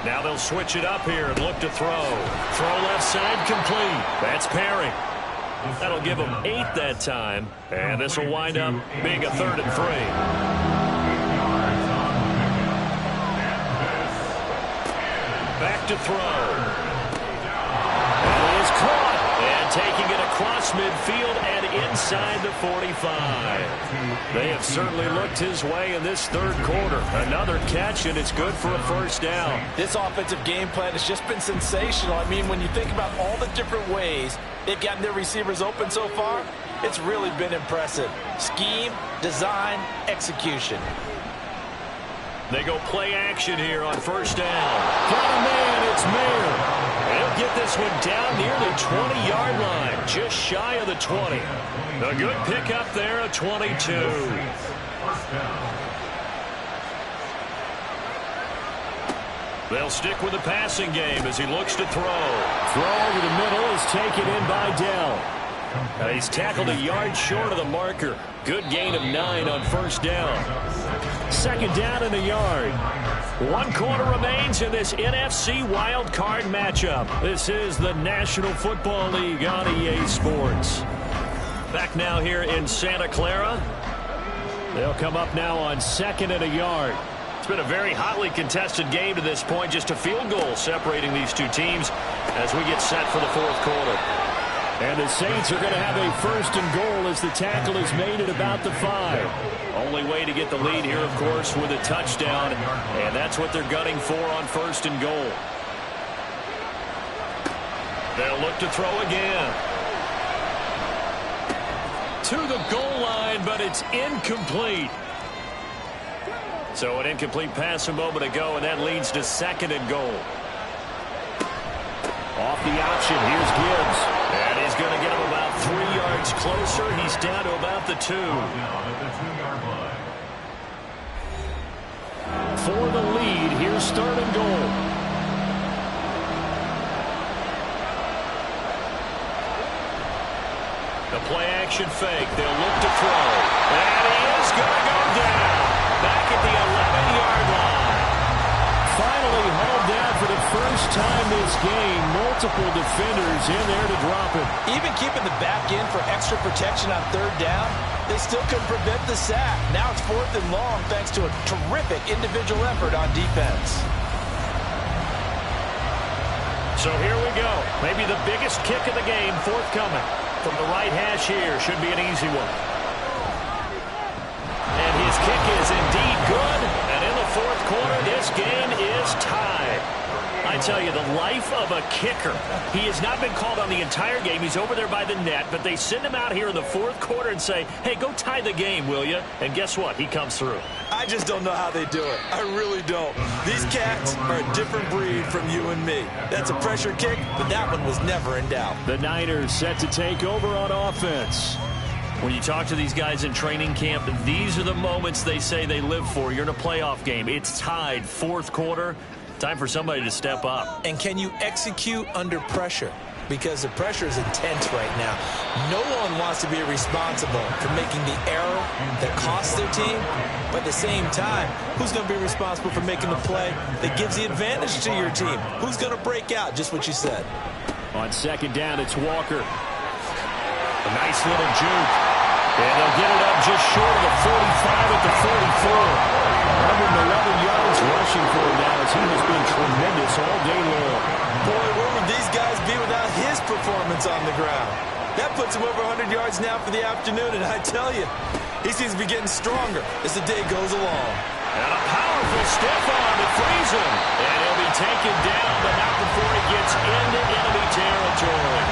Now they'll switch it up here and look to throw. Throw left side complete. That's Perry. That'll give him 8 that time. And this will wind up being a 3rd and 3. Back to throw. And he is caught. And taking it across midfield and inside the 45. They have certainly looked his way in this 3rd quarter. Another catch, and it's good for a first down. This offensive game plan has just been sensational. I mean, when you think about all the different ways they've gotten their receivers open so far, it's really been impressive. Scheme, design, execution. They go play action here on first down. Got a man, it's Mayer. He'll get this one down near the 20-yard line, just shy of the 20. A good pickup there, a 22. They'll stick with the passing game as he looks to throw. Throw over the middle is taken in by Dell. He's tackled a yard short of the marker. Good gain of 9 on first down. 2nd down and a yard. 1 quarter remains in this NFC wild card matchup. This is the National Football League on EA Sports. Back now here in Santa Clara. They'll come up now on 2nd and a yard. It's been a very hotly contested game to this point. Just a field goal separating these two teams as we get set for the 4th quarter. And the Saints are going to have a 1st and goal as the tackle is made at about the 5. Only way to get the lead here, of course, with a touchdown. And that's what they're gunning for on 1st and goal. They'll look to throw again. To the goal line, but it's incomplete. So an incomplete pass a moment ago, and that leads to 2nd and goal. Off the option, here's Gibbs. And he's going to get him about 3 yards closer. He's down to about the 2. For the lead, here's 3rd and goal. The play action fake. They'll look to throw. And he is going to go down. Back at the 11-yard line. Finally hauled down for the first time this game. Multiple defenders in there to drop him. Even keeping the back end for extra protection on 3rd down, they still couldn't prevent the sack. Now it's 4th and long thanks to a terrific individual effort on defense. So here we go. Maybe the biggest kick of the game forthcoming. From the right hash here. Should be an easy one. And his kick is indeed good. And in the 4th quarter, this game is tied. I tell you, the life of a kicker. He has not been called on the entire game. He's over there by the net, but they send him out here in the 4th quarter and say, hey, go tie the game, will you? And guess what? He comes through. I just don't know how they do it. I really don't. These cats are a different breed from you and me. That's a pressure kick, but that one was never in doubt. The Niners set to take over on offense. When you talk to these guys in training camp, these are the moments they say they live for. You're in a playoff game. It's tied, 4th quarter. Time for somebody to step up. And can you execute under pressure? Because the pressure is intense right now. No one wants to be responsible for making the error that costs their team. But at the same time, who's going to be responsible for making the play that gives the advantage to your team? Who's going to break out? Just what you said. On 2nd down, it's Walker. A nice little juke. And they'll get it up just short of the 45 at the 44. 111 yards rushing for him now as he has been tremendous all day long. Boy, where would these guys be without his performance on the ground? That puts him over 100 yards now for the afternoon, and I tell you, he seems to be getting stronger as the day goes along. And a powerful stiff arm that frees him. And he'll be taken down, but not before he gets into enemy territory.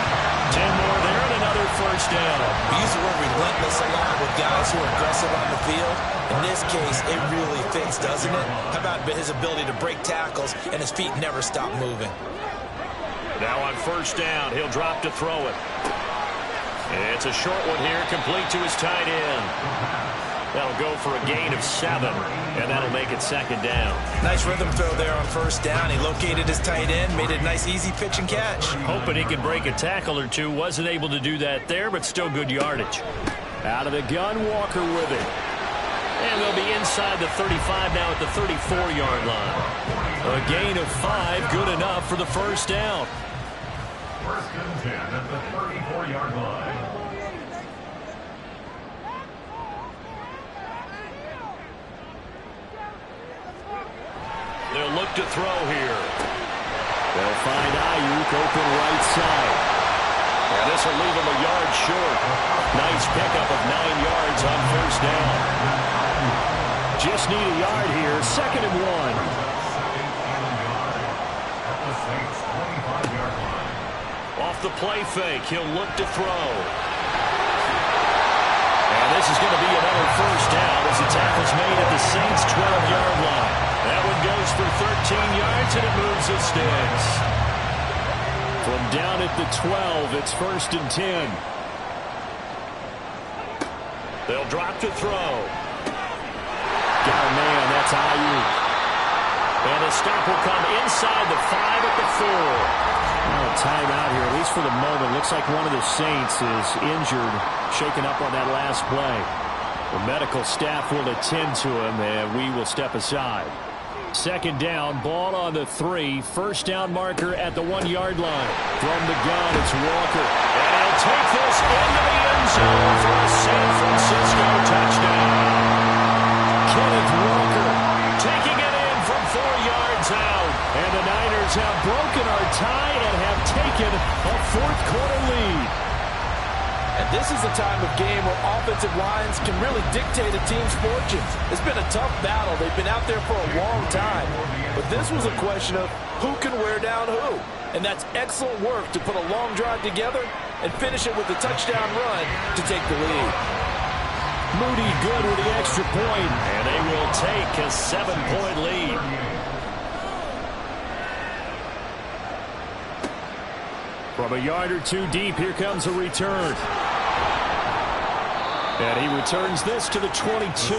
10 more there and another first down. We use the word relentless a lot with guys who are aggressive on the field. In this case, it really fits, doesn't it? How about his ability to break tackles and his feet never stop moving? Now on first down, he'll drop to throw it. It's a short one here, complete to his tight end. That'll go for a gain of 7, and that'll make it second down. Nice rhythm throw there on first down. He located his tight end, made it a nice easy pitch and catch. Hoping he could break a tackle or two. Wasn't able to do that there, but still good yardage. Out of the gun, Walker with it. And they'll be inside the 35 now at the 34-yard line. A gain of 5, good enough for the first down. First and 10 at the 34-yard line. They'll look to throw here. They'll find Ayuk open right side. And this will leave him a yard short. Nice pickup of 9 yards on first down. Just need a yard here. Second and 1. Off the play fake, he'll look to throw. And this is going to be another first down as the tackle's made at the Saints' 12-yard line. That one goes for 13 yards, and it moves the sticks. From down at the 12, it's first and 10. They'll drop to throw. Got a man, that's Ayuk. And the stop will come inside the 5 at the 4. Timeout here, at least for the moment. Looks like one of the Saints is injured, shaken up on that last play. The medical staff will attend to him, and we will step aside. Second down, ball on the 3. First down marker at the 1-yard line. From the gun, it's Walker. And he'll take this into the end zone for a San Francisco touchdown. Kenneth Walker taking it in from 4 yards out. And the Niners have broken our tie and have taken a fourth-quarter lead. And this is a time of game where offensive lines can really dictate a team's fortunes. It's been a tough battle. They've been out there for a long time. But this was a question of who can wear down who. And that's excellent work to put a long drive together and finish it with a touchdown run to take the lead. Moody good with the extra point, and they will take a 7-point lead. From a yard or two deep, here comes a return. And he returns this to the 22.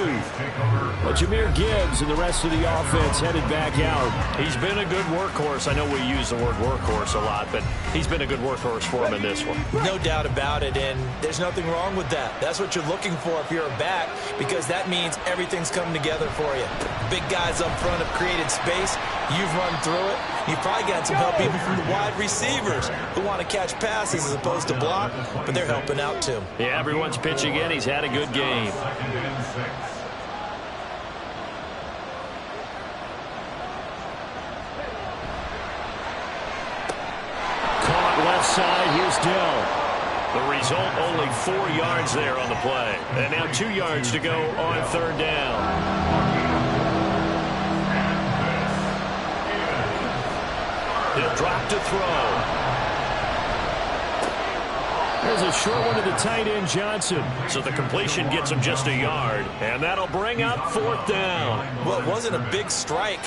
But Jahmyr Gibbs and the rest of the offense headed back out. He's been a good workhorse. I know we use the word workhorse a lot, but he's been a good workhorse for him in this one. No doubt about it, and there's nothing wrong with that. That's what you're looking for if you're a back, because that means everything's coming together for you. Big guys up front have created space. You've run through it. You've probably got some help even from the wide receivers who want to catch passes as opposed to block, but they're helping out too. Yeah, everyone's pitching in. He's had a good game. Caught left side. Here's Dell. The result, only 4 yards there on the play. And now 2 yards to go on third down. He'll drop to throw. There's a short one to the tight end, Johnson. So the completion gets him just a yard, and that'll bring up fourth down. Well, it wasn't a big strike,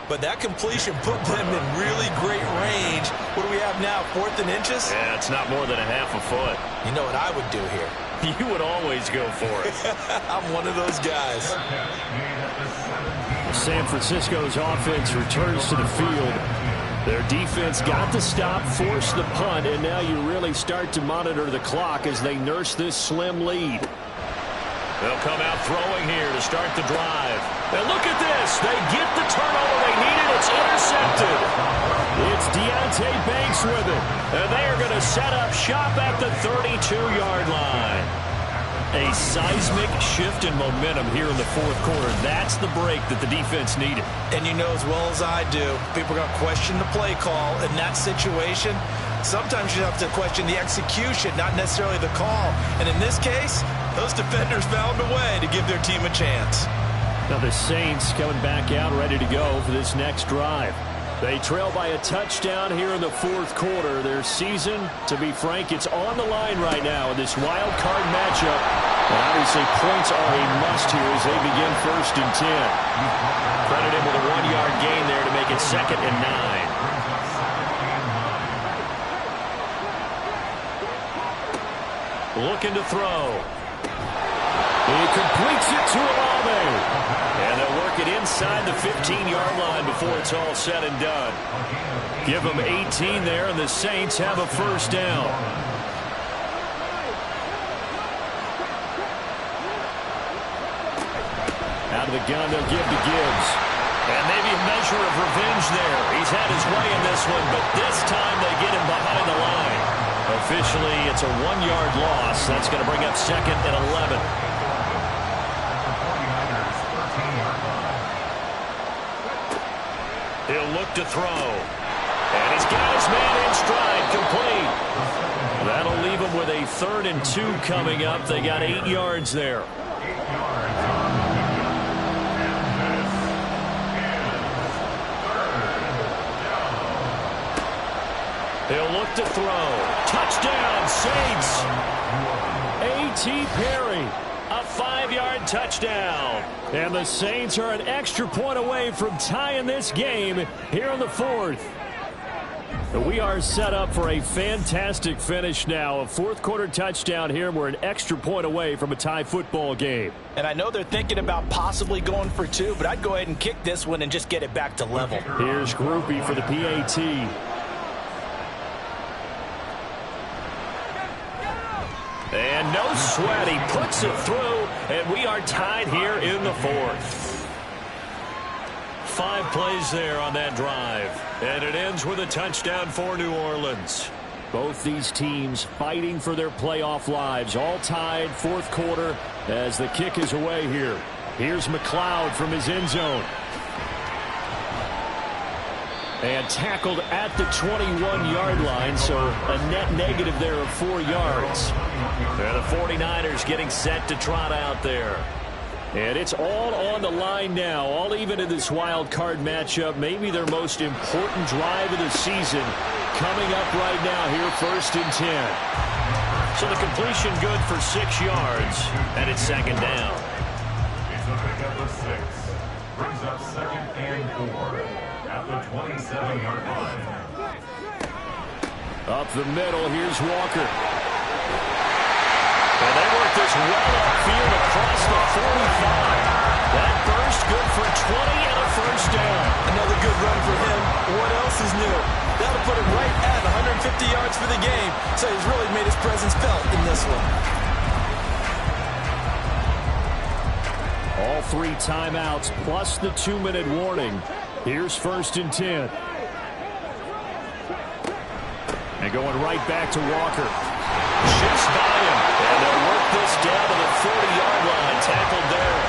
but that completion put them in really great range. What do we have now, 4th and inches? Yeah, it's not more than a half a foot. You know what I would do here? You would always go for it. I'm one of those guys. San Francisco's offense returns to the field. Their defense got the stop, forced the punt, and now you really start to monitor the clock as they nurse this slim lead. They'll come out throwing here to start the drive. And look at this. They get the turnover they needed. It's intercepted. It's Deontay Banks with it. And they are going to set up shop at the 32-yard line. A seismic shift in momentum here in the fourth quarter. That's the break that the defense needed. And you know as well as I do, people are going to question the play call in that situation. Sometimes you have to question the execution, not necessarily the call. And in this case, those defenders found a way to give their team a chance. Now the Saints coming back out ready to go for this next drive. They trail by a touchdown here in the fourth quarter. Their season, to be frank, it's on the line right now in this wild card matchup. And obviously points are a must here as they begin 1st and 10. Credit him with a 1-yard gain there to make it 2nd and 9. Looking to throw. He completes it to Olave. And they'll work it inside the 15-yard line before it's all said and done. Give them 18 there, and the Saints have a 1st down. Out of the gun, they'll give to Gibbs. And maybe a measure of revenge there. He's had his way in this one, but this time they get him behind the line. Officially, it's a 1-yard loss. That's going to bring up 2nd and 11. He'll look to throw. And he's got his man in stride, complete. That'll leave him with a 3rd and 2 coming up. They got 8 yards there. He'll look to throw. Touchdown, Saints. A.T. Perry. A 5-yard touchdown. And the Saints are an extra point away from tying this game here in the 4th. We are set up for a fantastic finish now. A 4th quarter touchdown here. We're an extra point away from a tie football game. And I know they're thinking about possibly going for 2, but I'd go ahead and kick this one and just get it back to level. Here's Groupie for the PAT. And no sweat, he puts it through, and we are tied here in the 4th. 5 plays there on that drive, and it ends with a touchdown for New Orleans. Both these teams fighting for their playoff lives, all tied 4th quarter as the kick is away here. Here's McLeod from his end zone. And tackled at the 21-yard line, so a net negative there of 4 yards. And the 49ers getting set to trot out there. And it's all on the line now, all even in this wild card matchup. Maybe their most important drive of the season coming up right now here, 1st and 10. So the completion good for 6 yards, and it's 2nd down. It's a pickup of 6. Brings up 2nd and 4. At the 27-yard line. Up the middle, here's Walker. And they work this well upfield across the 45. That burst good for 20 and a 1st down. Another good run for him. What else is new? That'll put him right at 150 yards for the game. So he's really made his presence felt in this one. All 3 timeouts plus the 2-minute warning. Here's 1st and 10. And going right back to Walker. Shifts by him. And they'll work this down to the 40-yard line. Tackled there.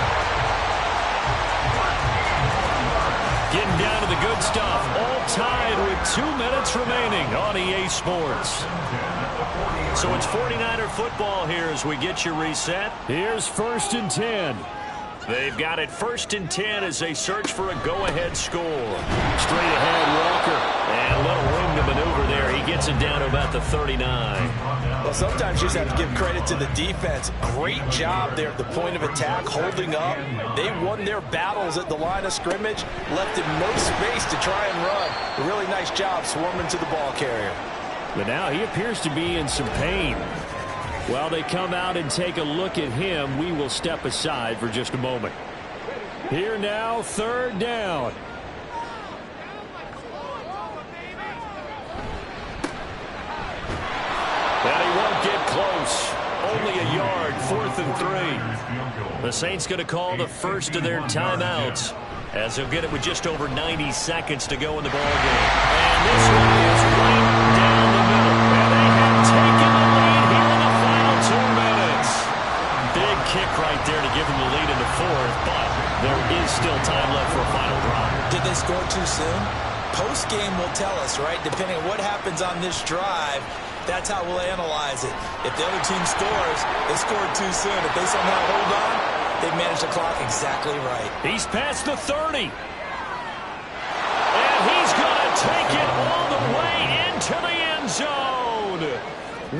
Getting down to the good stuff. All tied with 2 minutes remaining on EA Sports. So it's 49er football here as we get you reset. Here's 1st and 10. They've got it 1st and 10 as they search for a go-ahead score. Straight ahead, Walker. And a little room to maneuver there. He gets it down to about the 39. Well, sometimes you just have to give credit to the defense. Great job there at the point of attack, holding up. They won their battles at the line of scrimmage, left him no space to try and run. A really nice job swarming to the ball carrier. But now he appears to be in some pain. While they come out and take a look at him, we will step aside for just a moment. Here now, 3rd down. And he won't get close. Only a yard, 4th and 3. The Saints going to call the first of their timeouts as he'll get it with just over 90 seconds to go in the ballgame. And this one is right down the middle. And they have taken the lead here in the final 2 minutes. Big kick right there to give them the lead in the fourth, but there is still time left for a final drive. Did they score too soon? Post-game will tell us, right? Depending on what happens on this drive, that's how we'll analyze it. If the other team scores, they scored too soon. If they somehow hold on, they managed the clock exactly right. He's past the 30. And he's going to take it all the way into the end zone.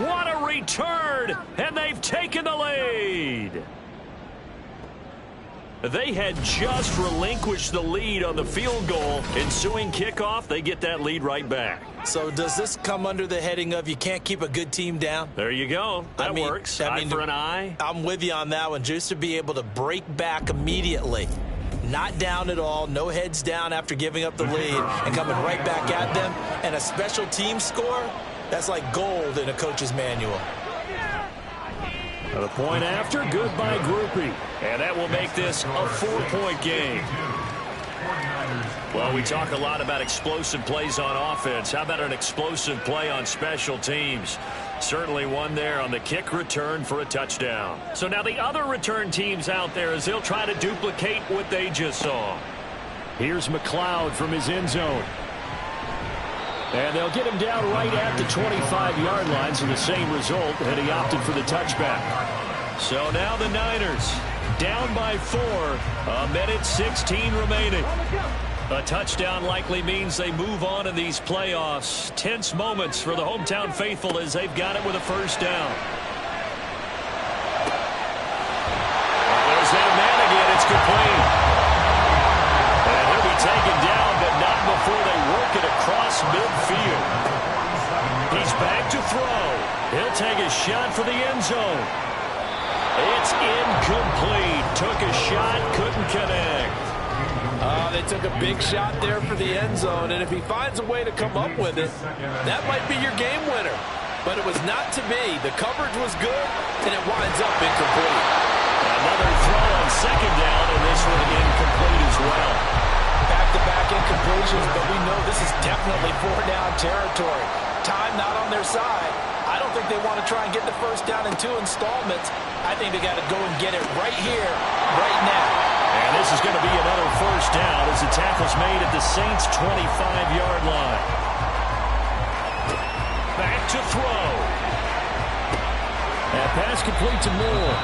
What a return, and they've taken the lead. They had just relinquished the lead on the field goal. Ensuing kickoff, they get that lead right back. So does this come under the heading of you can't keep a good team down? There you go. That works. Eye for an eye. I'm with you on that one. Just to be able to break back immediately. Not down at all. No heads down after giving up the lead and coming right back at them. And a special team score, that's like gold in a coach's manual. The point after, goodbye groupie. And that will make this a 4-point game. Well, we talk a lot about explosive plays on offense. How about an explosive play on special teams? Certainly one there on the kick return for a touchdown. So now the other return teams out there as they'll try to duplicate what they just saw. Here's McLeod from his end zone. And they'll get him down right at the 25-yard line, so the same result, and he opted for the touchback. So now the Niners down by 4, 1:16 remaining. A touchdown likely means they move on in these playoffs. Tense moments for the hometown faithful as they've got it with a first down. There's that man again. It's complete. And he'll be taken down, but not before they work it across midfield. He's back to throw. He'll take a shot for the end zone. It's incomplete. Took a shot, couldn't connect. They took a big shot there for the end zone, and if he finds a way to come up with it, that might be your game winner. But it was not to be. The coverage was good, and it winds up incomplete. Another throw on second down, and this one incomplete as well. Back-to-back incompletions, but we know this is definitely 4-down territory. Time not on their side. I don't think they want to try and get the first down in 2 installments. I think they got to go and get it right here, right now. And this is going to be another first down as the tackle's made at the Saints' 25-yard line. Back to throw. And pass complete to Moore.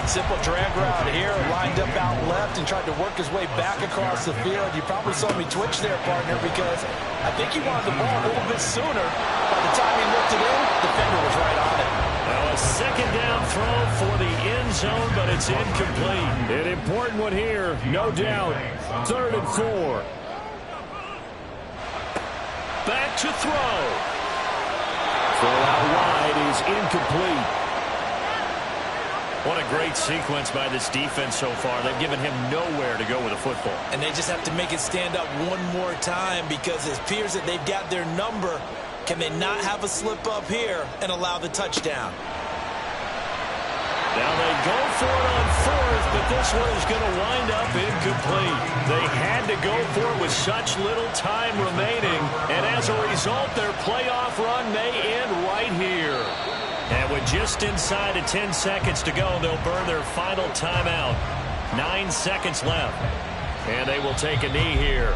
Simple drag route here, lined up out left and tried to work his way back across the field. You probably saw me twitch there, partner, because I think he wanted the ball a little bit sooner. By the time he looked it in, the defender was right on it. Now a second down throw for the end zone, but it's incomplete. An important one here, no doubt. 3rd and 4. Back to throw. Throw out wide is incomplete. What a great sequence by this defense so far. They've given him nowhere to go with the football. And they just have to make it stand up one more time because it appears that they've got their number. Can they not have a slip up here and allow the touchdown? Now they go for it on 4th, but this one is going to wind up incomplete. They had to go for it with such little time remaining, and as a result, their playoff run may end right here. And with just inside of 10 seconds to go, they'll burn their final timeout. 9 seconds left, and they will take a knee here.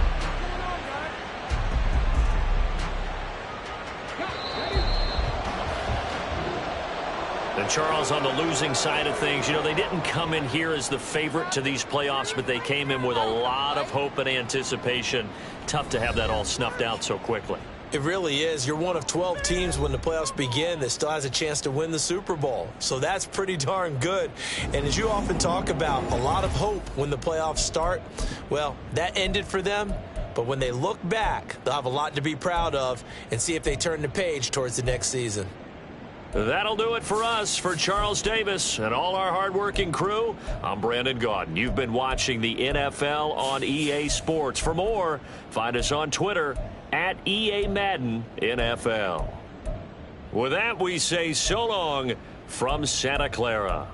And Charles, on the losing side of things, you know, they didn't come in here as the favorite to these playoffs, but they came in with a lot of hope and anticipation. Tough to have that all snuffed out so quickly. It really is. You're one of 12 teams when the playoffs begin that still has a chance to win the Super Bowl. So that's pretty darn good. And as you often talk about, a lot of hope when the playoffs start. Well, that ended for them. But when they look back, they'll have a lot to be proud of and see if they turn the page towards the next season. That'll do it for us. For Charles Davis and all our hardworking crew, I'm Brandon Gaudin. You've been watching the NFL on EA Sports. For more, find us on Twitter at EA Madden NFL. With that, we say so long from Santa Clara.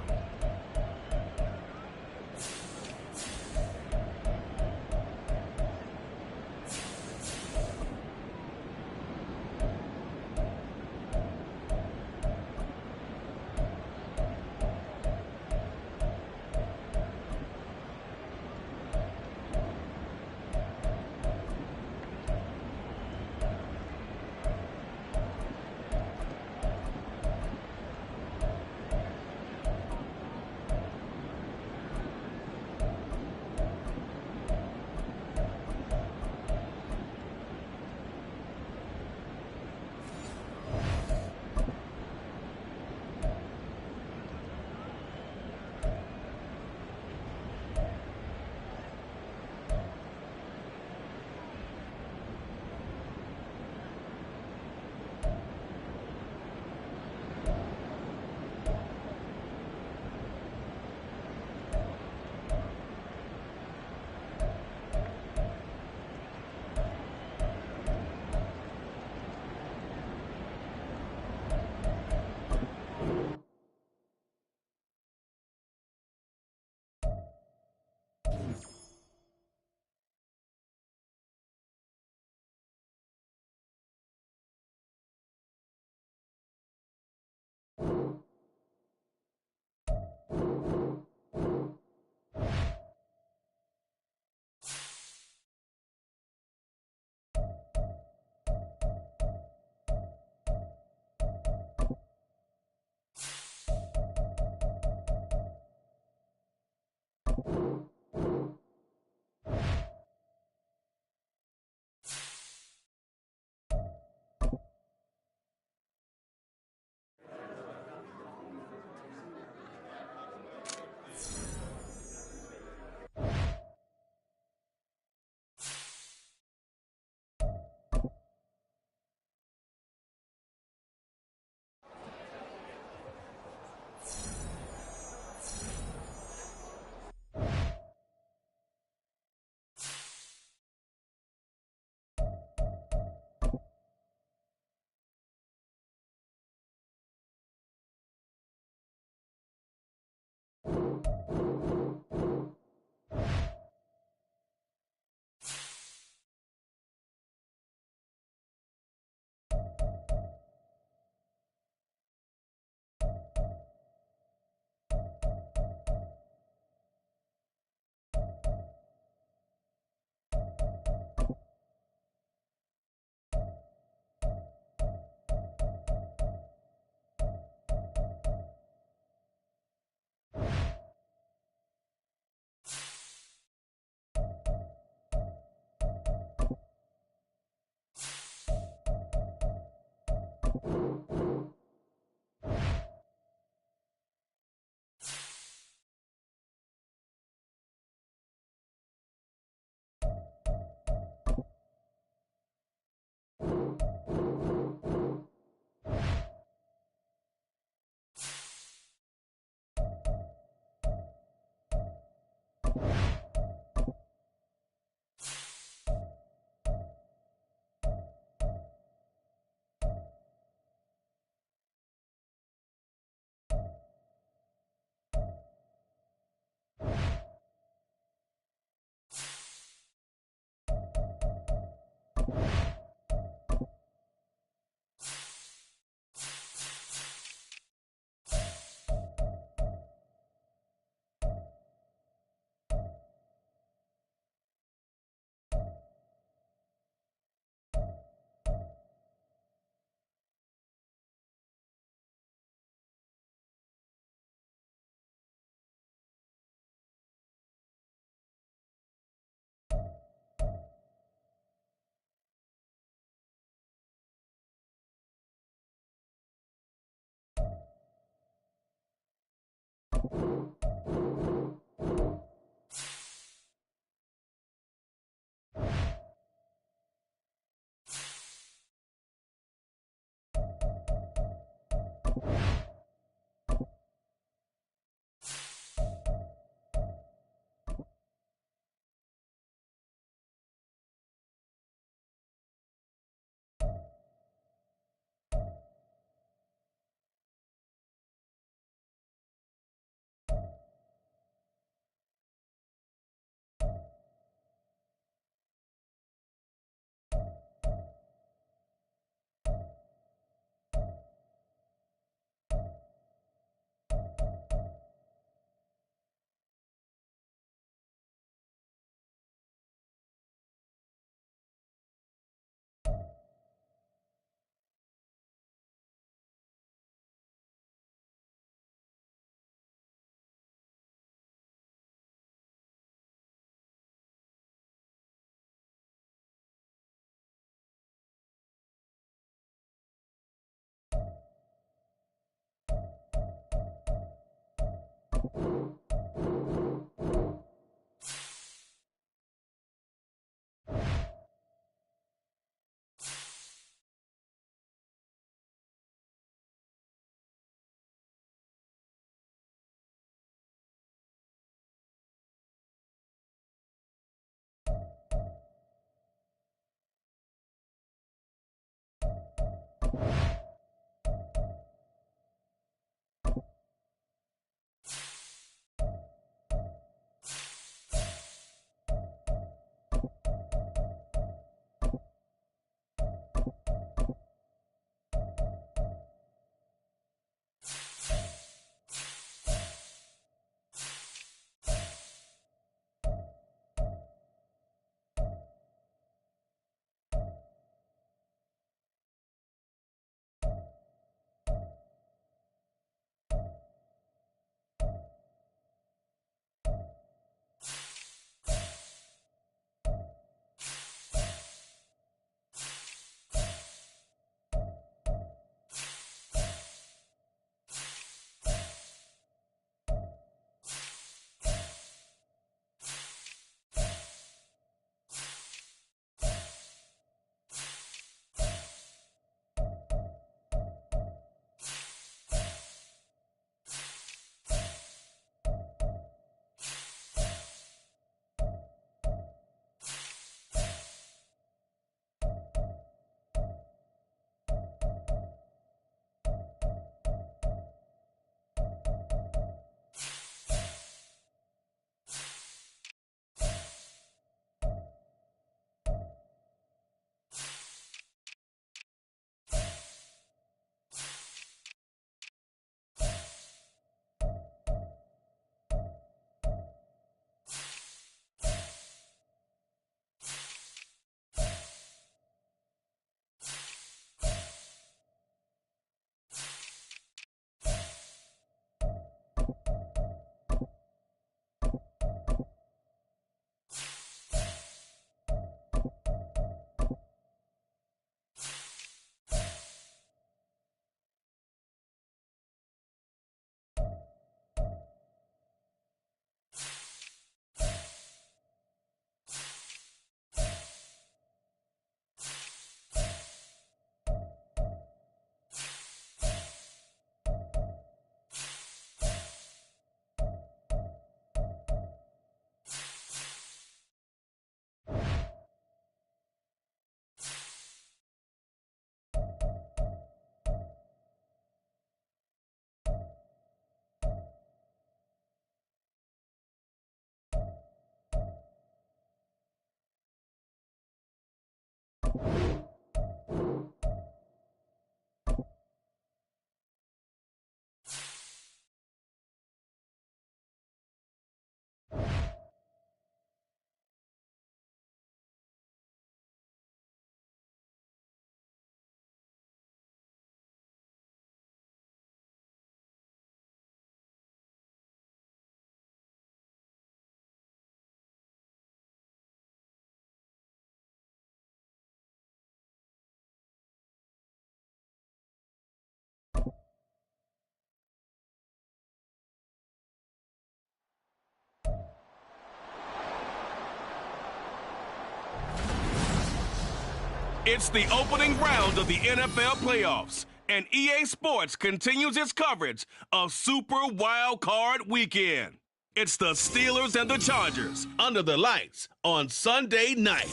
It's the opening round of the NFL playoffs, and EA Sports continues its coverage of Super Wild Card Weekend. It's the Steelers and the Chargers under the lights on Sunday night.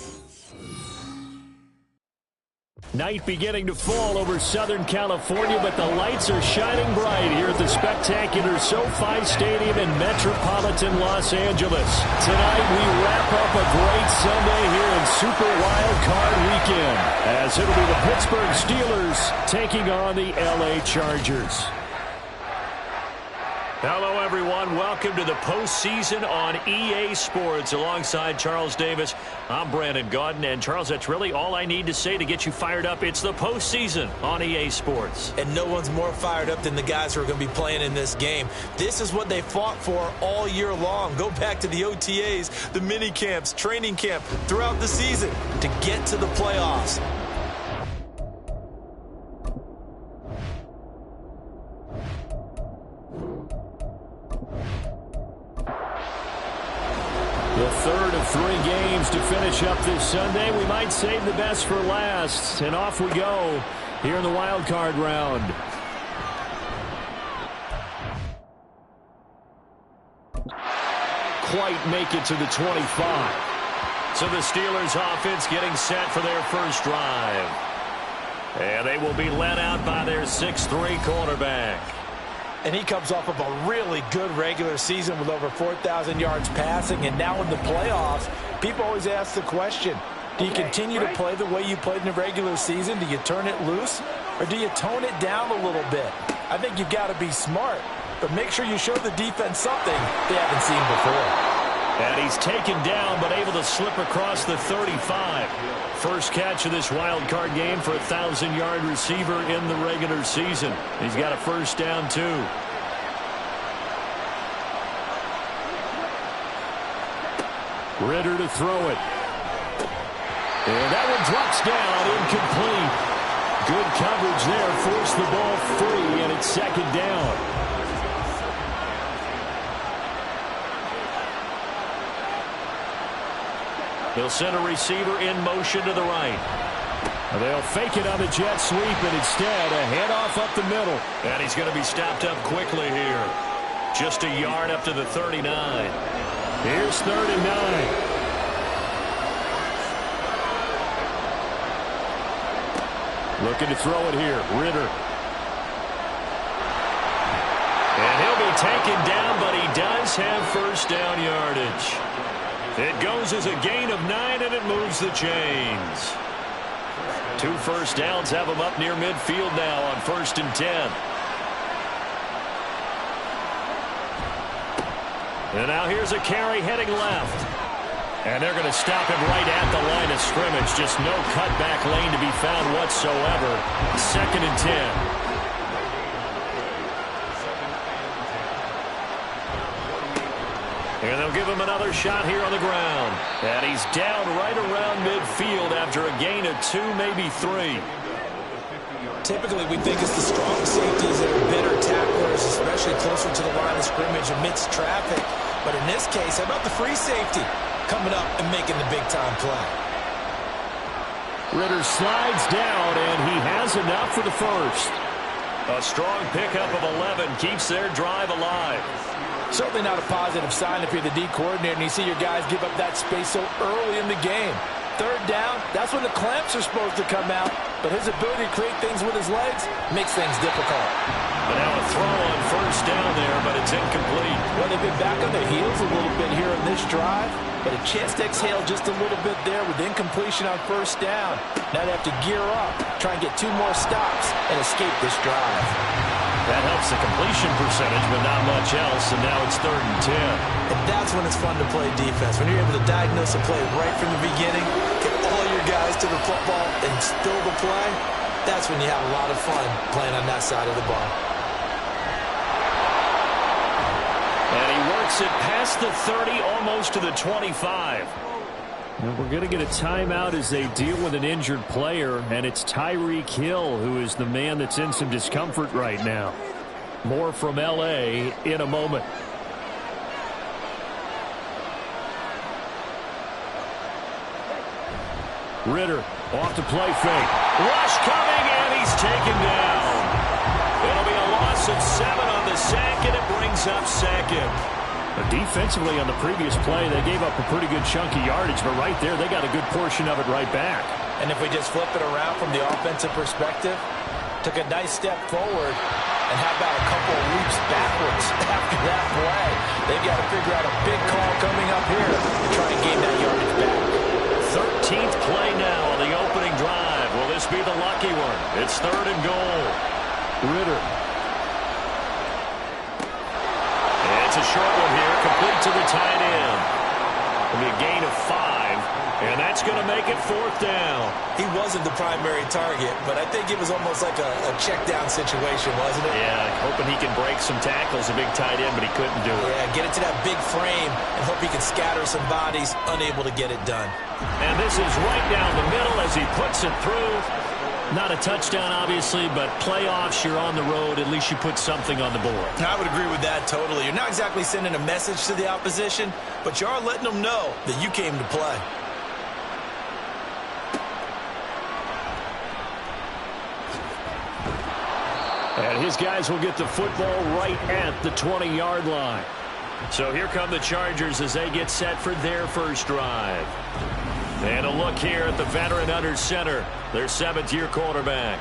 Night beginning to fall over Southern California, but the lights are shining bright here at the spectacular SoFi Stadium in metropolitan Los Angeles. Tonight we wrap up a great Sunday here in Super Wild Card Weekend, as it'll be the Pittsburgh Steelers taking on the LA Chargers. Hello, everyone. Welcome to the postseason on EA Sports. Alongside Charles Davis, I'm Brandon Gaudin. And, Charles, that's really all I need to say to get you fired up. It's the postseason on EA Sports. And no one's more fired up than the guys who are going to be playing in this game. This is what they fought for all year long. Go back to the OTAs, the mini camps, training camp, throughout the season to get to the playoffs. The third of 3 games to finish up this Sunday. We might save the best for last. And off we go here in the wild card round. Quite make it to the 25. So the Steelers offense getting set for their first drive. And they will be led out by their 6'3" quarterback. And he comes off of a really good regular season with over 4,000 yards passing. And now in the playoffs, people always ask the question, do you continue to play the way you played in the regular season? Do you turn it loose? Or do you tone it down a little bit? I think you've got to be smart. But make sure you show the defense something they haven't seen before. And he's taken down, but able to slip across the 35. First catch of this wild card game for a 1,000-yard receiver in the regular season. He's got a first down, too. Ritter to throw it. And that one drops down, incomplete. Good coverage there, forced the ball free, and it's second down. They'll send a receiver in motion to the right. They'll fake it on the jet sweep, and instead a handoff up the middle. And he's going to be stopped up quickly here. Just a yard up to the 39. Here's 3rd and 9. Looking to throw it here. Ritter. And he'll be taken down, but he does have first down yardage. It goes as a gain of 9, and it moves the chains. 2 first downs have him up near midfield now on 1st and 10. And now here's a carry heading left. And they're going to stop him right at the line of scrimmage. Just no cutback lane to be found whatsoever. 2nd and 10. And they'll give him another shot here on the ground. And he's down right around midfield after a gain of 2, maybe 3. Typically, we think it's the strong safeties that are better tacklers, especially closer to the line of scrimmage amidst traffic. But in this case, how about the free safety coming up and making the big-time play? Ritter slides down, and he has enough for the first. A strong pickup of 11 keeps their drive alive. Certainly not a positive sign if you're the D coordinator and you see your guys give up that space so early in the game. third down, that's when the clamps are supposed to come out. But his ability to create things with his legs makes things difficult. And now a throw on first down there, but it's incomplete. Well, they've been back on their heels a little bit here in this drive, but a chance to exhale just a little bit there with incompletion on first down. Now they have to gear up, try and get 2 more stops, and escape this drive. That helps the completion percentage, but not much else, and now it's 3rd and 10. And that's when it's fun to play defense. When you're able to diagnose a play right from the beginning, get all your guys to the football, and still the play, that's when you have a lot of fun playing on that side of the ball. And he works it past the 30, almost to the 25. And we're going to get a timeout as they deal with an injured player, and it's Tyreek Hill who is the man that's in some discomfort right now. More from L.A. in a moment. Ritter off to play fake. Rush coming, and he's taken down. It'll be a loss of 7 on the sack, and it brings up 2nd. Defensively on the previous play, they gave up a pretty good chunk of yardage, but right there, they got a good portion of it right back. And if we just flip it around from the offensive perspective, took a nice step forward, and how about a couple of leaps backwards after that play? They've got to figure out a big call coming up here to try and gain that yardage back. 13th play now on the opening drive. Will this be the lucky one? It's 3rd and goal. Ritter. It's a short one here, complete to the tight end. It'll be a gain of 5, and that's going to make it 4th down. He wasn't the primary target, but I think it was almost like a check-down situation, wasn't it? Yeah, hoping he can break some tackles, a big tight end, but he couldn't do it. Yeah, get it to that big frame and hope he can scatter some bodies, unable to get it done. And this is right down the middle as he puts it through. Not a touchdown, obviously, but playoffs, you're on the road. At least you put something on the board. I would agree with that totally. You're not exactly sending a message to the opposition, but you are letting them know that you came to play. And his guys will get the football right at the 20-yard line. So here come the Chargers as they get set for their first drive. And a look here at the veteran under center, their 7th-year quarterback.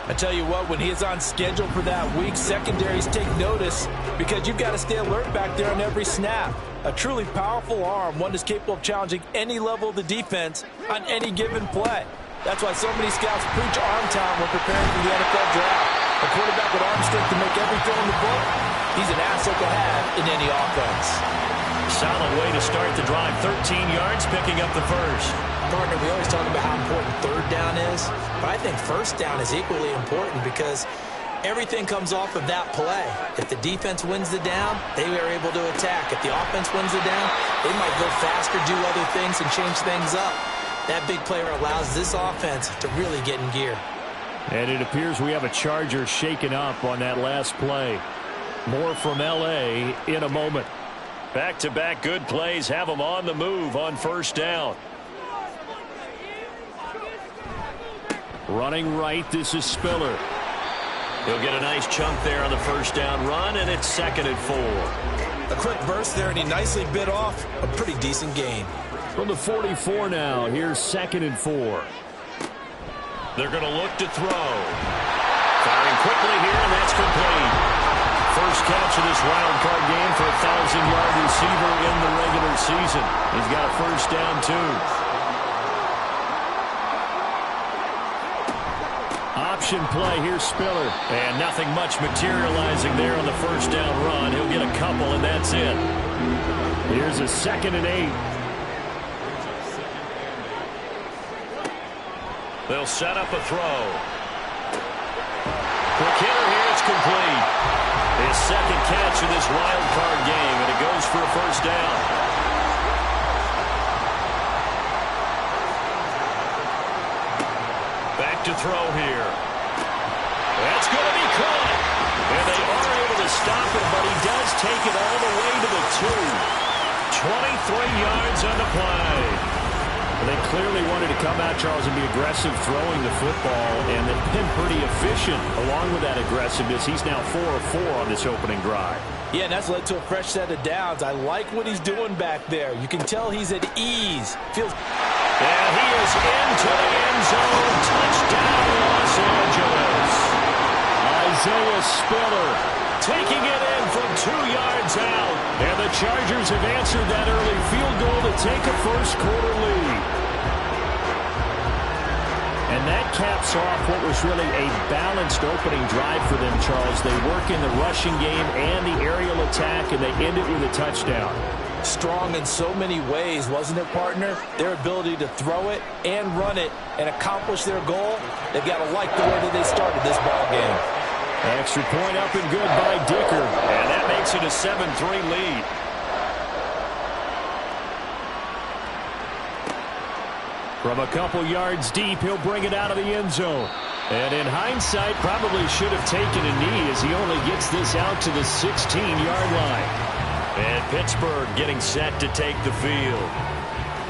I tell you what, when he is on schedule for that week, secondaries take notice because you've got to stay alert back there on every snap. A truly powerful arm, one that's capable of challenging any level of the defense on any given play. That's why so many scouts preach arm talent when preparing for the NFL draft. A quarterback with arm strength to make every throw in the book, he's an asset to have in any offense. Solid way to start the drive. 13 yards, picking up the first. Partner, we always talk about how important 3rd down is, but I think 1st down is equally important because everything comes off of that play. If the defense wins the down, they are able to attack. If the offense wins the down, they might go faster, do other things, and change things up. That big player allows this offense to really get in gear. And it appears we have a Charger shaken up on that last play. More from L.A. in a moment. Back-to-back good plays have them on the move on first down. Running right, this is Spiller. He'll get a nice chunk there on the first down run, and it's 2nd and 4. A quick burst there, and he nicely bit off a pretty decent gain. From the 44 now, here's 2nd and 4. They're going to look to throw. Firing quickly here, and that's complete. First catch of this wild card game for a 1,000-yard receiver in the regular season. He's got a first down, too. Option play, here's Spiller. And nothing much materializing there on the first down run. He'll get a couple, and that's it. Here's a 2nd and 8. They'll set up a throw. Quick hitter here, it's complete. His 2nd catch of this wild card game, and it goes for a first down. Back to throw here. That's going to be caught. And they are able to stop it, but he does take it all the way to the 2. 23 yards on the play. They clearly wanted to come out, Charles, and be aggressive throwing the football, and they've been pretty efficient along with that aggressiveness. He's now 4 of 4 on this opening drive. Yeah, and that's led to a fresh set of downs. I like what he's doing back there. You can tell he's at ease. Feels And he is into the end zone. Touchdown, Los Angeles. Isaiah Spiller taking it in from 2 yards out. And the Chargers have answered that early field goal to take a first-quarter lead. And that caps off what was really a balanced opening drive for them, Charles. They work in the rushing game and the aerial attack, and they end it with a touchdown. Strong in so many ways, wasn't it, partner? Their ability to throw it and run it and accomplish their goal, they've got to like the way that they started this ball game. Extra point up and good by Dicker, and that makes it a 7-3 lead. From a couple yards deep, he'll bring it out of the end zone. And in hindsight, probably should have taken a knee as he only gets this out to the 16-yard line. And Pittsburgh getting set to take the field.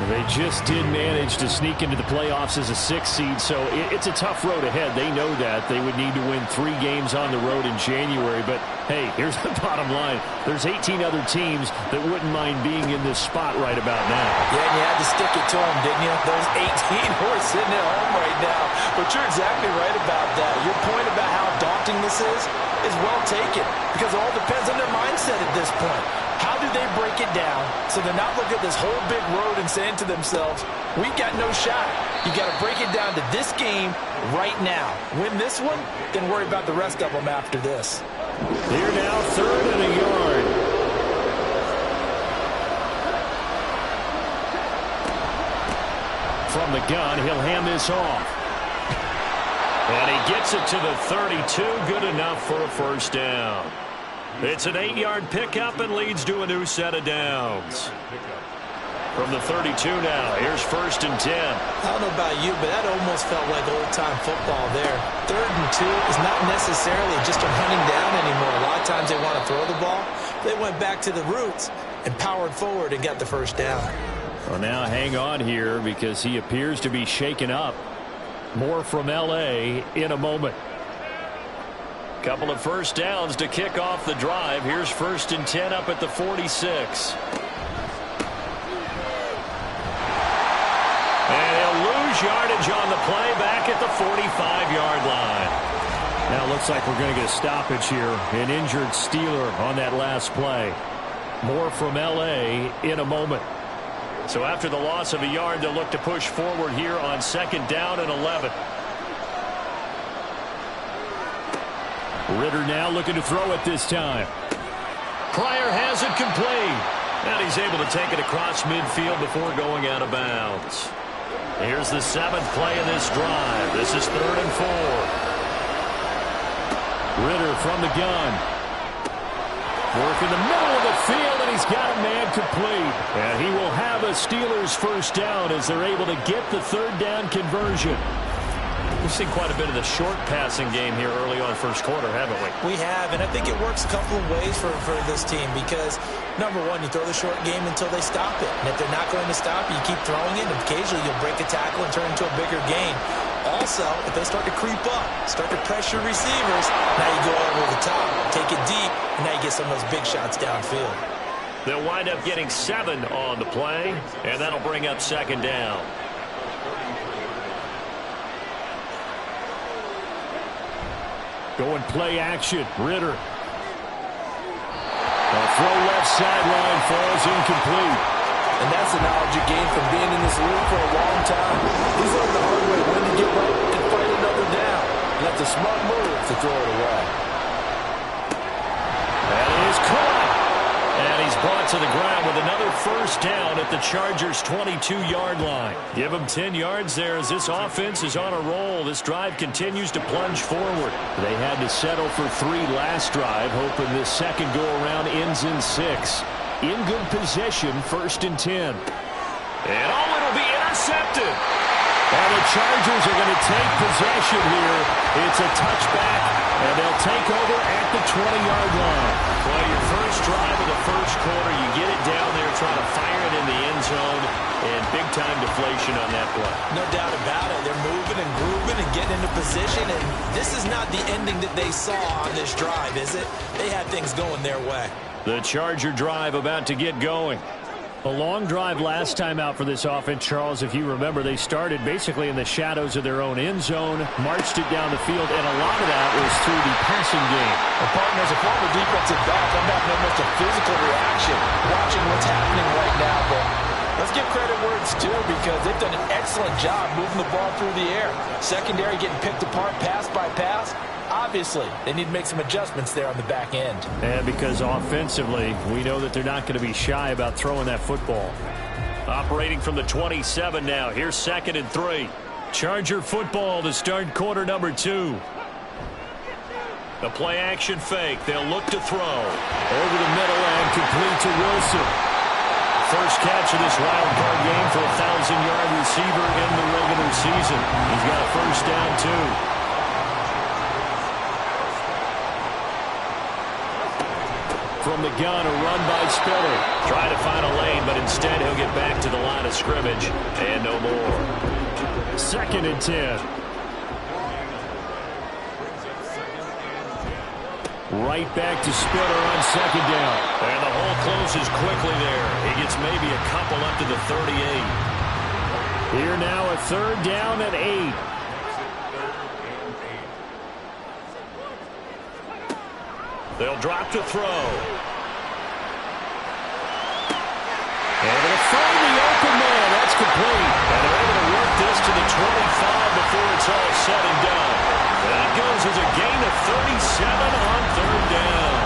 They just did manage to sneak into the playoffs as a 6th seed, so it's a tough road ahead. They know that. They would need to win 3 games on the road in January. But, hey, here's the bottom line. There's 18 other teams that wouldn't mind being in this spot right about now. Yeah, and you had to stick it to them, didn't you? Those 18 who are sitting at home right now. But you're exactly right about that. Your point about how daunting this is well taken because it all depends on their mindset at this point. How do they break it down so they're not looking at this whole big road and saying to themselves, we got no shot. You got to break it down to this game right now. Win this one, then worry about the rest of them after this. Here now, 3rd and a yard. From the gun, he'll hand this off. And he gets it to the 32, good enough for a first down. It's an 8-yard pickup and leads to a new set of downs. From the 32 now, here's 1st and 10. I don't know about you, but that almost felt like old-time football there. 3rd and 2 is not necessarily just a hunting down anymore. A lot of times they want to throw the ball. They went back to the roots and powered forward and got the first down. Well, now hang on here because he appears to be shaken up. More from L.A. in a moment. Couple of first downs to kick off the drive. Here's 1st and 10 up at the 46. And he'll lose yardage on the play back at the 45-yard line. Now it looks like we're going to get a stoppage here. An injured Steeler on that last play. More from L.A. in a moment. So after the loss of a yard, they'll look to push forward here on 2nd down and 11. Ritter now looking to throw it this time. Pryor has it complete. And he's able to take it across midfield before going out of bounds. Here's the 7th play of this drive. This is 3rd and 4. Ritter from the gun. Work in the middle of the field, and he's got a man complete. And he will have a Steelers first down as they're able to get the 3rd down conversion. We've seen quite a bit of the short passing game here early on first quarter, haven't we? We have, and I think it works a couple of ways for this team because, number one, you throw the short game until they stop it. And if they're not going to stop it, you keep throwing it, and occasionally you'll break a tackle and turn into a bigger gain. Also, if they start to creep up, start to pressure receivers, now you go over the top, take it deep, and now you get some of those big shots downfield. They'll wind up getting 7 on the play, and that'll bring up 2nd down. Going play action. Ritter. A throw left sideline falls incomplete. And that's the knowledge you gain from being in this league for a long time. He's learned the hard way when to get right and fight another down. And that's a smart move to throw it away. That is caught. And he's brought to the ground with another first down at the Chargers' 22-yard line. Give him 10 yards there as this offense is on a roll. This drive continues to plunge forward. They had to settle for 3 last drive, hoping this second go-around ends in 6. In good possession, 1st and 10. And it'll be intercepted. And the Chargers are going to take possession here. It's a touchback, and they'll take over at the 20-yard line. Well, your first drive of the first quarter, you get it down there, trying to fire it in the end zone, and big-time deflation on that play. No doubt about it. They're moving and grooving and getting into position, and this is not the ending that they saw on this drive, is it? They had things going their way. The Charger drive about to get going. A long drive last time out for this offense, Charles. If you remember, they started basically in the shadows of their own end zone, marched it down the field, and a lot of that was through the passing game. Well, partner, as a former defensive back, I'm having almost a physical reaction watching what's happening right now. But let's give credit where it's due because they've done an excellent job moving the ball through the air. Secondary getting picked apart pass by pass. Obviously, they need to make some adjustments there on the back end. And because offensively, we know that they're not going to be shy about throwing that football. Operating from the 27 now. Here's 2nd and 3. Charger football to start quarter number 2. The play action fake. They'll look to throw. Over the middle and complete to Wilson. First catch of this wild card game for a 1,000-yard receiver in the regular season. He's got a first down, too. From the gun, a run by Spiller. Try to find a lane, but instead he'll get back to the line of scrimmage and no more. 2nd and 10. Right back to Spiller on 2nd down. And the hole closes quickly there. He gets maybe a couple up to the 38. Here now a 3rd down and 8. They'll drop to throw. Able to find the open man. That's complete. And they're able to work this to the 25 before it's all said and done. That goes as a gain of 37 on 3rd down.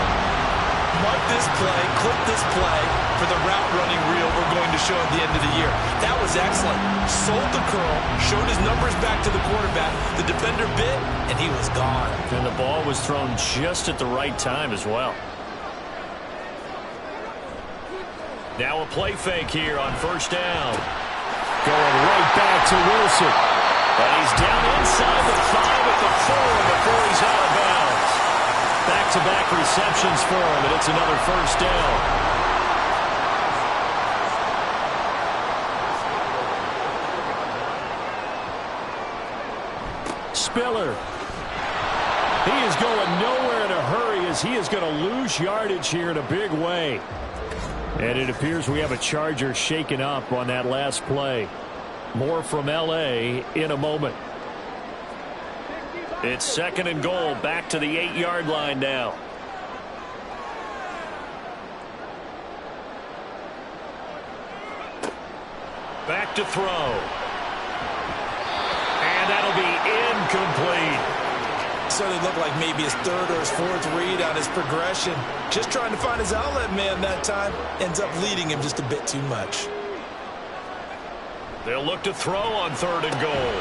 Mark this play, clip this play for the route running reel we're going to show at the end of the year. That was excellent. Sold the curl, showed his numbers back to the quarterback. The defender bit, and he was gone. And the ball was thrown just at the right time as well. Now a play fake here on 1st down. Going right back to Wilson. But he's down inside the 5 at the 4 before he's out of bounds. Back-to-back receptions for him, and it's another first down. Spiller. He is going nowhere in a hurry as he is going to lose yardage here in a big way. And it appears we have a Charger shaken up on that last play. More from L.A. in a moment. It's 2nd and goal, back to the 8-yard line now. Back to throw. And that'll be incomplete. So it looked like maybe his 3rd or his 4th read on his progression. Just trying to find his outlet man that time. Ends up leading him just a bit too much. They'll look to throw on 3rd and goal.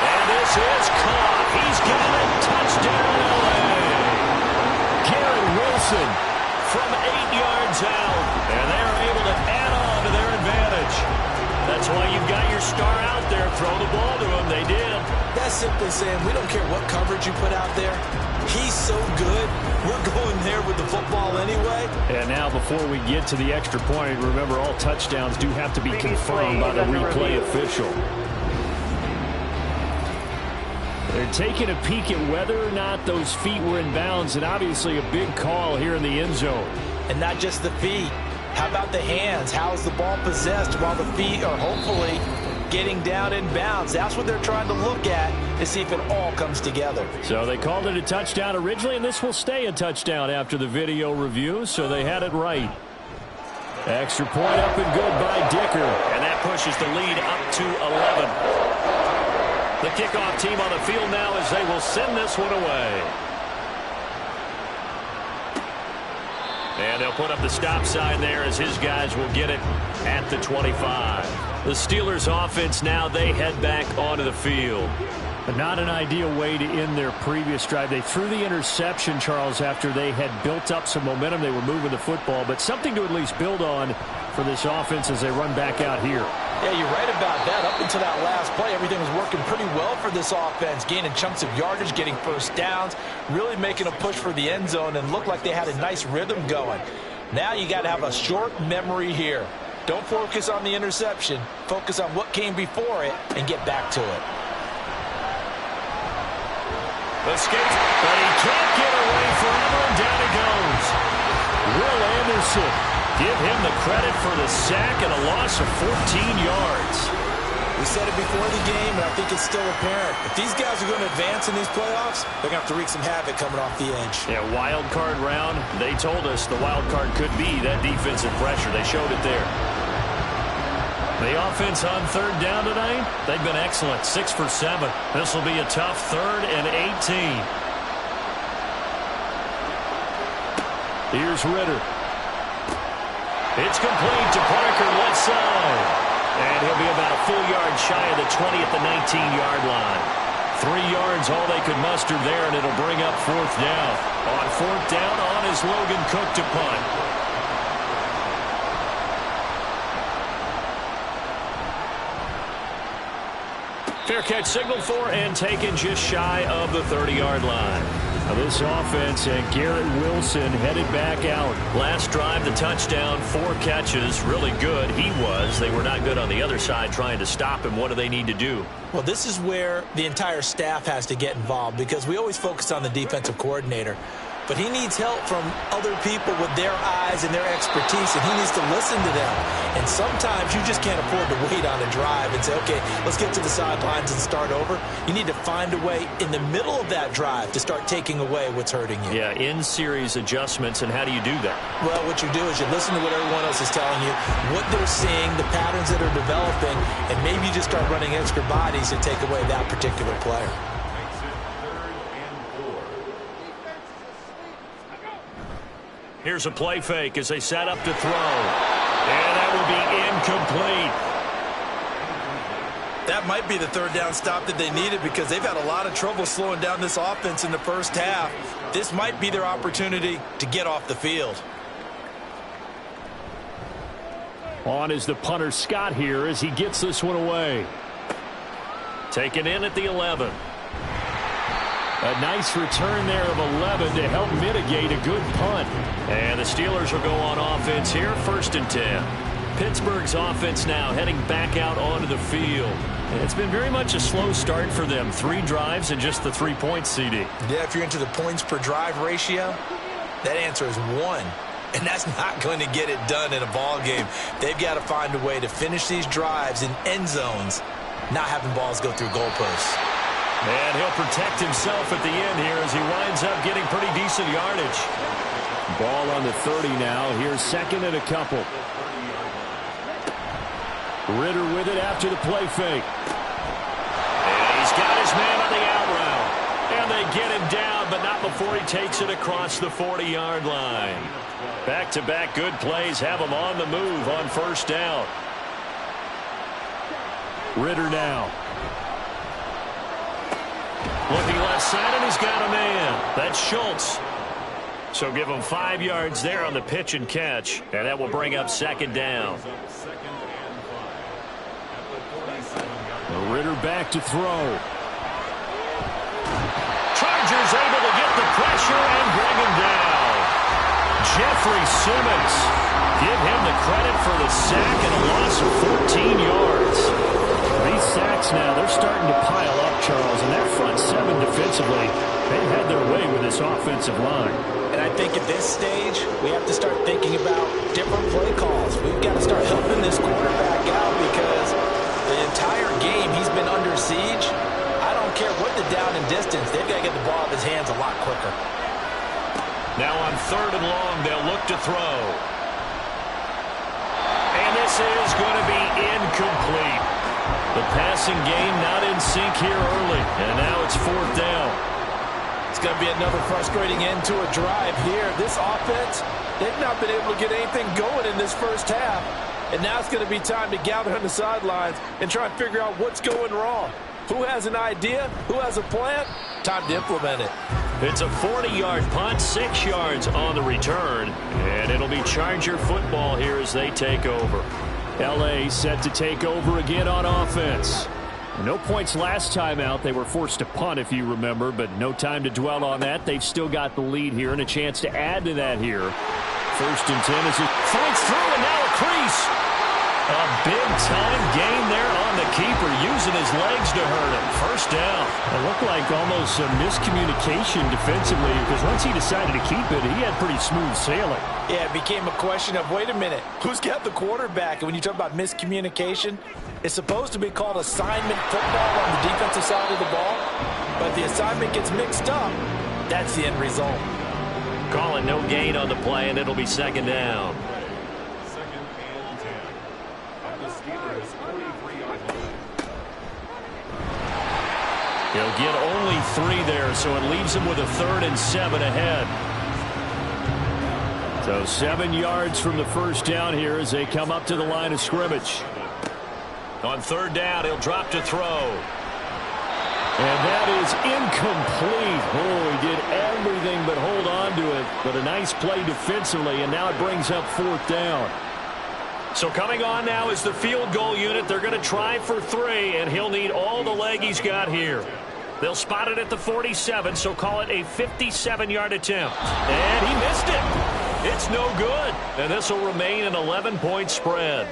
And this is caught. He's got it. Touchdown, L.A. Garrett Wilson from 8 yards out. And they're able to add on to their advantage. That's why you've got your star out there. Throw the ball to him. They did. That's simply saying we don't care what coverage you put out there. He's so good. We're going there with the football anyway. And now before we get to the extra point, remember all touchdowns do have to be confirmed by the replay official. They're taking a peek at whether or not those feet were in bounds, and obviously a big call here in the end zone. And not just the feet. How about the hands? How is the ball possessed while the feet are hopefully getting down in bounds? That's what they're trying to look at to see if it all comes together. So they called it a touchdown originally, and this will stay a touchdown after the video review, so they had it right. Extra point up and good by Dicker. And that pushes the lead up to 11. The kickoff team on the field now as they will send this one away. And they'll put up the stop sign there as his guys will get it at the 25. The Steelers offense now, they head back onto the field. But not an ideal way to end their previous drive. They threw the interception, Charles, after they had built up some momentum. They were moving the football, but something to at least build on for this offense as they run back out here. Yeah, you're right about that. Up until that last play, everything was working pretty well for this offense, gaining chunks of yardage, getting first downs, really making a push for the end zone, and looked like they had a nice rhythm going. Now you got to have a short memory here. Don't focus on the interception. Focus on what came before it and get back to it. Escapes, but he can't get away forever, and down he goes. Will Anderson Give him the credit for the sack and a loss of 14 yards. We said it before the game, and I think it's still apparent. If these guys are going to advance in these playoffs, they're going to have to wreak some havoc coming off the edge. Yeah, wild card round. They told us the wild card could be that defensive pressure. They showed it there. The offense on third down tonight, they've been excellent. 6 for 7. This will be a tough 3rd and 18. Here's Ritter. It's complete to Parker, left side. And he'll be about a full yard shy of the 20 at the 19-yard line. 3 yards, all they could muster there, and it'll bring up 4th down. On 4th down, on is Logan Cook to punt. Fair catch signaled for and taken just shy of the 30-yard line. Now this offense and Garrett Wilson headed back out. Last drive, the touchdown, 4 catches. Really good. He was. They were not good on the other side trying to stop him. What do they need to do? Well, this is where the entire staff has to get involved because we always focus on the defensive coordinator. But he needs help from other people with their eyes and their expertise, and he needs to listen to them. And sometimes you just can't afford to wait on a drive and say, okay, let's get to the sidelines and start over. You need to find a way in the middle of that drive to start taking away what's hurting you. Yeah, in-series adjustments, and how do you do that? Well, what you do is you listen to what everyone else is telling you, what they're seeing, the patterns that are developing, and maybe you just start running extra bodies to take away that particular player. Here's a play fake as they set up to throw. And that will be incomplete. That might be the 3rd down stop that they needed because they've had a lot of trouble slowing down this offense in the first half. This might be their opportunity to get off the field. On is the punter Scott here as he gets this one away. Taken in at the 11. A nice return there of 11 to help mitigate a good punt. And the Steelers will go on offense here, 1st and 10. Pittsburgh's offense now heading back out onto the field. It's been very much a slow start for them. 3 drives and just the 3 points, CD. Yeah, if you're into the points per drive ratio, that answer is 1. And that's not going to get it done in a ball game. They've got to find a way to finish these drives in end zones, not having balls go through goalposts. And he'll protect himself at the end here as he winds up getting pretty decent yardage. Ball on the 30 now. Here's 2nd and a couple. Ritter with it after the play fake. And he's got his man on the out route. And they get him down, but not before he takes it across the 40-yard line. Back-to-back good plays have him on the move on 1st down. Ritter now. Looking left side, and he's got a man. That's Schultz. So give him 5 yards there on the pitch and catch, and that will bring up 2nd down. Ritter back to throw. Chargers able to get the pressure and bring him down. Jeffrey Simmons. Give him the credit for the sack and a loss of 14 yards. These sacks now, they're starting to pile up, Charles, and that front 7 defensively, they had their way with this offensive line. And I think at this stage, we have to start thinking about different play calls. We've got to start helping this quarterback out because the entire game he's been under siege. I don't care what the down and distance, they've got to get the ball out of his hands a lot quicker. Now on 3rd and long, they'll look to throw. And this is going to be incomplete. The passing game not in sync here early, and now it's 4th down. It's going to be another frustrating end to a drive here. This offense, they've not been able to get anything going in this first half. And now it's going to be time to gather on the sidelines and try and figure out what's going wrong. Who has an idea? Who has a plan? Time to implement it. It's a 40-yard punt, 6 yards on the return, and it'll be Charger football here as they take over. L.A. set to take over again on offense. No points last time out. They were forced to punt, if you remember, but no time to dwell on that. They've still got the lead here and a chance to add to that here. 1st and 10 as he fights through, and now a crease. A big-time gain there on the keeper. using his legs to hurt him. First down. It looked like almost some miscommunication defensively because once he decided to keep it, he had pretty smooth sailing. Yeah, it became a question of, wait a minute, who's got the quarterback? And when you talk about miscommunication, it's supposed to be called assignment football on the defensive side of the ball. But the assignment gets mixed up. That's the end result. Calling no gain on the play, and it'll be second down. Second and 10. At the Steelers' 43-yard line. He'll get only 3 there, so it leaves him with a 3rd and 7 ahead. So 7 yards from the first down here as they come up to the line of scrimmage. On 3rd down, he'll drop to throw. And that is incomplete. Oh, he did everything but hold on to it. But a nice play defensively, and now it brings up 4th down. So coming on now is the field goal unit. They're going to try for 3, and he'll need all the leg he's got here. They'll spot it at the 47, so call it a 57-yard attempt. And he missed it. It's no good. And this will remain an 11-point spread.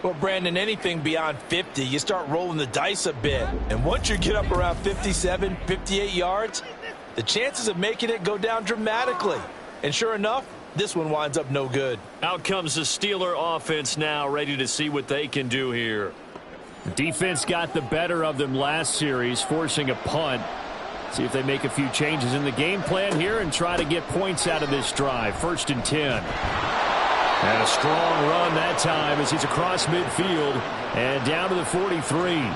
Well, Brandon, anything beyond 50, you start rolling the dice a bit. And once you get up around 57, 58 yards, the chances of making it go down dramatically. And sure enough, this one winds up no good. Out comes the Steeler offense now, ready to see what they can do here. The defense got the better of them last series, forcing a punt. See if they make a few changes in the game plan here and try to get points out of this drive. 1st and 10. And a strong run that time as he's across midfield and down to the 43.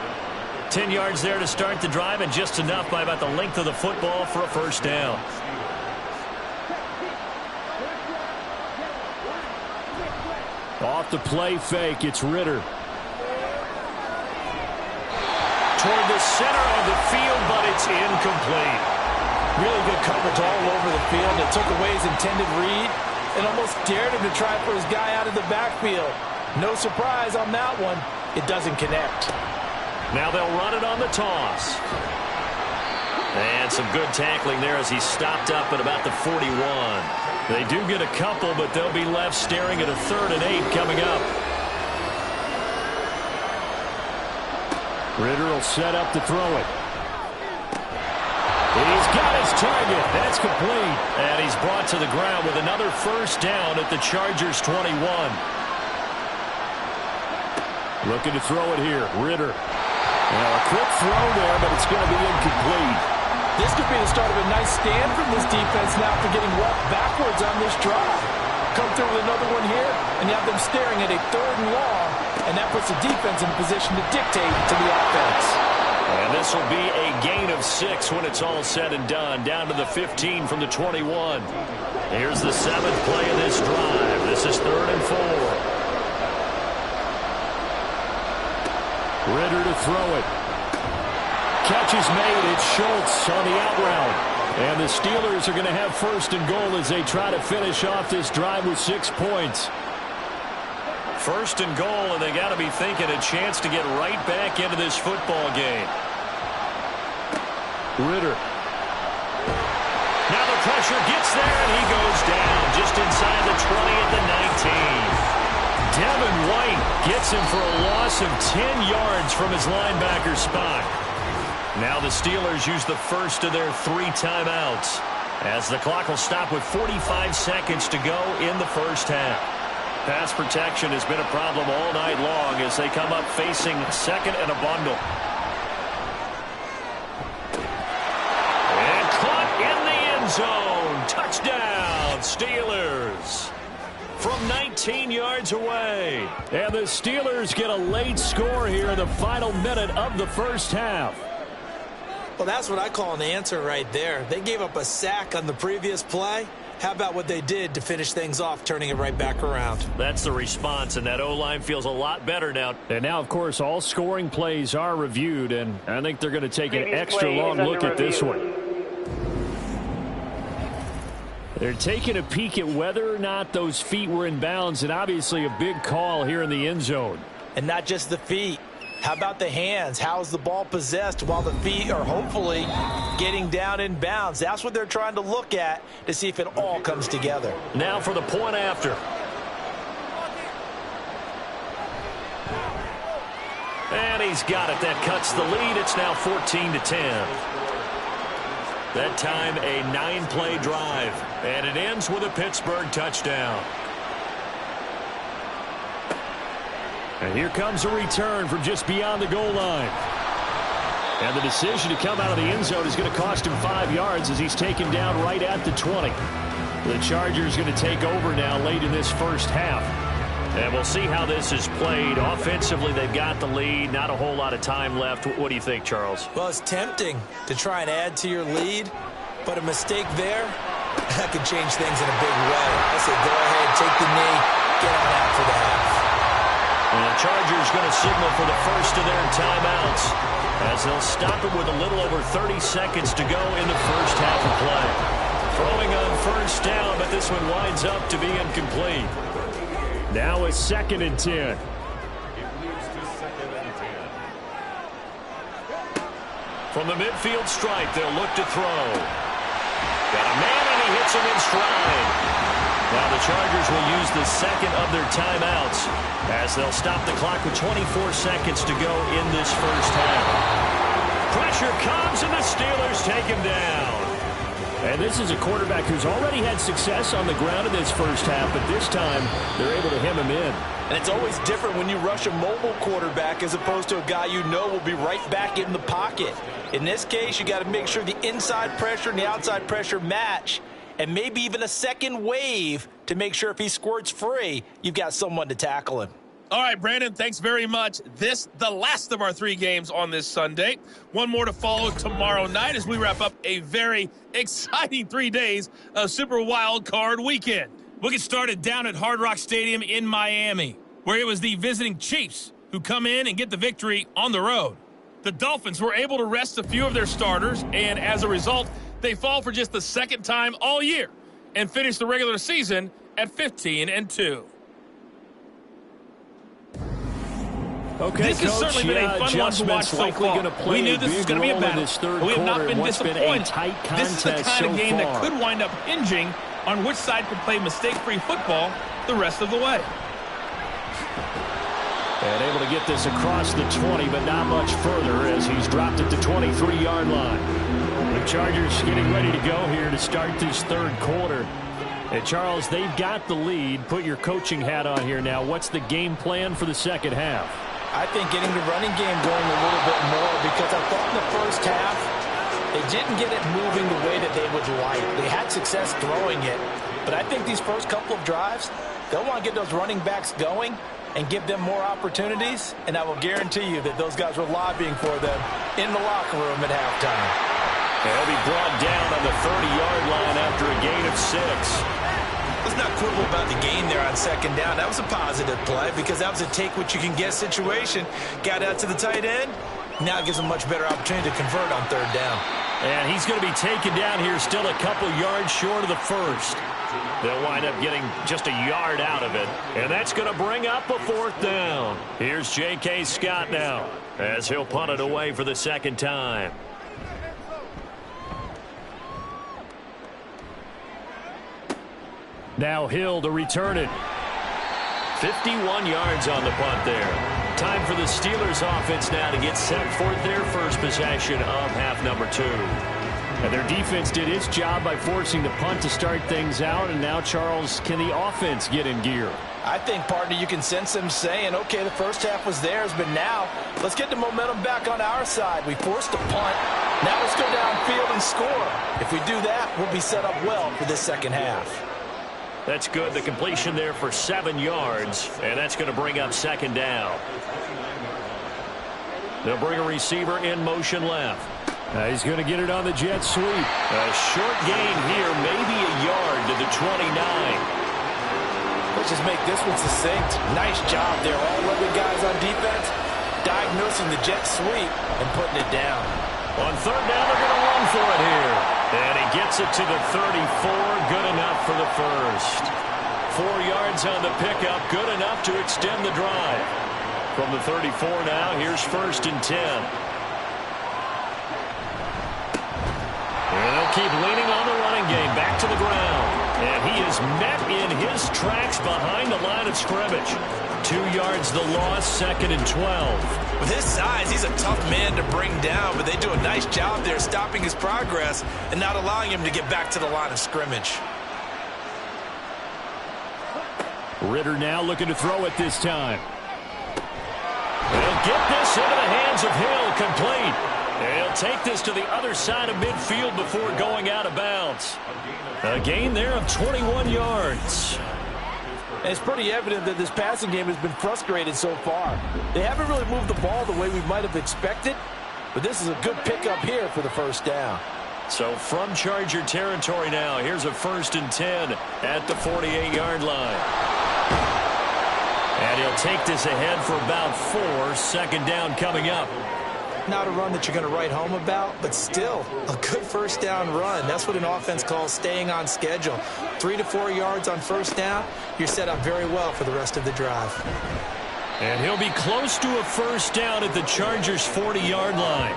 10 yards there to start the drive, and just enough by about the length of the football for a first down. Off the play fake, it's Ritter. Toward the center of the field, but it's incomplete. Really good coverage all over the field. It took away his intended read and almost dared him to try for his guy out of the backfield. No surprise on that one. It doesn't connect. Now they'll run it on the toss. And some good tackling there as he stopped up at about the 41. They do get a couple, but they'll be left staring at a 3rd and 8 coming up. Ritter will set up to throw it. He's got his target. That's complete. And he's brought to the ground with another first down at the Chargers' 21. Looking to throw it here. Ritter. Well, a quick throw there, but it's going to be incomplete. This could be the start of a nice stand from this defense now for getting walked backwards on this drive. Come through with another one here, and you have them staring at a 3rd and long, and that puts the defense in a position to dictate to the offense. And this will be a gain of 6 when it's all said and done. Down to the 15 from the 21. Here's the 7th play of this drive. This is 3rd and 4. Ritter to throw it. Catch is made. It's Schultz on the out route. And the Steelers are going to have 1st and goal as they try to finish off this drive with 6 points. 1st and goal, and they got to be thinking a chance to get right back into this football game. Ritter. Now the pressure gets there, and he goes down just inside the 20 at the 19. Devin White gets him for a loss of 10 yards from his linebacker spot. Now the Steelers use the first of their 3 timeouts as the clock will stop with 45 seconds to go in the first half. Pass protection has been a problem all night long as they come up facing 2nd and a bundle. And caught in the end zone. Touchdown, Steelers. From 19 yards away. And the Steelers get a late score here in the final minute of the first half. Well, that's what I call an answer right there. They gave up a sack on the previous play. How about what they did to finish things off, turning it right back around? That's the response, and that O-line feels a lot better now. And now, of course, all scoring plays are reviewed, and I think they're going to take an extra long look at this one. They're taking a peek at whether or not those feet were in bounds, and obviously a big call here in the end zone. And not just the feet. How about the hands? How is the ball possessed while the feet are hopefully getting down in bounds? That's what they're trying to look at to see if it all comes together. Now for the point after. And he he's got it. That cuts the lead. It's now 14-10. That time a 9-play drive. And it ends with a Pittsburgh touchdown. And here comes a return from just beyond the goal line. And the decision to come out of the end zone is going to cost him 5 yards as he's taken down right at the 20. The Chargers going to take over now late in this first half. And we'll see how this is played. Offensively, they've got the lead. Not a whole lot of time left. What do you think, Charles? Well, it's tempting to try and add to your lead, but a mistake there, that could change things in a big way. I say go ahead, take the knee, get on out for the half. And the Chargers going to signal for the first of their timeouts as they'll stop it with a little over 30 seconds to go in the first half of play. Throwing on first down, but this one winds up to be incomplete. Now it's 2nd and 10. From the midfield stripe, they'll look to throw. Got a man, and he hits him in stride. Now the Chargers will use the second of their timeouts as they'll stop the clock with 24 seconds to go in this first half. Pressure comes, and the Steelers take him down. And this is a quarterback who's already had success on the ground in this first half, but this time they're able to hem him in. And it's always different when you rush a mobile quarterback as opposed to a guy you know will be right back in the pocket. In this case, you got to make sure the inside pressure and the outside pressure match, and maybe even a second wave to make sure if he squirts free, you've got someone to tackle him. All right, Brandon, thanks very much. This, the last of our 3 games on this Sunday. One more to follow tomorrow night as we wrap up a very exciting 3 days of Super Wild Card Weekend. We'll get started down at Hard Rock Stadium in Miami, where it was the visiting Chiefs who come in and get the victory on the road. The Dolphins were able to rest a few of their starters, and as a result, they fall for just the second time all year and finish the regular season at 15-2. Okay, this has certainly been a fun one to watch so far. We knew this was going to be a battle, but we have not been disappointed. This is the kind of game that could wind up hinging on which side can play mistake-free football the rest of the way. And able to get this across the 20, but not much further as he's dropped it to 23-yard line. The Chargers getting ready to go here to start this third quarter. And Charles, they've got the lead. Put your coaching hat on here now. What's the game plan for the second half? I think getting the running game going a little bit more, because I thought in the first half they didn't get it moving the way that they would like. They had success throwing it, but I think these first couple of drives, they'll want to get those running backs going and give them more opportunities, and I will guarantee you that those guys were lobbying for them in the locker room at halftime. They'll be brought down on the 30-yard line after a gain of 6. Let's not quibble about the gain there on second down. That was a positive play because that was a take-what-you-can-get situation. Got out to the tight end. Now it gives them a much better opportunity to convert on third down. And he's going to be taken down here still a couple yards short of the first. They'll wind up getting just a yard out of it. And that's going to bring up a 4th down. Here's J.K. Scott now as he'll punt it away for the second time. Now Hill to return it. 51 yards on the punt there. Time for the Steelers offense now to get set for their first possession of half number 2. And their defense did its job by forcing the punt to start things out. And now, Charles, can the offense get in gear? I think, partner, you can sense them saying, okay, the first half was theirs, but now let's get the momentum back on our side. We forced a punt. Now let's go downfield and score. If we do that, we'll be set up well for this second half. That's good. The completion there for 7 yards, and that's going to bring up second down. They'll bring a receiver in motion left. He's going to get it on the jet sweep. A short gain here, maybe a yard to the 29. Let's just make this one succinct. Nice job there. All 11 guys on defense diagnosing the jet sweep and putting it down. On third down, they're going to run for it here. And he gets it to the 34. Good enough for the first. 4 yards on the pickup. Good enough to extend the drive. From the 34 now, here's 1st and 10. And they'll keep leaning on the running game. Back to the ground. And he is met in his tracks behind the line of scrimmage. 2 yards the loss, 2nd and 12. With his size, he's a tough man to bring down, but they do a nice job there stopping his progress and not allowing him to get back to the line of scrimmage. Ritter now looking to throw it this time. They'll get this into the hands of Hill, complete. He'll take this to the other side of midfield before going out of bounds. A gain there of 21 yards. And it's pretty evident that this passing game has been frustrated so far. They haven't really moved the ball the way we might have expected, but this is a good pickup here for the first down. So from Charger territory now, here's a 1st and 10 at the 48-yard line. And he'll take this ahead for about 4, 2nd down coming up. Not a run that you're going to write home about, but still a good first down run. That's what an offense calls staying on schedule. 3 to 4 yards on first down, you're set up very well for the rest of the drive. And he'll be close to a first down at the Chargers' 40-yard line.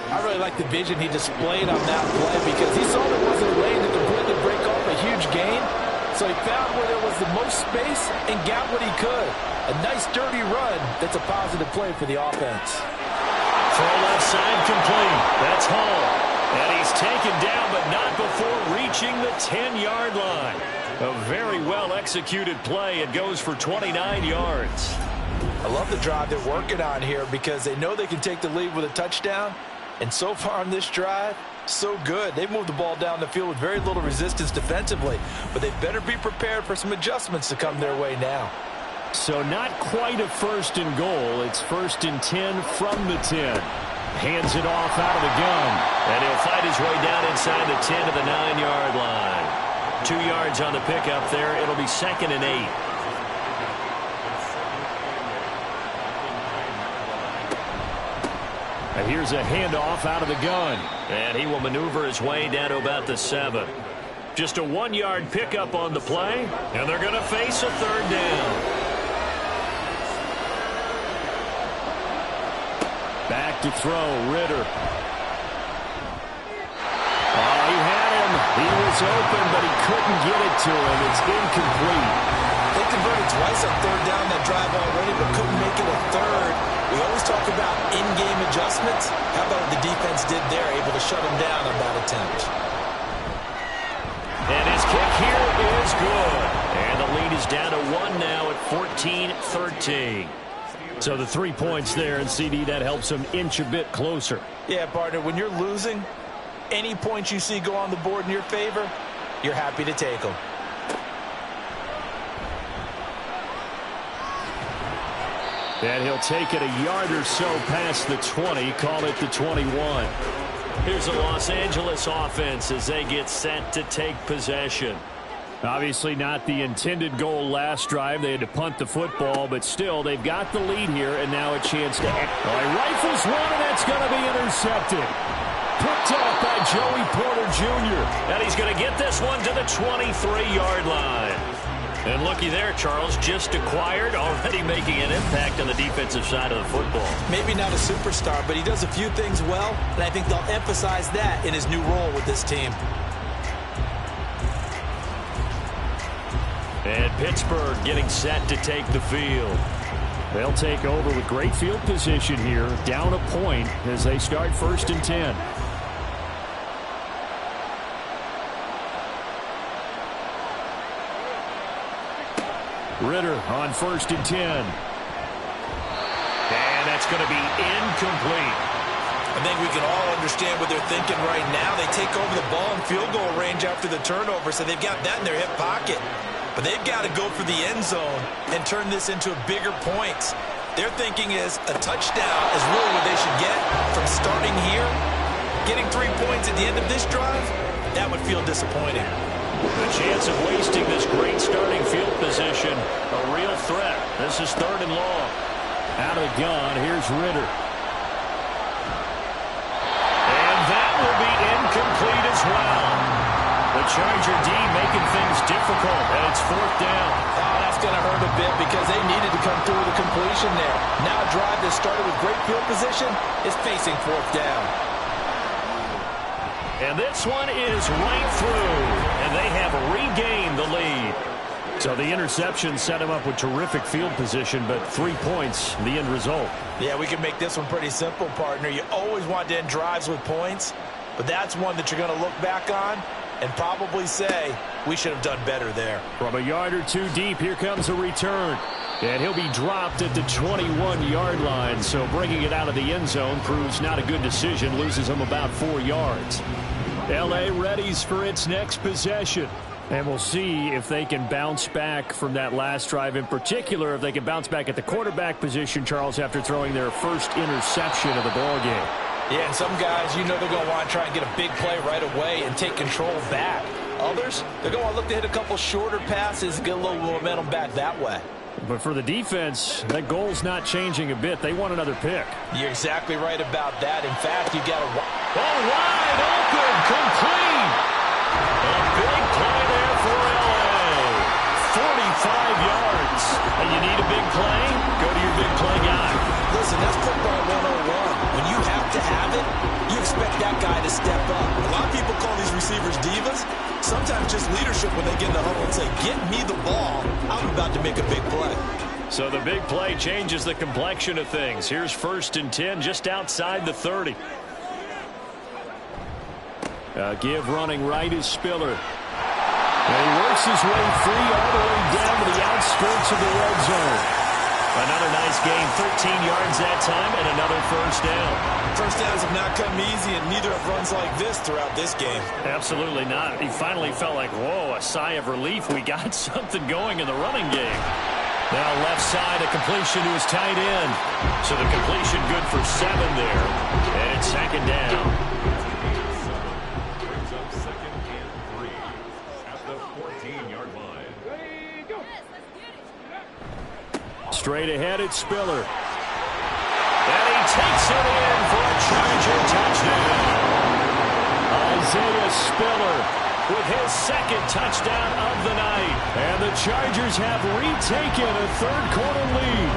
I really like the vision he displayed on that play because he saw there wasn't a lane to completely break off a huge gain. So he found where there was the most space and got what he could. A nice, dirty run that's a positive play for the offense. Throw left side complete. That's Hall. And he's taken down, but not before reaching the 10-yard line. A very well-executed play. It goes for 29 yards. I love the drive they're working on here because they know they can take the lead with a touchdown. And so far on this drive, so good. They've moved the ball down the field with very little resistance defensively. But they better be prepared for some adjustments to come their way now. So not quite a 1st and goal. It's 1st and 10 from the 10. Hands it off out of the gun. And he'll fight his way down inside the 10 to the 9-yard line. 2 yards on the pickup there. It'll be 2nd and 8. And here's a handoff out of the gun. And he will maneuver his way down to about the 7. Just a 1-yard pickup on the play. And they're going to face a 3rd down. Back to throw, Ritter. Oh, he had him. He was open, but he couldn't get it to him. It's incomplete. They converted twice on 3rd down that drive already, but couldn't make it a 3rd. We always talk about in-game adjustments. How about what the defense did there, able to shut him down on that attempt? And his kick here is good. And the lead is down to 1 now at 14-13. So the 3 points there, and CD, that helps him inch a bit closer. Yeah, partner, when you're losing, any points you see go on the board in your favor, you're happy to take them. And he'll take it a yard or so past the 20, call it the 21. Here's the Los Angeles offense as they get set to take possession. Obviously not the intended goal last drive. They had to punt the football, but still, they've got the lead here, and now a chance to... Oh, he rifles one, and that's going to be intercepted. Picked off by Joey Porter Jr. And he's going to get this one to the 23-yard line. And looky there, Charles, just acquired, already making an impact on the defensive side of the football. Maybe not a superstar, but he does a few things well, and I think they'll emphasize that in his new role with this team. And Pittsburgh getting set to take the field. They'll take over with great field position here, down a point as they start 1st and 10. Ritter on 1st and 10. And that's going to be incomplete. I think we can all understand what they're thinking right now. They take over the ball in field goal range after the turnover, so they've got that in their hip pocket. But they've got to go for the end zone and turn this into bigger points. Their thinking is a touchdown is really what they should get from starting here. Getting 3 points at the end of this drive, that would feel disappointing. The chance of wasting this great starting field position, a real threat. This is 3rd and long. Out of the gun, here's Ritter. And that will be incomplete as well. The Charger D making things difficult, and it's 4th down. Oh, that's going to hurt a bit because they needed to come through with a completion there. Now a drive that started with great field position is facing 4th down. And this one is right through, and they have regained the lead. So the interception set him up with terrific field position, but 3 points, the end result. Yeah, we can make this one pretty simple, partner. You always want to end drives with points, but that's one that you're going to look back on and probably say, we should have done better there. From a yard or two deep, here comes a return. And he'll be dropped at the 21-yard line, so bringing it out of the end zone proves not a good decision, loses him about 4 yards. L.A. readies for its next possession. And we'll see if they can bounce back from that last drive, in particular if they can bounce back at the quarterback position, Charles, after throwing their first interception of the ballgame. Yeah, and some guys, you know they're going to want to try and get a big play right away and take control back. Others, they're going to want to look to hit a couple shorter passes, get a little momentum back that way. But for the defense, that goal's not changing a bit. They want another pick. You're exactly right about that. In fact, you got to... Oh, wide open, complete. A big play there for L.A. 45 yards. And you need a big play? Go to your big play guy. Listen, that's football 101. When you have to have it, you expect that guy to step up. A lot of people call these receivers divas. Sometimes just leadership when they get in the huddle and say, get me the ball. I'm about to make a big play. So the big play changes the complexion of things. Here's 1st and 10 just outside the 30. Give running right is Spiller. And he works his way free all the way down to the outskirts of the red zone. Another nice gain, 13 yards that time, and another first down. First downs have not come easy, and neither have runs like this throughout this game. Absolutely not. He finally felt like, whoa, a sigh of relief. We got something going in the running game. Now left side, a completion to his tight end. So the completion good for 7 there. And it's 2nd down. Brings up 2nd and 3 at the 14-yard line. Straight ahead, it's Spiller. And he takes it in for a Charger touchdown. Isaiah Spiller with his 2nd touchdown of the night. And the Chargers have retaken a 3rd-quarter lead.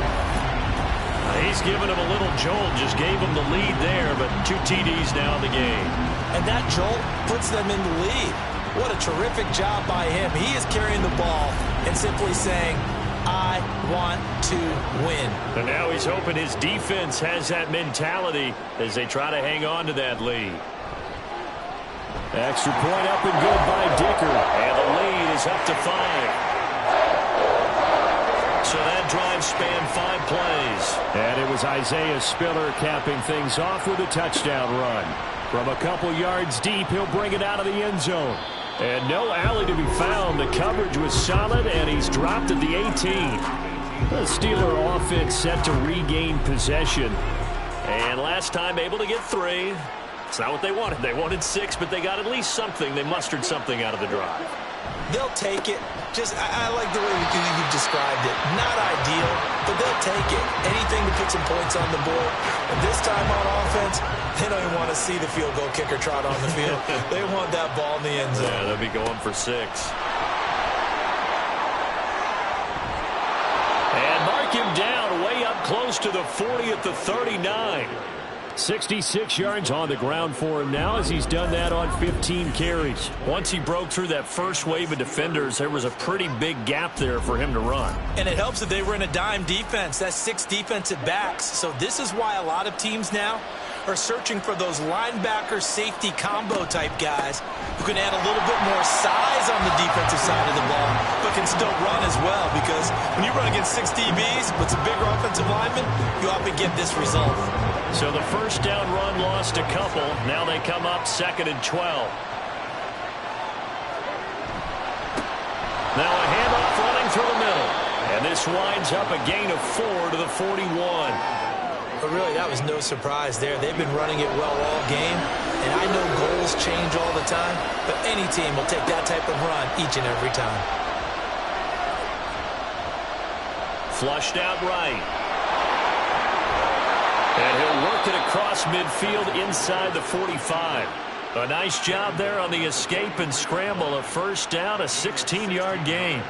He's given him a little jolt, just gave him the lead there, but 2 TDs now in the game. And that jolt puts them in the lead. What a terrific job by him. He is carrying the ball and simply saying, I want to win. And now he's hoping his defense has that mentality as they try to hang on to that lead. Extra point up and good by Dicker. And the lead is up to 5. So that drive spanned 5 plays. And it was Isaiah Spiller capping things off with a touchdown run. From a couple yards deep, he'll bring it out of the end zone. And no alley to be found. The coverage was solid, and he's dropped at the 18. The Steeler offense set to regain possession. And last time able to get 3. It's not what they wanted. They wanted 6, but they got at least something. They mustered something out of the drive. They'll take it. I like the way you've described it. Not ideal, but they'll take it. Anything to put some points on the board. And this time on offense, they don't even want to see the field goal kicker trot on the field. They want that ball in the end zone. Yeah, they'll be going for 6. And mark him down way up close to the 40 at the 39. 66 yards on the ground for him now as he's done that on 15 carries. Once he broke through that first wave of defenders, there was a pretty big gap there for him to run. And it helps that they were in a dime defense. That's 6 defensive backs. So this is why a lot of teams now are searching for those linebacker safety combo type guys who can add a little bit more size on the defensive side of the ball, but can still run as well, because when you run against 6 DBs with some bigger offensive linemen, you often get this result. So the first down run lost a couple. Now they come up 2nd and 12. Now a handoff running through the middle. And this winds up a gain of 4 to the 41. But really, that was no surprise there. They've been running it well all game. And I know goals change all the time, but any team will take that type of run each and every time. Flushed out right. And he'll work it across midfield inside the 45. A nice job there on the escape and scramble. A first down, a 16-yard gain.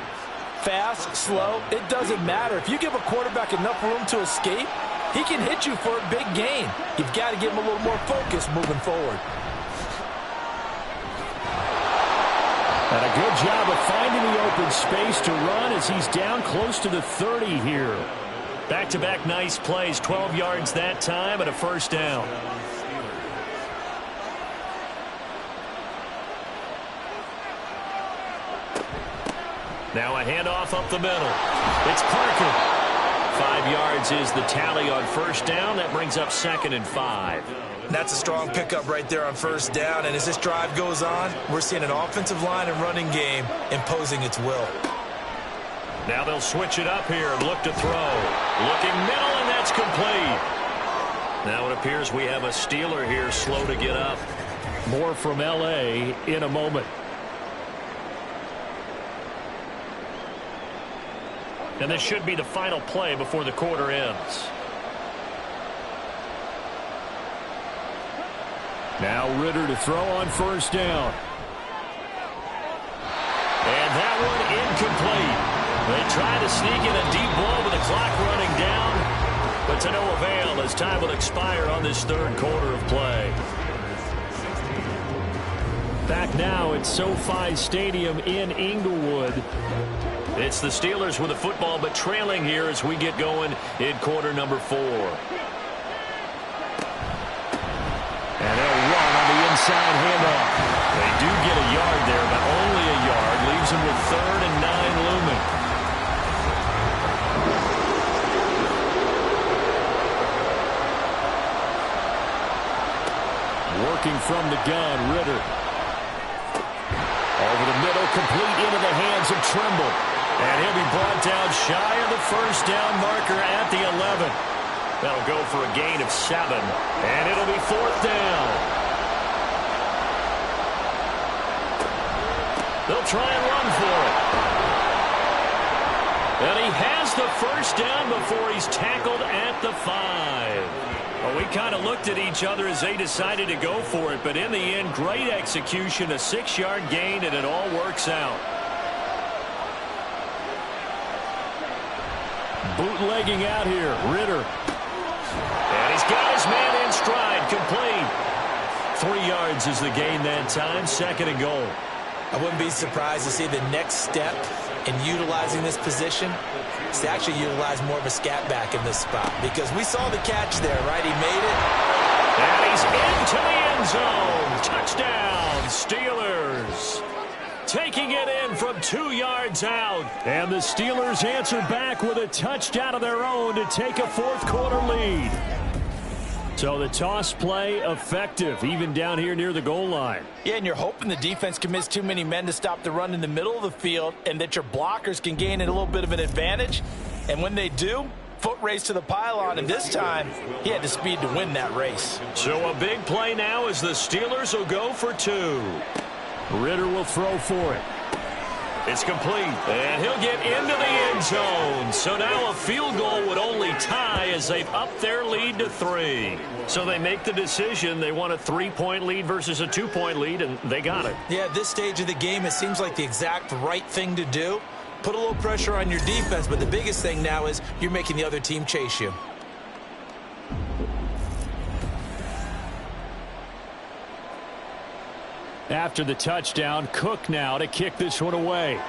Fast, slow, it doesn't matter. If you give a quarterback enough room to escape, he can hit you for a big gain. You've got to give him a little more focus moving forward. And a good job of finding the open space to run as he's down close to the 30 here. Back-to-back nice plays, 12 yards that time and a first down. Now a handoff up the middle. It's Parker. 5 yards is the tally on first down. That brings up 2nd and 5. That's a strong pickup right there on first down. And as this drive goes on, we're seeing an offensive line and running game imposing its will. Now they'll switch it up here and look to throw. Looking middle, and that's complete. Now it appears we have a Steeler here slow to get up. More from L.A. in a moment. And this should be the final play before the quarter ends. Now Ritter to throw on first down. And that one incomplete. They try to sneak in a deep ball with the clock running down, but to no avail as time will expire on this third quarter of play. Back now at SoFi Stadium in Inglewood. It's the Steelers with the football, but trailing here as we get going in quarter number 4. And they'll run on the inside handoff. They do get a yard there, but only a yard. Leaves them with 3rd and 9 looming. Working from the gun, Ritter. Over the middle, complete into the hands of Trimble. And he'll be brought down shy of the first down marker at the 11. That'll go for a gain of 7. And it'll be 4th down. They'll try and run for it. And he has the first down before he's tackled at the 5. Well, we kind of looked at each other as they decided to go for it. But in the end, great execution, a 6-yard gain, and it all works out. Bootlegging out here, Ritter. And he's got his man in stride, complete. 3 yards is the gain that time, 2nd and goal. I wouldn't be surprised to see the next step in utilizing this position is to actually utilize more of a scat back in this spot, because we saw the catch there, right? He made it. And he's into the end zone. Touchdown, Steelers. Taking it in from 2 yards out. And the Steelers answer back with a touchdown of their own to take a fourth-quarter lead. So the toss play effective, even down here near the goal line. Yeah, and you're hoping the defense commits too many men to stop the run in the middle of the field and that your blockers can gain a little bit of an advantage. And when they do, foot race to the pylon, and this time he had the speed to win that race. So a big play now as the Steelers will go for 2. Ritter will throw for it. It's complete, and he'll get into the end zone. So now a field goal would only tie as they've upped their lead to 3. So they make the decision. They want a 3-point lead versus a 2-point lead, and they got it. Yeah, at this stage of the game, it seems like the exact right thing to do. Put a little pressure on your defense, but the biggest thing now is you're making the other team chase you. After the touchdown, Cook now to kick this one away.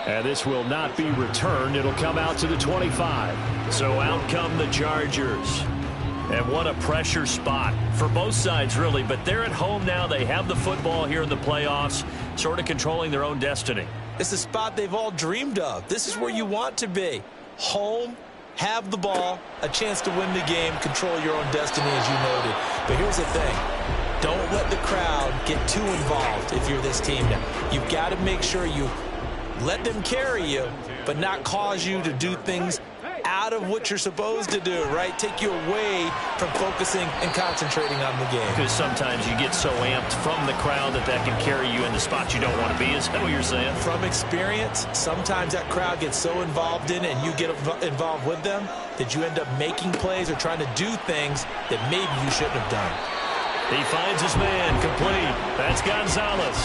And this will not be returned. It'll come out to the 25. So out come the Chargers. And what a pressure spot for both sides, really. But they're at home now. They have the football here in the playoffs, sort of controlling their own destiny. It's a spot they've all dreamed of. This is where you want to be. Home, have the ball, a chance to win the game, control your own destiny, as you noted. But here's the thing. Don't let the crowd get too involved if you're this team now. You've got to make sure you let them carry you, but not cause you to do things out of what you're supposed to do, right? Take you away from focusing and concentrating on the game. Because sometimes you get so amped from the crowd that can carry you into spots you don't want to be. Is that what you're saying? From experience, sometimes that crowd gets so involved in it and you get involved with them that you end up making plays or trying to do things that maybe you shouldn't have done. He finds his man, complete. That's Gonzalez.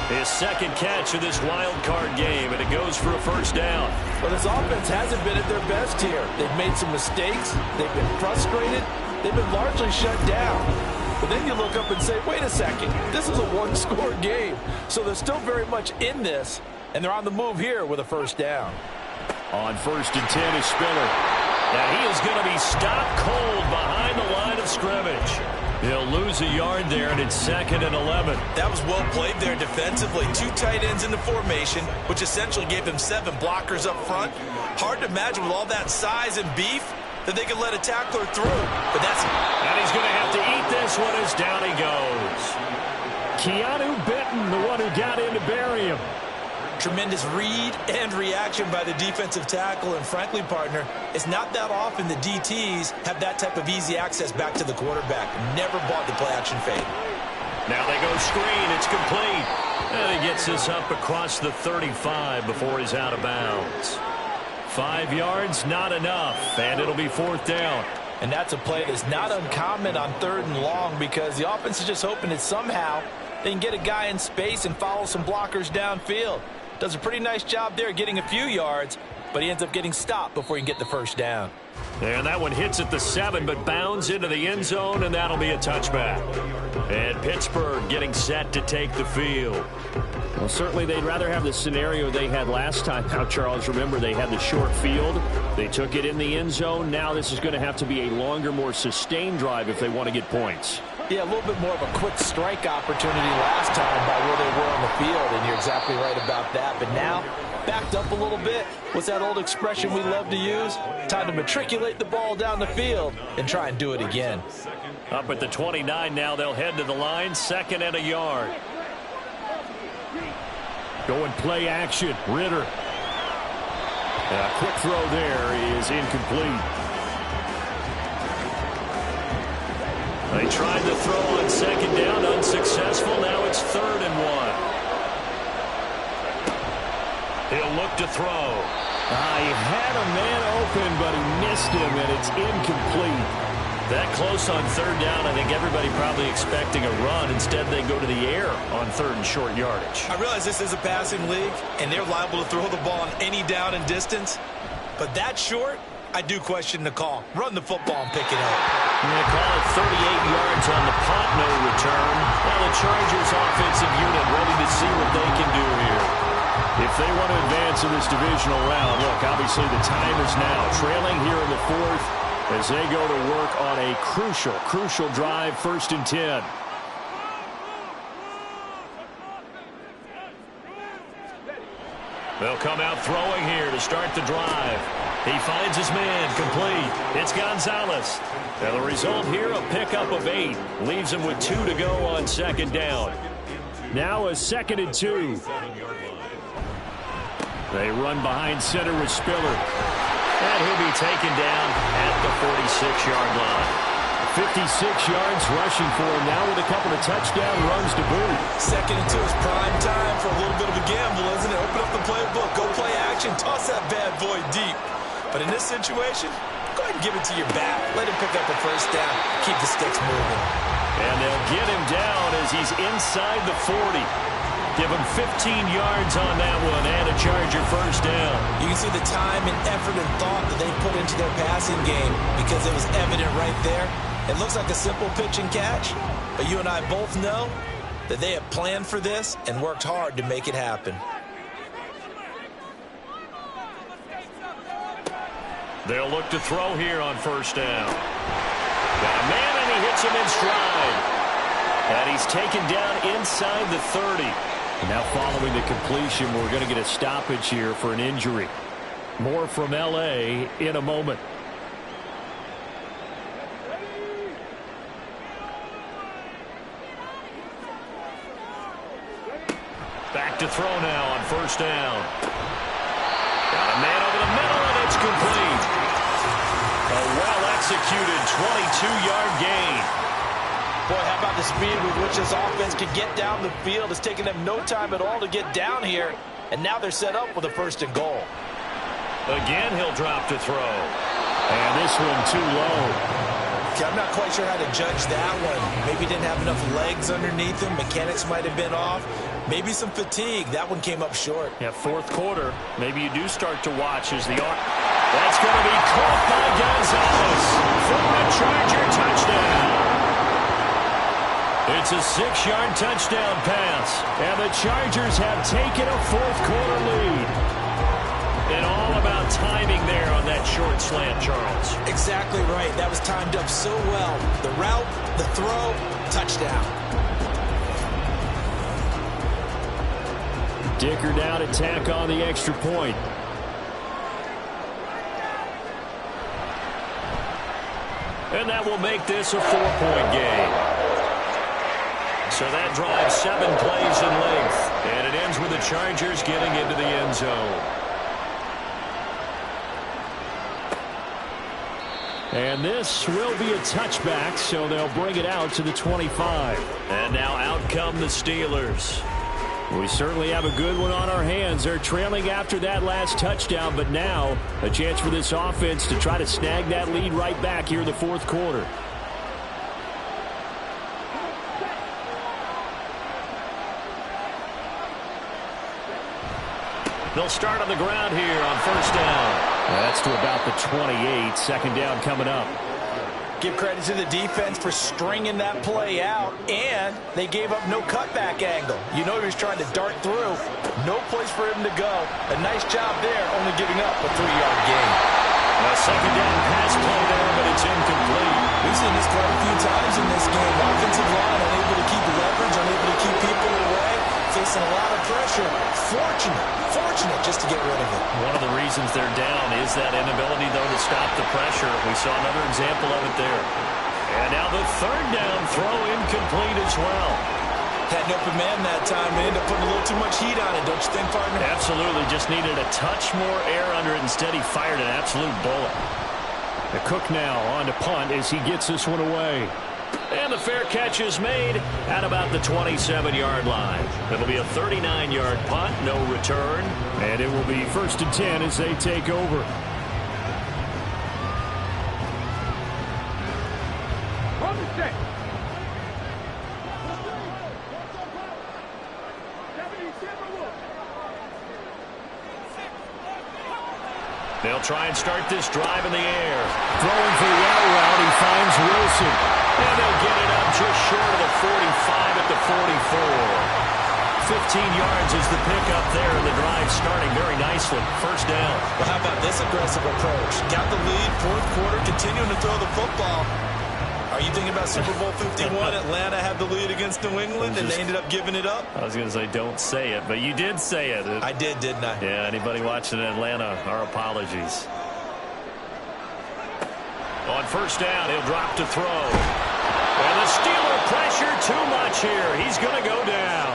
His second catch of this wild card game, and it goes for a first down. Well, this offense hasn't been at their best here. They've made some mistakes. They've been frustrated. They've been largely shut down. But then you look up and say, wait a second, this is a one-score game. So they're still very much in this, and they're on the move here with a first down. On 1st and 10 is Spiller. Now he is going to be stopped cold behind the line of scrimmage. He'll lose a yard there, and it's 2nd and 11. That was well played there defensively. 2 tight ends in the formation, which essentially gave him 7 blockers up front. Hard to imagine with all that size and beef that they could let a tackler through. But that's... And he's going to have to eat this one as down he goes. Keanu Benton, the one who got in to bury him. Tremendous read and reaction by the defensive tackle. And frankly, partner, it's not that often the DTs have that type of easy access back to the quarterback. Never bought the play-action fade. Now they go screen. It's complete. And he gets this up across the 35 before he's out of bounds. 5 yards, not enough. And it'll be 4th down. And that's a play that's not uncommon on 3rd and long because the offense is just hoping that somehow they can get a guy in space and follow some blockers downfield. Does a pretty nice job there getting a few yards, but he ends up getting stopped before he can get the first down. And that one hits at the 7, but bounds into the end zone, and that'll be a touchback. And Pittsburgh getting set to take the field. Well, certainly they'd rather have the scenario they had last time. Now, Charles, remember, they had the short field. They took it in the end zone. Now this is going to have to be a longer, more sustained drive if they want to get points. Yeah, a little bit more of a quick strike opportunity last time by where they were on the field, and you're exactly right about that. But now, backed up a little bit. What's that old expression we love to use? Time to matriculate the ball down the field and try and do it again. Up at the 29 now, they'll head to the line, 2nd and a yard. Going play action, Ritter. A quick throw there is incomplete. They tried to throw on 2nd down, unsuccessful. Now it's 3rd and 1. He'll look to throw. He had a man open, but he missed him, and it's incomplete. That close on 3rd down, I think everybody probably expecting a run. Instead, they go to the air on 3rd and short yardage. I realize this is a passing league, and they're liable to throw the ball on any down and distance. But that short, I do question the call. Run the football and pick it up. They call it 38 yards on the punt, no return. Now the Chargers offensive unit ready to see what they can do here. If they want to advance in this divisional round, look, obviously the time is now. Trailing here in the 4th as they go to work on a crucial drive, 1st and 10. They'll come out throwing here to start the drive. He finds his man, complete. It's Gonzalez. And the result here, a pickup of 8. Leaves him with 2 to go on 2nd down. Now a 2nd and 2. They run behind center with Spiller. And he'll be taken down at the 46-yard line. 56 yards rushing for him now with a couple of touchdown runs to boot. 2nd and 2 is prime time for a little bit of a gamble, isn't it? Open up the playbook, go play action, toss that bad boy deep. But in this situation, go ahead and give it to your back. Let him pick up a first down. Keep the sticks moving. And they'll get him down as he's inside the 40. Give him 15 yards on that one and a Charger first down. You can see the time and effort and thought that they put into their passing game because it was evident right there. It looks like a simple pitch and catch, but you and I both know that they have planned for this and worked hard to make it happen. They'll look to throw here on 1st down. Got a man, and he hits him in stride. And he's taken down inside the 30. Now following the completion, we're going to get a stoppage here for an injury. More from L.A. in a moment. Back to throw now on 1st down. Got a man over the middle, and it's complete. A well-executed 22-yard gain. Boy, how about the speed with which this offense can get down the field? It's taken them no time at all to get down here, and now they're set up with a 1st and goal. Again, he'll drop to throw. And this one too low. Okay, I'm not quite sure how to judge that one. Maybe he didn't have enough legs underneath him. Mechanics might have been off. Maybe some fatigue. That one came up short. Yeah, 4th quarter. Maybe you do start to watch as the arm. That's going to be caught by Gonzalez for a Charger touchdown. It's a 6-yard touchdown pass. And the Chargers have taken a fourth-quarter lead. And all about timing there on that short slant, Charles. Exactly right. That was timed up so well. The route, the throw, touchdown. Dicker down to tack on the extra point. And that will make this a 4-point game. So that drives 7 plays in length. And it ends with the Chargers getting into the end zone. And this will be a touchback, so they'll bring it out to the 25. And now out come the Steelers. We certainly have a good one on our hands. They're trailing after that last touchdown, but now a chance for this offense to try to snag that lead right back here in the fourth quarter. They'll start on the ground here on first down. That's to about the 28. Second down coming up. Give credit to the defense for stringing that play out, and they gave up no cutback angle. You know he was trying to dart through. No place for him to go. A nice job there, only giving up a 3-yard gain. A second down pass play there, but it's incomplete. We've seen this quite a few times in this game. Offensive line unable to keep leverage, unable to keep people away, facing a lot of pressure. Fortunate just to get rid of it. One of the reasons they're down is that inability, though, to stop the pressure. We saw another example of it there. And now the third down throw incomplete as well. Had an open man that time. They ended up putting a little too much heat on it, don't you think, partner? Absolutely. Just needed a touch more air under it. Instead, he fired an absolute bullet. The Cook now on to punt as he gets this one away. And the fair catch is made at about the 27-yard line. It'll be a 39-yard punt, no return. And it will be 1st and 10 as they take over. They'll try and start this drive in the air. Throwing for the out route, he finds Wilson. And they'll get it up just short of the 45 at the 44. 15 yards is the pickup there, and the drive starting very nicely. First down. Well, how about this aggressive approach? Got the lead, fourth quarter, continuing to throw the football. Are you thinking about Super Bowl 51? Atlanta had the lead against New England, and they ended up giving it up? I was going to say, don't say it, but you did say it. I did, didn't I? Yeah, anybody watching in Atlanta, our apologies. On first down, he'll drop to throw. And the Steeler pressure too much here. He's going to go down.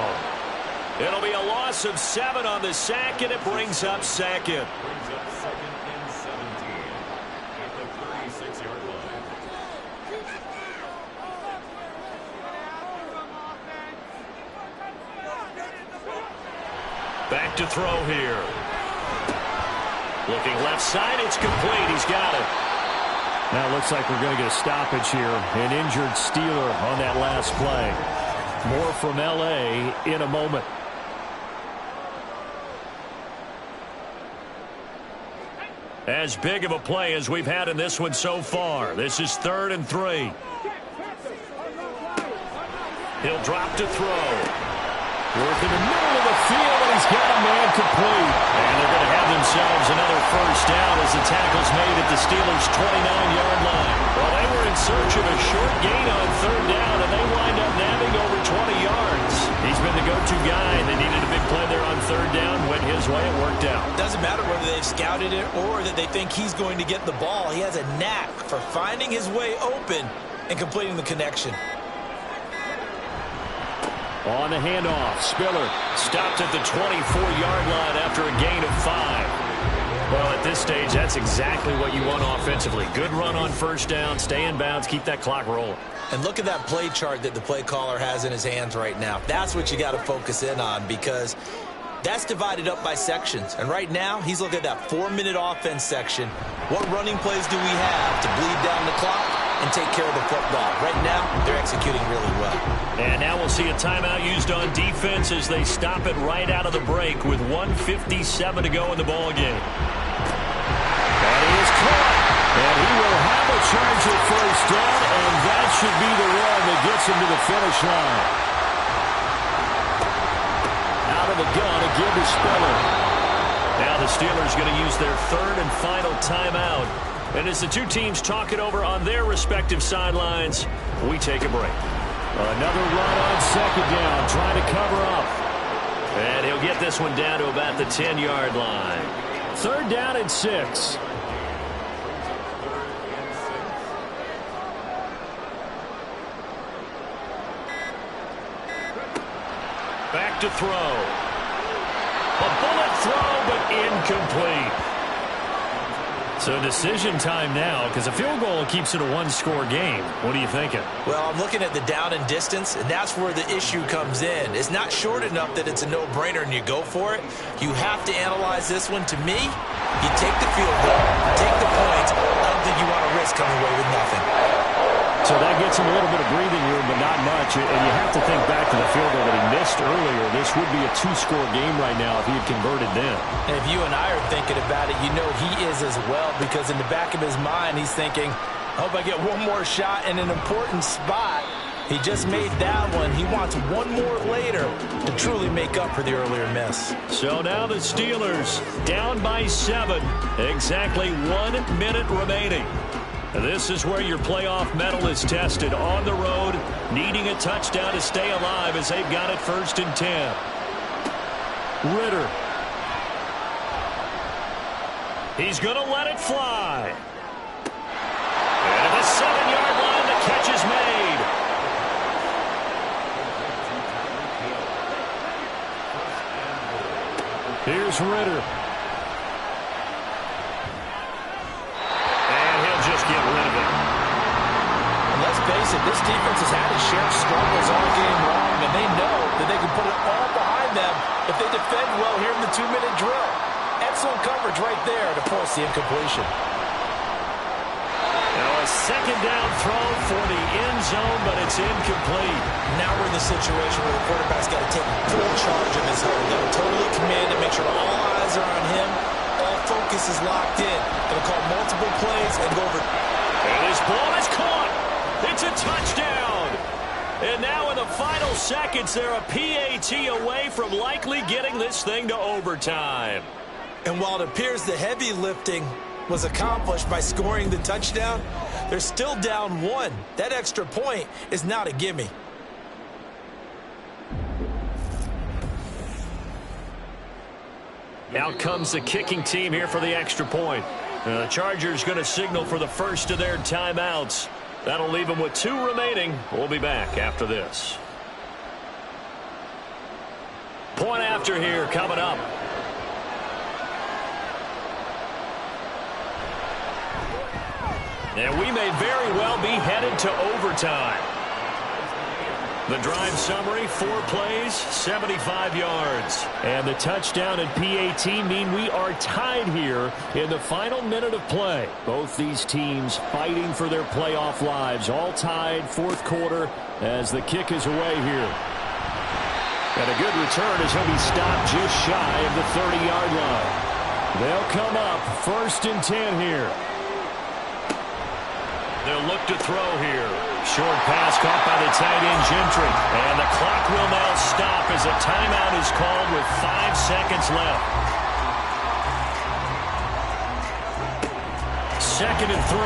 It'll be a loss of 7 on the sack, and it brings up second. Brings up 2nd and 17 at the 36-yard line. Back to throw here. Looking left side, it's complete. He's got it. Now it looks like we're going to get a stoppage here. An injured Steeler on that last play. More from L.A. in a moment. As big of a play as we've had in this one so far. This is 3rd and 3. He'll drop to throw. Work in the middle of the field, and he's got a man complete. And they're going to have themselves another first down as the tackle's made at the Steelers' 29-yard line. Well, they were in search of a short gain on 3rd down, and they wind up nabbing over 20 yards. He's been the go-to guy, and they needed a big play there on 3rd down. Went his way, it worked out. Doesn't matter whether they've scouted it or that they think he's going to get the ball. He has a knack for finding his way open and completing the connection. On the handoff, Spiller stopped at the 24-yard line after a gain of 5. Well, at this stage, that's exactly what you want offensively. Good run on first down, stay in bounds, keep that clock rolling. And look at that play chart that the play caller has in his hands right now. That's what you got to focus in on, because that's divided up by sections. And right now, he's looking at that 4-minute offense section. What running plays do we have to bleed down the clock and take care of the football? Right now, they're executing really well. And now we'll see a timeout used on defense as they stop it right out of the break with 1:57 to go in the ballgame. And he is caught. And he will have a charge at first down, and that should be the one that gets gets him to the finish line. Out of the gun, a give to Spiller. Now the Steelers going to use their third and final timeout. And as the two teams talk it over on their respective sidelines, we take a break. Another run on second down, trying to cover up. And he'll get this one down to about the 10-yard line. Third down and 6. Back to throw. A bullet throw, but incomplete. So decision time now, because a field goal keeps it a one-score game. What are you thinking? Well, I'm looking at the down and distance, and that's where the issue comes in. It's not short enough that it's a no-brainer and you go for it. You have to analyze this one. To me, you take the field goal, take the points. I don't think you want to risk coming away with nothing. So that gets him a little bit of breathing room, but not much. And you have to think back to the field goal that he missed earlier. This would be a two-score game right now if he had converted then. And if you and I are thinking about it, you know he is as well, because in the back of his mind, he's thinking, I hope I get one more shot in an important spot. He just made that one. He wants one more later to truly make up for the earlier miss. So now the Steelers down by 7. Exactly 1 minute remaining. This is where your playoff medal is tested on the road, needing a touchdown to stay alive as they've got it 1st and 10. Ritter. He's going to let it fly. And at the 7-yard line, the catch is made. Here's Ritter. Get rid of it. And let's face it, this defense has had its share of struggles all game long, and they know that they can put it all behind them if they defend well here in the 2-minute drill. Excellent coverage right there to force the incompletion. Now a second down throw for the end zone, but it's incomplete. Now we're in the situation where the quarterback's got to take full charge of his home. Got to totally command it, make sure all eyes are on him. Focus is locked in. Going to call multiple plays and go over. And his ball is caught. It's a touchdown. And now in the final seconds, they're a PAT away from likely getting this thing to overtime. And while it appears the heavy lifting was accomplished by scoring the touchdown, they're still down 1. That extra point is not a gimme. Out comes the kicking team here for the extra point. The Chargers going to signal for the first of their timeouts. That'll leave them with 2 remaining. We'll be back after this. Point after here coming up. And we may very well be headed to overtime. The drive summary, 4 plays, 75 yards. And the touchdown and PAT mean we are tied here in the final minute of play. Both these teams fighting for their playoff lives. All tied, 4th quarter as the kick is away here. And a good return as he'll be stopped just shy of the 30-yard line. They'll come up 1st and 10 here. They'll look to throw here. Short pass caught by the tight end Gentry. And the clock will now stop as a timeout is called with 5 seconds left. 2nd and 3.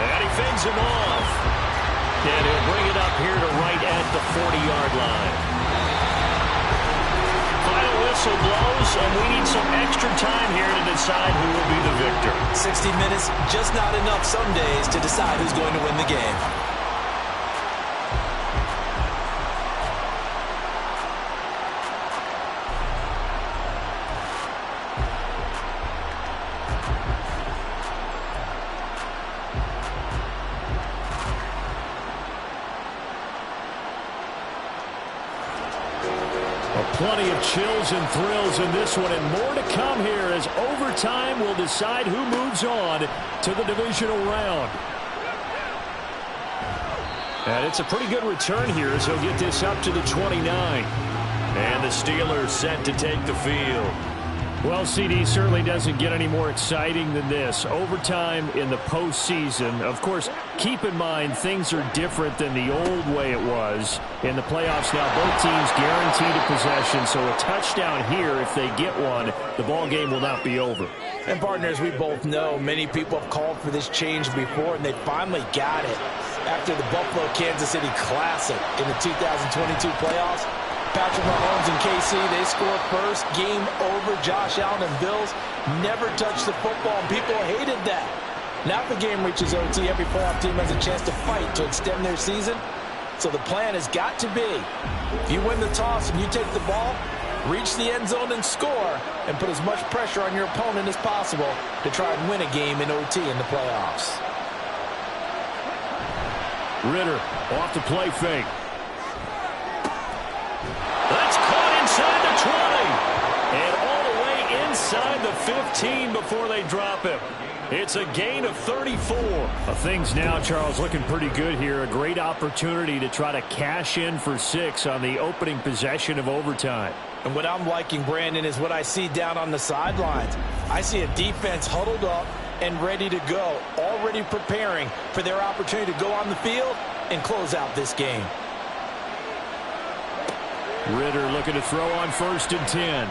And he fends him off. And he'll bring it up here to right at the 40-yard line. Final whistle blows, and we need some extra time here to decide who will be the victor. 60 minutes, just not enough some days to decide who's going to win the game. Plenty of chills and thrills in this one, and more to come here as overtime will decide who moves on to the divisional round. And it's a pretty good return here as he'll get this up to the 29. And the Steelers set to take the field. Well, CD certainly doesn't get any more exciting than this. Overtime in the postseason. Of course, keep in mind things are different than the old way it was. In the playoffs now, both teams guaranteed a possession, so a touchdown here, if they get one, the ball game will not be over. And partners, we both know many people have called for this change before, and they finally got it. After the Buffalo-Kansas City Classic in the 2022 playoffs, Patrick Mahomes and KC, they score first. Game over. Josh Allen and Bills never touched the football, and people hated that. Now if the game reaches OT, every playoff team has a chance to fight to extend their season. So the plan has got to be, if you win the toss and you take the ball, reach the end zone and score, and put as much pressure on your opponent as possible to try and win a game in OT in the playoffs. Ritter off the play fake. That's caught inside the 20. And all the way inside the 15 before they drop him. It's a gain of 34. Things now, Charles, looking pretty good here. A great opportunity to try to cash in for 6 on the opening possession of overtime. And what I'm liking, Brandon, is what I see down on the sidelines. I see a defense huddled up and ready to go, already preparing for their opportunity to go on the field and close out this game. Ritter looking to throw on 1st and 10.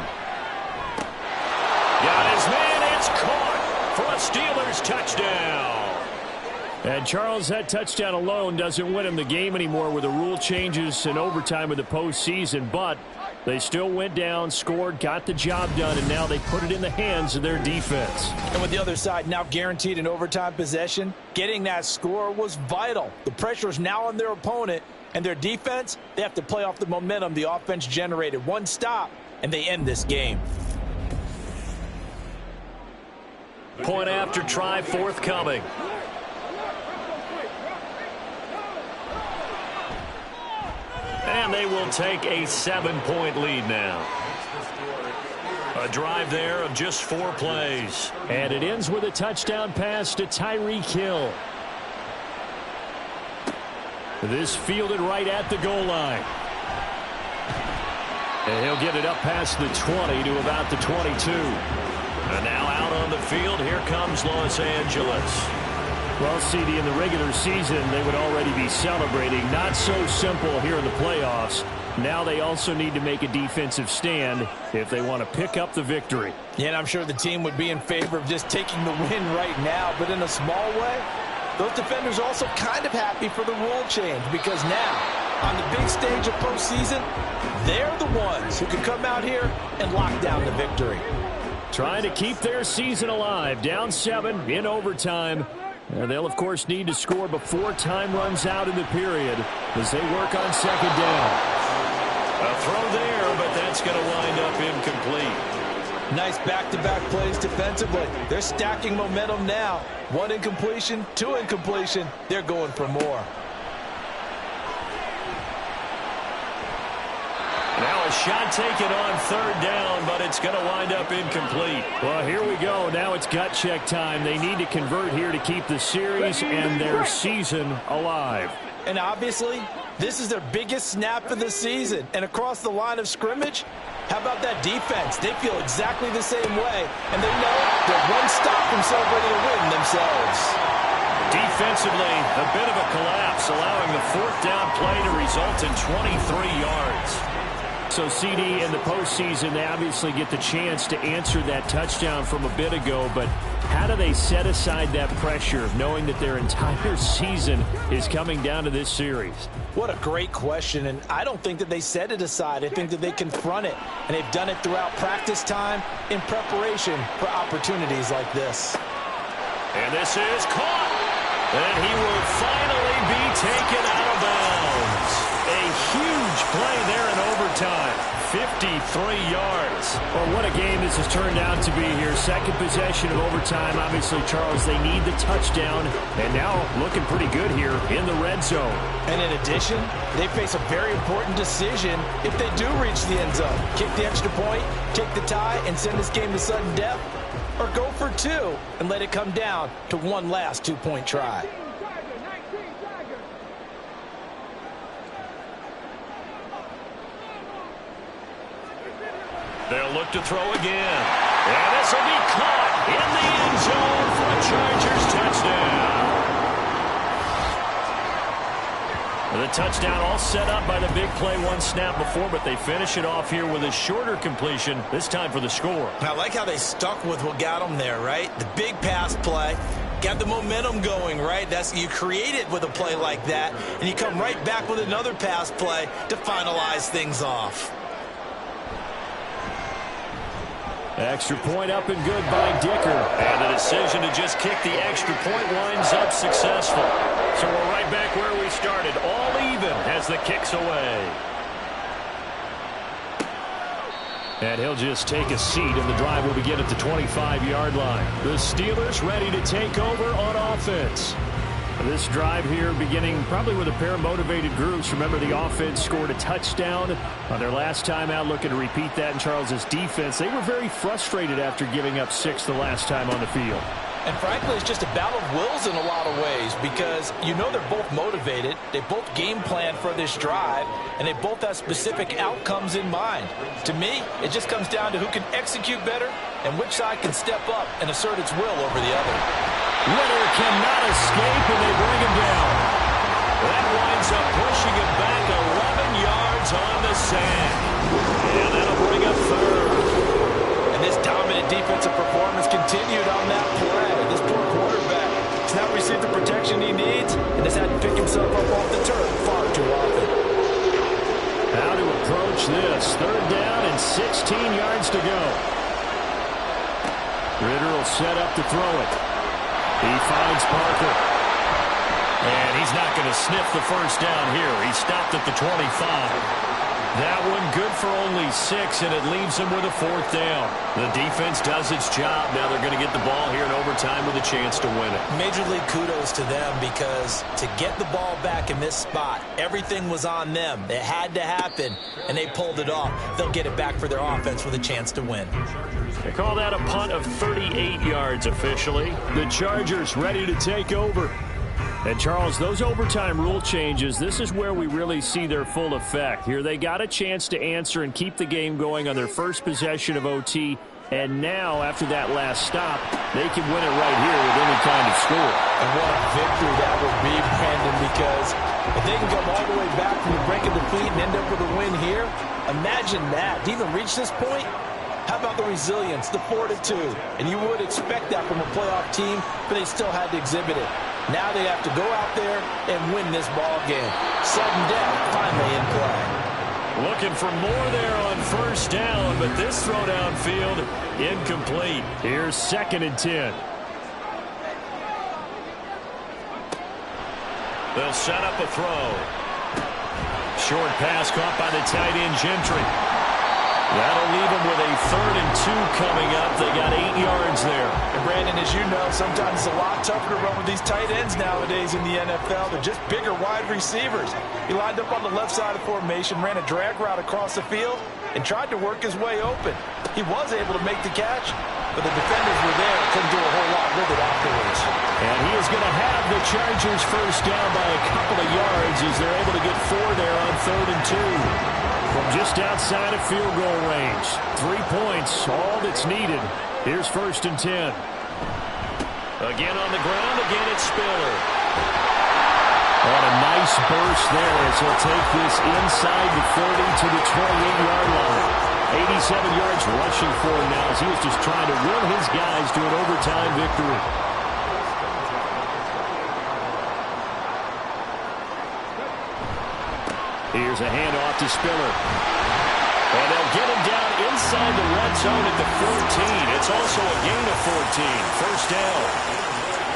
Got his man, it's caught for a Steelers touchdown. And Charles, that touchdown alone doesn't win him the game anymore with the rule changes in overtime of the postseason, but they still went down, scored, got the job done, and now they put it in the hands of their defense. And with the other side now guaranteed an overtime possession, getting that score was vital. The pressure is now on their opponent, and their defense, they have to play off the momentum the offense generated. One stop, and they end this game. Point after try forthcoming. And they will take a 7-point lead now. A drive there of just 4 plays. And it ends with a touchdown pass to Tyreek Hill. This fielded right at the goal line. And he'll get it up past the 20 to about the 22. And now out on the field, here comes Los Angeles. Well, CD, in the regular season, they would already be celebrating. Not so simple here in the playoffs. Now they also need to make a defensive stand if they want to pick up the victory. Yeah, and I'm sure the team would be in favor of just taking the win right now, but in a small way, those defenders are also kind of happy for the rule change because now, on the big stage of postseason, they're the ones who can come out here and lock down the victory. Trying to keep their season alive. Down 7 in overtime. And they'll, of course, need to score before time runs out in the period as they work on 2nd down. A throw there, but that's going to wind up incomplete. Nice back-to-back plays defensively. They're stacking momentum now. 1 incompletion, 2 incompletion. They're going for more. Now a shot taken on 3rd down, but it's going to wind up incomplete. Well, here we go. Now it's gut check time. They need to convert here to keep the series and their season alive. And obviously, this is their biggest snap of the season. And across the line of scrimmage, how about that defense? They feel exactly the same way, and they know they're 1 stop from celebrating a win themselves. Defensively, a bit of a collapse, allowing the 4th down play to result in 23 yards. So, CD, in the postseason, they obviously get the chance to answer that touchdown from a bit ago, but how do they set aside that pressure, knowing that their entire season is coming down to this series? What a great question, and I don't think that they set it aside. I think that they confront it, and they've done it throughout practice time in preparation for opportunities like this. And this is caught, and he will finally be taken out of bounds. A huge play there in overtime. 53 yards. Well, what a game this has turned out to be here. 2nd possession of overtime. Obviously, Charles, they need the touchdown. And now looking pretty good here in the red zone. And in addition, they face a very important decision if they do reach the end zone. Kick the extra point, take the tie, and send this game to sudden death. Or go for 2 and let it come down to 1 last 2-point try. They'll look to throw again. And this will be caught in the end zone for a Chargers touchdown. The touchdown all set up by the big play one snap before, but they finish it off here with a shorter completion, this time for the score. I like how they stuck with what got them there, right? The big pass play, got the momentum going, right? You create it with a play like that, and you come right back with another pass play to finalize things off. Extra point up and good by Dicker. And the decision to just kick the extra point winds up successful. So we're right back where we started, all even as the kick's away. And he'll just take a seat, and the drive will begin at the 25-yard line. The Steelers ready to take over on offense. This drive here beginning probably with a pair of motivated groups. Remember, the offense scored a touchdown on their last time out, looking to repeat that in Charles' defense. They were very frustrated after giving up 6 the last time on the field. And frankly, it's just a battle of wills in a lot of ways because you know they're both motivated. They both game plan for this drive, and they both have specific outcomes in mind. To me, it just comes down to who can execute better and which side can step up and assert its will over the other. Ritter cannot escape, and they bring him down. That winds up pushing him back 11 yards on the sand. And that'll bring up third. And this dominant defensive performance continued on that play. This poor quarterback has not received the protection he needs and has had to pick himself up off the turf far too often. How to approach this. Third down and 16 yards to go. Ritter will set up to throw it. He finds Parker. And he's not going to sniff the first down here. He stopped at the 25. That one good for only 6, and it leaves him with a 4th down. The defense does its job. Now they're going to get the ball here in overtime with a chance to win it. Major league kudos to them because to get the ball back in this spot, everything was on them. It had to happen, and they pulled it off. They'll get it back for their offense with a chance to win. They call that a punt of 38 yards officially. The Chargers ready to take over. And, Charles, those overtime rule changes, this is where we really see their full effect. Here they got a chance to answer and keep the game going on their first possession of OT. And now, after that last stop, they can win it right here with any kind of score. And what a victory that would be, Brandon, because if they can come all the way back from the break of defeat and end up with a win here, imagine that. To even reach this point, how about the resilience, the fortitude? And you would expect that from a playoff team, but they still had to exhibit it. Now they have to go out there and win this ball game. Sudden death finally in play. Looking for more there on first down, but this throw downfield incomplete. Here's 2nd and 10. They'll set up a throw. Short pass caught by the tight end Gentry. That'll leave them with a 3rd and 2 coming up. They got 8 yards there. And Brandon, as you know, sometimes it's a lot tougher to run with these tight ends nowadays in the NFL. They're just bigger wide receivers. He lined up on the left side of formation, ran a drag route across the field, and tried to work his way open. He was able to make the catch, but the defenders were there and couldn't do a whole lot with it afterwards. And he is going to have the Chargers first down by a couple of yards as they're able to get 4 there on 3rd and 2. From just outside of field goal range. 3 points, all that's needed. Here's 1st and 10. Again on the ground, again it's Spiller. And a nice burst there as he'll take this inside the 30 to the 28-yard line. 87 yards rushing for him now as he was just trying to will his guys to an overtime victory. Here's a handoff to Spiller. And they'll get him down inside the red zone at the 14. It's also a gain of 14. First down.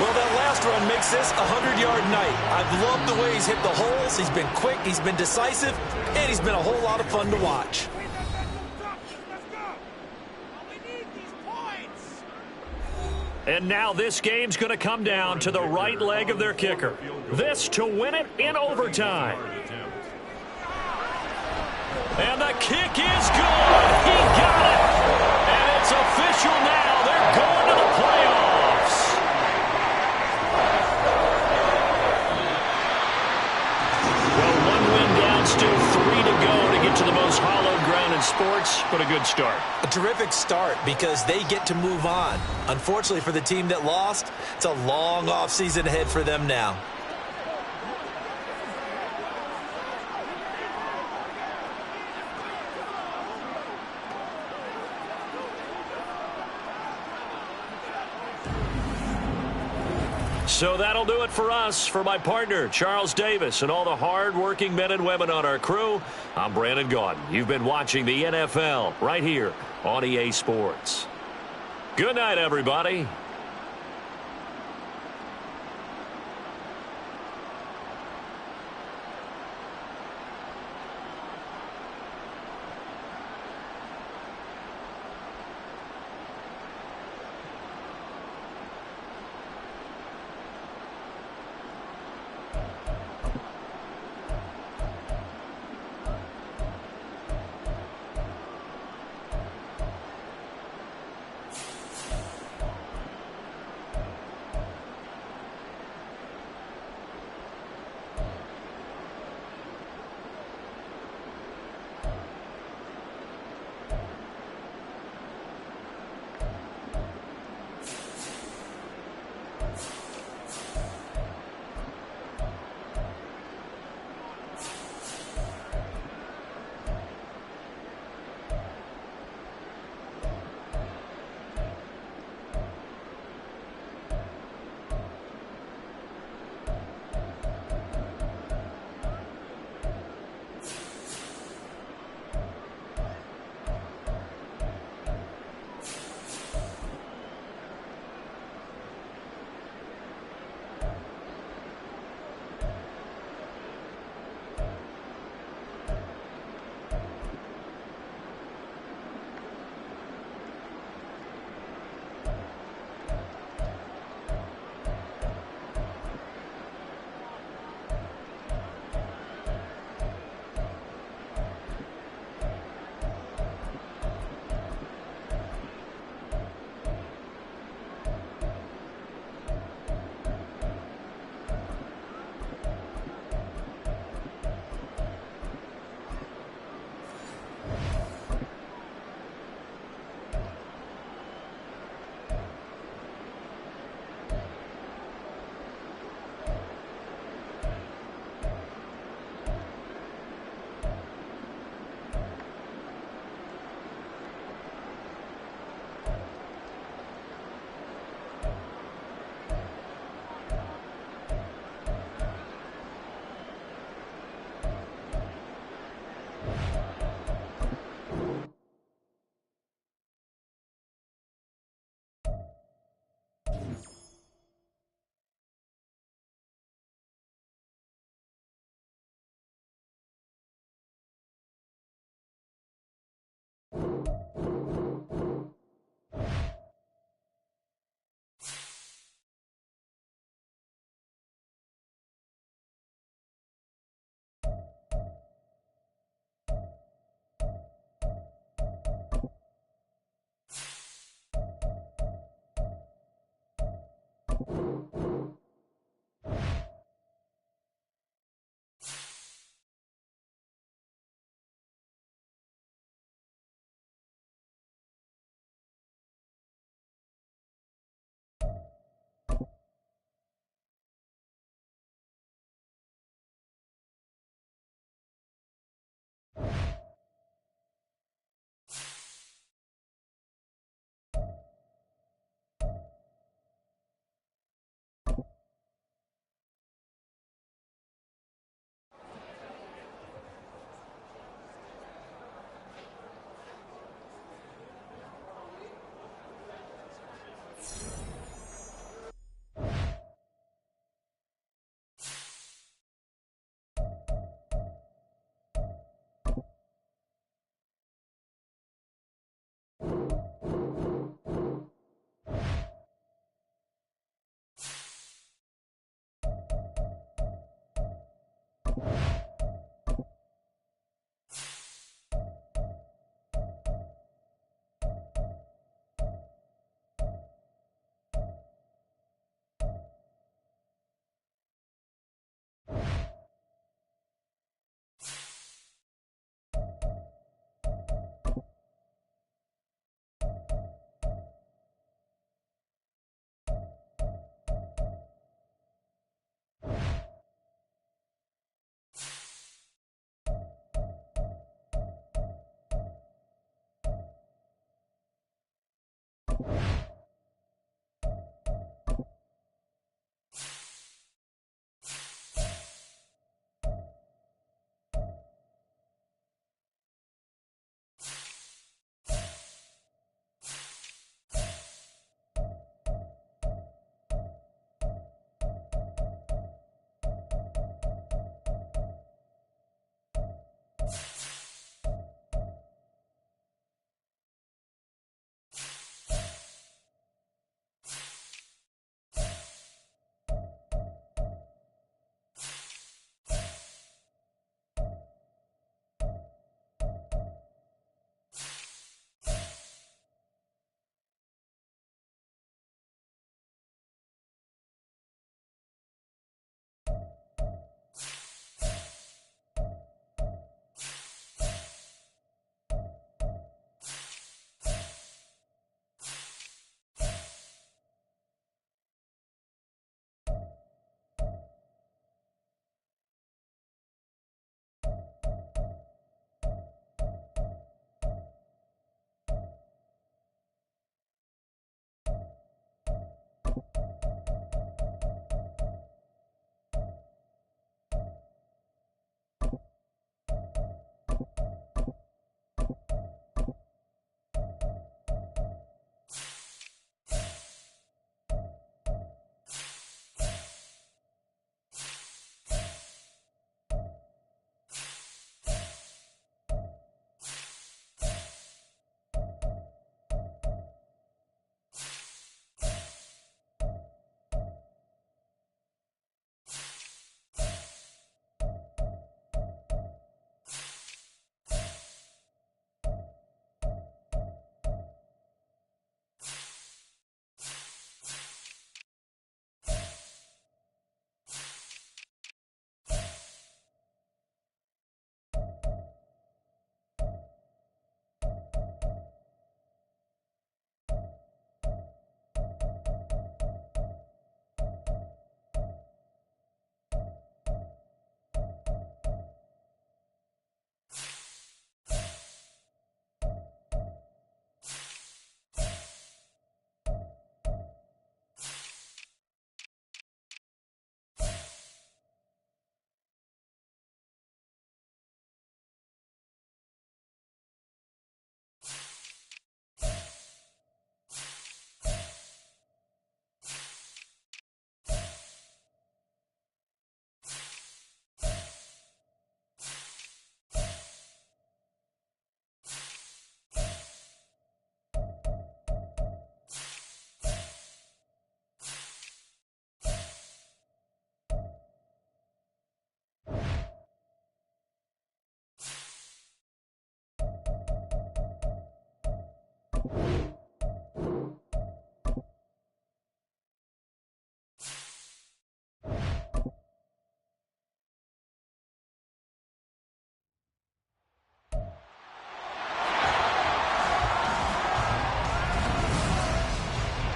Well, that last run makes this a 100-yard night. I've loved the way he's hit the holes. He's been quick, he's been decisive, and he's been a whole lot of fun to watch. And now this game's going to come down to the right leg of their kicker. This to win it in overtime. And the kick is good. He got it. And it's official now. They're going to the playoffs. Well, 1 win down, still 3 to go to get to the most hallowed ground in sports. Sports, but a good start. A terrific start because they get to move on. Unfortunately for the team that lost, it's a long offseason ahead for them now. So that'll do it for us. For my partner, Charles Davis, and all the hard-working men and women on our crew, I'm Brandon Gaudin. You've been watching the NFL right here on EA Sports. Good night, everybody.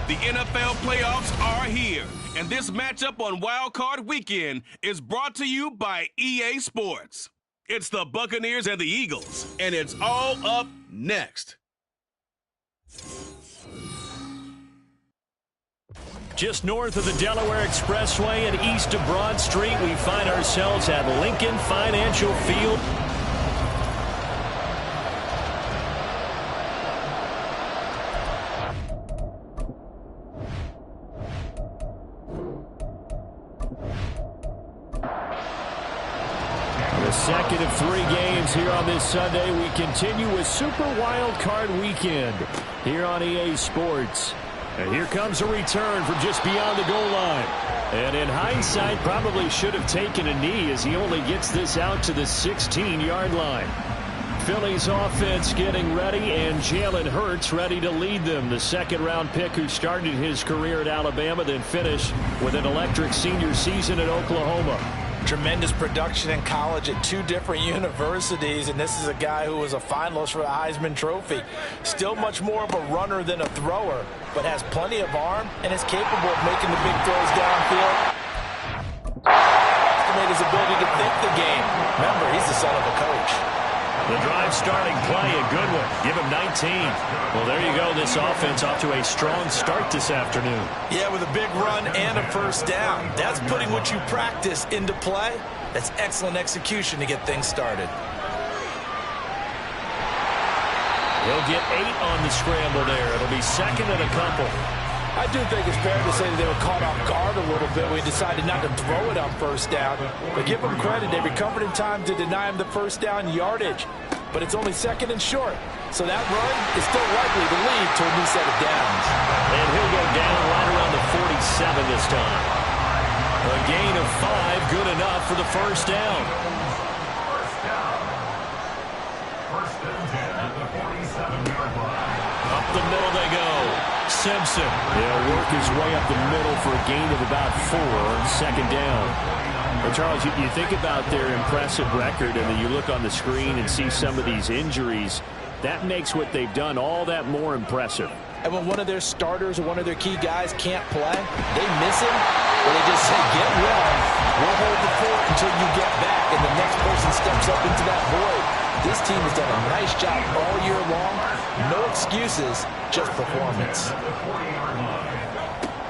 The NFL playoffs are here, and this matchup on Wild Card Weekend is brought to you by EA Sports. It's the Buccaneers and the Eagles, and it's all up next. Just north of the Delaware Expressway and east of Broad Street, we find ourselves at Lincoln Financial Field. The second of 3 games here on this Sunday. We continue with Super Wild Card Weekend here on EA Sports. And here comes a return from just beyond the goal line. And in hindsight, probably should have taken a knee as he only gets this out to the 16-yard line. Philly's offense getting ready, and Jalen Hurts ready to lead them. The second-round pick who started his career at Alabama, then finished with an electric senior season at Oklahoma. Tremendous production in college at 2 different universities, and this is a guy who was a finalist for the Heisman Trophy. Still much more of a runner than a thrower, but has plenty of arm and is capable of making the big throws downfield. Estimate his ability to think the game. Remember, he's the son of a coach. The drive starting play, a good one. Give him 19. Well, there you go. This offense off to a strong start this afternoon. Yeah, with a big run and a first down. That's putting what you practice into play. That's excellent execution to get things started. He'll get 8 on the scramble there. It'll be second and a couple. I do think it's fair to say that they were caught off guard a little bit when he decided not to throw it on first down. But give them credit. They recovered in time to deny him the first down yardage. But it's only second and short. So that run is still likely to lead to a new set of downs. And he'll go down right around the 47 this time. A gain of 5, good enough for the first down. First and 10 at the 47-yard line. Up the middle they go. Simpson. He'll work his way up the middle for a gain of about 4, second down. Well, Charles, you think about their impressive record, and then you look on the screen and see some of these injuries. That makes what they've done all that more impressive. And when one of their starters or one of their key guys can't play, they miss him, or they just say, get well, we'll hold the fort until you get back, and the next person steps up into that void. This team has done a nice job all year long. No excuses, just performance.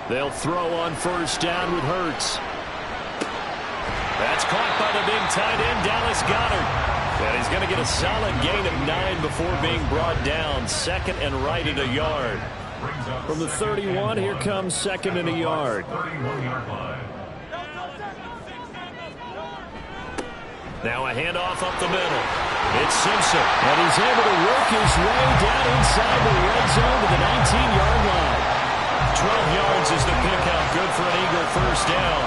They'll throw on first down with Hurts. That's caught by the big tight end, Dallas Goedert. And he's going to get a solid gain of 9 before being brought down. Second and right at a yard. From the 31, here comes second and a yard. Now a handoff up the middle. It's Simpson. And he's able to work his way down inside the red zone to the 19-yard line. 12 yards is the pickup. Good for an Eagle first down.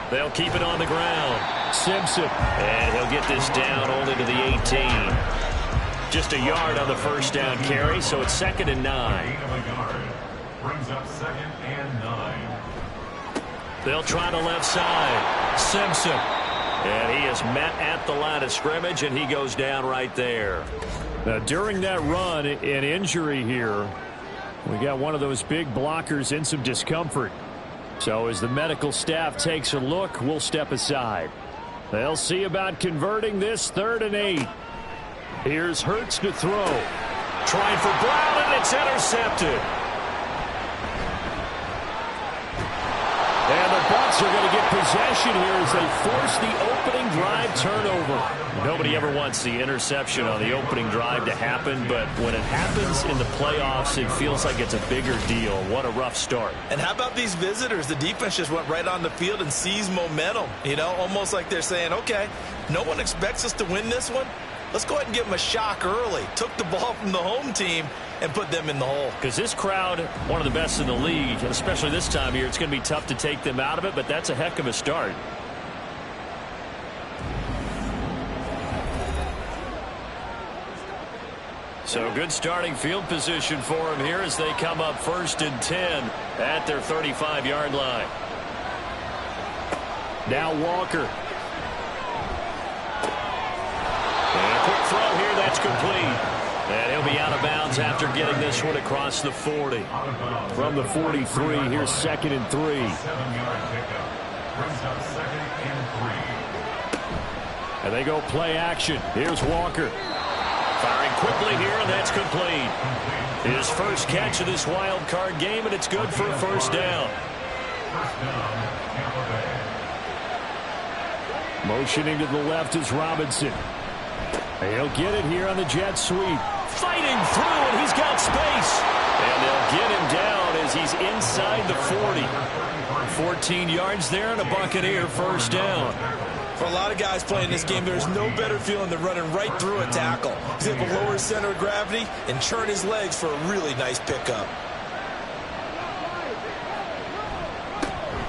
They'll keep it on the ground. Simpson. And he'll get this down only to the 18. Just a yard on the first down carry, so it's second and 9. Brings up second and 9. They'll try the left side. Simpson. And he is met at the line of scrimmage, and he goes down right there. Now, during that run, an injury here. We got one of those big blockers in some discomfort. So as the medical staff takes a look, we'll step aside. They'll see about converting this 3rd and 8. Here's Hurts to throw. Trying for Brown, and it's intercepted. And the Bucs are going to get possession here as they force the opening drive turnover. Nobody ever wants the interception on the opening drive to happen, but when it happens in the playoffs, it feels like it's a bigger deal. What a rough start. And how about these visitors? The defense just went right on the field and seized momentum. You know, almost like they're saying, okay, no one expects us to win this one. Let's go ahead and give them a shock early. Took the ball from the home team and put them in the hole. Because this crowd, one of the best in the league, and especially this time of year, it's going to be tough to take them out of it, but that's a heck of a start. So good starting field position for them here as they come up 1st and 10 at their 35-yard line. Now Walker. complete. And he'll be out of bounds after getting this one across the 40. From the 43, here's 2nd and 3. 7-yard pickup. Brings up 2nd and 3. And they go play action. Here's Walker. Firing quickly here, and that's complete. His first catch of this wild card game, and it's good for a first down. First down, Tampa Bay. Motioning to the left is Robinson. He'll get it here on the jet sweep. Fighting through, and he's got space. And they'll get him down as he's inside the 40. 14 yards there, and a Buccaneer first down. For a lot of guys playing this game, there's no better feeling than running right through a tackle. He's able to lower his center of gravity and churn his legs for a really nice pickup.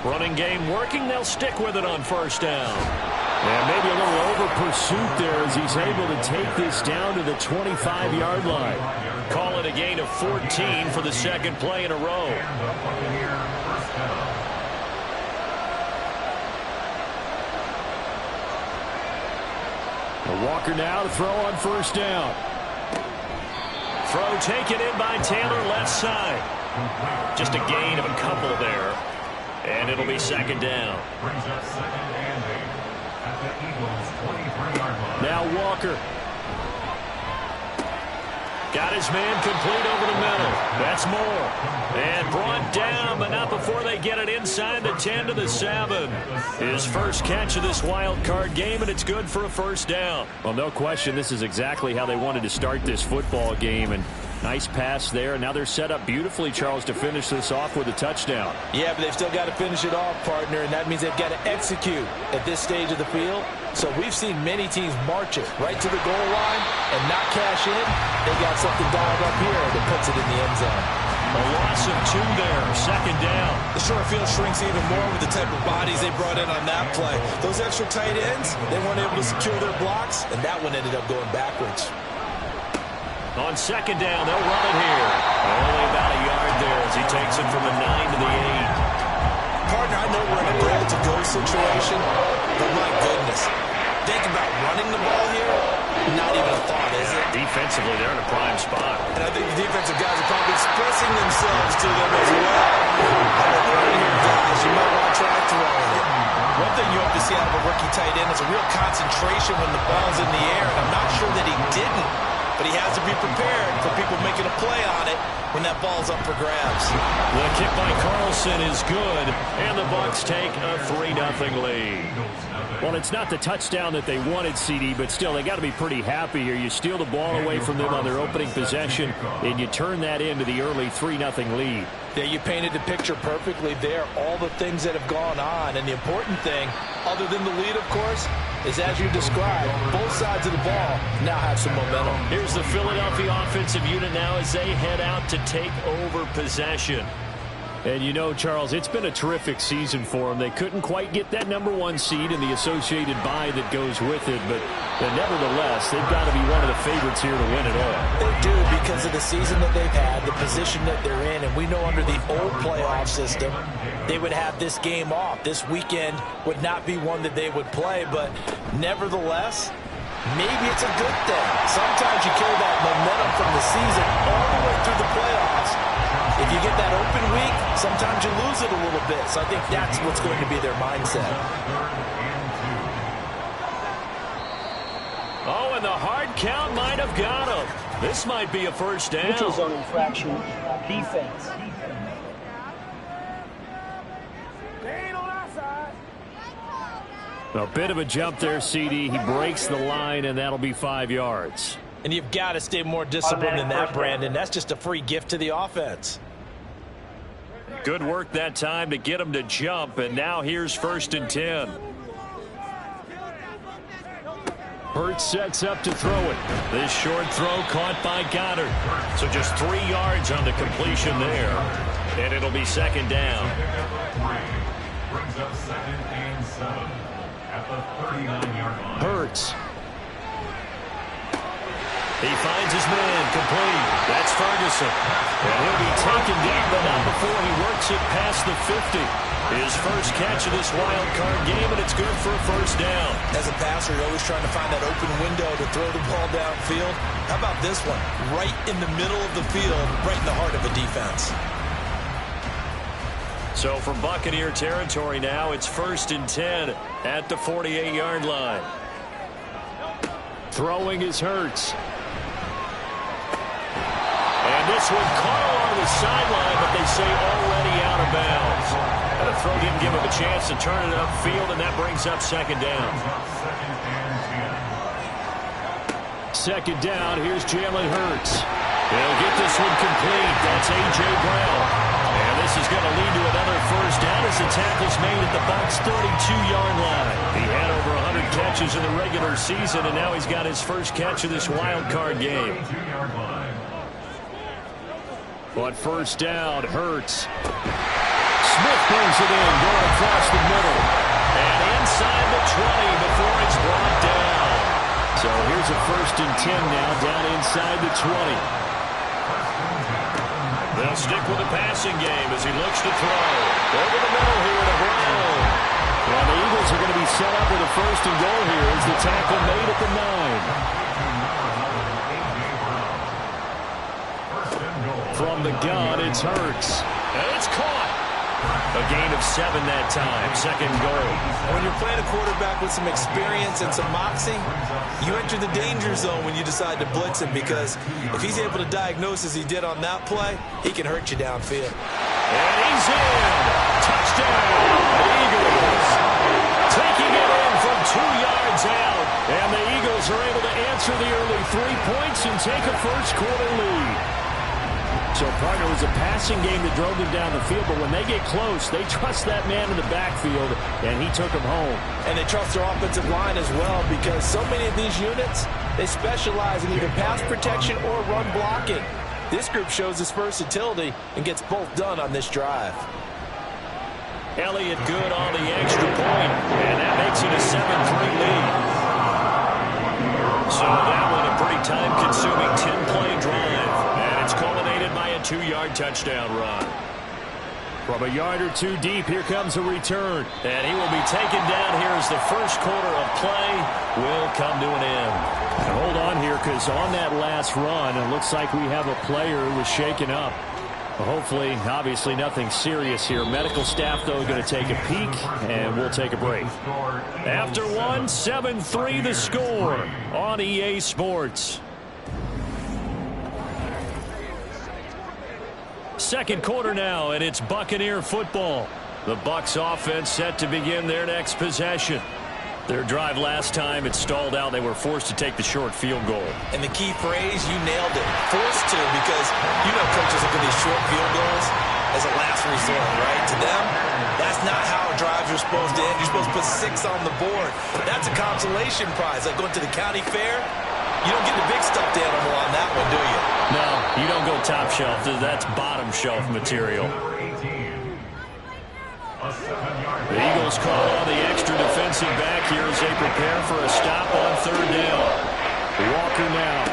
Running game working. They'll stick with it on first down. And maybe a little over pursuit there as he's able to take this down to the 25-yard line. Call it a gain of 14 for the second play in a row. And the Buccaneer first down. Walker now to throw on first down. Throw taken in by Taylor left side. Just a gain of a couple there. And it'll be second down. Brings up 2nd and 8 at the Eagles' 23-yard line. Now Walker. Got his man complete over the middle. That's more. And brought down, but not before they get it inside the 10 to the 7. His first catch of this wild card game, and it's good for a first down. Well, no question, this is exactly how they wanted to start this football game. And nice pass there. Now they're set up beautifully, Charles, to finish this off with a touchdown. Yeah, but they've still got to finish it off, partner, and that means they've got to execute at this stage of the field. So we've seen many teams march it right to the goal line and not cash in. They got something dialed up here that puts it in the end zone. A loss of 2 there, second down. The short field shrinks even more with the type of bodies they brought in on that play. Those extra tight ends, they weren't able to secure their blocks, and that one ended up going backwards. On second down, they'll run it here. Only about a yard there as he takes it from the 9 to the 8. Partner, I know we're in a goal-to-go situation, but my goodness. Think about running the ball here. Not even a thought, is it? Defensively, they're in a prime spot. And I think the defensive guys are probably expressing themselves to them as well. I look right here, guys. You might want to try throwing it. One thing you hope to see out of a rookie tight end is a real concentration when the ball's in the air, and I'm not sure that he didn't. But he has to be prepared for people making a play on it when that ball's up for grabs. The kick by Carlson is good, and the Bucs take a 3-0 lead. Well, it's not the touchdown that they wanted, CD, but still, they got to be pretty happy here. You steal the ball away from them on their opening possession, and you turn that into the early 3-0 lead. Yeah, you painted the picture perfectly there, all the things that have gone on. And the important thing, other than the lead, of course, is as you described, both sides of the ball now have some momentum. Here's the Philadelphia offensive unit now as they head out to take over possession. And you know, Charles, it's been a terrific season for them. They couldn't quite get that #1 seed and the associated bye that goes with it, but nevertheless, they've got to be one of the favorites here to win it all. They do, because of the season that they've had, the position that they're in, and we know under the old playoff system, they would have this game off. This weekend would not be one that they would play, but nevertheless, maybe it's a good thing. Sometimes you carry that momentum from the season all the way through the playoffs. If you get that open week, sometimes you lose it a little bit. So I think that's what's going to be their mindset. Oh, and the hard count might have got him. This might be a first down. Neutral zone infraction, defense. A bit of a jump there, CD. He breaks the line, and that'll be 5 yards. And you've got to stay more disciplined than that, Brandon. That's just a free gift to the offense. Good work that time to get him to jump, and now here's 1st and 10. Hurts sets up to throw it. This short throw caught by Goddard. So just 3 yards on the completion there, and it'll be second down. Brings up 2nd and 7 at the 39-yard line. Hurts. He finds his man complete. That's Ferguson. And he'll be taken taken down, but not before he works it past the 50. His first catch of this wild card game, and it's good for a first down. As a passer, you're always trying to find that open window to throw the ball downfield. How about this one? Right in the middle of the field, right in the heart of a defense. So from Buccaneer territory now, it's 1st and 10 at the 48-yard line. Throwing is Hurts. And this one caught along the sideline, but they say already out of bounds. And the throw didn't give him a chance to turn it upfield, and that brings up 2nd down. 2nd down, here's Jalen Hurts. He'll get this one complete. That's A.J. Brown. And this is going to lead to another first down as the tackle's made at the Bucs' 32-yard line. He had over 100 catches in the regular season, and now he's got his first catch of this wild card game. On 1st down, Hurts. Smith brings it in, going across the middle. And inside the 20 before it's brought down. So here's a 1st and 10 now, down inside the 20. They'll stick with the passing game as he looks to throw. Over the middle here to Brown. Well, the Eagles are going to be set up with a 1st and goal here as the tackle made at the 9. From the gun, it's Hurts. And it's caught. A gain of 7 that time. 2nd goal. When you're playing a quarterback with some experience and some moxie, you enter the danger zone when you decide to blitz him, because if he's able to diagnose as he did on that play, he can hurt you downfield. And he's in. Touchdown. Eagles. Taking it in from 2 yards out. And the Eagles are able to answer the early 3 points and take a first quarter lead. So, partner, it was a passing game that drove them down the field, but when they get close, they trust that man in the backfield, and he took them home. And they trust their offensive line as well, because so many of these units, they specialize in either pass protection or run blocking. This group shows its versatility and gets both done on this drive. Elliott good on the extra point, and that makes it a 7-3 lead. So that one a pretty time-consuming 10-play drive. It's culminated by a 2-yard touchdown run. From a yard or two deep, here comes a return. And he will be taken down here as the first quarter of play will come to an end. And hold on here, because on that last run, it looks like we have a player who was shaken up. Hopefully, obviously, nothing serious here. Medical staff, though, going to take a peek, and we'll take a break. After one, 7-3 the score on EA Sports. Second quarter now, and it's Buccaneer football. The Bucs offense set to begin their next possession. Their drive last time, it stalled out. They were forced to take the short field goal. And the key phrase, you nailed it. Forced to, because you know coaches look at these short field goals as a last resort, right? To them, that's not how drives are supposed to end. You're supposed to put 6 on the board. That's a consolation prize, like going to the county fair. You don't get the big stuffed animal on that one, do you? No, you don't go top shelf. That's bottom shelf material. The Eagles call on the extra defensive back here as they prepare for a stop on 3rd down. Walker now.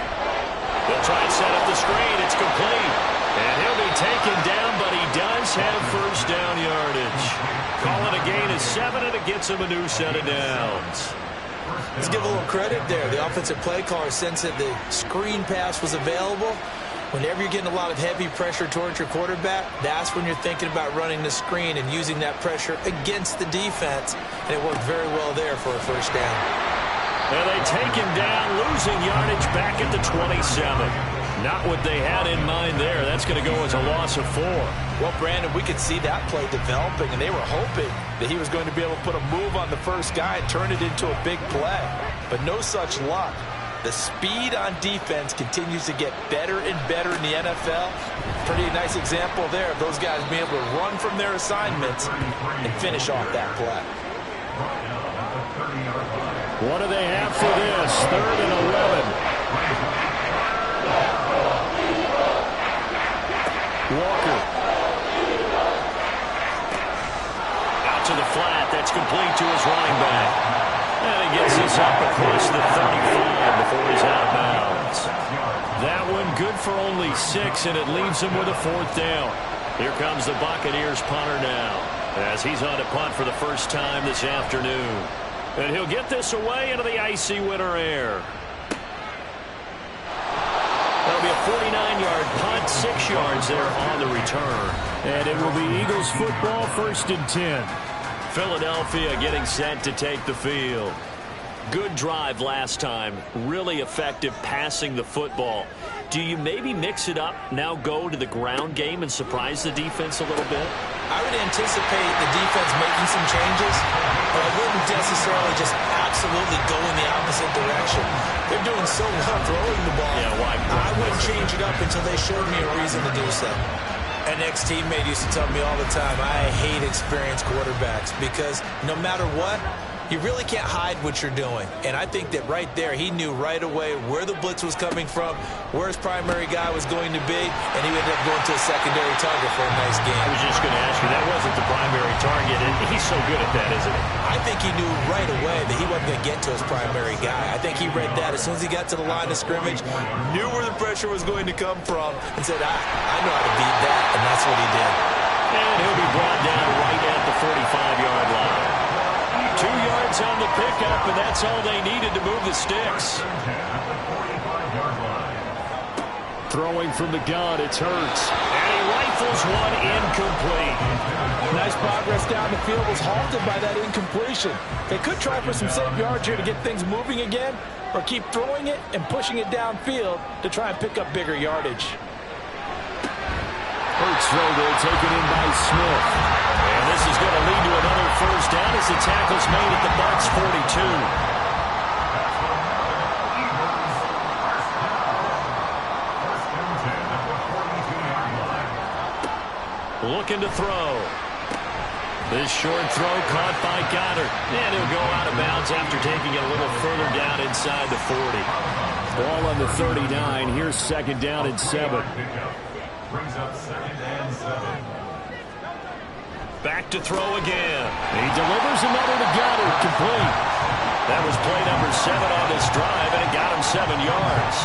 They'll try and set up the screen. It's complete. And he'll be taken down, but he does have first down yardage. Calling a gain of 7, and it gets him a new set of downs. Let's give a little credit there. The offensive play caller sensed that the screen pass was available. Whenever you're getting a lot of heavy pressure towards your quarterback, that's when you're thinking about running the screen and using that pressure against the defense. And it worked very well there for a first down. And they take him down, losing yardage back at the 27. Not what they had in mind there. That's going to go as a loss of 4. Well, Brandon, we could see that play developing, and they were hoping that he was going to be able to put a move on the first guy and turn it into a big play. But no such luck. The speed on defense continues to get better and better in the NFL. Pretty nice example there of those guys being able to run from their assignments and finish off that play. What do they have for this? 3rd and 11. Walker. Out to the flat. That's complete to his running back. And he gets this up across the 35 before he's out of bounds. yards. That one good for only 6, and it leaves him with a 4th down. Here comes the Buccaneers punter now, as he's on to punt for the first time this afternoon. And he'll get this away into the icy winter air. That'll be a 49-yard punt, 6 yards there on the return. And it will be Eagles football, 1st and 10. Philadelphia getting set to take the field. Good drive last time. Really effective passing the football. Do you maybe mix it up, now go to the ground game and surprise the defense a little bit? I would anticipate the defense making some changes, but I wouldn't necessarily just absolutely go in the opposite direction. They're doing so well throwing the ball. Yeah, why? I wouldn't change it up until they showed me a reason to do so. An ex-teammate used to tell me all the time, I hate experienced quarterbacks because no matter what, you really can't hide what you're doing. And I think that right there, he knew right away where the blitz was coming from, where his primary guy was going to be, and he ended up going to a secondary target for a nice game. I was just going to ask you, that wasn't the primary target, and he's so good at that, isn't he? I think he knew right away that he wasn't going to get to his primary guy. I think he read that as soon as he got to the line of scrimmage, knew where the pressure was going to come from, and said, I know how to beat that, and that's what he did. And he'll be brought down right at the 45-yard line. 2 yards on the pickup, and that's all they needed to move the sticks. Throwing from the gun, it's Hurts. And he rifles one incomplete. Nice progress down the field, was halted by that incompletion. They could try for some safe yards here to get things moving again, or keep throwing it and pushing it downfield to try and pick up bigger yardage. Hurts throw there, taken in by Smith. And this is going to lead to another 1st down as the tackle's made at the Bucs 42. Looking to throw. This short throw caught by Goddard. And he'll go out of bounds after taking it a little further down inside the 40. Ball on the 39. Here's 2nd down and 7. Brings up 2nd and 7. Back to throw again. He delivers another to Goddard, complete. That was play number 7 on this drive, and it got him 7 yards.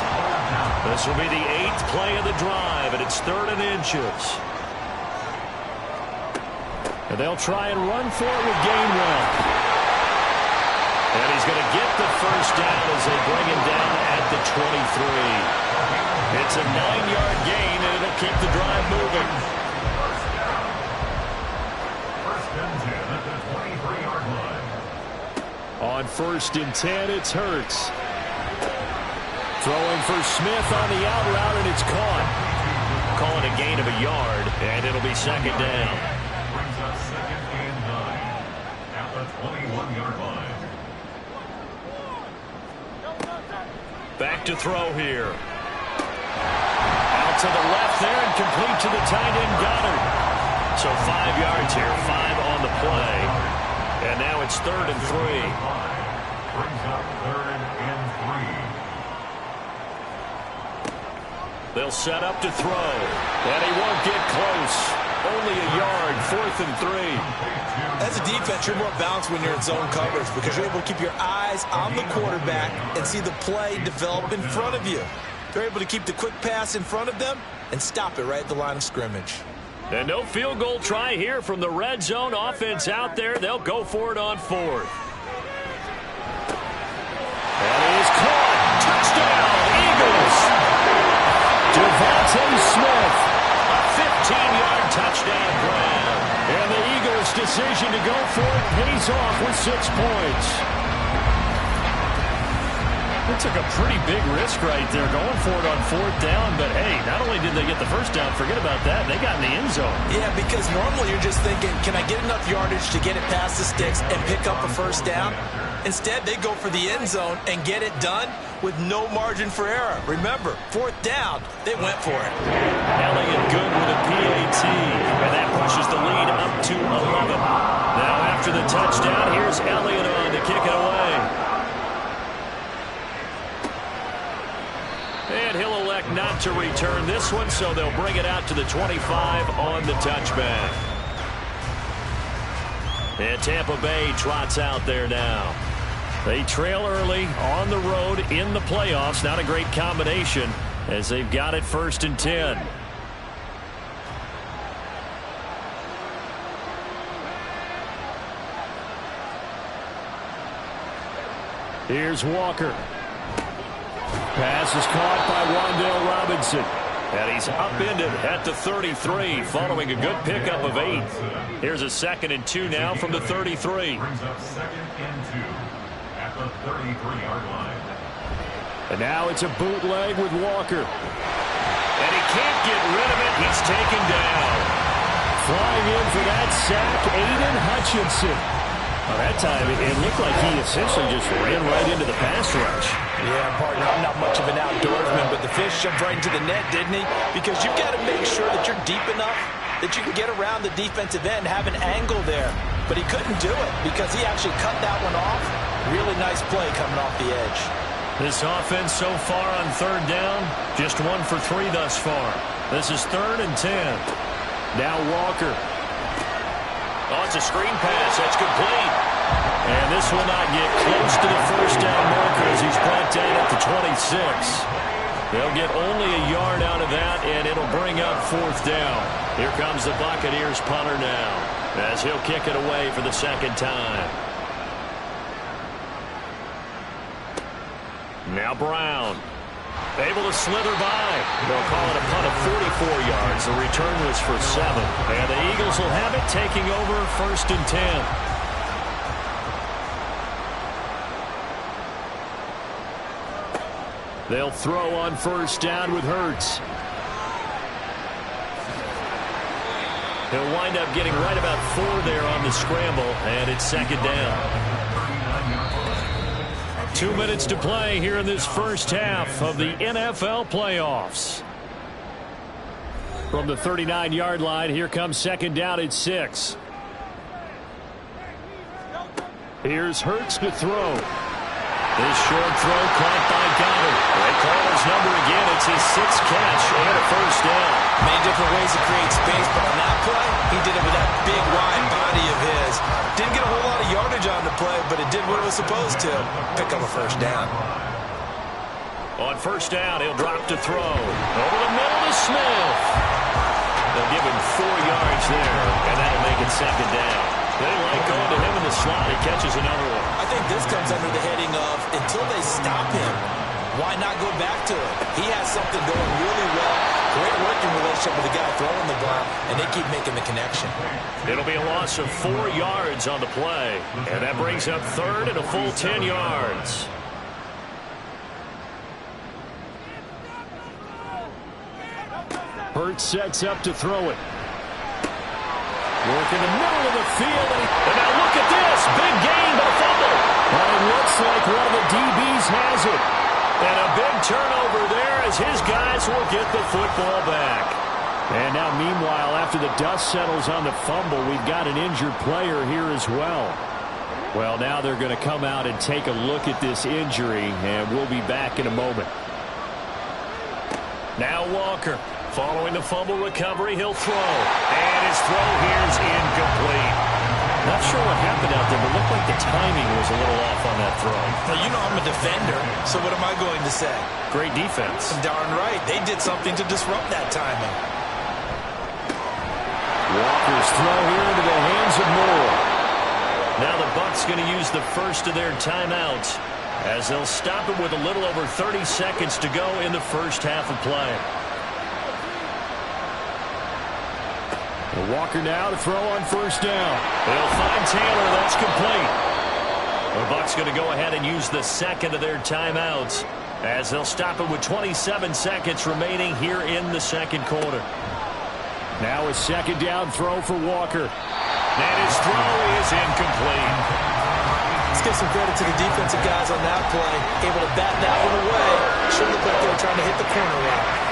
This will be the 8th play of the drive, and it's 3rd and inches. And they'll try and run for it with Gainwell. And he's going to get the 1st down as they bring him down at the 23. It's a 9-yard gain, and it'll keep the drive moving. On 1st and 10, it's Hurts. Throwing for Smith on the out route, and it's caught. Calling a gain of a yard, and it'll be 2nd down. Brings up 2nd and 9 at the 21-yard line. Back to throw here. Out to the left there and complete to the tight end Goddard. So 5 yards here, 5 on the play. And now it's 3rd and 3. Brings up 3rd and 3. They'll set up to throw. And he won't get close. Only a yard, 4th and 3. As a defense, you're more balanced when you're in zone coverage because you're able to keep your eyes on the quarterback and see the play develop in front of you. They're able to keep the quick pass in front of them and stop it right at the line of scrimmage. And no field goal try here from the red zone offense out there. They'll go for it on 4th. And he is caught. Touchdown, Eagles. Devontae Smith. A 15-yard touchdown grab. And the Eagles' decision to go for it pays off with 6 points. They took a pretty big risk right there going for it on 4th down. But, hey, not only did they get the 1st down, forget about that, they got in the end zone. Yeah, because normally you're just thinking, can I get enough yardage to get it past the sticks and pick up a 1st down? Instead, they go for the end zone and get it done with no margin for error. Remember, 4th down, they went for it. Elliott good with a PAT, and that pushes the lead up to 11. Now after the touchdown, here's Elliott on to kick it away. And he'll elect not to return this one, so they'll bring it out to the 25 on the touchback. And Tampa Bay trots out there now. They trail early on the road in the playoffs. Not a great combination as they've got it 1st and 10. Here's Walker. Pass is caught by Wan'Dale Robinson. And he's upended at the 33 following a good pickup of 8. Here's a 2nd and 2 now from the 33. Brings up 2nd and 2 at the 33-yard line. And now it's a bootleg with Walker. And he can't get rid of it. He's taken down. Flying in for that sack, Aiden Hutchinson. Well, that time it looked like he essentially just ran right into the pass rush. Yeah, partner, I'm not much of an outdoorsman, but the fish jumped right into the net, didn't he? Because you've got to make sure that you're deep enough that you can get around the defensive end, have an angle there. But he couldn't do it because he actually cut that one off. Really nice play coming off the edge. This offense so far on 3rd down, just 1 for 3 thus far. This is 3rd and 10. Now Walker. Oh, it's a screen pass. That's complete. And this will not get close to the 1st down marker as he's brought down at the 26. They'll get only a yard out of that, and it'll bring up 4th down. Here comes the Buccaneers punter now as he'll kick it away for the 2nd time. Now Brown. Able to slither by. They'll call it a punt of 44 yards. The return was for 7. And the Eagles will have it taking over 1st and 10. They'll throw on 1st down with Hurts. He'll wind up getting right about 4 there on the scramble, and it's 2nd down. 2 minutes to play here in this 1st half of the NFL playoffs. From the 39-yard line, here comes 2nd down at 6. Here's Hurts to throw. This short throw caught by Goddard. They call his number again. It's his 6th catch and a 1st down. Many different ways to create space, but on that play, he did it with that big, wide body of his. Didn't get a whole lot of yardage on the play, but it did what it was supposed to. Pick up a 1st down. On 1st down, he'll drop to throw. Over the middle to Smith. They'll give him 4 yards there, and that'll make it 2nd down. They like going to him in the slot. He catches another one. I think this comes under the heading of until they stop him, why not go back to him? He has something going really well. Great working relationship with the guy throwing the ball, and they keep making the connection. It'll be a loss of 4 yards on the play, and that brings up 3rd and a full 10 yards. Hurts sets up to throw it. Work in the middle of the field, and now look at this. Big gain, but a fumble. But it looks like one of the DBs has it. And a big turnover there as his guys will get the football back. And now, meanwhile, after the dust settles on the fumble, we've got an injured player here as well. Well, now they're going to come out and take a look at this injury, and we'll be back in a moment. Now Walker. Following the fumble recovery, he'll throw. And his throw here's incomplete. Not sure what happened out there, but it looked like the timing was a little off on that throw. Well, you know I'm a defender, so what am I going to say? Great defense. Darn right. They did something to disrupt that timing. Walker's throw here into the hands of Moore. Now the Bucs going to use the first of their timeouts as they'll stop it with a little over 30 seconds to go in the 1st half of play. Walker now to throw on 1st down. They'll find Taylor. That's complete. The Bucs going to go ahead and use the 2nd of their timeouts as they'll stop it with 27 seconds remaining here in the 2nd quarter. Now a 2nd down throw for Walker. And his throw is incomplete. Let's give some credit to the defensive guys on that play. Able to bat that one away. Sure looked like they were trying to hit the corner route.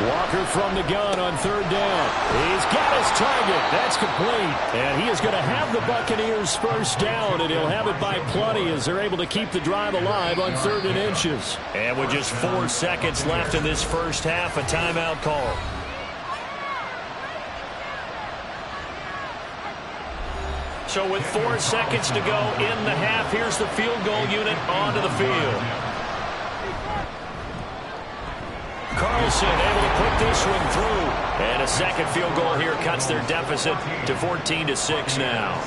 Walker from the gun on 3rd down. He's got his target. That's complete. And he is going to have the Buccaneers 1st down, and he'll have it by plenty as they're able to keep the drive alive on 3rd and inches. And with just 4 seconds left in this 1st half, a timeout call. So with 4 seconds to go in the half, here's the field goal unit onto the field. Carlson able to put this one through. And a second field goal here cuts their deficit to 14-6 now.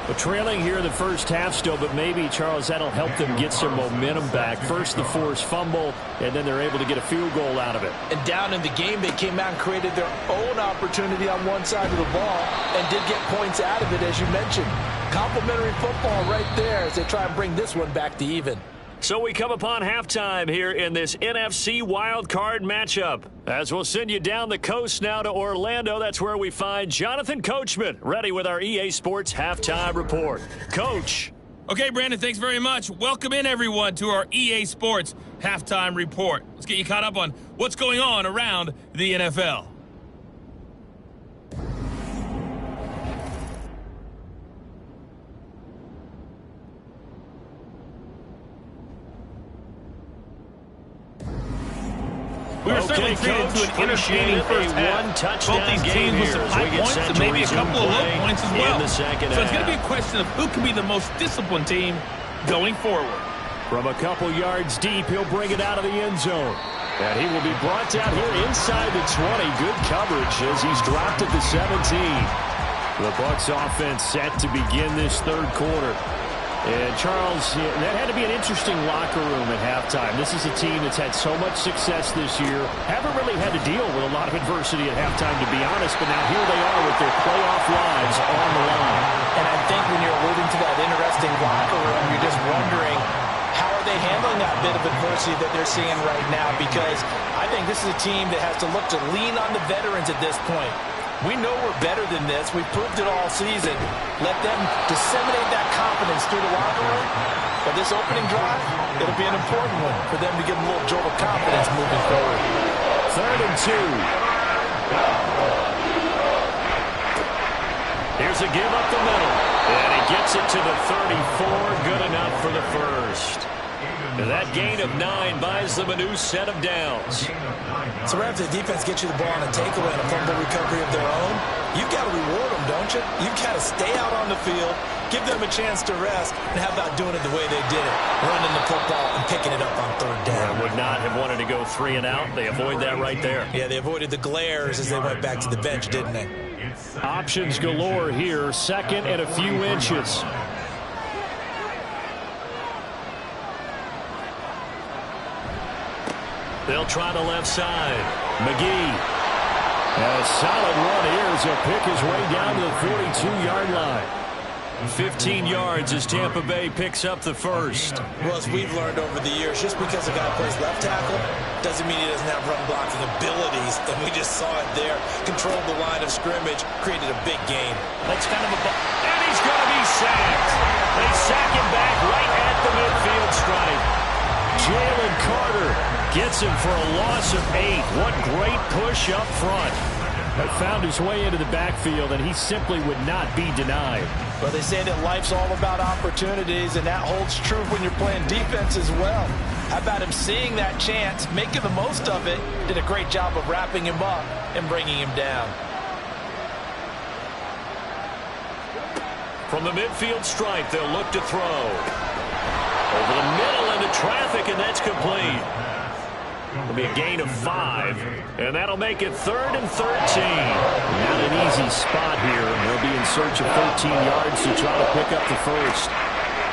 Well, trailing here in the first half still, but maybe, Charles, that'll help them get some momentum back. First the forced fumble, and then they're able to get a field goal out of it. And down in the game, they came out and created their own opportunity on one side of the ball and did get points out of it, as you mentioned. Complimentary football right there as they try and bring this one back to even. So we come upon halftime here in this NFC wildcard matchup. As we'll send you down the coast now to Orlando, that's where we find Jonathan Coachman, ready with our EA Sports halftime report. Coach. Okay, Brandon, thanks very much. Welcome in, everyone, to our EA Sports halftime report. Let's get you caught up on what's going on around the NFL. We were certainly treated to an entertaining first half. Both these teams with some high points and maybe a couple of low points as well. So it's going to be a question of who can be the most disciplined team going forward. From a couple yards deep, he'll bring it out of the end zone. And he will be brought down here inside the 20. Good coverage as he's dropped at the 17. The Bucs offense set to begin this third quarter. And, Charles, that had to be an interesting locker room at halftime. This is a team that's had so much success this year. Haven't really had to deal with a lot of adversity at halftime, to be honest. But now here they are with their playoff lives on the line. And I think when you're alluding to that interesting locker room, you're just wondering, how are they handling that bit of adversity that they're seeing right now? Because I think this is a team that has to look to lean on the veterans at this point. We know we're better than this. We've proved it all season. Let them disseminate that confidence through the locker room. But this opening drive, it'll be an important one for them to give them a little jolt of confidence moving forward. 3rd and 2. Here's a give up the middle. And he gets it to the 34. Good enough for the first. And that gain of 9 buys them a new set of downs. So right after the defense gets you the ball on a takeaway and a fumble recovery of their own, you've got to reward them, don't you? You've got to stay out on the field, give them a chance to rest, and how about doing it the way they did it, running the football and picking it up on 3rd down. I would not have wanted to go 3 and out. They avoid that right there. Yeah, they avoided the glares as they went back to the bench, didn't they? Options galore here. 2nd and a few inches. They'll try the left side. McGee. A solid run here as he'll pick his way down to the 42-yard line. 15 yards as Tampa Bay picks up the first. Well, as we've learned over the years, just because a guy plays left tackle doesn't mean he doesn't have run-blocking abilities. And we just saw it there. Controlled the line of scrimmage, created a big gain. That's kind of a ball. And he's going to be sacked. They sack him back right at the midfield stripe. Jalen Carter gets him for a loss of 8. What great push up front. That found his way into the backfield, and he simply would not be denied. Well, they say that life's all about opportunities, and that holds true when you're playing defense as well. How about him seeing that chance, making the most of it, did a great job of wrapping him up and bringing him down. From the midfield stripe, they'll look to throw. Over the middle into traffic, and that's complete. It'll be a gain of 5, and that'll make it 3rd and 13. Not an easy spot here. They'll be in search of 13 yards to try to pick up the first.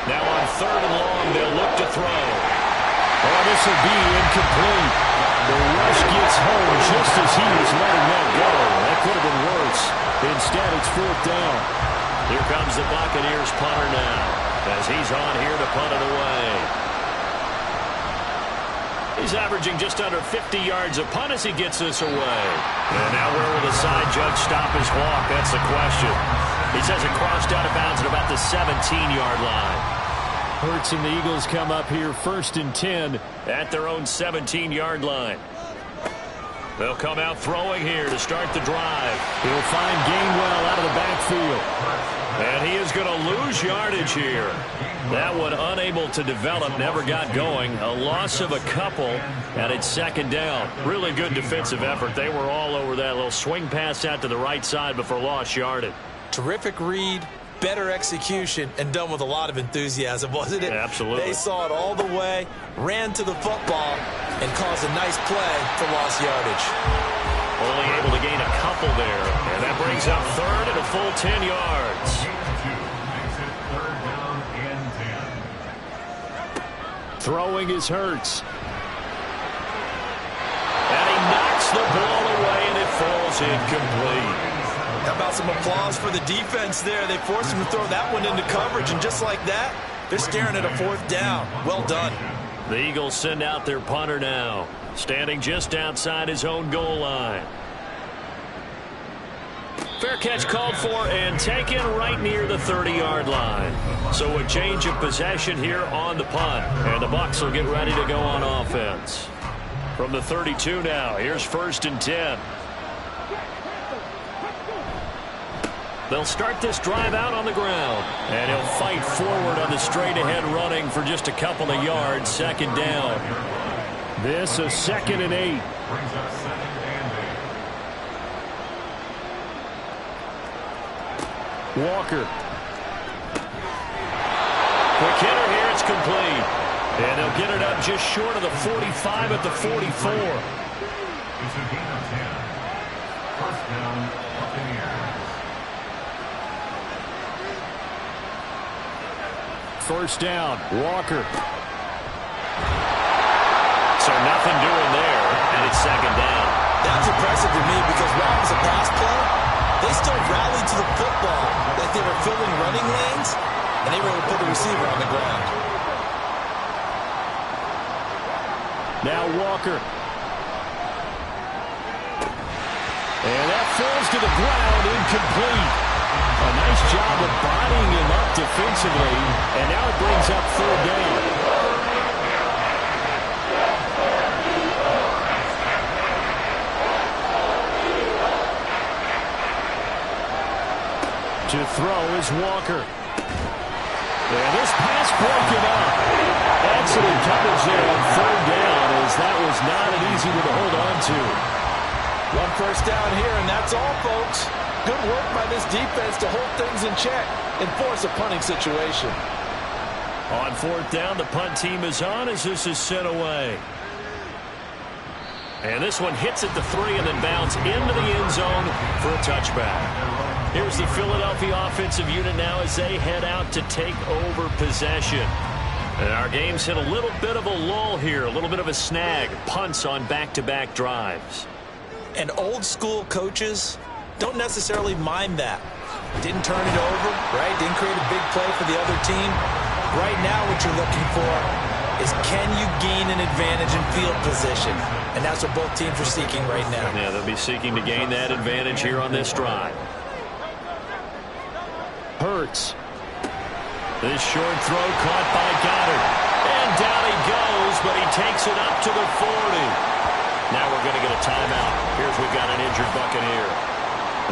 Now on 3rd and long, they'll look to throw. Oh, this will be incomplete. The rush gets home just as he was letting that go. That could have been worse. Instead, it's 4th down. Here comes the Buccaneers punter now, as he's on here to punt it away. He's averaging just under 50 yards a punt as he gets this away. And now where will the side judge stop his walk? That's the question. He says it crossed out of bounds at about the 17-yard line. Hurts and the Eagles come up here 1st and 10 at their own 17-yard line. They'll come out throwing here to start the drive. He'll find Gainwell out of the backfield. And he is going to lose yardage here. That one unable to develop, never got going. A loss of a couple, and it's 2nd down. Really good defensive effort. They were all over that little swing pass out to the right side before lost yardage. Terrific read, better execution and done with a lot of enthusiasm, wasn't it? Absolutely. They saw it all the way, ran to the football, and caused a nice play for lost yardage. Only able to gain a couple there, and that brings up third and a full 10 yards. Third down and 10. Throwing is Hurts. And he knocks the ball away, and it falls incomplete. How about some applause for the defense there? They forced him to throw that one into coverage, and just like that, they're staring at a fourth down. Well done. The Eagles send out their punter now, standing just outside his own goal line. Fair catch called for and taken right near the 30-yard line. So a change of possession here on the punt, and the Bucs will get ready to go on offense. From the 32 now, here's 1st and 10. They'll start this drive out on the ground. And he'll fight forward on the straight-ahead running for just a couple of yards. 2nd down. This is 2nd and 8. Brings up 2nd and 8. Walker. Quick hitter here. It's complete. And they'll get it up just short of the 45 at the 44. It's a gain of 10. 1st down, Buccaneers. 1st down, Walker. So nothing doing there, and it's 2nd down. That's impressive to me because while it was a pass play, they still rallied to the football like they were filling running lanes, and they were able to put the receiver on the ground. Now Walker. And that falls to the ground, incomplete. A nice job of bodying him up defensively, and now it brings up 3rd down. To throw is Walker. And this pass broken up. Excellent coverage there on 3rd down, as that was not an easy one to hold on to. 1 first down here, and that's all, folks. Good work by this defense to hold things in check and force a punting situation. On 4th down, the punt team is on as this is sent away. And this one hits at the 3 and then bounds into the end zone for a touchback. Here's the Philadelphia offensive unit now as they head out to take over possession. And our game's hit a little bit of a lull here, a little bit of a snag. Punts on back-to-back drives. And old school coaches don't necessarily mind that. Didn't turn it over, right? Didn't create a big play for the other team. Right now what you're looking for is can you gain an advantage in field position? And that's what both teams are seeking right now. Yeah, they'll be seeking to gain that advantage here on this drive. Hurts. This short throw caught by Goddard. And down he goes, but he takes it up to the 40. Now we're going to get a timeout. Here's we've got an injured Buccaneer.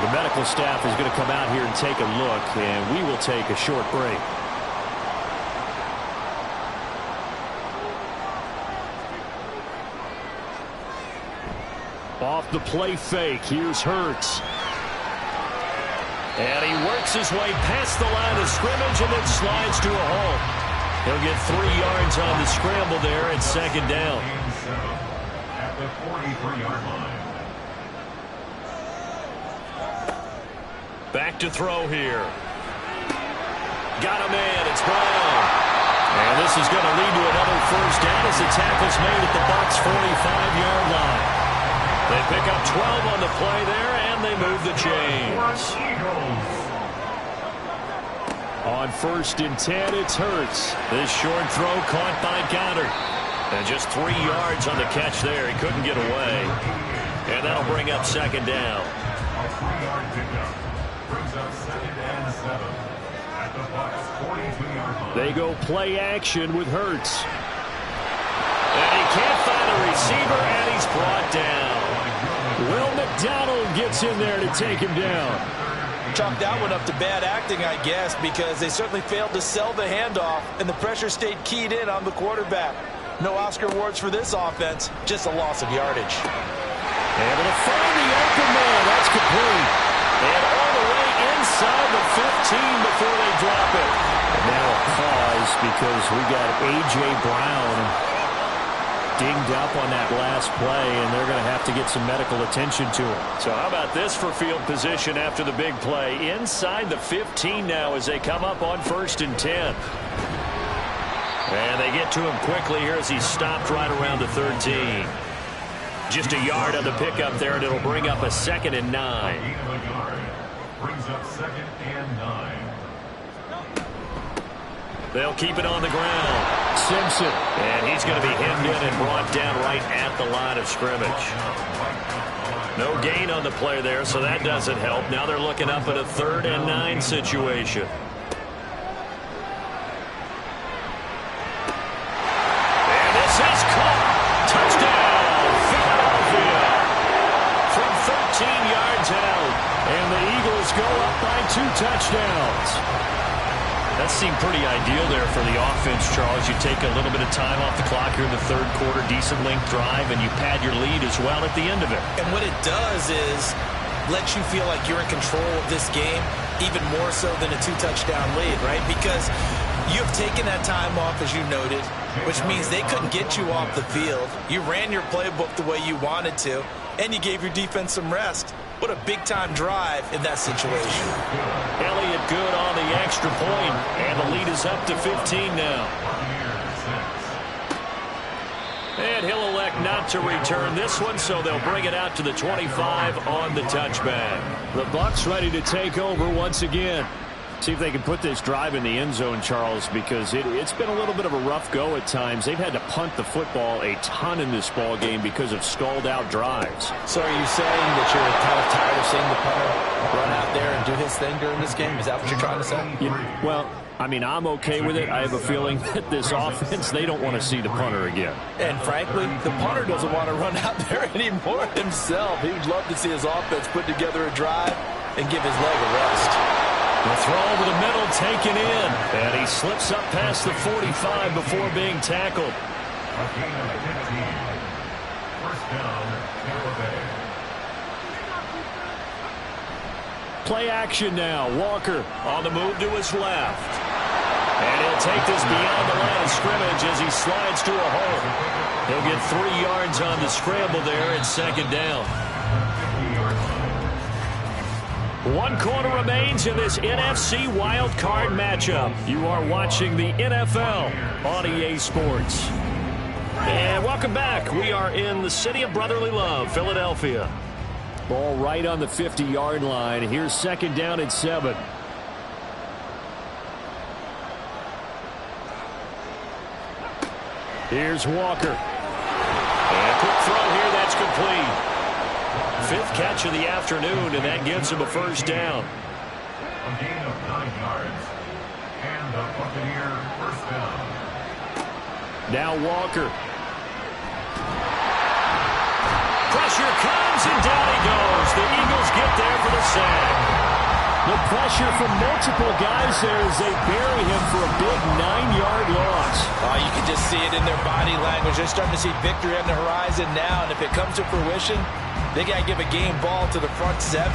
The medical staff is going to come out here and take a look, and we will take a short break. Off the play fake, here's Hurts. And he works his way past the line of scrimmage and then slides to a halt. He'll get 3 yards on the scramble there at 2nd down. At the 43-yard line. Back to throw here. Got a man. It's Brown. And this is going to lead to another 1st down as the tackle's made at the Bucs' 45-yard line. They pick up 12 on the play there, and they move the chains. On 1st and 10, it's Hurts. This short throw caught by Goddard. And just 3 yards on the catch there. He couldn't get away. And that'll bring up 2nd down. A 3-yard pickup brings up 2nd and 7 at the Bucs' 42-yard line. They go play action with Hurts. And he can't find a receiver, and he's brought down. Will McDonald gets in there to take him down. Chalk that one up to bad acting, I guess, because they certainly failed to sell the handoff, and the pressure stayed keyed in on the quarterback. No Oscar awards for this offense, just a loss of yardage. Able to find the open man. That's complete. And all the way inside inside the 15 before they drop it. And now a pause because we got A.J. Brown dinged up on that last play, and they're going to have to get some medical attention to him. So how about this for field position after the big play? Inside the 15 now as they come up on 1st and 10. And they get to him quickly here as he stopped right around the 13. Just a yard on the pickup there, and it'll bring up a 2nd and 9. Brings up 2nd and 9. They'll keep it on the ground. Simpson. And he's going to be hemmed in and brought down right at the line of scrimmage. No gain on the play there, so that doesn't help. Now they're looking up at a 3rd and 9 situation. And this is caught. Touchdown, Philadelphia. From 13 yards out. And the Eagles go up by 2 touchdowns. That seemed pretty ideal there for the offense, Charles. You take a little bit of time off the clock here in the 3rd quarter, decent length drive, and you pad your lead as well at the end of it. And what it does is let you feel like you're in control of this game, even more so than a 2-touchdown lead, right? Because you've taken that time off, as you noted, which means they couldn't get you off the field. You ran your playbook the way you wanted to, and you gave your defense some rest. What a big-time drive in that situation. Elliott good on the extra point, and the lead is up to 15 now. And he'll elect not to return this one, so they'll bring it out to the 25 on the touchback. The Bucs ready to take over once again. See if they can put this drive in the end zone, Charles, because it's been a little bit of a rough go at times. They've had to punt the football a ton in this ball game because of stalled-out drives. So are you saying that you're kind of tired of seeing the punter run out there and do his thing during this game? Is that what you're trying to say? Yeah, well, I mean, I'm okay with it. I have a feeling that this offense, they don't want to see the punter again. And frankly, the punter doesn't want to run out there anymore himself. He would love to see his offense put together a drive and give his leg a rest. The throw over the middle taken in. And he slips up past the 45 before being tackled. A gain of 15. 1st down, Tampa Bay. Play action now. Walker on the move to his left. And he'll take this beyond the line of scrimmage as he slides to a hole. He'll get 3 yards on the scramble there at 2nd down. 1 quarter remains in this NFC Wild Card matchup. You are watching the NFL on EA Sports. And welcome back. We are in the city of brotherly love, Philadelphia. Ball right on the 50-yard line. Here's 2nd down and 7. Here's Walker. And quick throw here, that's complete. 5th catch of the afternoon, and that gives him a 1st down. A gain of 9 yards. And the Buccaneer 1st down. Now Walker. Pressure comes, and down he goes. The Eagles get there for the sack. The pressure from multiple guys there as they bury him for a big 9-yard loss. Oh, you can just see it in their body language. They're starting to see victory on the horizon now, and if it comes to fruition, they got to give a game ball to the front 7.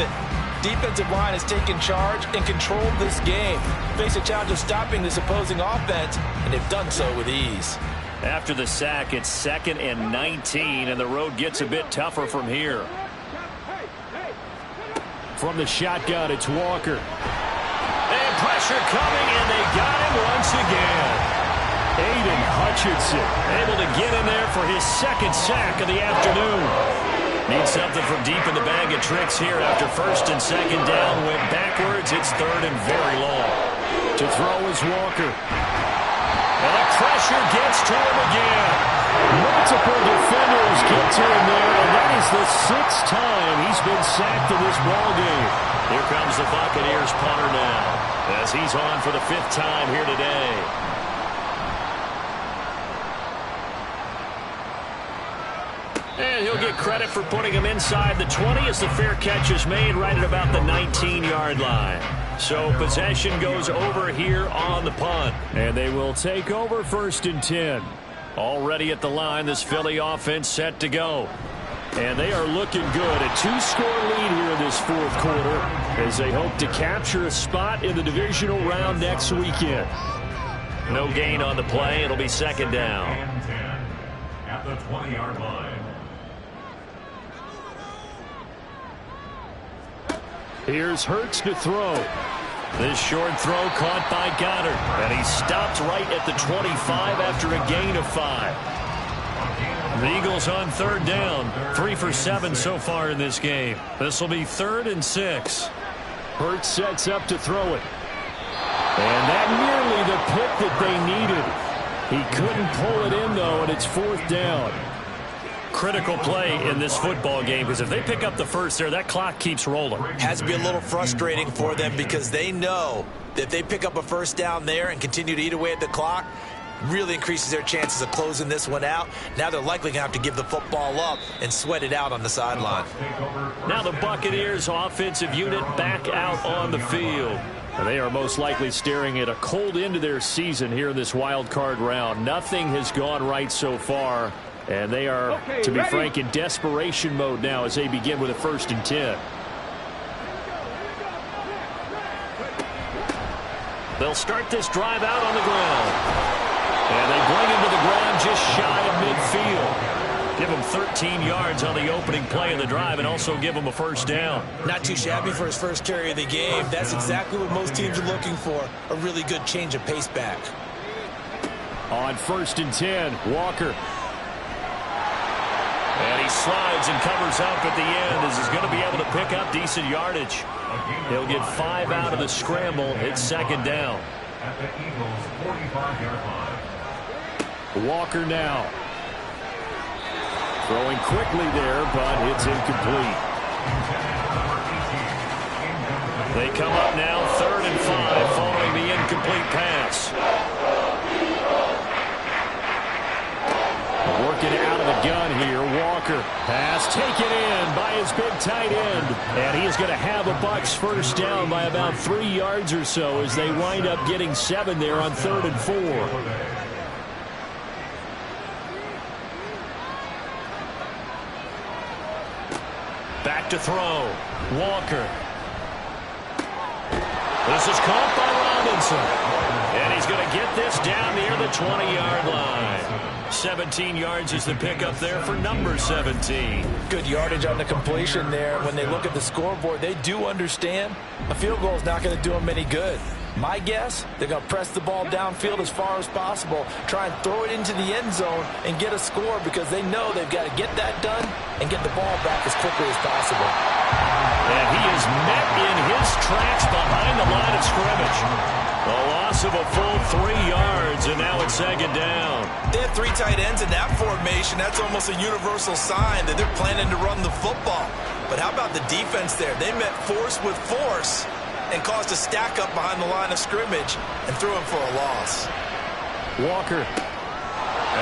Defensive line has taken charge and controlled this game. Face a challenge of stopping this opposing offense, and they've done so with ease. After the sack, it's 2nd and 19, and the road gets a bit tougher from here. From the shotgun, it's Walker. And pressure coming, and they got him once again. Aiden Hutchinson able to get in there for his 2nd sack of the afternoon. Need something from deep in the bag of tricks here after 1st and 2nd down. Went backwards. It's 3rd and very long. To throw is Walker. And the pressure gets to him again. Multiple defenders get to him there, and that is the 6th time he's been sacked in this ballgame. Here comes the Buccaneers punter now as he's on for the 5th time here today. And he'll get credit for putting him inside the 20 as the fair catch is made right at about the 19-yard line. So possession goes over here on the punt. And they will take over 1st and 10. Already at the line, this Philly offense set to go. And they are looking good. A 2-score lead here in this fourth quarter as they hope to capture a spot in the divisional round next weekend. No gain on the play. It'll be second down. And 10 at the 20-yard line. Here's Hurts to throw. This short throw caught by Goddard. And he stopped right at the 25 after a gain of 5. The Eagles on third down. 3 for 7 so far in this game. This will be 3rd and 6. Hurts sets up to throw it. And that nearly the pick that they needed. He couldn't pull it in, though, and it's 4th down. Critical play in this football game, because if they pick up the first there, that clock keeps rolling. Has to be a little frustrating for them because they know that if they pick up a first down there and continue to eat away at the clock, really increases their chances of closing this one out. Now they're likely going to have to give the football up and sweat it out on the sideline. Now the Buccaneers offensive unit back out on the field. And they are most likely staring at a cold end to their season here in this wild card round. Nothing has gone right so far. And they are, to be frank, in desperation mode now as they begin with a 1st and 10. They'll start this drive out on the ground. And they bring him to the ground just shy of midfield. Give him 13 yards on the opening play of the drive and also give him a first down. Not too shabby for his first carry of the game. That's exactly what most teams are looking for, a really good change of pace back. On 1st and 10, Walker. And he slides and covers up at the end as he's going to be able to pick up decent yardage. He'll get 5 out of the scramble. It's 2nd down. At the Eagles' 45-yard line. Walker now. Throwing quickly there, but it's incomplete. They come up now 3rd and 5 following the incomplete pass. Working out of the gun here, Walker. Pass taken in by his big tight end. And he is going to have a Bucs first down by about 3 yards or so as they wind up getting 7 there on 3rd and 4. Back to throw. Walker. This is caught by Robinson. And he's going to get this down near the 20-yard line. 17 yards is the pickup there for number 17. Good yardage on the completion there. When they look at the scoreboard, they do understand a field goal is not going to do them any good. My guess, they're going to press the ball downfield as far as possible, try and throw it into the end zone and get a score because they know they've got to get that done and get the ball back as quickly as possible. And he is met in his tracks behind the line of scrimmage. A loss of a full 3 yards, and now it's 2nd down. They have 3 tight ends in that formation. That's almost a universal sign that they're planning to run the football. But how about the defense there? They met force with force and caused a stack up behind the line of scrimmage and threw him for a loss. Walker.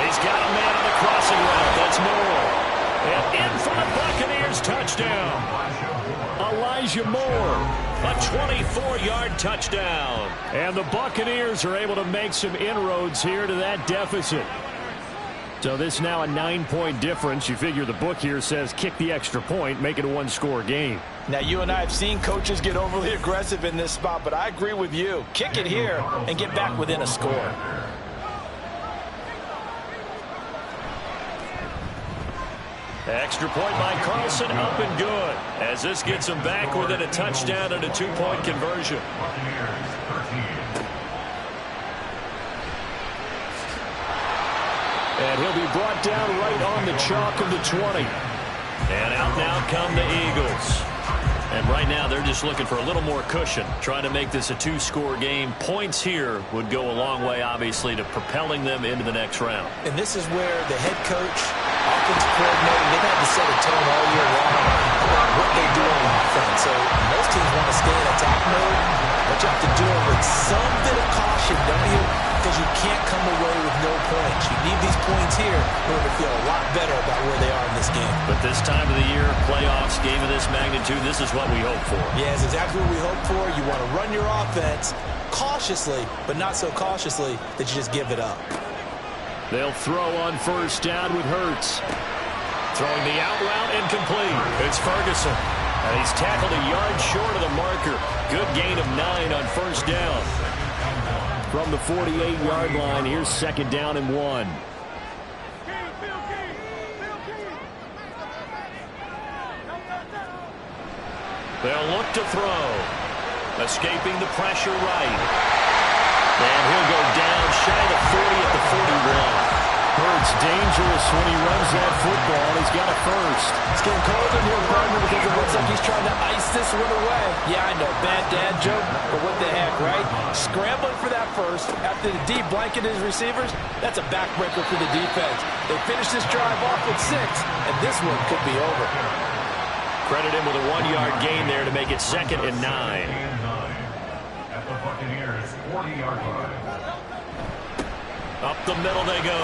He's got a man on the crossing route. That's Moore. And in for the Buccaneers touchdown. Elijah Moore. A 24-yard touchdown. And the Buccaneers are able to make some inroads here to that deficit. So this now a 9-point difference. You figure the book here says kick the extra point, make it a 1-score game. Now, you and I have seen coaches get overly aggressive in this spot, but I agree with you. Kick it here and get back within a score. Extra point by Carlson, up and good. As this gets him back within a touchdown and a 2-point conversion. And he'll be brought down right on the chalk of the 20. And out now come the Eagles. And right now they're just looking for a little more cushion, trying to make this a 2-score game. Points here would go a long way, obviously, to propelling them into the next round. And this is where the head coach, offensive coordinator, they've had to set a tone all year long about what they do on offense. So most teams want to stay in attack mode, but you have to do it with some bit of caution, don't you? Because you can't come away with no points. You need these points here in order to feel a lot better about where they are in this game. But this time of the year, playoffs, game of this magnitude, this is what we hope for. Yeah, it's exactly what we hope for. You want to run your offense cautiously, but not so cautiously that you just give it up. They'll throw on first down with Hurts. Throwing the out route incomplete. It's Ferguson. And he's tackled a yard short of the marker. Good gain of 9 on first down. From the 48-yard line, here's second down and 1. They'll look to throw. Escaping the pressure right. And he'll go down shy of the 40 at the 41. Hurts dangerous when he runs that football. He's got a first. It's getting cold in here, partner, because it looks like he's trying to ice this one away. Yeah, I know, bad dad joke, but what the heck, right? Scrambling for that first after the deep blanket his receivers, that's a backbreaker for the defense. They finish this drive off with 6, and this one could be over. Credit him with a 1-yard gain there to make it second and 9. At the Buccaneers 40-yard line. Up the middle they go.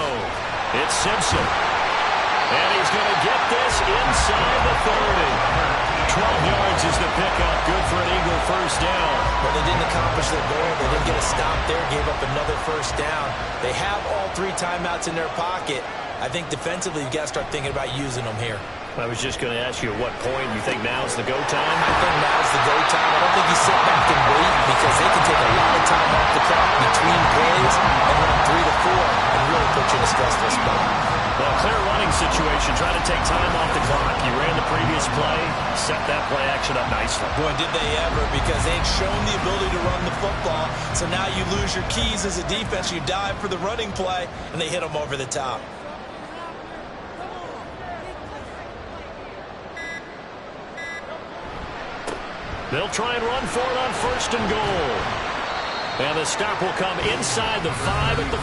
It's Simpson. And he's going to get this inside the 30. 12 yards is the pickup. Good for an Eagle first down. Well, they didn't accomplish their goal. They didn't get a stop there. Gave up another first down. They have all 3 timeouts in their pocket. I think defensively you've got to start thinking about using them here. I was just going to ask you at what point you think now's the go time? I think now's the go time. I don't think you sit back and wait because they can take a lot of time off the clock between plays and run 3 to 4 and really put you in a stressful spot. Well, clear running situation. Try to take time off the clock. You ran the previous play, set that play action up nicely. Boy, did they ever, because they ain't shown the ability to run the football. So now you lose your keys as a defense. You dive for the running play, and they hit them over the top. They'll try and run for it on first and goal. And the stop will come inside the 5 at the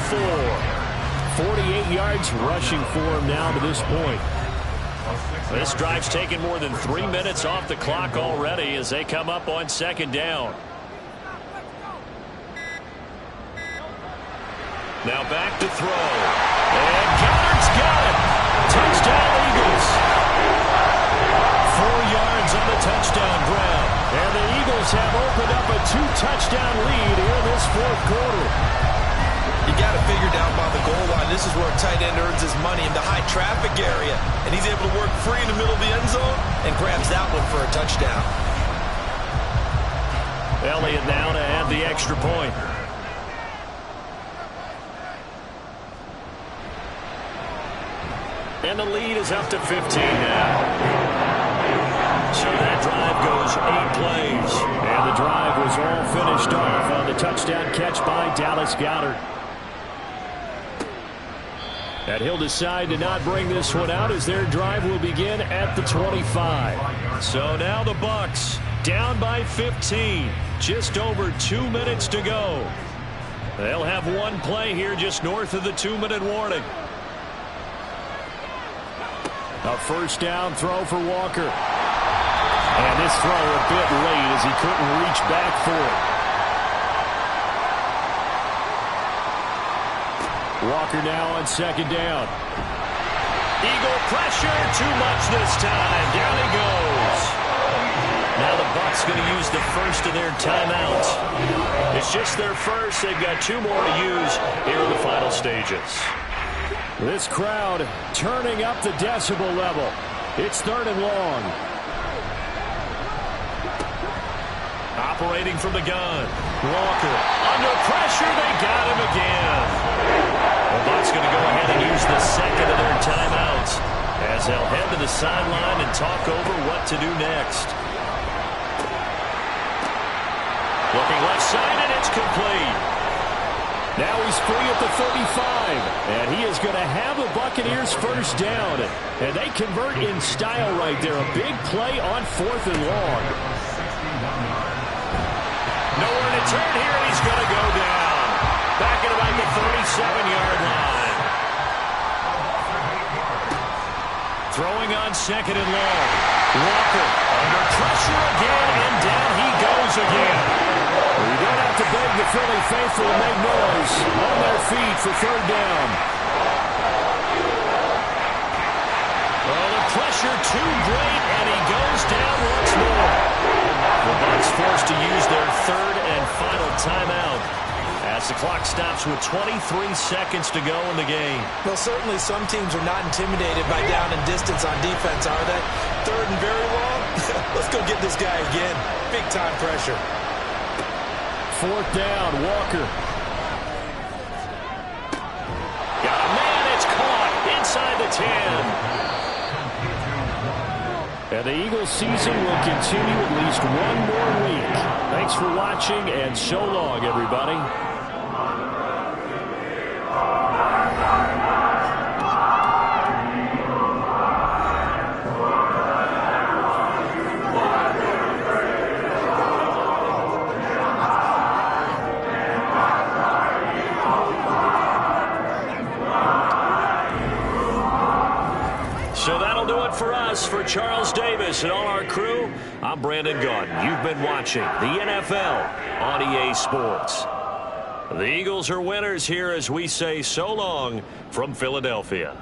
4. 48 yards rushing for him now to this point. This drive's taken more than 3 minutes off the clock already as they come up on second down. Now back to throw. And Goddard's got it. Touchdown Eagles. 4 yards on the touchdown grab. And the Eagles have opened up a 2-touchdown lead here in this fourth quarter. You got to figure down by the goal line. This is where a tight end earns his money in the high traffic area. And he's able to work free in the middle of the end zone and grabs that one for a touchdown. Elliott now to add the extra point. And the lead is up to 15 now. So that drive goes 8 plays. And the drive was all finished off on the touchdown catch by Dallas Goedert. And he'll decide to not bring this one out as their drive will begin at the 25. So now the Bucs down by 15. Just over 2 minutes to go. They'll have one play here just north of the 2-minute warning. A first down throw for Walker. And this throw a bit late as he couldn't reach back for it. Walker now on second down. Eagle pressure, too much this time. Down he goes. Now the Bucs going to use the first of their timeouts. It's just their first. They've got 2 more to use here in the final stages. This crowd turning up the decibel level. It's 3rd and long. Operating from the gun. Walker under pressure. They got him again. The Bucs going to go ahead and use the second of their timeouts as they'll head to the sideline and talk over what to do next. Looking left side, and it's complete. Now he's free at the 35, and he is going to have the Buccaneers first down. And they convert in style right there. A big play on 4th and long. Nowhere to turn here, and he's going to go down. Back at about the 37-yard line. Throwing on second and long. Walker under pressure again, and down he goes again. You don't have to beg the Philly faithful to make noise. On their feet for 3rd down. Well, the pressure too great, and he goes down once more. The Bucs forced to use their 3rd and final timeout As the clock stops with 23 seconds to go in the game. Well, certainly some teams are not intimidated by down and distance on defense, are they? Third and very long? Let's go get this guy again. Big time pressure. Fourth down, Walker. Got a man, it's caught inside the 10. And the Eagles season will continue at least one more week. Thanks for watching, and so long, everybody. So that'll do it for us. For Charles Davis and all our crew, I'm Brandon Gaudin. You've been watching the NFL on EA Sports. The Eagles are winners here as we say so long from Philadelphia.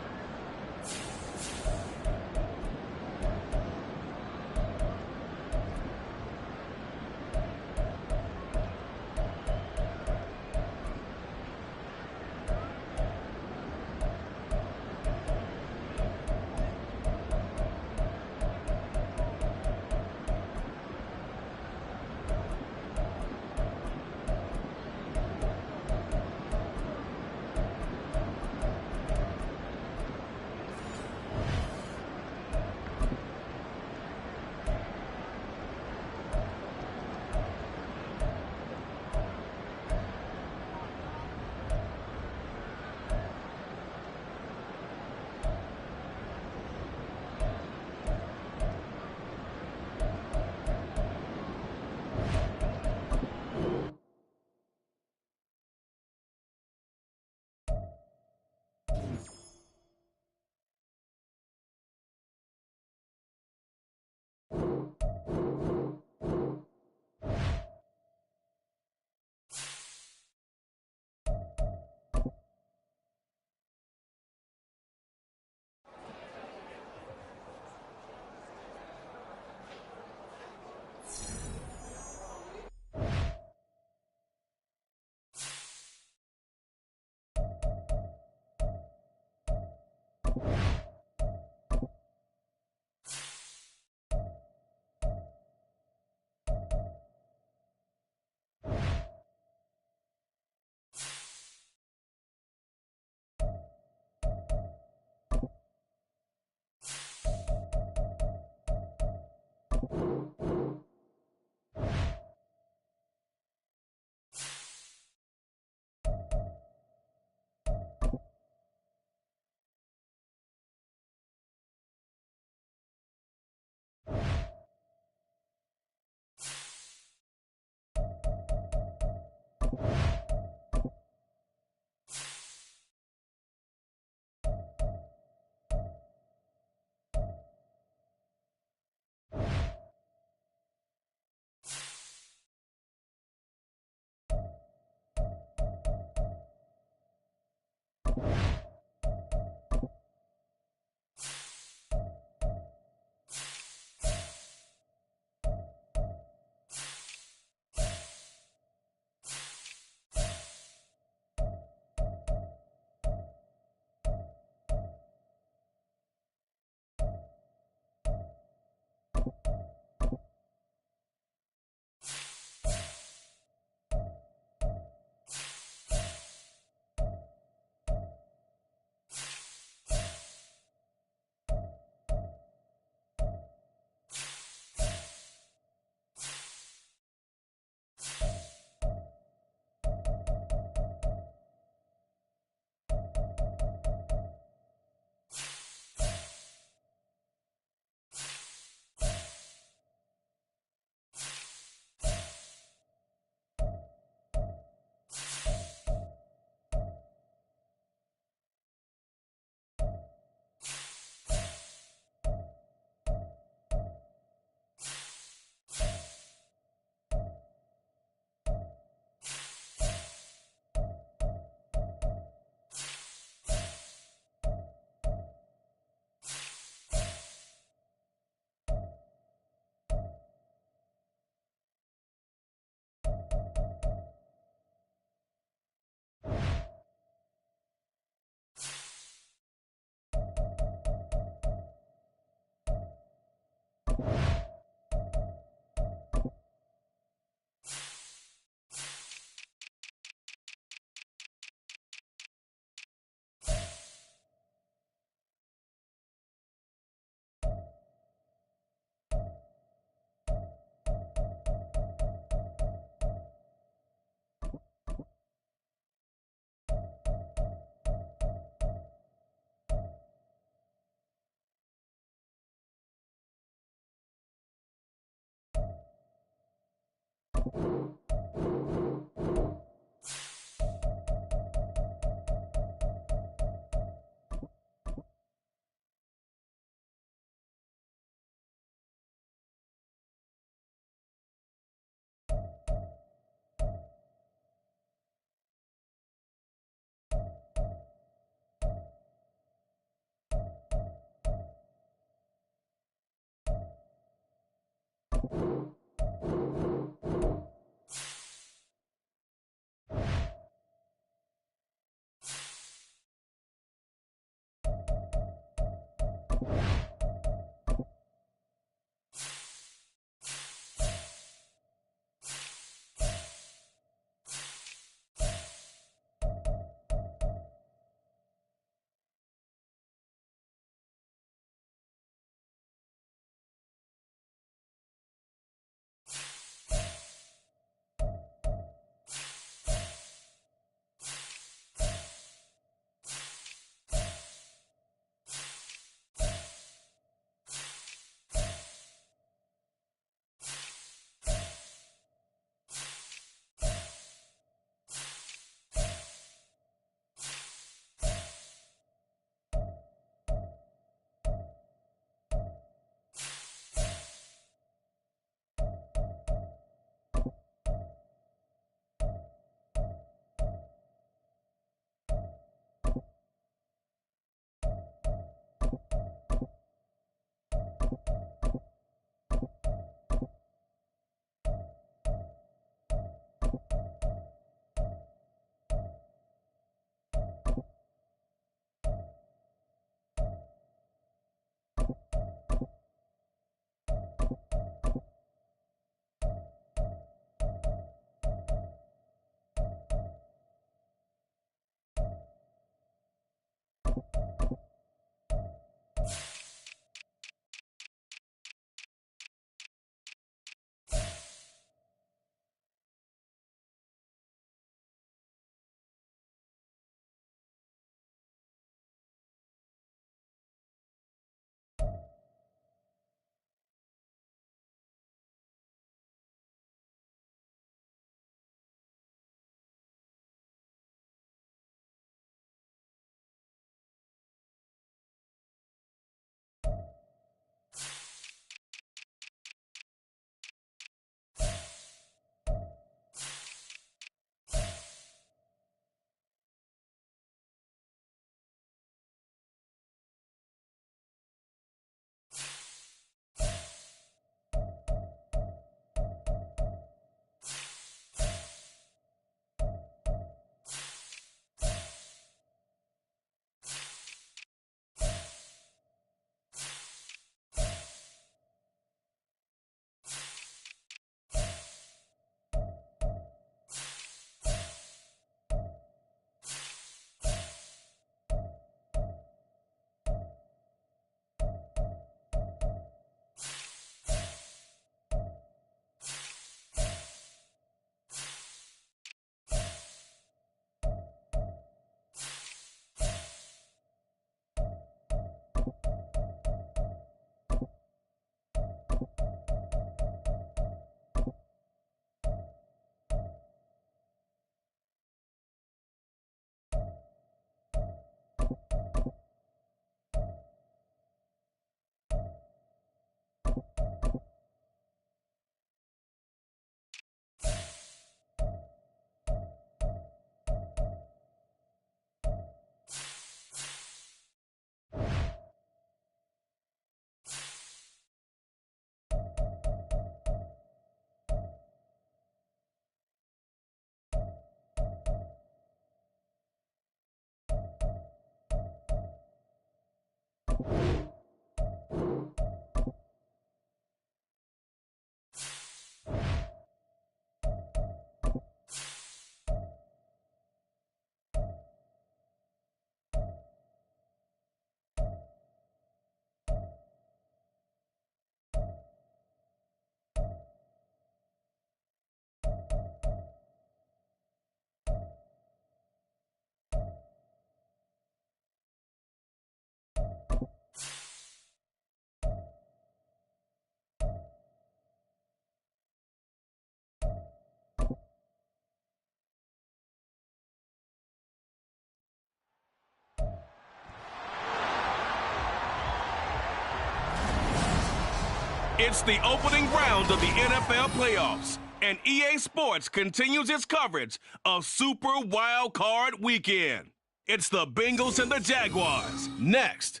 It's the opening round of the NFL playoffs, and EA Sports continues its coverage of Super Wild Card Weekend. It's the Bengals and the Jaguars next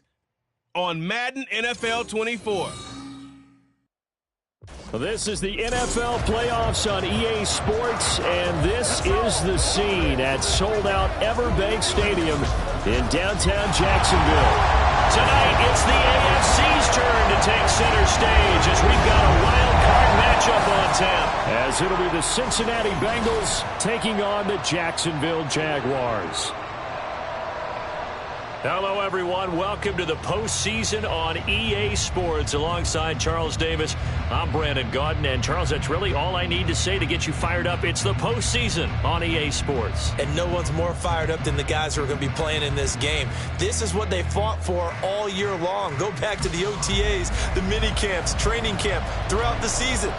on Madden NFL 24. This is the NFL playoffs on EA Sports, and this is the scene at sold-out Everbank Stadium in downtown Jacksonville. Tonight, it's the AFC's turn to take center stage as we've got a wild card matchup on tap. As it'll be the Cincinnati Bengals taking on the Jacksonville Jaguars. Hello, everyone. Welcome to the postseason on EA Sports. Alongside Charles Davis, I'm Brandon Gaudin. And, Charles, that's really all I need to say to get you fired up. It's the postseason on EA Sports. And no one's more fired up than the guys who are going to be playing in this game. This is what they fought for all year long. Go back to the OTAs, the mini camps, training camp, throughout the season.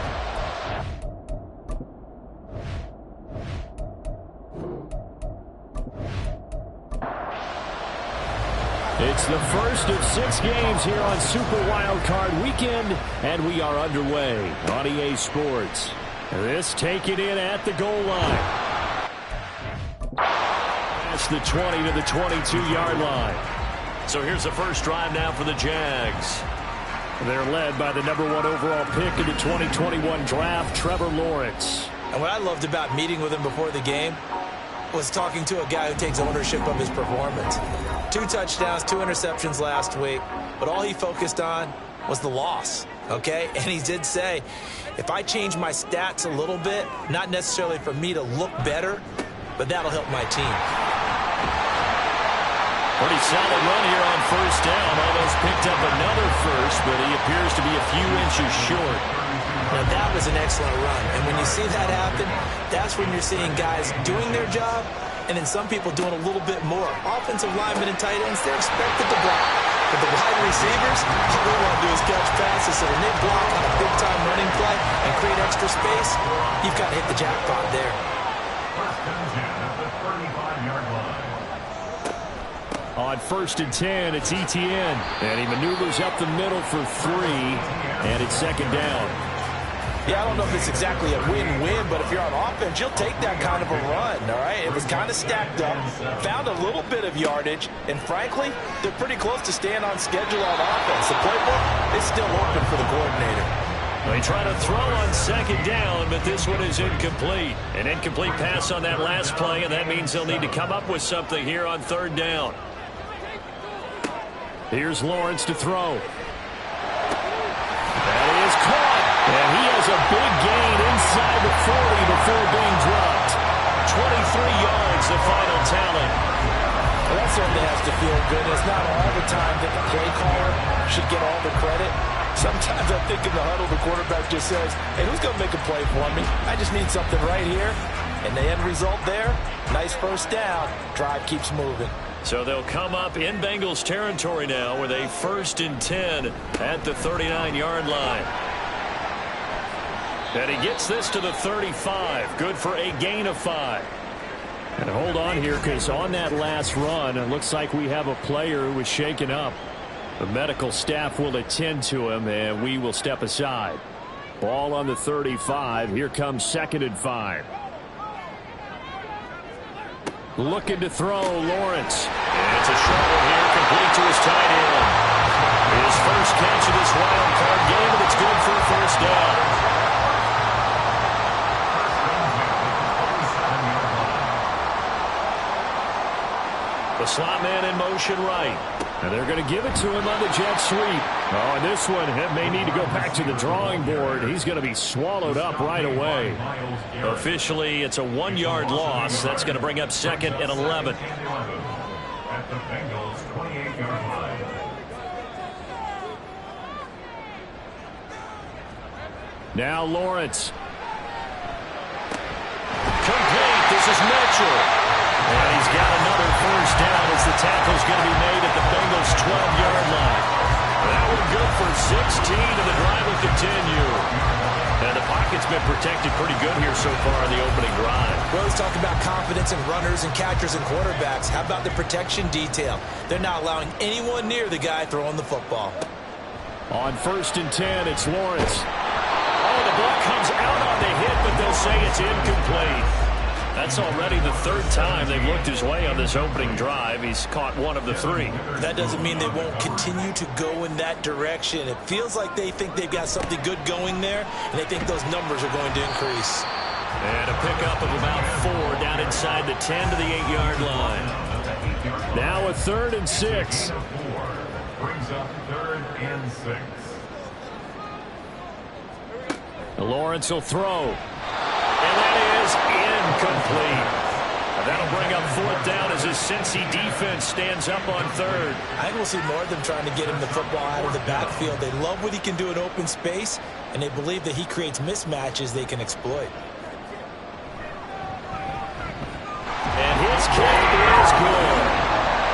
It's the first of 6 games here on Super Wild Card Weekend, and we are underway on EA Sports. This taken in at the goal line. That's the 20 to the 22-yard line. So here's the first drive now for the Jags. They're led by the #1 overall pick in the 2021 draft, Trevor Lawrence. And what I loved about meeting with him before the game was talking to a guy who takes ownership of his performance. 2 touchdowns, 2 interceptions last week, but all he focused on was the loss, okay? And he did say, if I change my stats a little bit, not necessarily for me to look better, but that'll help my team. Pretty solid run here on first down. Almost picked up another first, but he appears to be a few inches short. Now, that was an excellent run. And when you see that happen, that's when you're seeing guys doing their job and then some people doing a little bit more. Offensive linemen and tight ends, they're expected to block. But the wide receivers, all they want to do is catch passes. So when they block on a big-time running play and create extra space, you've got to hit the jackpot there. First and 10 at the 35-yard line. On 1st and 10, it's Etienne. And he maneuvers up the middle for 3, and it's 2nd down. Yeah, I don't know if it's exactly a win-win, but if you're on offense, you'll take that kind of a run, all right? It was kind of stacked up, found a little bit of yardage, and frankly, they're pretty close to staying on schedule on offense. The playbook is still open for the coordinator. They try to throw on 2nd down, but this one is incomplete. An incomplete pass on that last play, and that means they'll need to come up with something here on 3rd down. Here's Lawrence to throw. That is caught. And he has a big gain inside the 40 before being dropped. 23 yards, the final tally. Well, that certainly has to feel good. It's not all the time that the play caller should get all the credit. Sometimes I think in the huddle, the quarterback just says, hey, who's going to make a play for me? I just need something right here. And the end result there, nice first down. Drive keeps moving. So they'll come up in Bengals territory now with a 1st and 10 at the 39-yard line. And he gets this to the 35. Good for a gain of 5. And hold on here, because on that last run, it looks like we have a player who was shaken up. The medical staff will attend to him, and we will step aside. Ball on the 35. Here comes 2nd and 5. Looking to throw, Lawrence. And it's a short one here, complete to his tight end. His first catch of this wild card game, and it's good for a 1st down. The slot man in motion right. And they're going to give it to him on the jet sweep. Oh, and this one may need to go back to the drawing board. He's going to be swallowed up right away. Officially, it's a 1-yard loss. That's going to bring up 2nd and 11. At the Bengals 28-yard line. Now Lawrence. Complete. This is Mitchell. And he's got another 1st down as the tackle's going to be made at the Bengals' 12-yard line. That one good for 16, and the drive will continue. And the pocket's been protected pretty good here so far in the opening drive. Well, let's talk about confidence in runners and catchers and quarterbacks. How about the protection detail? They're not allowing anyone near the guy throwing the football. On 1st and 10, it's Lawrence. Oh, the ball comes out on the hit, but they'll say it's incomplete. That's already the 3rd time they've looked his way on this opening drive. He's caught 1 of the 3. That doesn't mean they won't continue to go in that direction. It feels like they think they've got something good going there, and they think those numbers are going to increase. And a pickup of about 4 down inside the 10 to the 8-yard line. Now a 3rd and 6. Brings up 3rd and 6. Lawrence will throw. And that is incomplete. That'll bring up 4th down as his Cincy defense stands up on 3rd. I think we'll see more of them trying to get him the football out of the backfield. They love what he can do in open space, and they believe that he creates mismatches they can exploit. And his kick is good.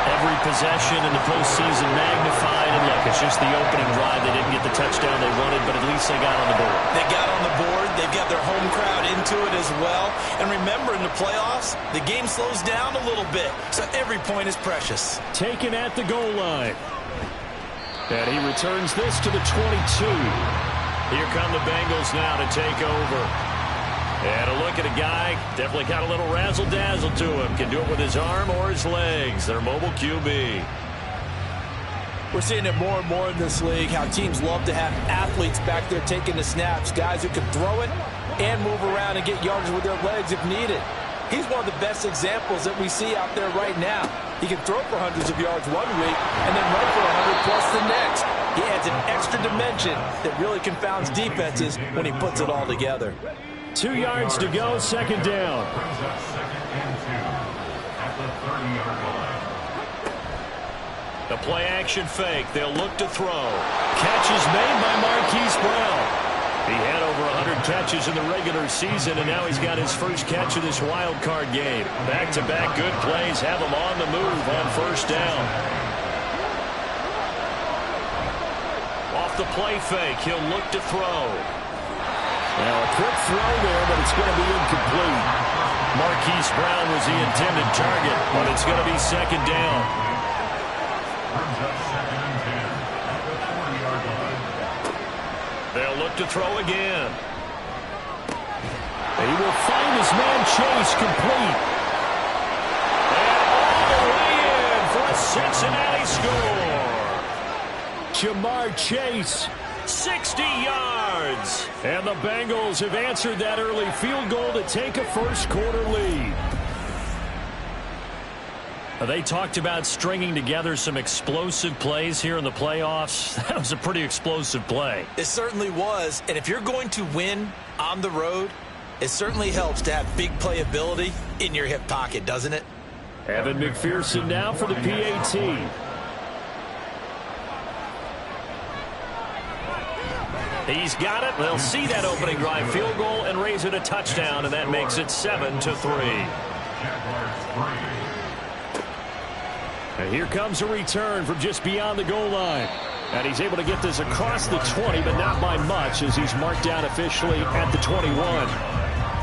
Every possession in the postseason magnified. And look, it's just the opening drive. They didn't get the touchdown they wanted, but at least they got on the board. They got on the board. They've got their home crowd into it as well. And remember, in the playoffs, the game slows down a little bit, so every point is precious. Taken at the goal line. And he returns this to the 22. Here come the Bengals now to take over. And a look at a guy, definitely got a little razzle-dazzle to him. Can do it with his arm or his legs. Their mobile QB. We're seeing it more and more in this league, how teams love to have athletes back there taking the snaps, guys who can throw it and move around and get yardage with their legs if needed. He's one of the best examples that we see out there right now. He can throw for hundreds of yards one week and then run for 100 plus the next. He adds an extra dimension that really confounds defenses when he puts it all together. 2 yards to go, 2nd down. Brings up 2nd and 2 at the 30-yard line. The play action fake. They'll look to throw. Catch is made by Marquise Brown. He had over 100 catches in the regular season, and now he's got his first catch of this wild card game. Back-to-back good plays have him on the move on 1st down. Off the play fake, he'll look to throw. Now a quick throw there, but it's going to be incomplete. Marquise Brown was the intended target, but it's going to be 2nd down. Brings up 2nd and 10 at the 40-yard line. They'll look to throw again. He will find his man Chase complete. And all the way in for a Cincinnati score. Jamar Chase. 60 yards. And the Bengals have answered that early field goal to take a first-quarter lead. They talked about stringing together some explosive plays here in the playoffs. That was a pretty explosive play. It certainly was, and if you're going to win on the road, it certainly helps to have big playability in your hip pocket, doesn't it? Evan McPherson now for the PAT. He's got it. They'll see that opening drive field goal and raise it a touchdown, and that makes it 7-3. And here comes a return from just beyond the goal line. And he's able to get this across the 20, but not by much, as he's marked down officially at the 21.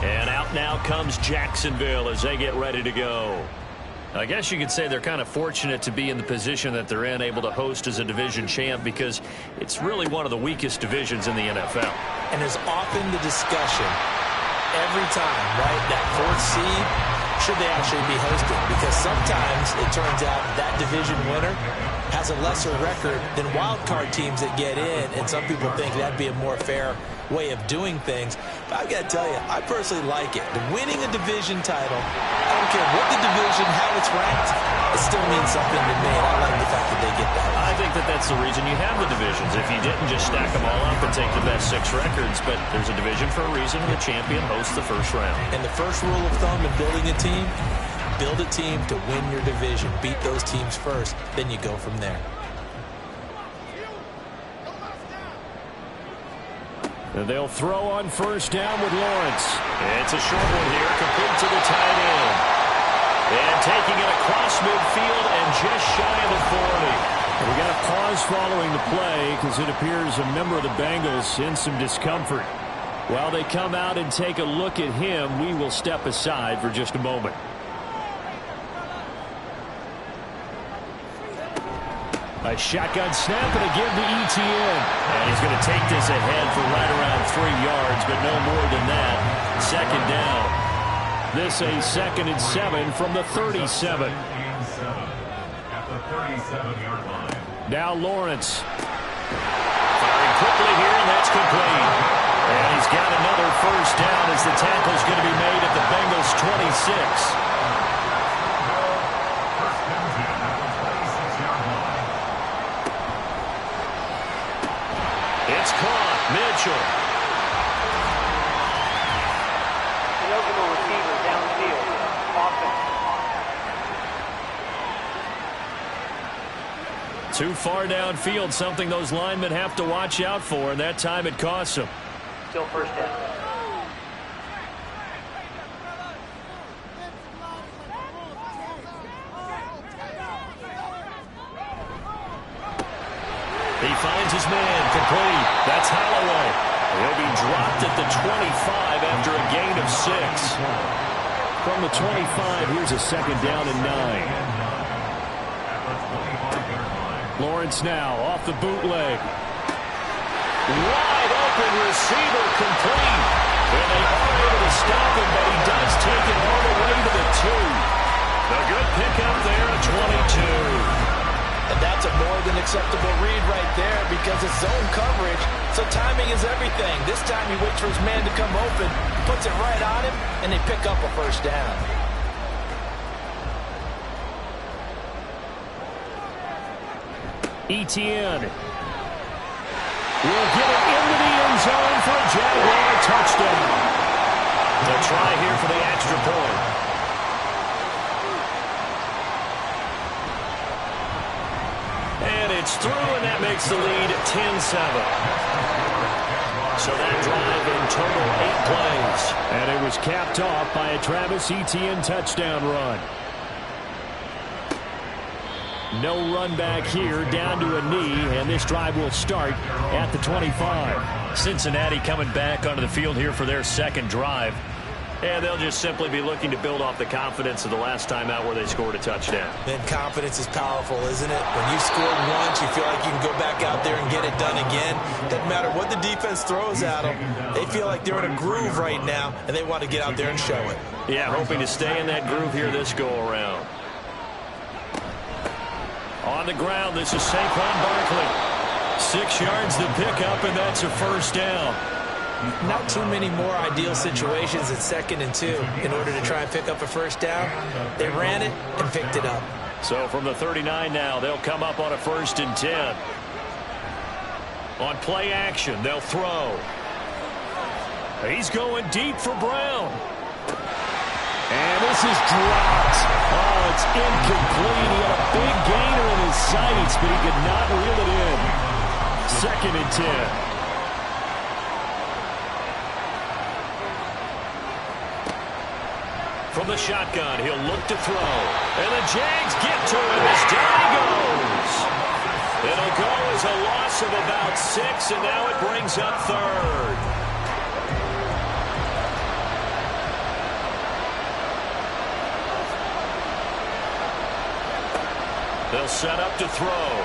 And out now comes Jacksonville as they get ready to go. I guess you could say they're kind of fortunate to be in the position that they're in, able to host as a division champ, because it's really one of the weakest divisions in the NFL. And there's often the discussion every time, right, that 4th seed, should they actually be hosting? Because sometimes it turns out that division winner has a lesser record than wild card teams that get in, and some people think that'd be a more fair way of doing things. But I've got to tell you, I personally like it. The winning a division title, I don't care what the division, how it's ranked, it still means something to me, and I like the fact that they get that. I think that that's the reason you have the divisions. If you didn't, just stack them all up and take the best 6 records. But there's a division for a reason, and the champion hosts the first round. And the first rule of thumb in building a team, build a team to win your division. Beat those teams first, then you go from there. And they'll throw on 1st down with Lawrence. It's a short one here, complete to the tight end. And taking it across midfield and just shy of the 40. And we got a pause following the play because it appears a member of the Bengals in some discomfort. While they come out and take a look at him, we will step aside for just a moment. A shotgun snap and a give to ETN. And he's going to take this ahead for right around 3 yards, but no more than that. Second down. This a 2nd and 7 from the 37. At the 37-yard line. Now Lawrence. Firing quickly here, and that's complete. And he's got another first down as the tackle's going to be made at the Bengals' 26. It's caught. Mitchell. Eligible receiver downfield. Offense. Too far downfield, something those linemen have to watch out for, and that time it costs them. Still first down. He finds his man, complete. That's Holloway. He'll be dropped at the 25 after a gain of 6. From the 25, here's a 2nd down and 9. Lawrence now off the bootleg. Wide open receiver, complete. And they are able to stop him, but he does take it all the way to the 2. A good pickup there at 22. And that's a more than acceptable read right there because it's zone coverage, so timing is everything. This time he waits for his man to come open, puts it right on him, and they pick up a first down. ETN will get it into the end zone for a Jaguar touchdown. They'll try here for the extra point. And it's through, and that makes the lead 10-7. So that drive in total 8 plays. And it was capped off by a Travis Etienne touchdown run. No run back here, down to a knee, and this drive will start at the 25. Cincinnati coming back onto the field here for their second drive. And they'll just simply be looking to build off the confidence of the last time out where they scored a touchdown. And confidence is powerful, isn't it? When you scored once, you feel like you can go back out there and get it done again. Doesn't matter what the defense throws at them. They feel like they're in a groove right now, and they want to get out there and show it. Yeah, hoping to stay in that groove here this go-around. On the ground, this is Saquon Barkley. 6 yards to pick up, and that's a first down. Not too many more ideal situations at 2nd and 2 in order to try and pick up a first down. They ran it and picked it up. So from the 39 now, they'll come up on a 1st and 10. On play action, they'll throw. He's going deep for Brown. And this is dropped. Oh, it's incomplete. He had a big gainer in his sights, but he could not reel it in. 2nd and 10. From the shotgun, he'll look to throw. And the Jags get to him as down he goes. It'll go as a loss of about 6, and now it brings up 3rd. They'll set up to throw.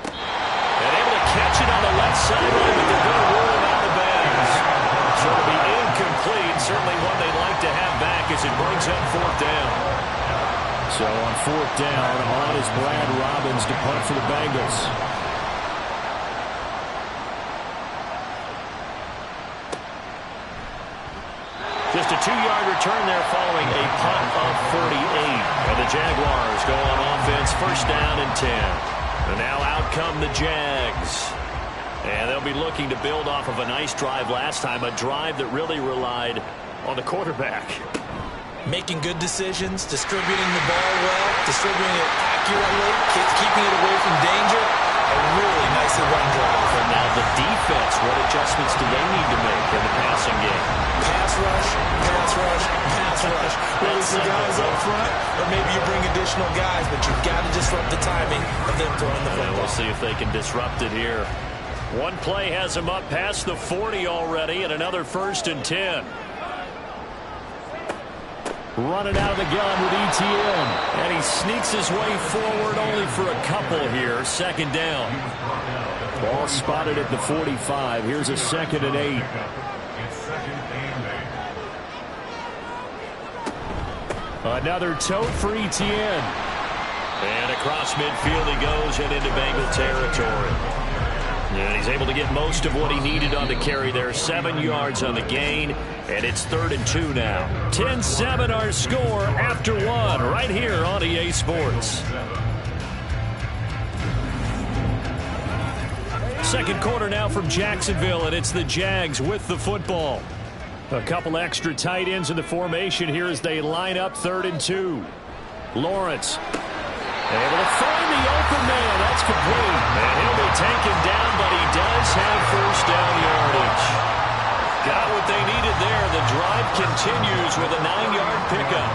And able to catch it on the left sideline, but they're going to rule him out of bounds. So it'll be incomplete. Certainly one they'd like to have back as it brings up 4th down. So on 4th down, on is Brad Robbins to punt for the Bengals. Just a 2-yard return there following a punt of 48. And the Jaguars go on offense, 1st down and 10. And now out come the Jags. And they'll be looking to build off of a nice drive last time, a drive that really relied on the quarterback. Making good decisions, distributing the ball well, distributing it accurately, keeping it away from danger. A really nicely run drive. And now the defense, what adjustments do they need to make in the passing game? Pass rush, pass rush, pass rush. Whether it's the guys up front or maybe you bring additional guys, but you've got to disrupt the timing of them throwing the football. We'll see if they can disrupt it here. One play has him up past the 40 already, and another 1st and 10. running out of the gun with ETN. And he sneaks his way forward only for a couple here. Second down. Ball spotted at the 45. Here's a 2nd and 8. Another tote for ETN. And across midfield he goes and into Bengal territory. And he's able to get most of what he needed on the carry there. 7 yards on the gain. And it's 3rd and 2 now. 10-7 our score after 1 right here on EA Sports. Second quarter now from Jacksonville, and it's the Jags with the football. A couple extra tight ends in the formation here as they line up 3rd and 2. Lawrence able to find the open man. That's complete. And he'll be taken down, but he does have first down yardage. Got what they needed there. The drive continues with a 9-yard pickup.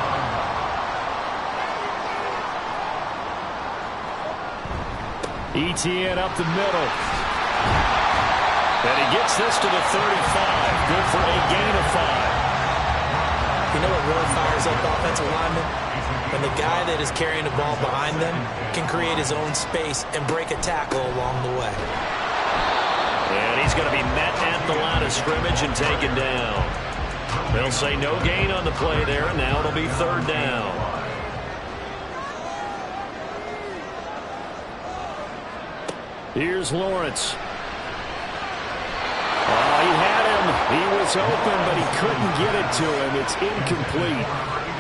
ETN up the middle. And he gets this to the 35. Good for a gain of 5. You know what really fires up offensive linemen? When the guy that is carrying the ball behind them can create his own space and break a tackle along the way. And he's going to be met at the line of scrimmage and taken down. They'll say no gain on the play there, and now it'll be 3rd down. Here's Lawrence. Oh, he had him. He was open, but he couldn't get it to him. It's incomplete.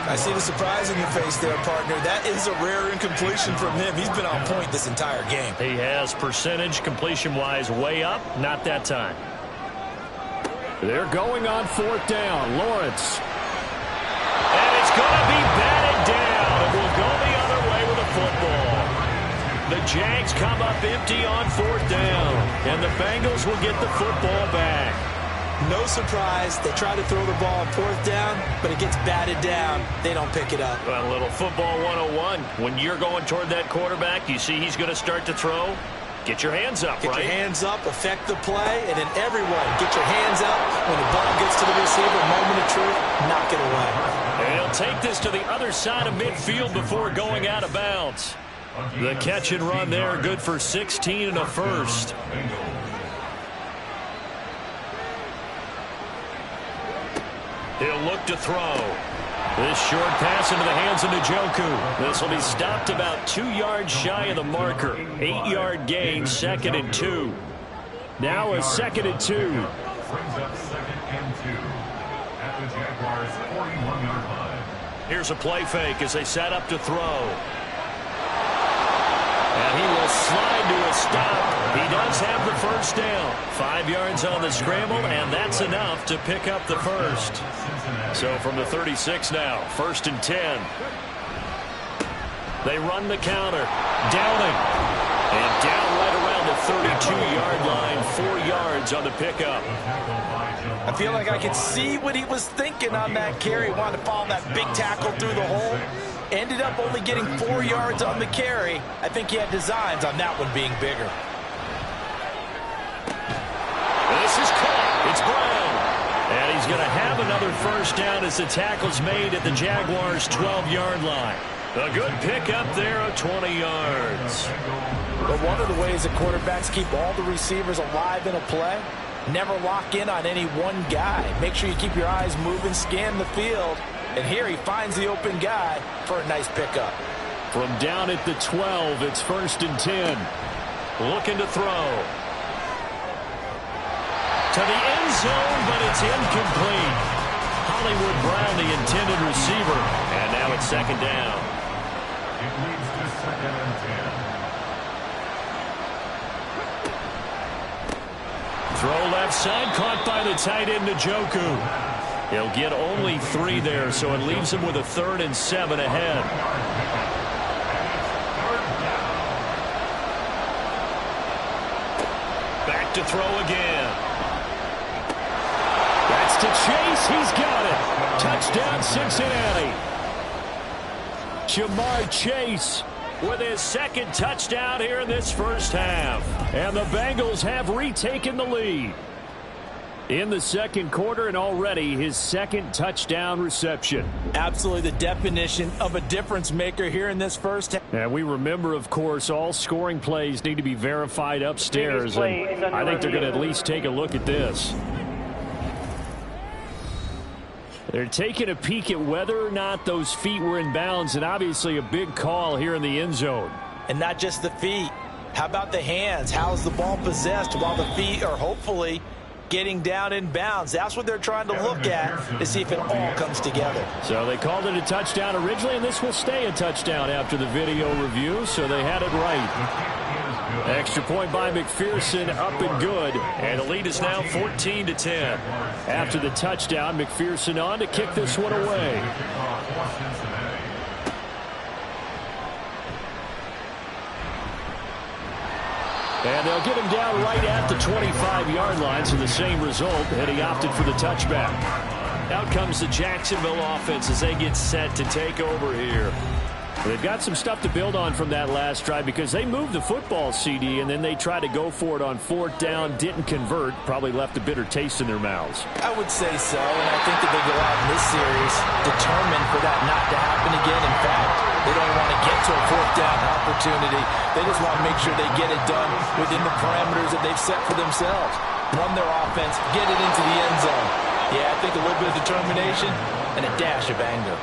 I see the surprise in your face there, partner. That is a rare incompletion from him. He's been on point this entire game. He has percentage completion-wise way up. Not that time. They're going on 4th down. Lawrence. And it's going to be batted down. It will go the other way with the football. The Jags come up empty on 4th down. And the Bengals will get the football back. No surprise. They try to throw the ball on 4th down, but it gets batted down. They don't pick it up. Well, a little football 101. When you're going toward that quarterback, you see he's going to start to throw. Get your hands up, Get your hands up, affect the play, and then everyone get your hands up. When the ball gets to the receiver, moment of truth, knock it away. And he'll take this to the other side of midfield before going out of bounds. The catch and run there, good for 16 and a first. He'll look to throw. This short pass into the hands of Njoku. This will be stopped about 2 yards shy of the marker. 8-yard gain, 2nd and 2. Now a 2nd and 2. Brings up 2nd and 2 at the Jaguars' 41-yard line. Here's a play fake as they set up to throw. And he will slide to a stop. He does have the first down. 5 yards on the scramble, and that's enough to pick up the first. So from the 36 now, 1st and 10. They run the counter. Downing. And down right around the 32-yard line. 4 yards on the pickup. I feel like I could see what he was thinking on that carry. He wanted to follow that big tackle through the hole. Ended up only getting 4 yards on the carry. I think he had designs on that one being bigger. This is caught. It's Brown. And he's going to have another first down as the tackle's made at the Jaguars' 12-yard line. A good pickup there of 20 yards. But one of the ways that quarterbacks keep all the receivers alive in a play, never lock in on any one guy. Make sure you keep your eyes moving, scan the field. And here he finds the open guy for a nice pickup. From down at the 12, it's 1st and 10. Looking to throw. To the end zone, but it's incomplete. Hollywood Brown, the intended receiver. And now it's 2nd down. It leads to 2nd and 10. Throw left side, caught by the tight end Njoku. He'll get only 3 there, so it leaves him with a 3rd and 7 ahead. Back to throw again. That's to Chase. He's got it. Touchdown, Cincinnati. Jamar Chase with his 2nd touchdown here in this first half. And the Bengals have retaken the lead. in the second quarter, and already his second touchdown reception. Absolutely the definition of a difference maker here in this first half. And we remember, of course, all scoring plays need to be verified upstairs, and I think they're going to at least take a look at this. They're taking a peek at whether or not those feet were in bounds, and obviously a big call here in the end zone. And not just the feet. How about the hands? How's the ball possessed while the feet are hopefully getting down in bounds? That's what they're trying to look at to see if it all comes together. So they called it a touchdown originally, and this will stay a touchdown after the video review, so they had it right. Extra point by McPherson, up and good. And the lead is now 14-10. After the touchdown, McPherson on to kick this one away. And they'll get him down right at the 25-yard line, so the same result, and he opted for the touchback. Out comes the Jacksonville offense as they get set to take over here. They've got some stuff to build on from that last drive because they moved the football, CD, and then they tried to go for it on fourth down, didn't convert, probably left a bitter taste in their mouths. I would say so, and I think that they go out in this series determined for that not to happen again. In fact, they don't want to get to a fourth down opportunity. They just want to make sure they get it done within the parameters that they've set for themselves. Run their offense, get it into the end zone. Yeah, I think a little bit of determination and a dash of anger.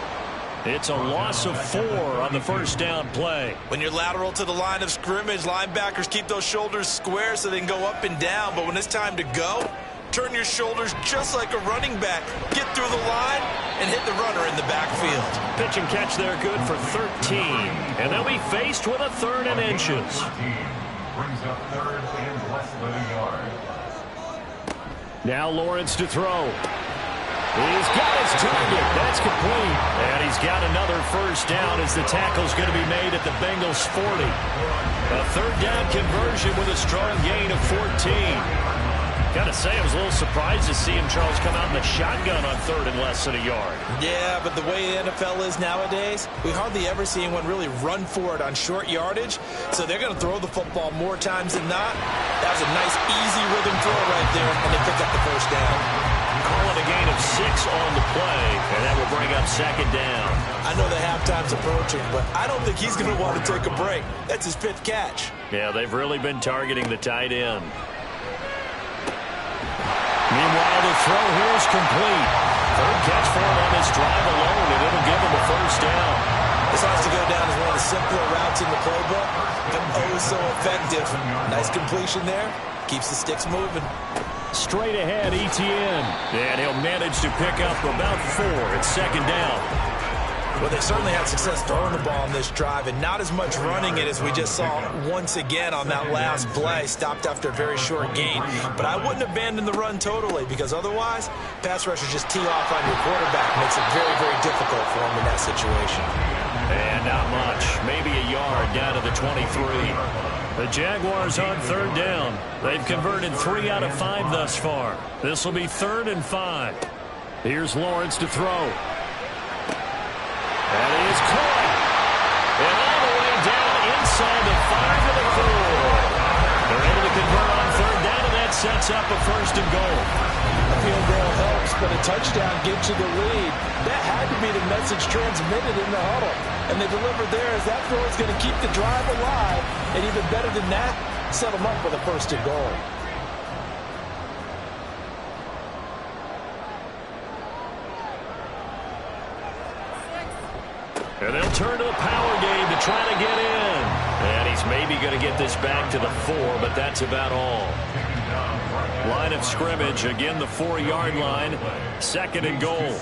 It's a loss of 4 on the first down play. When you're lateral to the line of scrimmage, linebackers keep those shoulders square so they can go up and down. But when it's time to go, turn your shoulders just like a running back. Get through the line and hit the runner in the backfield. Pitch and catch there good for 13. And they'll be faced with a 3rd and inches. Brings up 3rd and less than a yard. Now Lawrence to throw. He's got his target. That's complete. And he's got another first down as the tackle's going to be made at the Bengals 40. A 3rd down conversion with a strong gain of 14. Got to say, I was a little surprised to see him, Charles, come out in the shotgun on 3rd and less than a yard. Yeah, but the way the NFL is nowadays, we hardly ever see anyone really run for it on short yardage. So they're going to throw the football more times than not. That was a nice, easy rhythm throw right there, and they pick up the first down. Call it a gain of 6 on the play, and that will bring up 2nd down. I know the halftime's approaching, but I don't think he's going to want to take a break. That's his 5th catch. Yeah, they've really been targeting the tight end. Meanwhile, the throw here is complete. 3rd catch for him on this drive alone, and it'll give him a first down. This has to go down as one of the simpler routes in the playbook, but oh so effective. Nice completion there. Keeps the sticks moving. Straight ahead, Etienne. And he'll manage to pick up about 4. It's 2nd down. Well, they certainly had success throwing the ball on this drive and not as much running it as we just saw once again on that last play. Stopped after a very short gain. But I wouldn't abandon the run totally because otherwise, pass rushers just tee off on your quarterback. Makes it very, very difficult for him in that situation. And not much. Maybe a yard down to the 23. The Jaguars on 3rd down. They've converted 3 out of 5 thus far. This will be 3rd and 5. Here's Lawrence to throw. And he is caught. And all the way down inside the 5 to the 4. They're able to convert on 3rd down, and that sets up a 1st and goal. A field goal helps, but a touchdown gets you the lead. That had to be the message transmitted in the huddle. And they delivered there as that throw is going to keep the drive alive. And even better than that, set them up with a 1st and goal. And they'll turn to the power game to try to get in. And he's maybe going to get this back to the 4, but that's about all. Line of scrimmage, again the 4-yard line. 2nd and goal.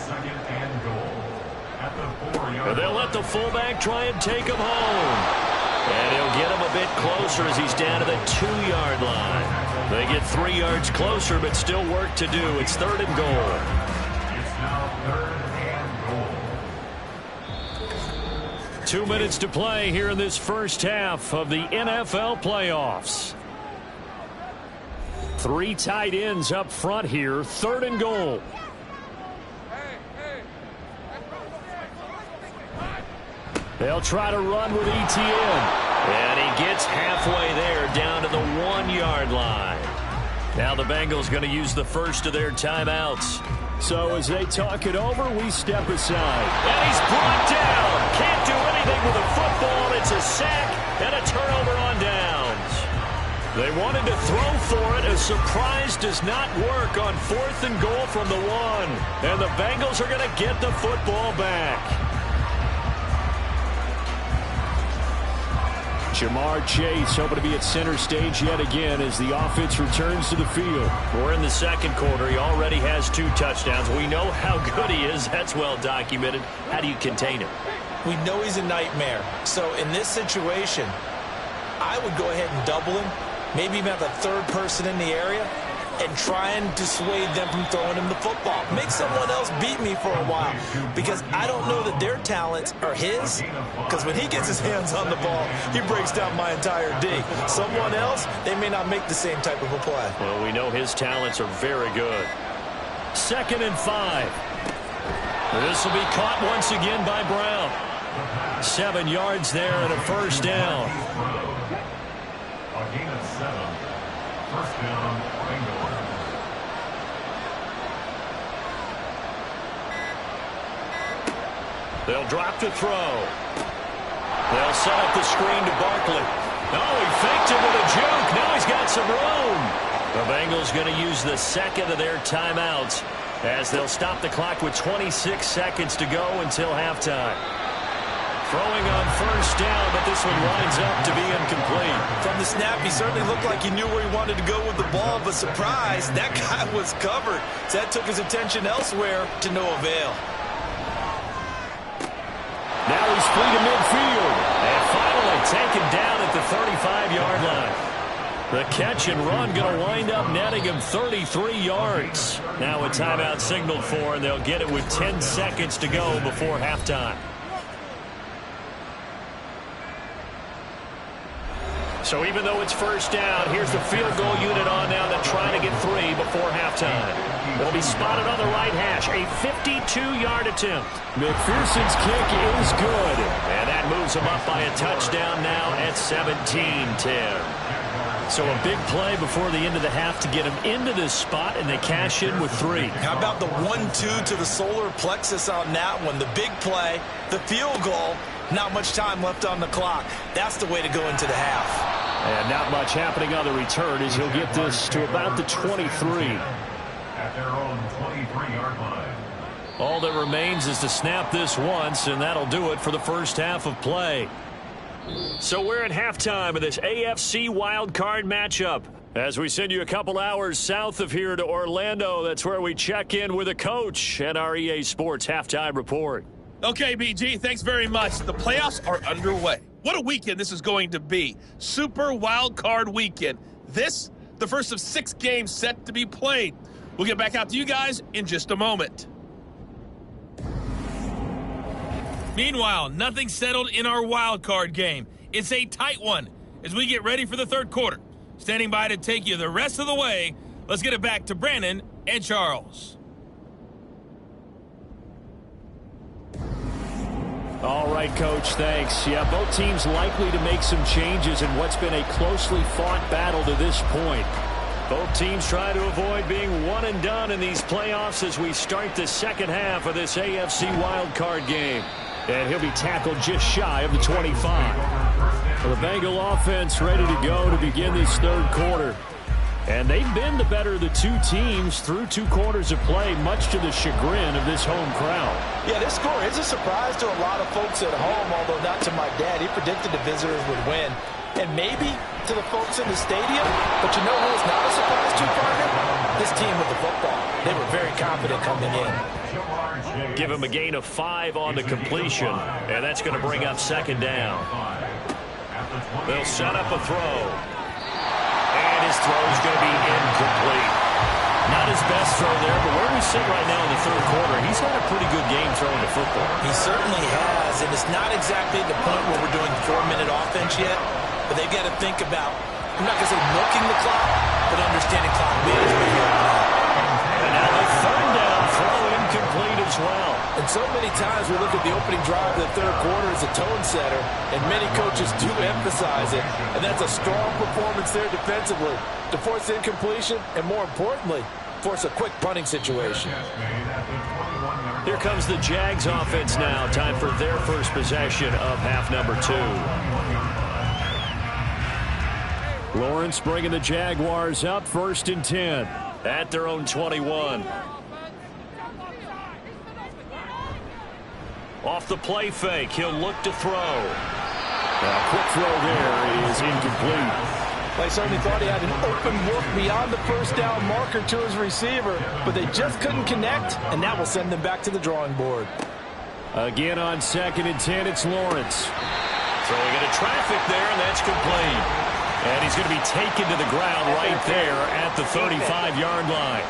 And they'll let the fullback try and take him home. And he'll get him a bit closer as he's down to the 2-yard line. They get 3 yards closer, but still work to do. It's 3rd and goal. It's now 3rd and goal. 2 minutes to play here in this first half of the NFL playoffs. 3 tight ends up front here. 3rd and goal. They'll try to run with Etienne. And he gets halfway there down to the 1-yard line. Now the Bengals going to use the first of their timeouts. So as they talk it over, we step aside. And he's brought down. Can't do anything with a football. It's a sack and a turnover on downs. They wanted to throw for it. A surprise does not work on 4th and goal from the 1. And the Bengals are going to get the football back. Jamar Chase hoping to be at center stage yet again as the offense returns to the field. We're in the second quarter. He already has 2 touchdowns. We know how good he is. That's well documented. How do you contain him? We know he's a nightmare. So in this situation, I would go ahead and double him, maybe even have a third person in the area, and try and dissuade them from throwing him the football. Make someone else beat me for a while, because I don't know that their talents are his, because when he gets his hands on the ball, he breaks down my entire D. Someone else, they may not make the same type of a play. Well, we know his talents are very good. 2nd and 5. This will be caught once again by Brown. 7 yards there and a first down. A gain of 7. First down, Bengals. They'll drop to throw. They'll set up the screen to Barkley. Oh, he faked it with a juke. Now he's got some room. The Bengals going to use the second of their timeouts as they'll stop the clock with 26 seconds to go until halftime. Throwing on first down, but this one winds up to be incomplete. From the snap, he certainly looked like he knew where he wanted to go with the ball, but surprise, that guy was covered. So that took his attention elsewhere to no avail. Now he's free to midfield. And finally taken down at the 35-yard line. The catch and run going to wind up netting him 33 yards. Now a timeout signaled for, and they'll get it with 10 seconds to go before halftime. So even though it's first down, here's the field goal unit on now. They're trying to get 3 before halftime. It'll be spotted on the right hash. A 52-yard attempt. McPherson's kick is good. And that moves him up by a touchdown now at 17-10. So a big play before the end of the half to get him into this spot, and they cash in with 3. How about the 1-2 to the solar plexus on that one? The big play, the field goal, not much time left on the clock. That's the way to go into the half. And not much happening on the return as he'll get this to about the 23. At their own 23-yard line. All that remains is to snap this once, and that'll do it for the first half of play. So we're at halftime of this AFC wildcard matchup. As we send you a couple hours south of here to Orlando, that's where we check in with a coach and our EA Sports halftime report. Okay, BG, thanks very much. The playoffs are underway. What a weekend this is going to be. Super Wild Card Weekend. This, the first of 6 games set to be played. We'll get back out to you guys in just a moment. Meanwhile, nothing settled in our wild card game. It's a tight one as we get ready for the third quarter. Standing by to take you the rest of the way, let's get it back to Brandon and Charles. All right, Coach, thanks. Yeah, both teams likely to make some changes in what's been a closely fought battle to this point. Both teams try to avoid being one and done in these playoffs as we start the second half of this AFC wildcard game. And he'll be tackled just shy of the 25. Well, the Bengal offense ready to go to begin this third quarter. And they've been the better of the 2 teams through 2 quarters of play, much to the chagrin of this home crowd. Yeah, this score is a surprise to a lot of folks at home, although not to my dad. He predicted the visitors would win. And maybe to the folks in the stadium, but you know who is not a surprise to, partner? This team with the football. They were very confident coming in. Give him a gain of 5 on the completion, and that's going to bring up second down. They'll set up a throw. And his throw is going to be incomplete. Not his best throw there, but where we sit right now in the third quarter, he's had a pretty good game throwing the football. He certainly has, and it's not exactly the point where we're doing 4-minute offense yet, but they've got to think about, I'm not going to say milking the clock, but understanding clock management here. And now the third down throw incomplete as well. And so many times we look at the opening drive of the third quarter as a tone setter, and many coaches do emphasize it. And that's a strong performance there defensively to force incompletion and, more importantly, force a quick punting situation. Here comes the Jags offense now. Time for their first possession of half number 2. Lawrence bringing the Jaguars up 1st and 10 at their own 21. Off the play fake, he'll look to throw. A quick throw there is incomplete. They certainly thought he had an open look beyond the first down marker to his receiver, but they just couldn't connect, and that will send them back to the drawing board. Again on 2nd and 10, it's Lawrence. Throwing into traffic there, and that's complete. And he's going to be taken to the ground right there at the 35-yard line.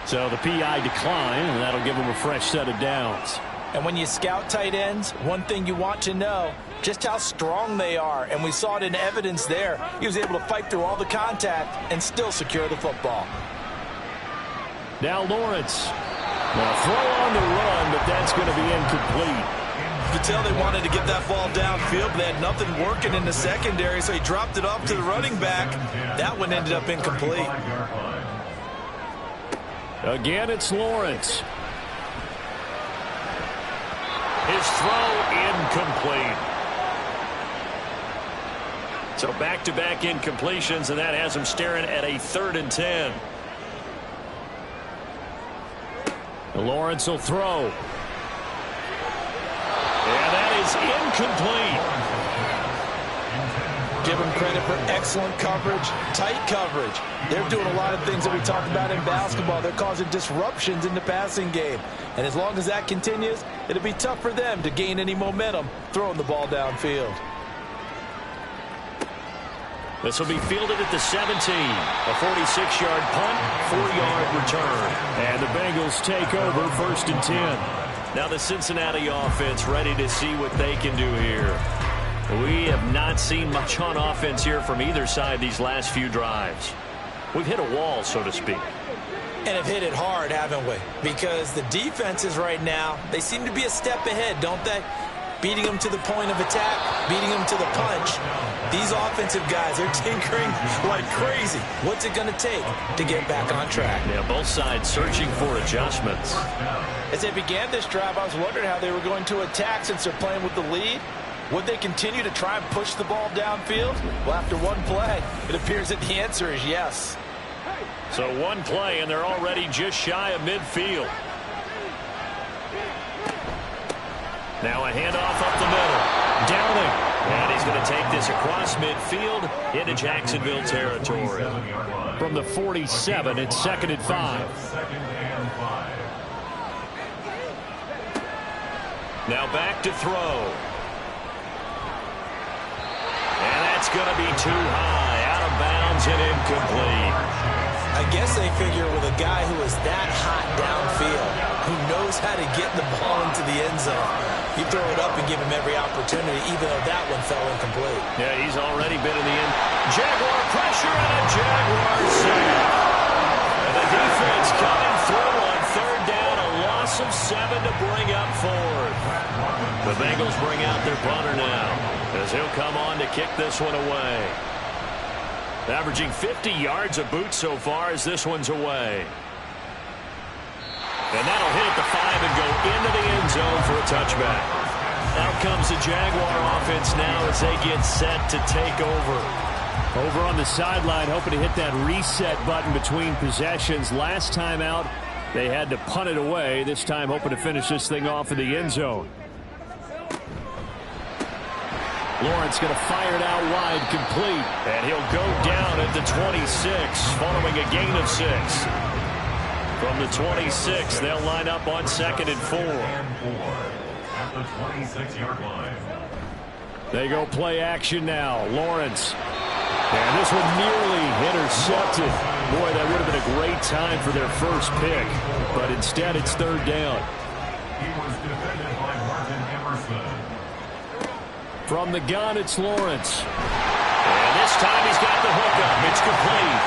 So the PI decline, and that'll give him a fresh set of downs. And when you scout tight ends, one thing you want to know, just how strong they are. And we saw it in evidence there. He was able to fight through all the contact and still secure the football. Now Lawrence. Now throw on the run, but that's going to be incomplete. You could tell they wanted to get that ball downfield, but they had nothing working in the secondary, so he dropped it off to the running back. That one ended up incomplete. Again, it's Lawrence. His throw incomplete. So back-to-back incompletions, and that has him staring at a 3rd and 10. Lawrence will throw. And that is incomplete. Give him credit for excellent coverage, tight coverage. They're doing a lot of things that we talked about in basketball. They're causing disruptions in the passing game. And as long as that continues, it'll be tough for them to gain any momentum throwing the ball downfield. This will be fielded at the 17. A 46-yard punt, 4-yard return. And the Bengals take over 1st and 10. Now the Cincinnati offense ready to see what they can do here. We have not seen much on offense here from either side these last few drives. We've hit a wall, so to speak. And have hit it hard, haven't we? Because the defenses right now, they seem to be a step ahead, don't they? Beating them to the point of attack, beating them to the punch. These offensive guys, they're tinkering like crazy. What's it going to take to get back on track? Yeah, both sides searching for adjustments. As they began this drive, I was wondering how they were going to attack since they're playing with the lead. Would they continue to try and push the ball downfield? Well, after one play, it appears that the answer is yes. So one play, and they're already just shy of midfield. Now a handoff up the middle. Downing. And he's going to take this across midfield into Jacksonville territory. From the 47, it's 2nd and 5. Now back to throw. And that's going to be too high. Out of bounds and incomplete. I guess they figure with a guy who is that hot downfield, who knows how to get the ball into the end zone, you throw it up and give him every opportunity, even though that one fell incomplete. Yeah, he's already been in the end. Jaguar pressure and a Jaguar sack. And the defense coming through on 3rd down, a loss of 7 to bring up 4th. The Bengals bring out their punter now, as he'll come on to kick this one away. Averaging 50 yards a boot so far as this one's away. And that'll hit at the 5 and go into the end zone for a touchback. Out comes the Jaguar offense now as they get set to take over. Over on the sideline, hoping to hit that reset button between possessions. Last time out, they had to punt it away. This time, hoping to finish this thing off in the end zone. Lawrence going to fire it out wide, complete. And he'll go down at the 26, following a gain of 6. From the 26, they'll line up on 2nd and 4. At the 26-yard line. They go play action now. Lawrence. And this one nearly intercepted. Boy, that would have been a great time for their first pick. But instead, it's 3rd down. He was defended by Martin Emerson. From the gun, it's Lawrence. And this time he's got the hookup. It's complete.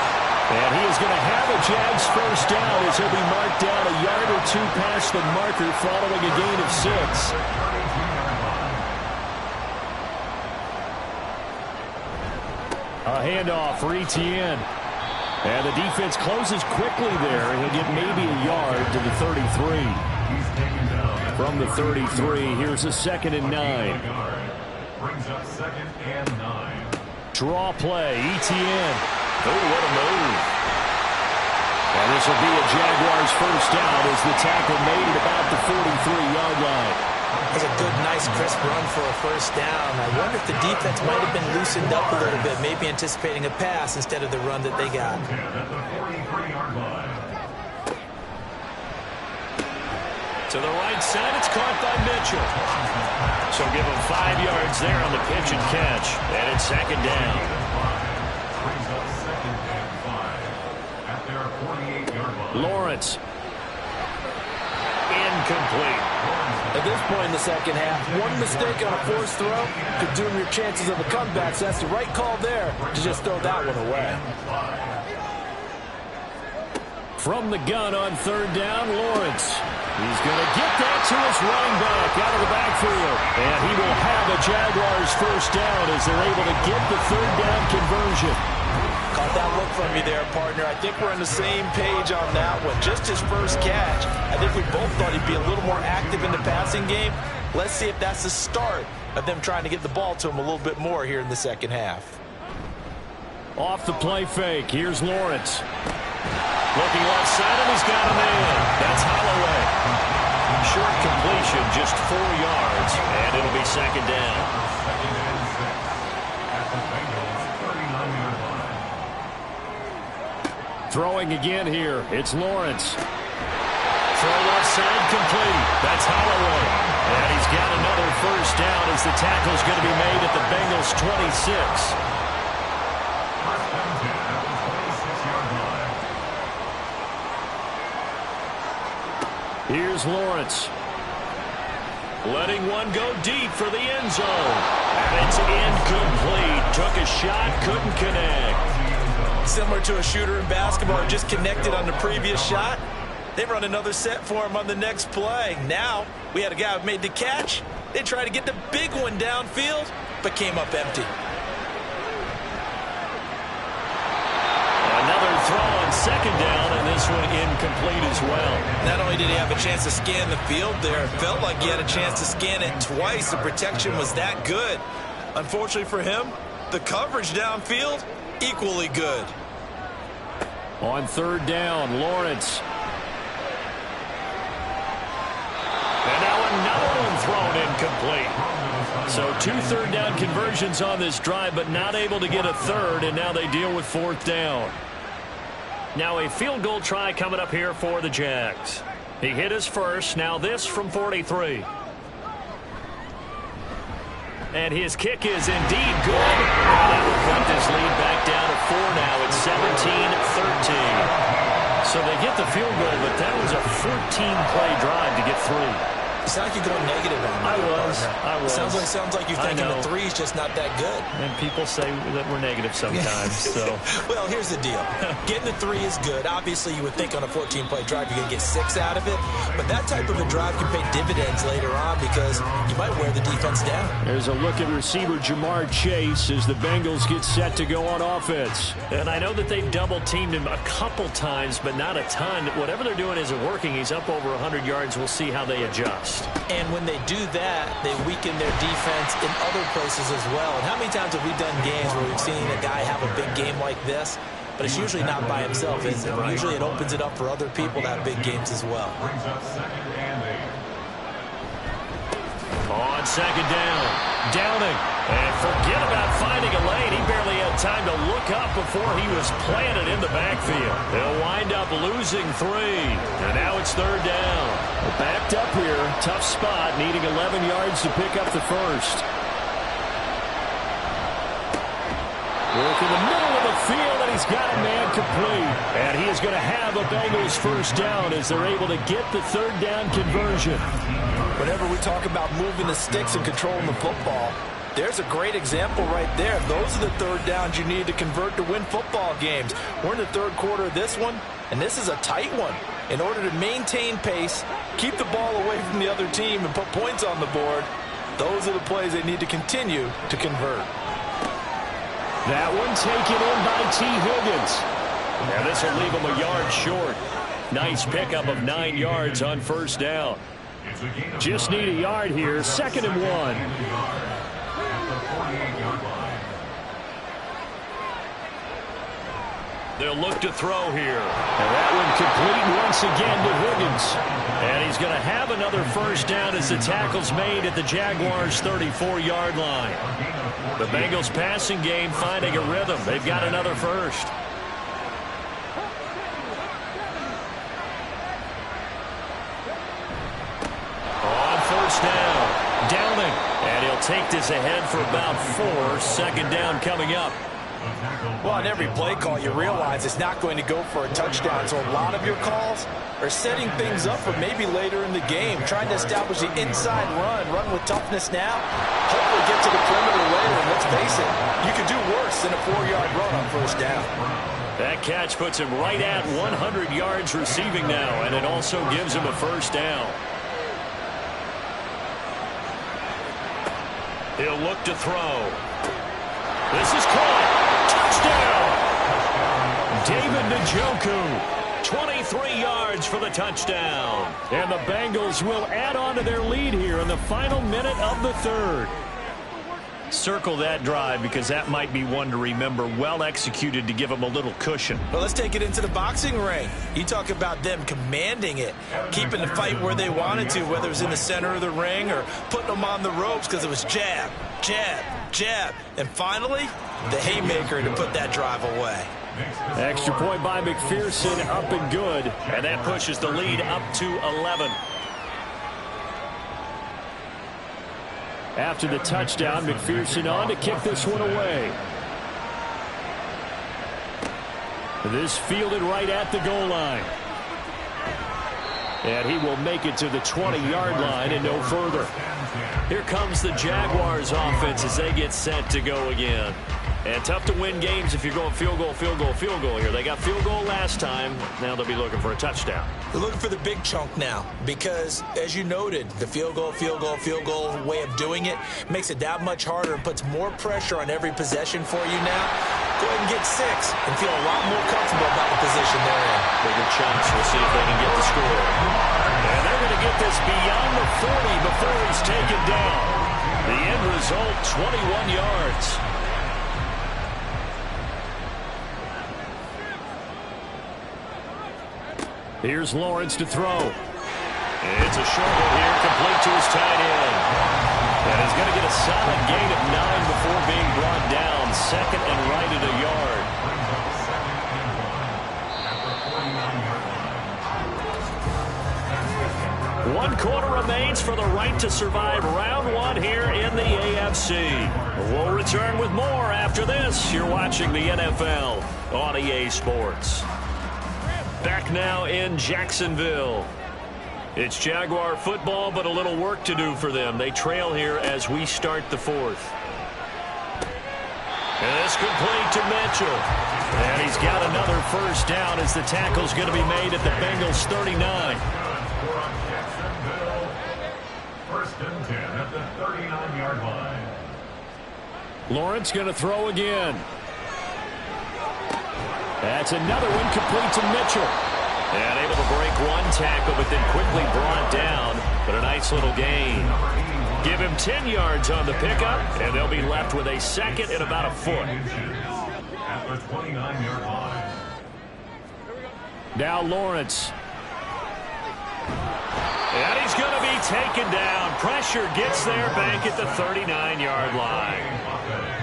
And he is going to have a Jags first down as he'll be marked down a yard or two past the marker following a gain of 6. A handoff for Etienne. And the defense closes quickly there. He'll get maybe a yard to the 33. From the 33, here's a 2nd and 9. Brings up 2nd and 9. Draw play, Etienne. Oh, what a move. And this will be a Jaguars first down as the tackle made at about the 43-yard line. That's a good, nice, crisp run for a first down. I wonder if the defense might have been loosened up a little bit, maybe anticipating a pass instead of the run that they got. To the right side, it's caught by Mitchell. So give him 5 yards there on the pitch and catch. And it's 2nd down. Lawrence. Incomplete. At this point in the second half, one mistake on a forced throw could doom your chances of a comeback. So that's the right call there to just throw that one away. From the gun on 3rd down, Lawrence. He's going to get that to his running back out of the backfield. And he will have a Jaguars first down as they're able to get the 3rd down conversion. Caught that look from you there, partner. I think we're on the same page on that one. Just his first catch. I think we both thought he'd be a little more active in the passing game. Let's see if that's the start of them trying to get the ball to him a little bit more here in the second half. Off the play fake, here's Lawrence. Looking left side, and he's got a man. That's Holloway. Short completion, just 4 yards, and it'll be 2nd down. Throwing again here, it's Lawrence. Throw left side complete. That's Holloway. And he's got another first down as the tackle's going to be made at the Bengals' 26. Here's Lawrence. Letting one go deep for the end zone. And it's incomplete. Took a shot, couldn't connect. Similar to a shooter in basketball who just connected on the previous shot. They run another set for him on the next play. Now, we had a guy who made the catch. They tried to get the big one downfield, but came up empty. Another throw on 2nd down, and this one incomplete as well. Not only did he have a chance to scan the field there, it felt like he had a chance to scan it twice. The protection was that good. Unfortunately for him, the coverage downfield, equally good. On 3rd down, Lawrence. And now another one thrown incomplete. So 2 3rd down conversions on this drive, but not able to get a 3rd, and now they deal with 4th down. Now a field goal try coming up here for the Jags. He hit his first, now this from 43. And his kick is indeed good. And that will put this lead back down to 4 now. It's 17-13. So they get the field goal, but that was a 14-play drive to get through. You sound like you're going negative on that. I was. Sounds like you're thinking the 3's just not that good. And people say that we're negative sometimes. So. Well, here's the deal. Getting the 3 is good. Obviously, you would think on a 14-play drive you're going to get 6 out of it. But that type of a drive can pay dividends later on because you might wear the defense down. There's a look at receiver Jamar Chase as the Bengals get set to go on offense. And I know that they've double-teamed him a couple times, but not a ton. Whatever they're doing isn't working. He's up over 100 yards. We'll see how they adjust. And when they do that, they weaken their defense in other places as well. And how many times have we done games where we've seen a guy have a big game like this, but it's usually not by himself, is it? Right. Usually it opens it up for other people to have big games as well. On 2nd down, Downing. And forget about finding a lane. He barely had time to look up before he was planted in the backfield. They'll wind up losing 3. And now it's 3rd down. They're backed up here. Tough spot, needing 11 yards to pick up the first. Work in the middle of the field, and he's got a man complete. And he is going to have a Bengals first down as they're able to get the 3rd down conversion. Whenever we talk about moving the sticks and controlling the football, There's a great example right there. Those are the third downs you need to convert to win football games. We're in the third quarter of this one, and this is a tight one. In order to maintain pace, keep the ball away from the other team, and put points on the board, those are the plays they need to continue to convert. That one taken in by T. Higgins. Now this will leave him a yard short. Nice pickup of 9 yards on first down. Just need a yard here. 2nd and 1. They'll look to throw here. And that one complete once again to Higgins. And he's going to have another first down as the tackle's made at the Jaguars' 34-yard line. The Bengals passing game finding a rhythm. They've got another first. On first down, Downing. And he'll take this ahead for about 4. 2nd down coming up. Well, on every play call, you realize it's not going to go for a touchdown. So a lot of your calls are setting things up for maybe later in the game, trying to establish the inside run with toughness now, hopefully get to the perimeter later. And let's face it, you could do worse than a 4-yard run on first down. That catch puts him right at 100 yards receiving now, and it also gives him a first down. He'll look to throw. This is caught. Touchdown! David Njoku, 23 yards for the touchdown. And the Bengals will add on to their lead here in the final minute of the third. Circle that drive because that might be one to remember. Well executed to give them a little cushion. Well, let's take it into the boxing ring. You talk about them commanding it, keeping the fight where they wanted to, whether it was in the center of the ring or putting them on the ropes because it was jab, jab, jab. And finally, the haymaker to put that drive away. Extra point by McPherson, up and good. And that pushes the lead up to 11. After the touchdown, McPherson on to kick this one away. This fielded right at the goal line. And he will make it to the 20-yard line and no further. Here comes the Jaguars offense as they get set to go again. And tough to win games if you're going field goal, field goal, field goal here. They got field goal last time. Now they'll be looking for a touchdown. They're looking for the big chunk now because, as you noted, the field goal way of doing it makes it that much harder and puts more pressure on every possession for you now. Go ahead and get 6 and feel a lot more comfortable about the position they're in. Bigger chunks. We'll see if they can get the score. And they're going to get this beyond the 40 before he's taken down. The end result, 21 yards. Here's Lawrence to throw. It's a short one here, complete to his tight end. And he's going to get a solid gain of 9 before being brought down. 2nd and right at a yard. 1 quarter remains for the right to survive round 1 here in the AFC. We'll return with more after this. You're watching the NFL on EA Sports. Back now in Jacksonville. It's Jaguar football, but a little work to do for them. They trail here as we start the 4th. And it's complete to Mitchell. And he's got another first down as the tackle's going to be made at the Bengals' 39. First and 10 at the 39-yard line. Lawrence going to throw again. That's another one complete to Mitchell. And able to break 1 tackle, but then quickly brought down. But a nice little gain. Give him 10 yards on the pickup, and they'll be left with a 2nd and about a foot. At the 29-yard line. Now Lawrence. And he's going to be taken down. Pressure gets there back at the 39-yard line.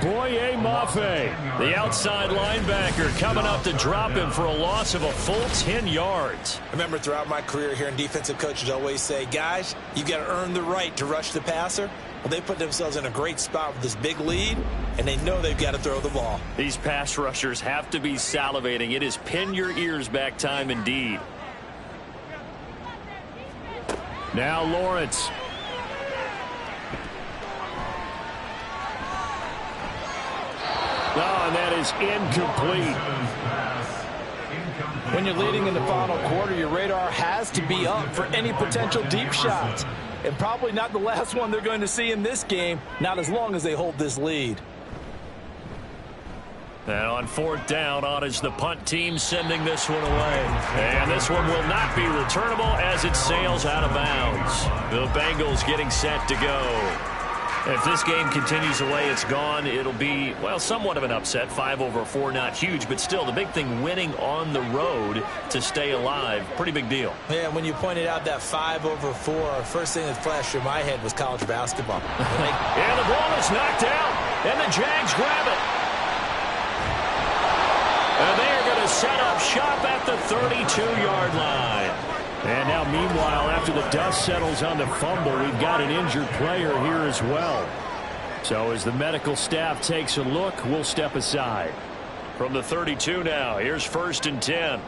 Boye Mafe, the outside linebacker, coming up to drop him for a loss of a full 10 yards. I remember throughout my career here, and defensive coaches always say, guys, you've got to earn the right to rush the passer. Well, they put themselves in a great spot with this big lead, and they know they've got to throw the ball. These pass rushers have to be salivating. It is pin your ears back time indeed. Now Lawrence. Oh, and that is incomplete. When you're leading in the final quarter, your radar has to be up for any potential deep shots. And probably not the last one they're going to see in this game, not as long as they hold this lead. And on fourth down, on is the punt team sending this one away. And this one will not be returnable as it sails out of bounds. The Bengals getting set to go. If this game continues the way it's gone, it'll be, well, somewhat of an upset. 5-4, not huge, but still the big thing, winning on the road to stay alive. Pretty big deal. Yeah, when you pointed out that 5-4, first thing that flashed through my head was college basketball. And the ball is knocked out, and the Jags grab it. And they are going to set up shop at the 32-yard line. And now, meanwhile, after the dust settles on the fumble, we've got an injured player here as well. So as the medical staff takes a look, we'll step aside. From the 32 now, here's 1st and 10.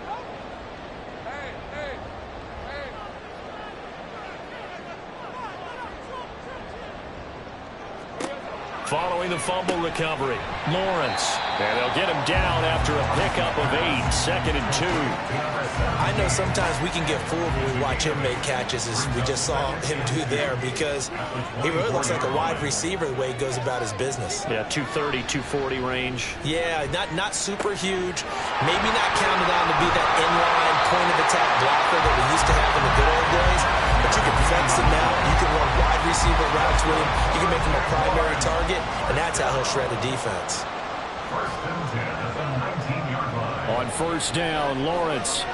Following the fumble recovery, Lawrence. And they'll get him down after a pickup of 8, 2nd and 2. I know sometimes we can get fooled when we watch him make catches, as we just saw him do there, because he really looks like a wide receiver the way he goes about his business. Yeah, 230, 240 range. Yeah, not super huge. Maybe not counted on to be that inline point-of-attack blocker that we used to have in the good old days, but you can flex him out. You can run wide receiver routes with him. You can make him a primary target, and that's how he'll shred a defense. 1st and 10 at the 19-yard line. On 1st down, Lawrence.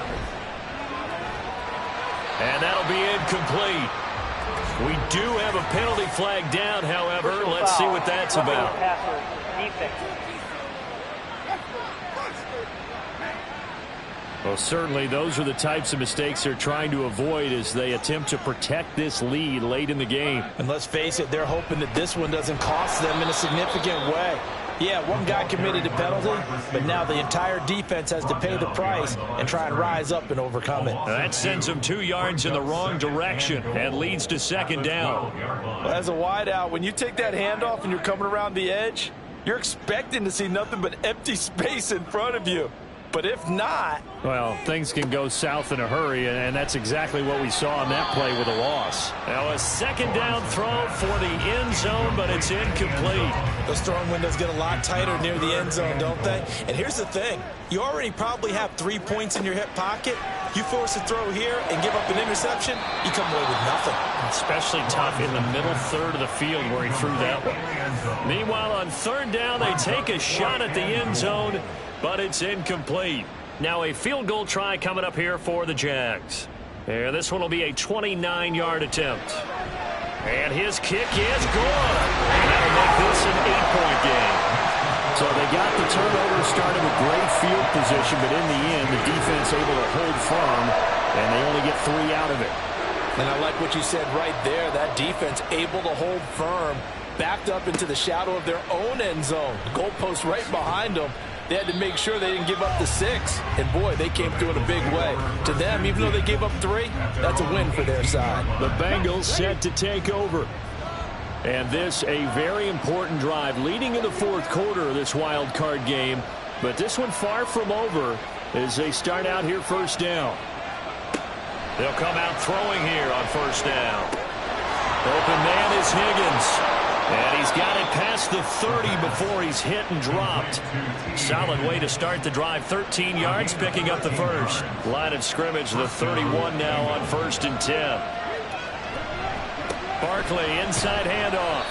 And that'll be incomplete. We do have a penalty flag down, however. Let's see what that's about. Well, certainly those are the types of mistakes they're trying to avoid as they attempt to protect this lead late in the game. And let's face it, they're hoping that this one doesn't cost them in a significant way. Yeah, one guy committed a penalty, but now the entire defense has to pay the price and try and rise up and overcome it. That sends them 2 yards in the wrong direction and leads to 2nd down. Well, as a wideout, when you take that handoff and you're coming around the edge, you're expecting to see nothing but empty space in front of you. But if not, well, things can go south in a hurry, and that's exactly what we saw on that play with a loss. Now a 2nd down throw for the end zone, but it's incomplete. Those throwing windows get a lot tighter near the end zone, don't they? And here's the thing. You already probably have 3 points in your hip pocket. You force a throw here and give up an interception, you come away with nothing. Especially tough in the middle third of the field where he threw that one. Meanwhile, on 3rd down, they take a shot at the end zone, but it's incomplete. Now a field goal try coming up here for the Jags. And this one will be a 29-yard attempt. And his kick is good. And that'll make this an 8-point game. So they got the turnover started with great field position, but in the end, the defense able to hold firm, and they only get 3 out of it. And I like what you said right there. That defense able to hold firm, backed up into the shadow of their own end zone. The goalpost right behind them. They had to make sure they didn't give up the 6. And, boy, they came through in a big way. To them, even though they gave up 3, that's a win for their side. The Bengals set to take over. And this a very important drive leading in the 4th quarter of this wild card game. But this one far from over as they start out here 1st down. They'll come out throwing here on 1st down. Open man is Higgins. And he's got it past the 30 before he's hit and dropped. Solid way to start the drive. 13 yards, picking up the 1st. Line of scrimmage, the 31 now on 1st and 10. Barkley, inside handoff.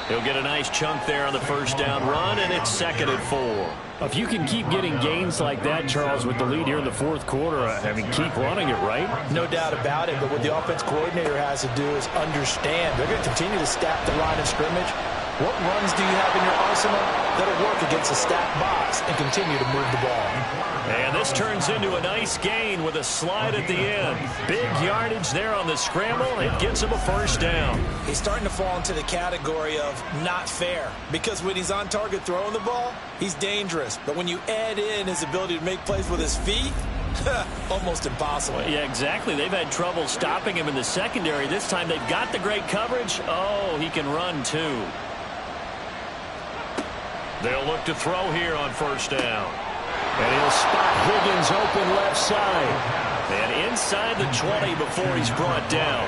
He'll get a nice chunk there on the 1st down run, and it's 2nd and 4. If you can keep getting gains like that, Charles, with the lead here in the 4th quarter, I mean, keep running it, right? No doubt about it, but what the offense coordinator has to do is understand. They're going to continue to stack the line of scrimmage. What runs do you have in your arsenal that'll work against a stacked box and continue to move the ball? And this turns into a nice gain with a slide at the end. Big yardage there on the scramble. It gets him a 1st down. He's starting to fall into the category of not fair, because when he's on target throwing the ball, he's dangerous. But when you add in his ability to make plays with his feet, almost impossible. Well, yeah, exactly. They've had trouble stopping him in the secondary. This time they've got the great coverage. Oh, he can run too. They'll look to throw here on first down. And he'll spot Higgins open left side. And inside the 20 before he's brought down.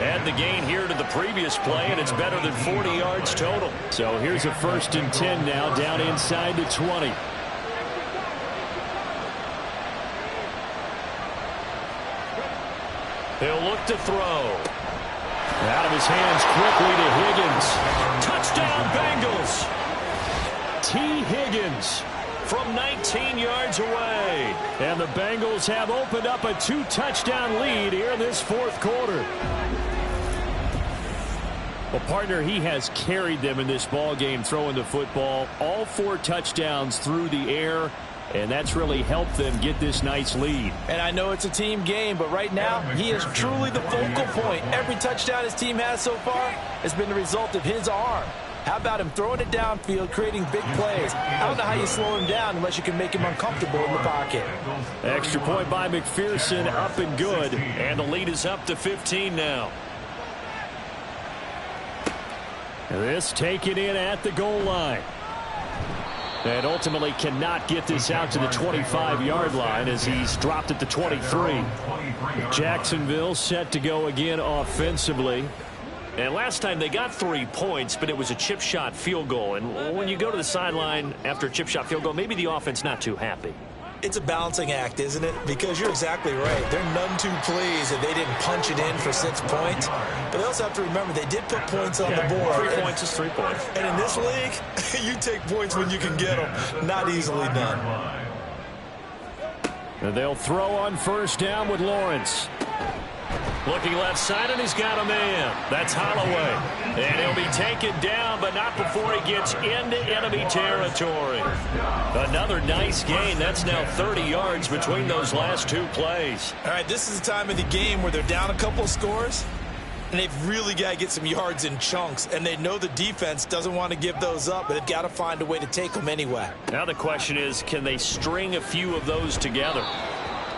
Add the gain here to the previous play, and it's better than 40 yards total. So here's a 1st and 10 now, down inside the 20. He'll look to throw. Out of his hands quickly to Higgins. Touchdown, Bengals! T. Higgins From 19 yards away. And the Bengals have opened up a 2-touchdown lead here in this 4th quarter. Well, partner, he has carried them in this ball game throwing the football. All 4 touchdowns through the air, and that's really helped them get this nice lead. And I know it's a team game, but right now, he is truly the focal point. Every touchdown his team has so far has been the result of his arm. How about him throwing it downfield, creating big plays? I don't know how you slow him down unless you can make him uncomfortable in the pocket. Extra point by McPherson, up and good. And the lead is up to 15 now. This taken in at the goal line. And ultimately cannot get this out to the 25-yard line as he's dropped at the 23. Jacksonville set to go again offensively. And last time they got 3 points, but it was a chip shot field goal. And when you go to the sideline after a chip shot field goal, maybe the offense not too happy. It's a balancing act, isn't it? Because you're exactly right. They're none too pleased that they didn't punch it in for 6 points. But they also have to remember they did put points on the board. 3 points is 3 points. And in this league, you take points when you can get them. Not easily done. And they'll throw on first down with Lawrence. Looking left side, and he's got a man. That's Holloway. And he'll be taken down, but not before he gets into enemy territory. Another nice gain. That's now 30 yards between those last 2 plays. All right, this is the time of the game where they're down a couple of scores, and they've really got to get some yards in chunks, and they know the defense doesn't want to give those up, but they've got to find a way to take them anyway. Now the question is, can they string a few of those together?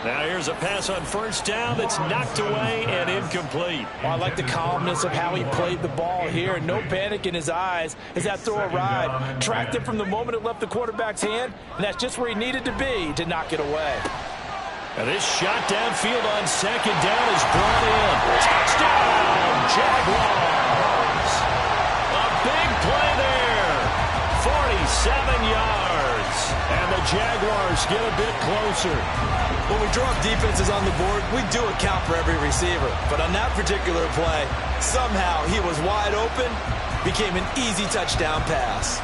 Now here's a pass on first down that's knocked away and incomplete. Well, I like the calmness of how he played the ball here. No panic in his eyes as that throw arrived. Tracked it from the moment it left the quarterback's hand, and that's just where he needed to be to knock it away. Now this shot downfield on second down is brought in. Touchdown, Jaguars! A big play there. 47 yards. And the Jaguars get a bit closer. When we drop defenses on the board, we do account for every receiver. But on that particular play, somehow he was wide open, became an easy touchdown pass.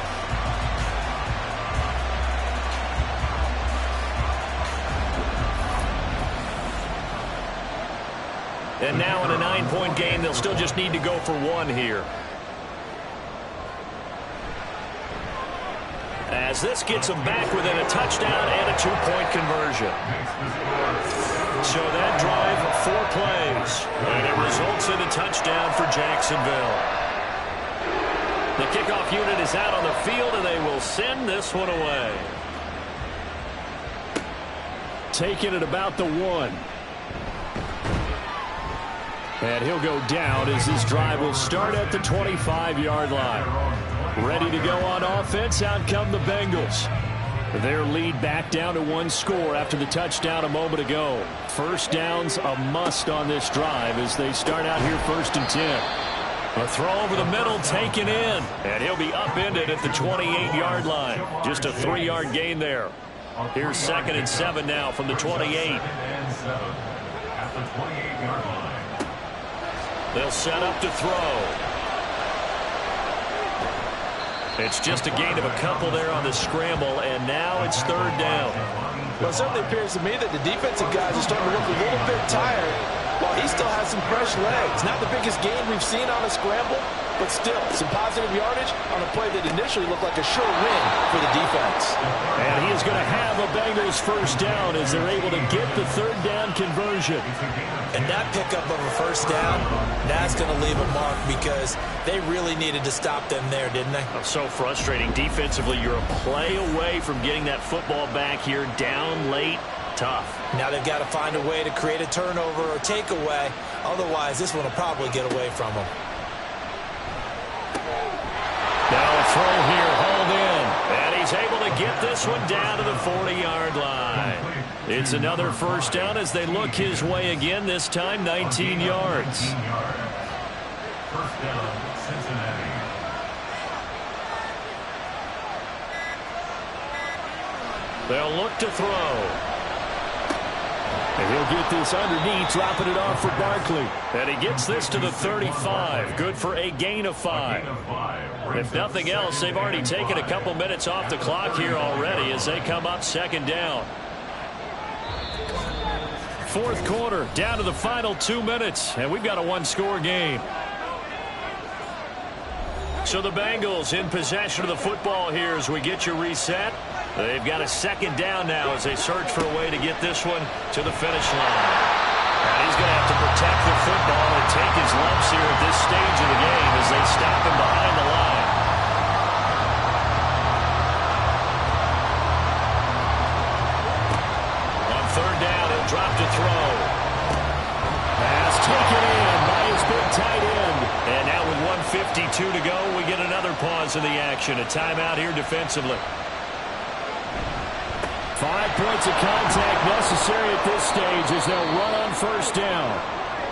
And now in a 9-point game, they'll still just need to go for 1 here. As this gets them back within a touchdown and a 2-point conversion. So that drive, 4 plays. And it results in a touchdown for Jacksonville. The kickoff unit is out on the field, and they will send this one away. Taking it about the 1. And he'll go down as this drive will start at the 25-yard line. Ready to go on offense. Out come the Bengals. Their lead back down to 1 score after the touchdown a moment ago. First down's a must on this drive as they start out here 1st and 10. A throw over the middle taken in. And he'll be upended at the 28-yard line. Just a 3-yard gain there. Here's 2nd and 7 now from the 28. They'll set up to throw. It's just a gain of a couple there on the scramble, and now it's 3rd down. Well, it certainly appears to me that the defensive guys are starting to look a little bit tired, while he still has some fresh legs. Not the biggest gain we've seen on a scramble, but still some positive yardage on a play that initially looked like a sure win for the defense. And he is going to have a Bengals first down as they're able to get the 3rd down conversion. And that pickup of a first down, that's going to leave a mark because they really needed to stop them there, didn't they? So frustrating. Defensively, you're a play away from getting that football back here down late. Tough. Now they've got to find a way to create a turnover or takeaway. Otherwise, this one will probably get away from them. Now a throw here, hauled in. get this one down to the 40-yard line. It's another first down as they look his way again, this time 19 yards. First down, Cincinnati. They'll look to throw. And he'll get this underneath, dropping it off for Barkley. And he gets this to the 35. Good for a gain of 5. If nothing else, they've already taken a couple minutes off the clock here already as they come up second down. Fourth quarter, down to the final 2 minutes, and we've got a one-score game. So the Bengals in possession of the football here as we get you reset. They've got a second down now as they search for a way to get this one to the finish line. And he's going to have to protect the football and take his lumps here at this stage of the game as they stop him behind the line. On third down, he'll drop to throw. Pass taken in by his big tight end. And now with 1:52 to go, we get another pause in the action. A timeout here defensively. 5 points of contact necessary at this stage as they'll run on first down.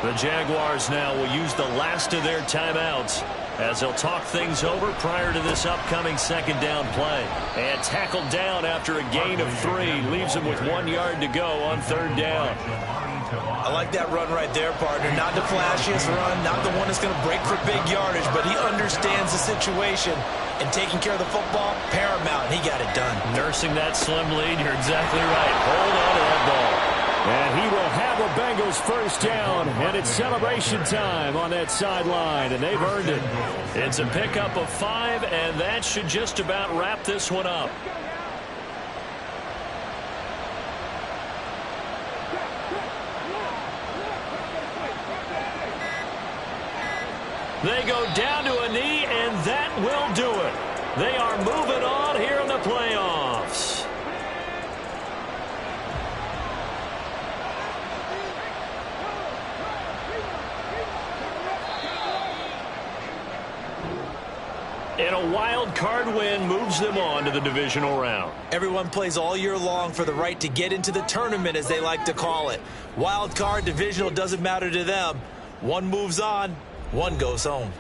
The Jaguars now will use the last of their timeouts as they'll talk things over prior to this upcoming second down play. And tackled down after a gain of 3. Leaves him with 1 yard to go on third down. I like that run right there, partner. Not the flashiest run, not the one that's going to break for big yardage, but he understands the situation. And taking care of the football, paramount. He got it done. Nursing that slim lead, you're exactly right. Hold on to that ball. And he will have a Bengals first down, and it's celebration time on that sideline, and they've earned it. It's a pickup of 5, and that should just about wrap this one up. They go down to a knee, and that will do it. They are moving on here in the playoffs. And a wild card win moves them on to the divisional round. Everyone plays all year long for the right to get into the tournament, as they like to call it. Wild card, divisional, doesn't matter to them. One moves on, one goes home.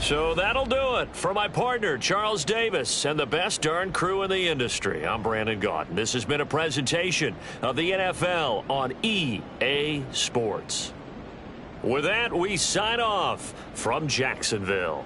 So that'll do it for my partner, Charles Davis, and the best darn crew in the industry. I'm Brandon Gaudin. This has been a presentation of the NFL on EA Sports. With that, we sign off from Jacksonville.